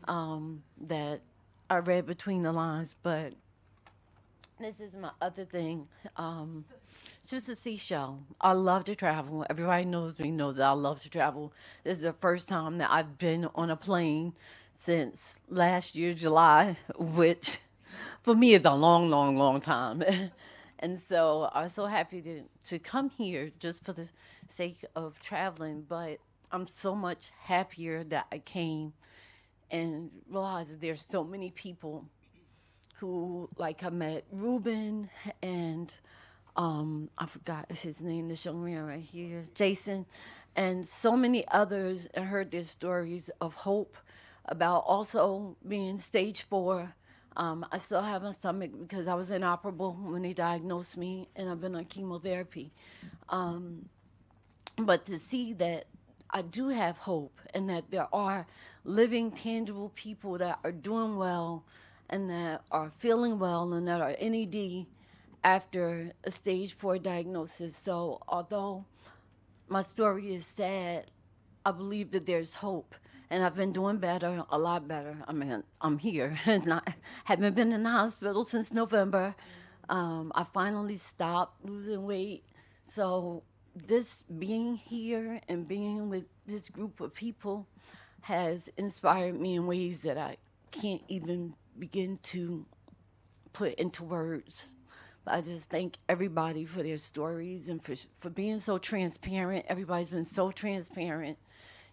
that I read between the lines. But this is my other thing, just a seashell. I love to travel. Everybody knows me, knows that I love to travel. This is the first time that I've been on a plane since last year, July, which for me is a long time. And so I was so happy to come here just for the sake of traveling. But I'm so much happier that I came and realized that there's so many people who, like I met Ruben and I forgot his name, this young man right here, Jason, and so many others, and heard their stories of hope about also being stage 4. I still have a stomach because I was inoperable when they diagnosed me, and I've been on chemotherapy. But to see that I do have hope and that there are living, tangible people that are doing well and that are feeling well and that are NED after a stage 4 diagnosis. So although my story is sad, I believe that there's hope. And I've been doing better, a lot better. I mean, I'm here and I haven't been in the hospital since November. I finally stopped losing weight. So this being here and being with this group of people has inspired me in ways that I can't even begin to put into words. I just thank everybody for their stories and for being so transparent. Everybody's been so transparent,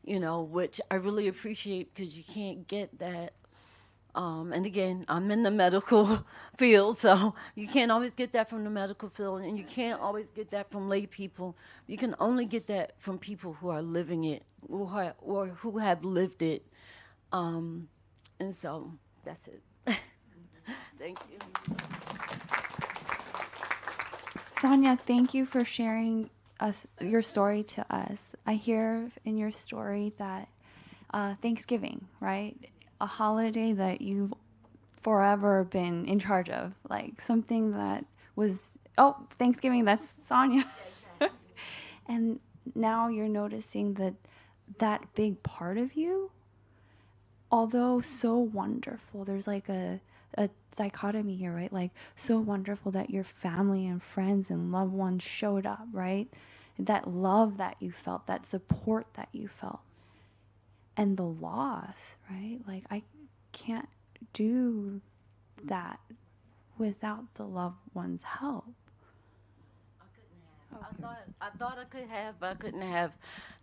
you know, which I really appreciate because you can't get that. And again, I'm in the medical field, so you can't always get that from the medical field, and you can't always get that from lay people. You can only get that from people who are living it, or who have lived it. And so that's it. Thank you. Sonia, thank you for sharing your story to us. I hear in your story that Thanksgiving, right? A holiday that you've forever been in charge of, like something that was, oh, Thanksgiving, that's Sonia. And now you're noticing that that big part of you, although so wonderful, there's like a dichotomy here, right? Like, so wonderful that your family and friends and loved ones showed up, right? That love that you felt, that support that you felt. And the loss, right? Like, I can't do that without the loved one's help. I thought I could have, but I couldn't have.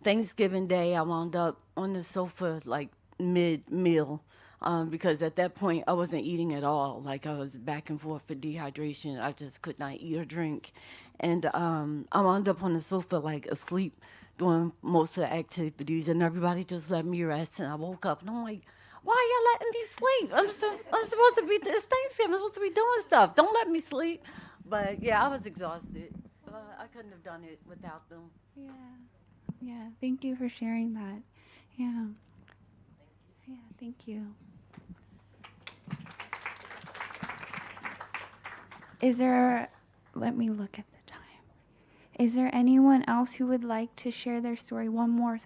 Thanksgiving Day, I wound up on the sofa like mid-meal because at that point I wasn't eating at all. Like, I was back and forth for dehydration. I just could not eat or drink. And I wound up on the sofa like asleep doing most of the activities, and everybody just let me rest. And I woke up and I'm like, why are y'all letting me sleep? I'm supposed to be, it's Thanksgiving, I'm supposed to be doing stuff. Don't let me sleep. But yeah, I was exhausted. I couldn't have done it without them. Yeah. Yeah. Thank you for sharing that. Yeah. Yeah. Thank you. Is there, let me look at the time. Is there anyone else who would like to share their story? One more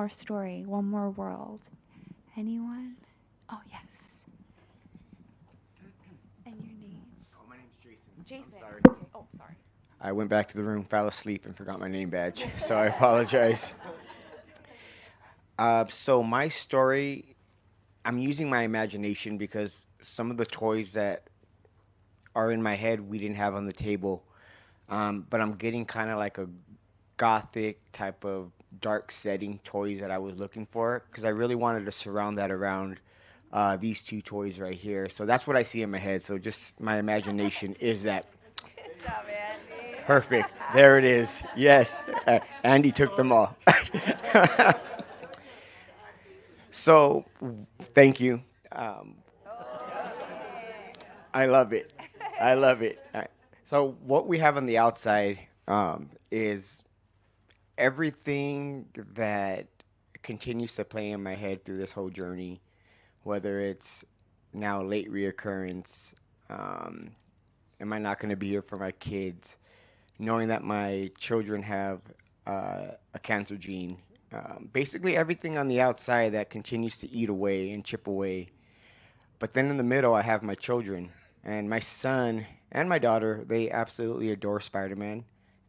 story, one more world. Anyone? Oh, yes. And your name? Oh, my name's Jason. Jason. I'm sorry. Okay. Oh, sorry. I went back to the room, fell asleep, and forgot my name badge, so I apologize. So my story, I'm using my imagination because some of the toys that are in my head we didn't have on the table, but I'm getting kind of like a gothic type of dark setting toys that I was looking for because I really wanted to surround that around these two toys right here. So that's what I see in my head. So just my imagination is that. Good job, Andy. Perfect. There it is. Yes. Andy took them all. So thank you. I love it. I love it. So what we have on the outside is everything that continues to play in my head through this whole journey, whether it's now late reoccurrence, am I not going to be here for my kids, knowing that my children have a cancer gene, basically everything on the outside that continues to eat away and chip away. But then in the middle, I have my children, and my son and my daughter, they absolutely adore Spider-Man,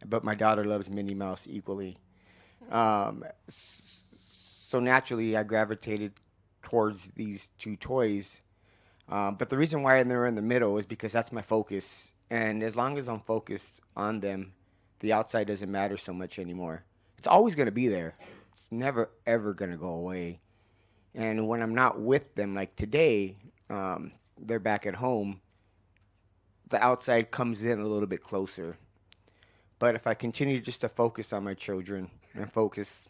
but my daughter loves Minnie Mouse equally. So naturally, I gravitated towards these two toys. But the reason why they're in the middle is because that's my focus. And as long as I'm focused on them, the outside doesn't matter so much anymore. It's always going to be there. It's never, ever going to go away. And when I'm not with them, like today, they're back at home, the outside comes in a little bit closer. But if I continue just to focus on my children and focus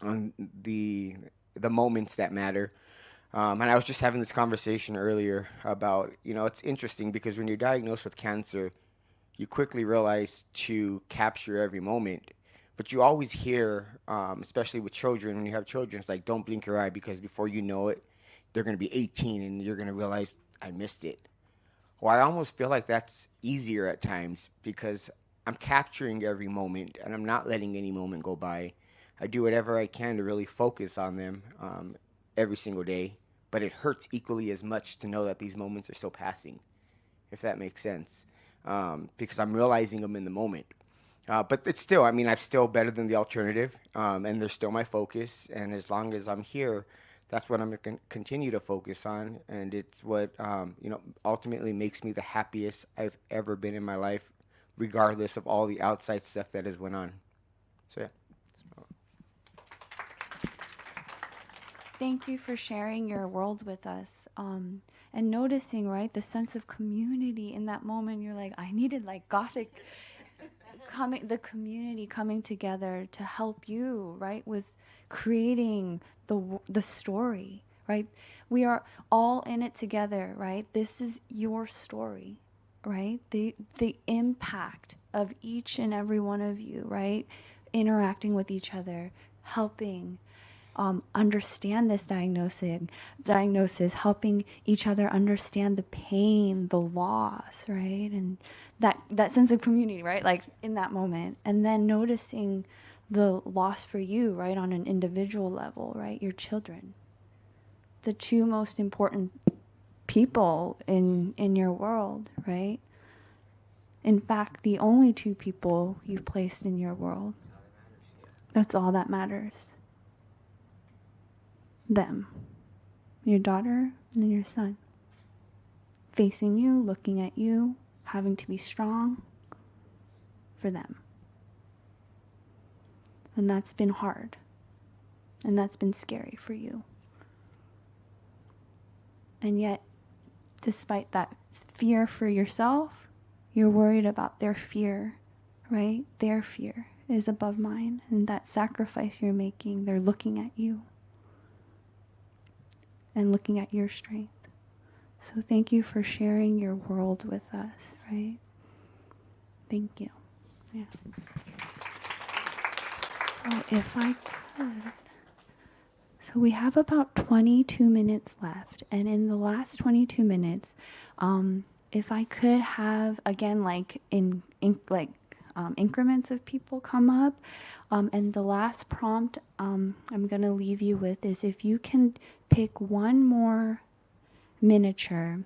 on the moments that matter, and I was just having this conversation earlier about, it's interesting because when you're diagnosed with cancer, you quickly realize to capture every moment. But you always hear, especially with children, when you have children, it's like, don't blink your eye because before you know it, they're going to be 18 and you're going to realize, I missed it. Well, I almost feel like that's easier at times because I'm capturing every moment and I'm not letting any moment go by. I do whatever I can to really focus on them every single day, but it hurts equally as much to know that these moments are still passing, if that makes sense, because I'm realizing them in the moment. But it's still, I'm still better than the alternative, and they're still my focus, and as long as I'm here, that's what I'm going to continue to focus on, and it's what, ultimately makes me the happiest I've ever been in my life, regardless of all the outside stuff that has went on. So, yeah. Thank you for sharing your world with us, and noticing, right, the sense of community in that moment. You're like, I needed like Gothic the community coming together to help you, right, with creating the story, right? We are all in it together, right? This is your story, right? The impact of each and every one of you, right? Interacting with each other, helping understand this diagnosis, helping each other understand the pain, the loss, right? And that sense of community, right? Like in that moment. And then noticing the loss for you, right? On an individual level, right? Your children. The two most important people in your world, right? In fact, the only two people you've placed in your world. That's all that matters. Them, your daughter and your son, facing you, looking at you, having to be strong for them. And that's been hard. And that's been scary for you. And yet, despite that fear for yourself, you're worried about their fear, right? Their fear is above mine. And that sacrifice you're making, they're looking at you. And looking at your strength. So thank you for sharing your world with us, right? Thank you. Yeah. So if I could, so we have about 22 minutes left, and in the last 22 minutes, if I could have, again, like increments of people come up, and the last prompt I'm going to leave you with is if you can pick one more miniature.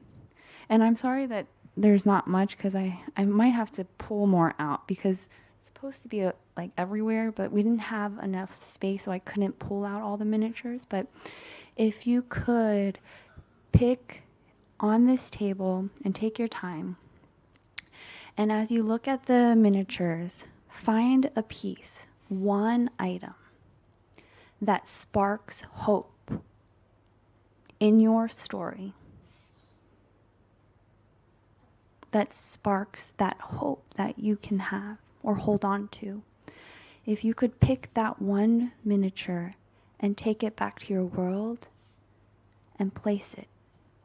And I'm sorry that there's not much because I might have to pull more out because it's supposed to be like everywhere, but we didn't have enough space, so I couldn't pull out all the miniatures. But if you could pick on this table and take your time, and as you look at the miniatures, find a piece, one item that sparks hope in your story, that sparks that hope that you can have or hold on to. If you could pick that one miniature and take it back to your world and place it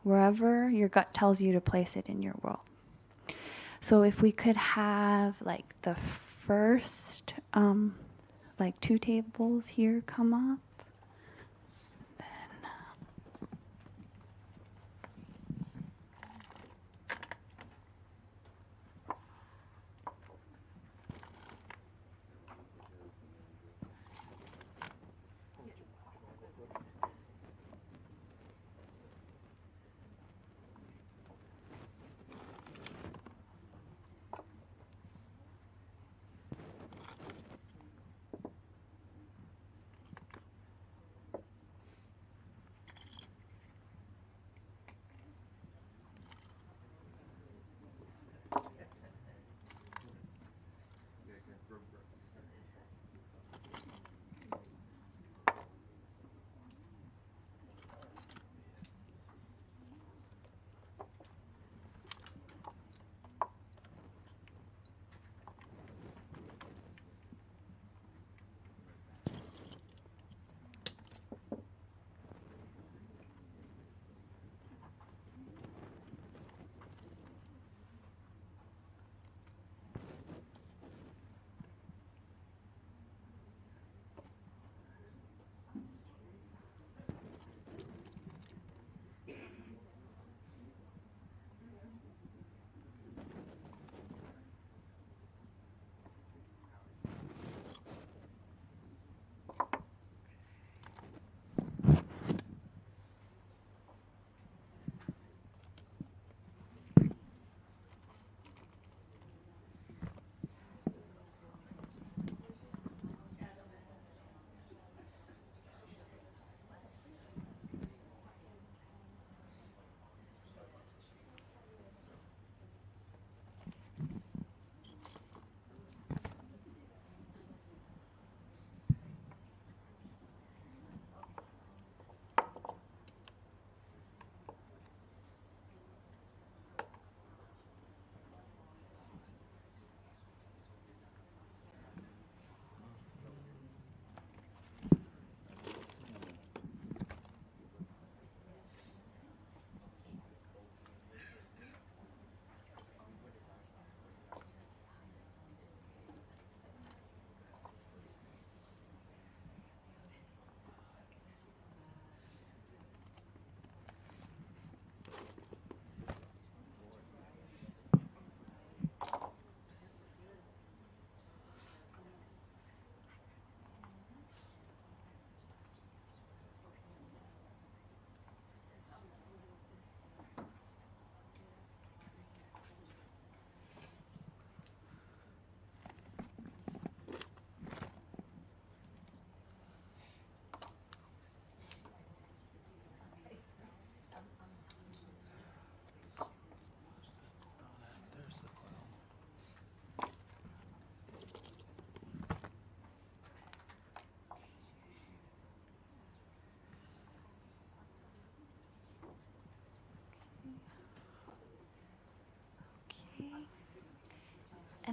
wherever your gut tells you to place it in your world. So if we could have like the first like 2 tables here come up.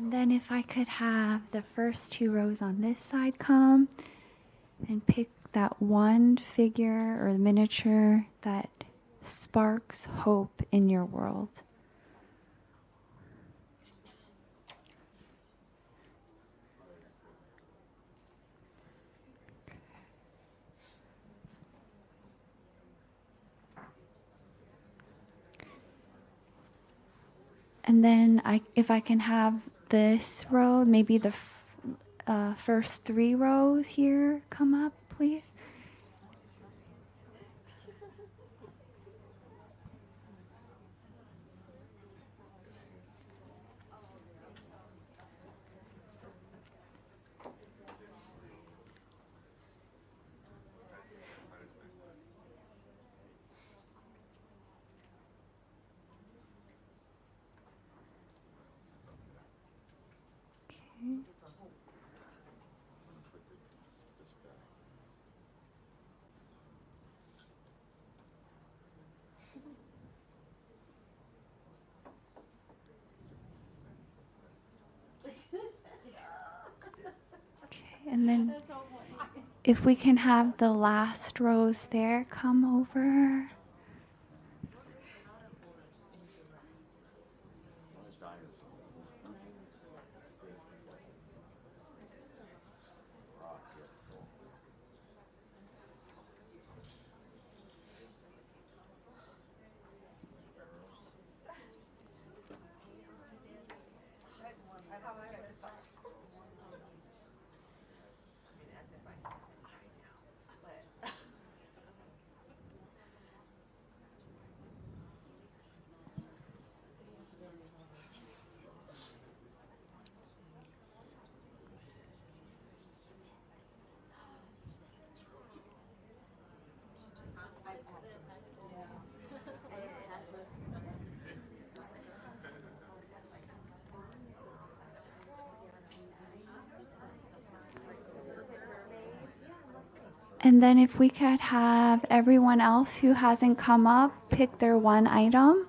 And then if I could have the first 2 rows on this side come and pick that one figure or miniature that sparks hope in your world. And then if I can have this row, maybe the first 3 rows here come up, please. And then if we can have the last rows there come over. And then if we could have everyone else who hasn't come up pick their one item.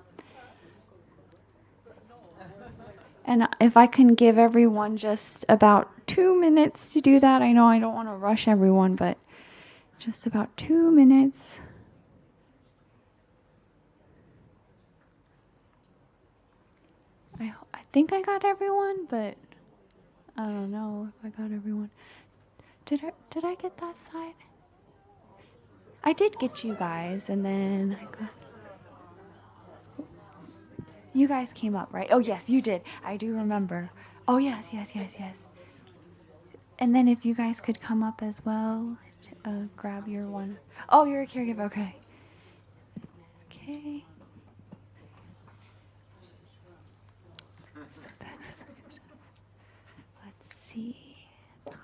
And if I can give everyone just about 2 minutes to do that. I know I don't want to rush everyone, but just about 2 minutes. I think I got everyone, but I don't know if I got everyone. Did I get that side? I did get you guys, and then I got... You guys came up, right? Oh, yes, you did. I do remember. Oh, yes. And then if you guys could come up as well, grab your one. Oh, you're a caregiver. Okay. Okay. So then, let's see,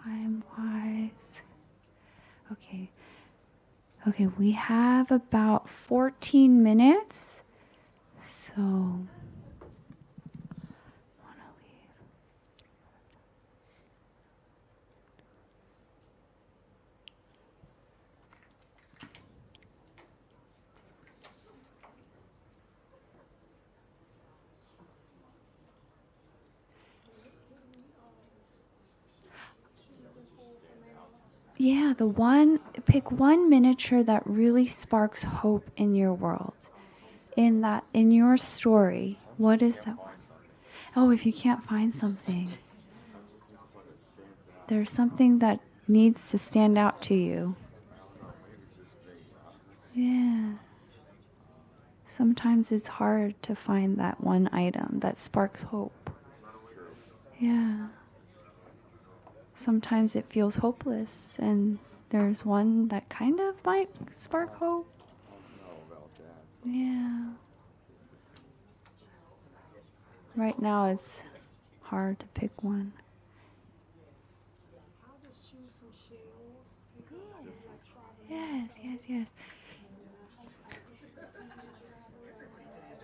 time-wise. Okay. Okay, we have about 14 minutes. So... Yeah, pick one miniature that really sparks hope in your world. In your story. What is that one? Oh, if you can't find something. There's something that needs to stand out to you. Yeah. Sometimes it's hard to find that one item that sparks hope. Yeah. Sometimes it feels hopeless, and there's one that kind of might spark hope. Yeah. Right now it's hard to pick one. Yes.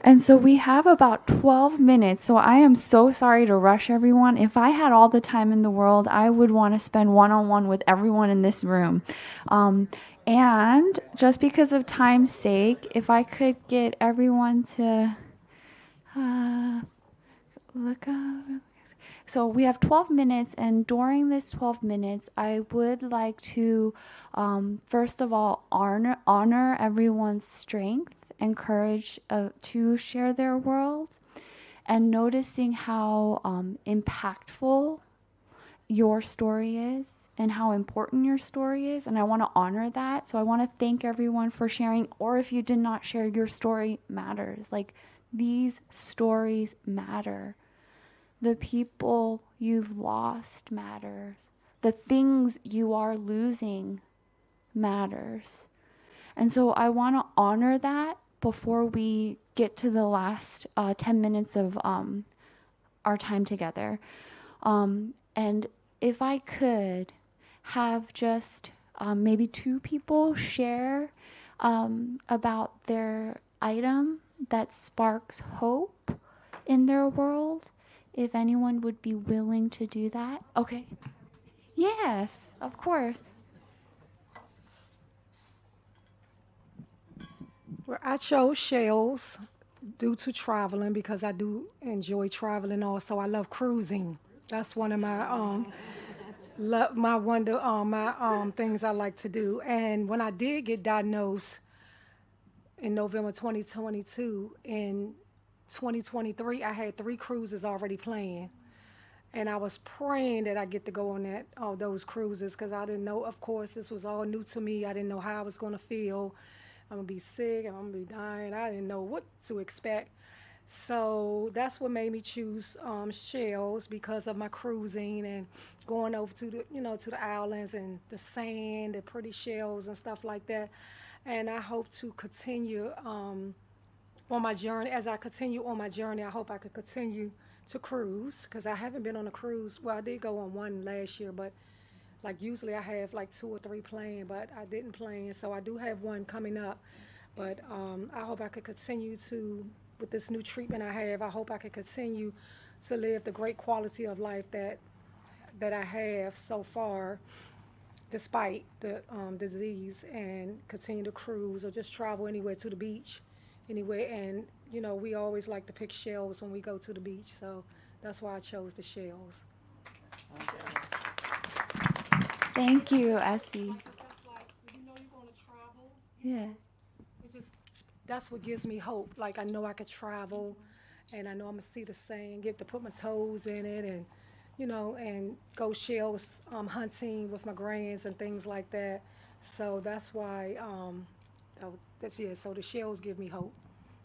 And so we have about 12 minutes, so I am so sorry to rush everyone. If I had all the time in the world, I would want to spend one-on-one with everyone in this room. And just because of time's sake, if I could get everyone to look up. So we have 12 minutes, and during this 12 minutes, I would like to, first of all, honor everyone's strength and courage to share their world, and noticing how impactful your story is and how important your story is. And I want to honor that. So I want to thank everyone for sharing, or if you did not share, your story matters. Like, these stories matter. The people you've lost matters. The things you are losing matters. And so I want to honor that before we get to the last 10 minutes of our time together. And if I could have just maybe 2 people share about their item that sparks hope in their world, if anyone would be willing to do that. Okay. Yes, of course. Well, I chose shells due to traveling, because I do enjoy traveling also. I love cruising. That's one of my things I like to do. And when I did get diagnosed in November 2022, in 2023, I had 3 cruises already planned. And I was praying that I get to go on those cruises, because I didn't know, of course, this was all new to me. I didn't know how I was going to feel. I'm going to be sick, I'm going to be dying. I didn't know what to expect. So that's what made me choose shells, because of my cruising and going over to the islands and the sand, the pretty shells and stuff like that. And I hope to continue on my journey. As I continue on my journey, I hope I could continue to cruise, because I haven't been on a cruise. Well, I did go on one last year, but like usually I have like 2 or 3 planned, but I didn't plan. So I do have one coming up. But I hope I could continue to, with this new treatment I have, I hope I could continue to live the great quality of life that I have so far, despite the disease, and continue to cruise or just travel anywhere to the beach, anywhere. And, we always like to pick shells when we go to the beach. So that's why I chose the shells. Thank you, Essie. Yeah. That's what gives me hope. Like, I know I could travel, and I know I'm going to see the sand, get to put my toes in it, and, and go shells hunting with my grands and things like that. So that's why, so the shells give me hope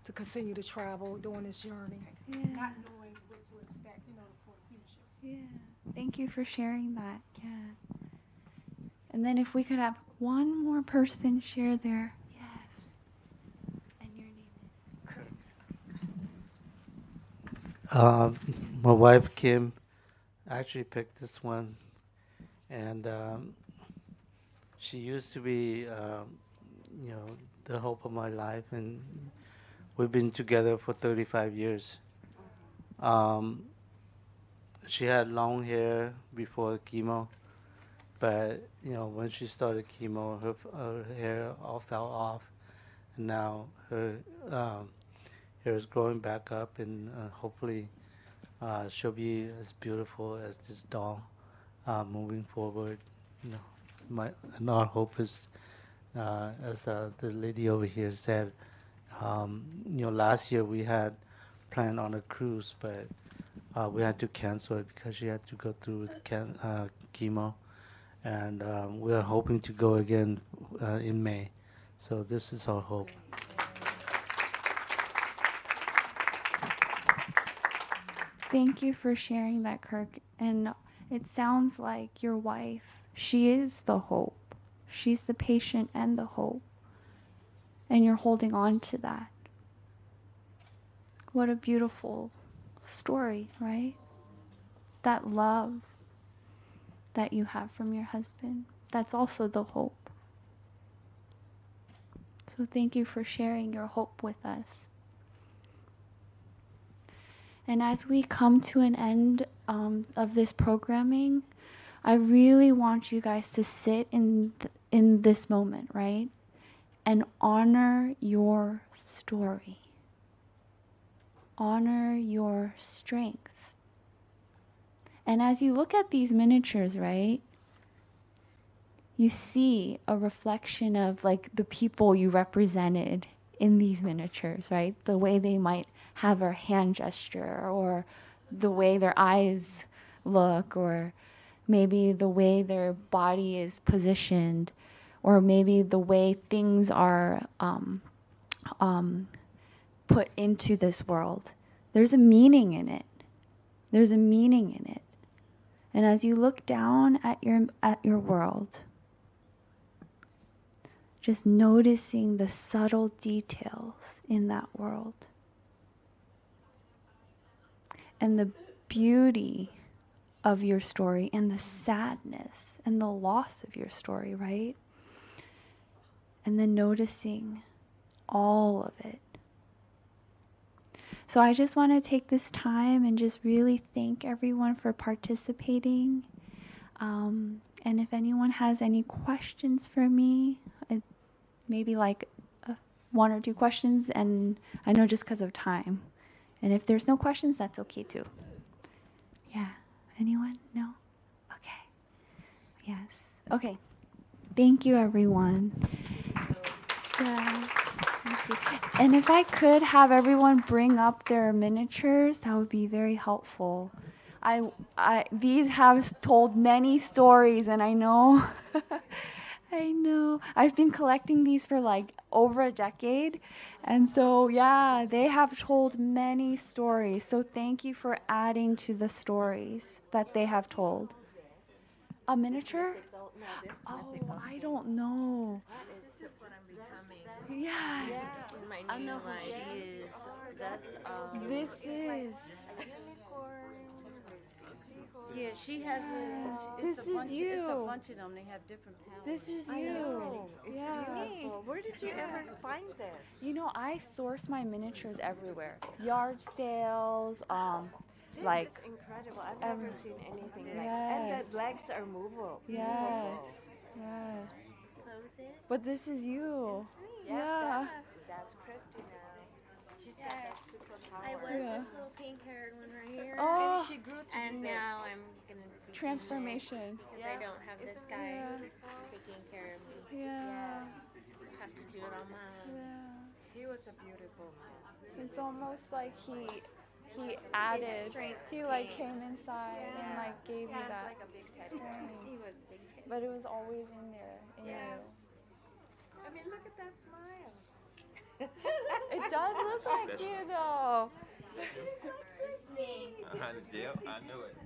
to continue to travel during this journey, not knowing what to expect, for the future. Yeah. Thank you for sharing that. Yeah. And then if we could have one more person share their my wife Kim actually picked this one, and she used to be, the hope of my life, and we've been together for 35 years. She had long hair before chemo, but when she started chemo, her hair all fell off, and now her hair is growing back up, and hopefully she'll be as beautiful as this doll moving forward. And our hope is, as the lady over here said, last year we had planned on a cruise, but we had to cancel it because she had to go through with chemo, and we are hoping to go again in May. So this is our hope. Thank you for sharing that, Kirk. And it sounds like your wife, she is the hope. She's the patient and the hope. And you're holding on to that. What a beautiful story, right? That love that you have from your husband, that's also the hope. So thank you for sharing your hope with us. And as we come to an end of this programming, I really want you guys to sit in this moment, right? And honor your story. Honor your strength. And as you look at these miniatures, right, you see a reflection of like the people you represented in these miniatures, right? The way they might have a hand gesture, or the way their eyes look, or maybe the way their body is positioned, or maybe the way things are put into this world. There's a meaning in it. There's a meaning in it. And as you look down at your world, just noticing the subtle details in that world and the beauty of your story and the sadness and the loss of your story, right? And then noticing all of it. So I just want to take this time and just really thank everyone for participating. And if anyone has any questions for me, maybe like 1 or 2 questions, and I know just because of time. And if there's no questions, that's okay too. Yeah. Anyone? No? Okay. Yes. Okay. Thank you, everyone. Yeah. Thank you. And if I could have everyone bring up their miniatures, that would be very helpful. These have told many stories, and I know, I know. I've been collecting these for like over a decade, and so yeah, they have told many stories. So thank you for adding to the stories that they have told. A miniature? Oh, I don't know. This is what I'm becoming. Yes. In my I new know who life. she is. That's This is. Yeah, she has a. This is you. It's a bunch of them. They have different powers. This is I you. know. It's Yeah. beautiful. Where did you ever find this? You know, I source my miniatures everywhere. Yard sales, This like. is incredible. I've never every- seen anything Yes. like that. And the legs are movable. Yes. Yes. Close it. But this is you. Yeah. Yeah. That's Christina. She's got Yes. that superpower. I was Yeah. this little pink-haired one right here. Oh. And she grew to And be this. now I'm gonna be Transformation. because I don't have this guy taking care of me. Yeah. I have to do it on my own. Yeah. He was a beautiful man. It's almost like he added. strength He like came. came inside and like gave you that Like a big teddy bear. strength. He was big teddy. But it was always in there, in Yeah. you. I mean, look at that smile. It does look like you though. It's me. Yep, I knew it.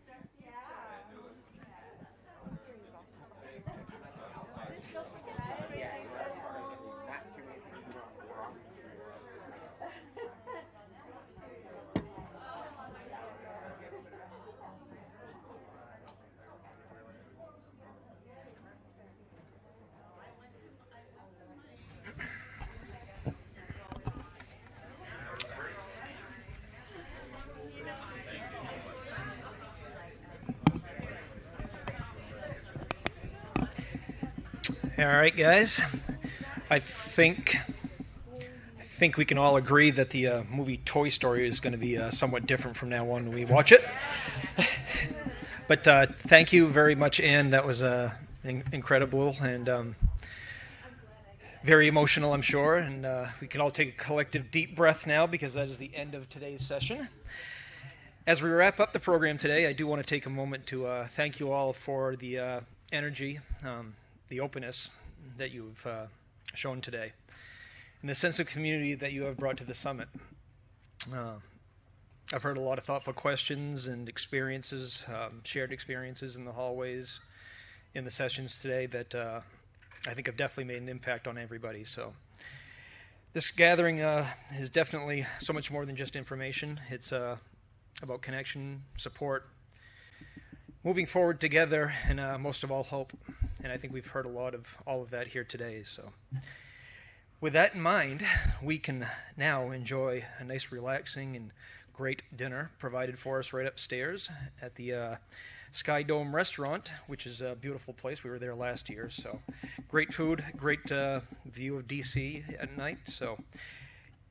All right, guys. I think we can all agree that the movie Toy Story is going to be somewhat different from now on when we watch it. But thank you very much, Anne. That was incredible and very emotional, I'm sure. And we can all take a collective deep breath now because that is the end of today's session. As we wrap up the program today, I do want to take a moment to thank you all for the energy, the openness that you've shown today, and the sense of community that you have brought to the summit. I've heard a lot of thoughtful questions and experiences, shared experiences in the hallways, in the sessions today that I think have definitely made an impact on everybody. So this gathering is definitely so much more than just information. It's about connection, support, moving forward together, and most of all, hope. And I think we've heard a lot of all of that here today. So with that in mind, we can now enjoy a nice, relaxing, and great dinner provided for us right upstairs at the Sky Dome Restaurant, which is a beautiful place. We were there last year. So great food, great view of DC at night. So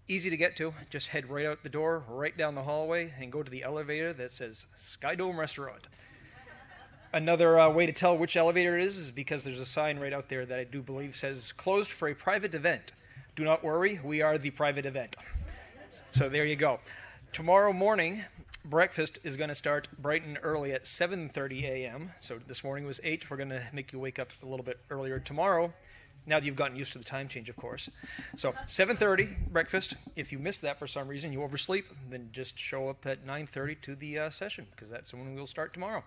easy to get to. Just head right out the door, right down the hallway, and go to the elevator that says Sky Dome Restaurant. Another way to tell which elevator it is because there's a sign right out there that I do believe says closed for a private event. Do not worry, we are the private event. So there you go. Tomorrow morning, breakfast is going to start bright and early at 7:30 a.m. So this morning was 8. We're going to make you wake up a little bit earlier tomorrow, now that you've gotten used to the time change, of course. So 7:30 breakfast. If you missed that for some reason, you oversleep, then just show up at 9:30 to the session, because that's when we'll start tomorrow.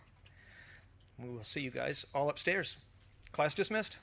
We will see you guys all upstairs. Class dismissed.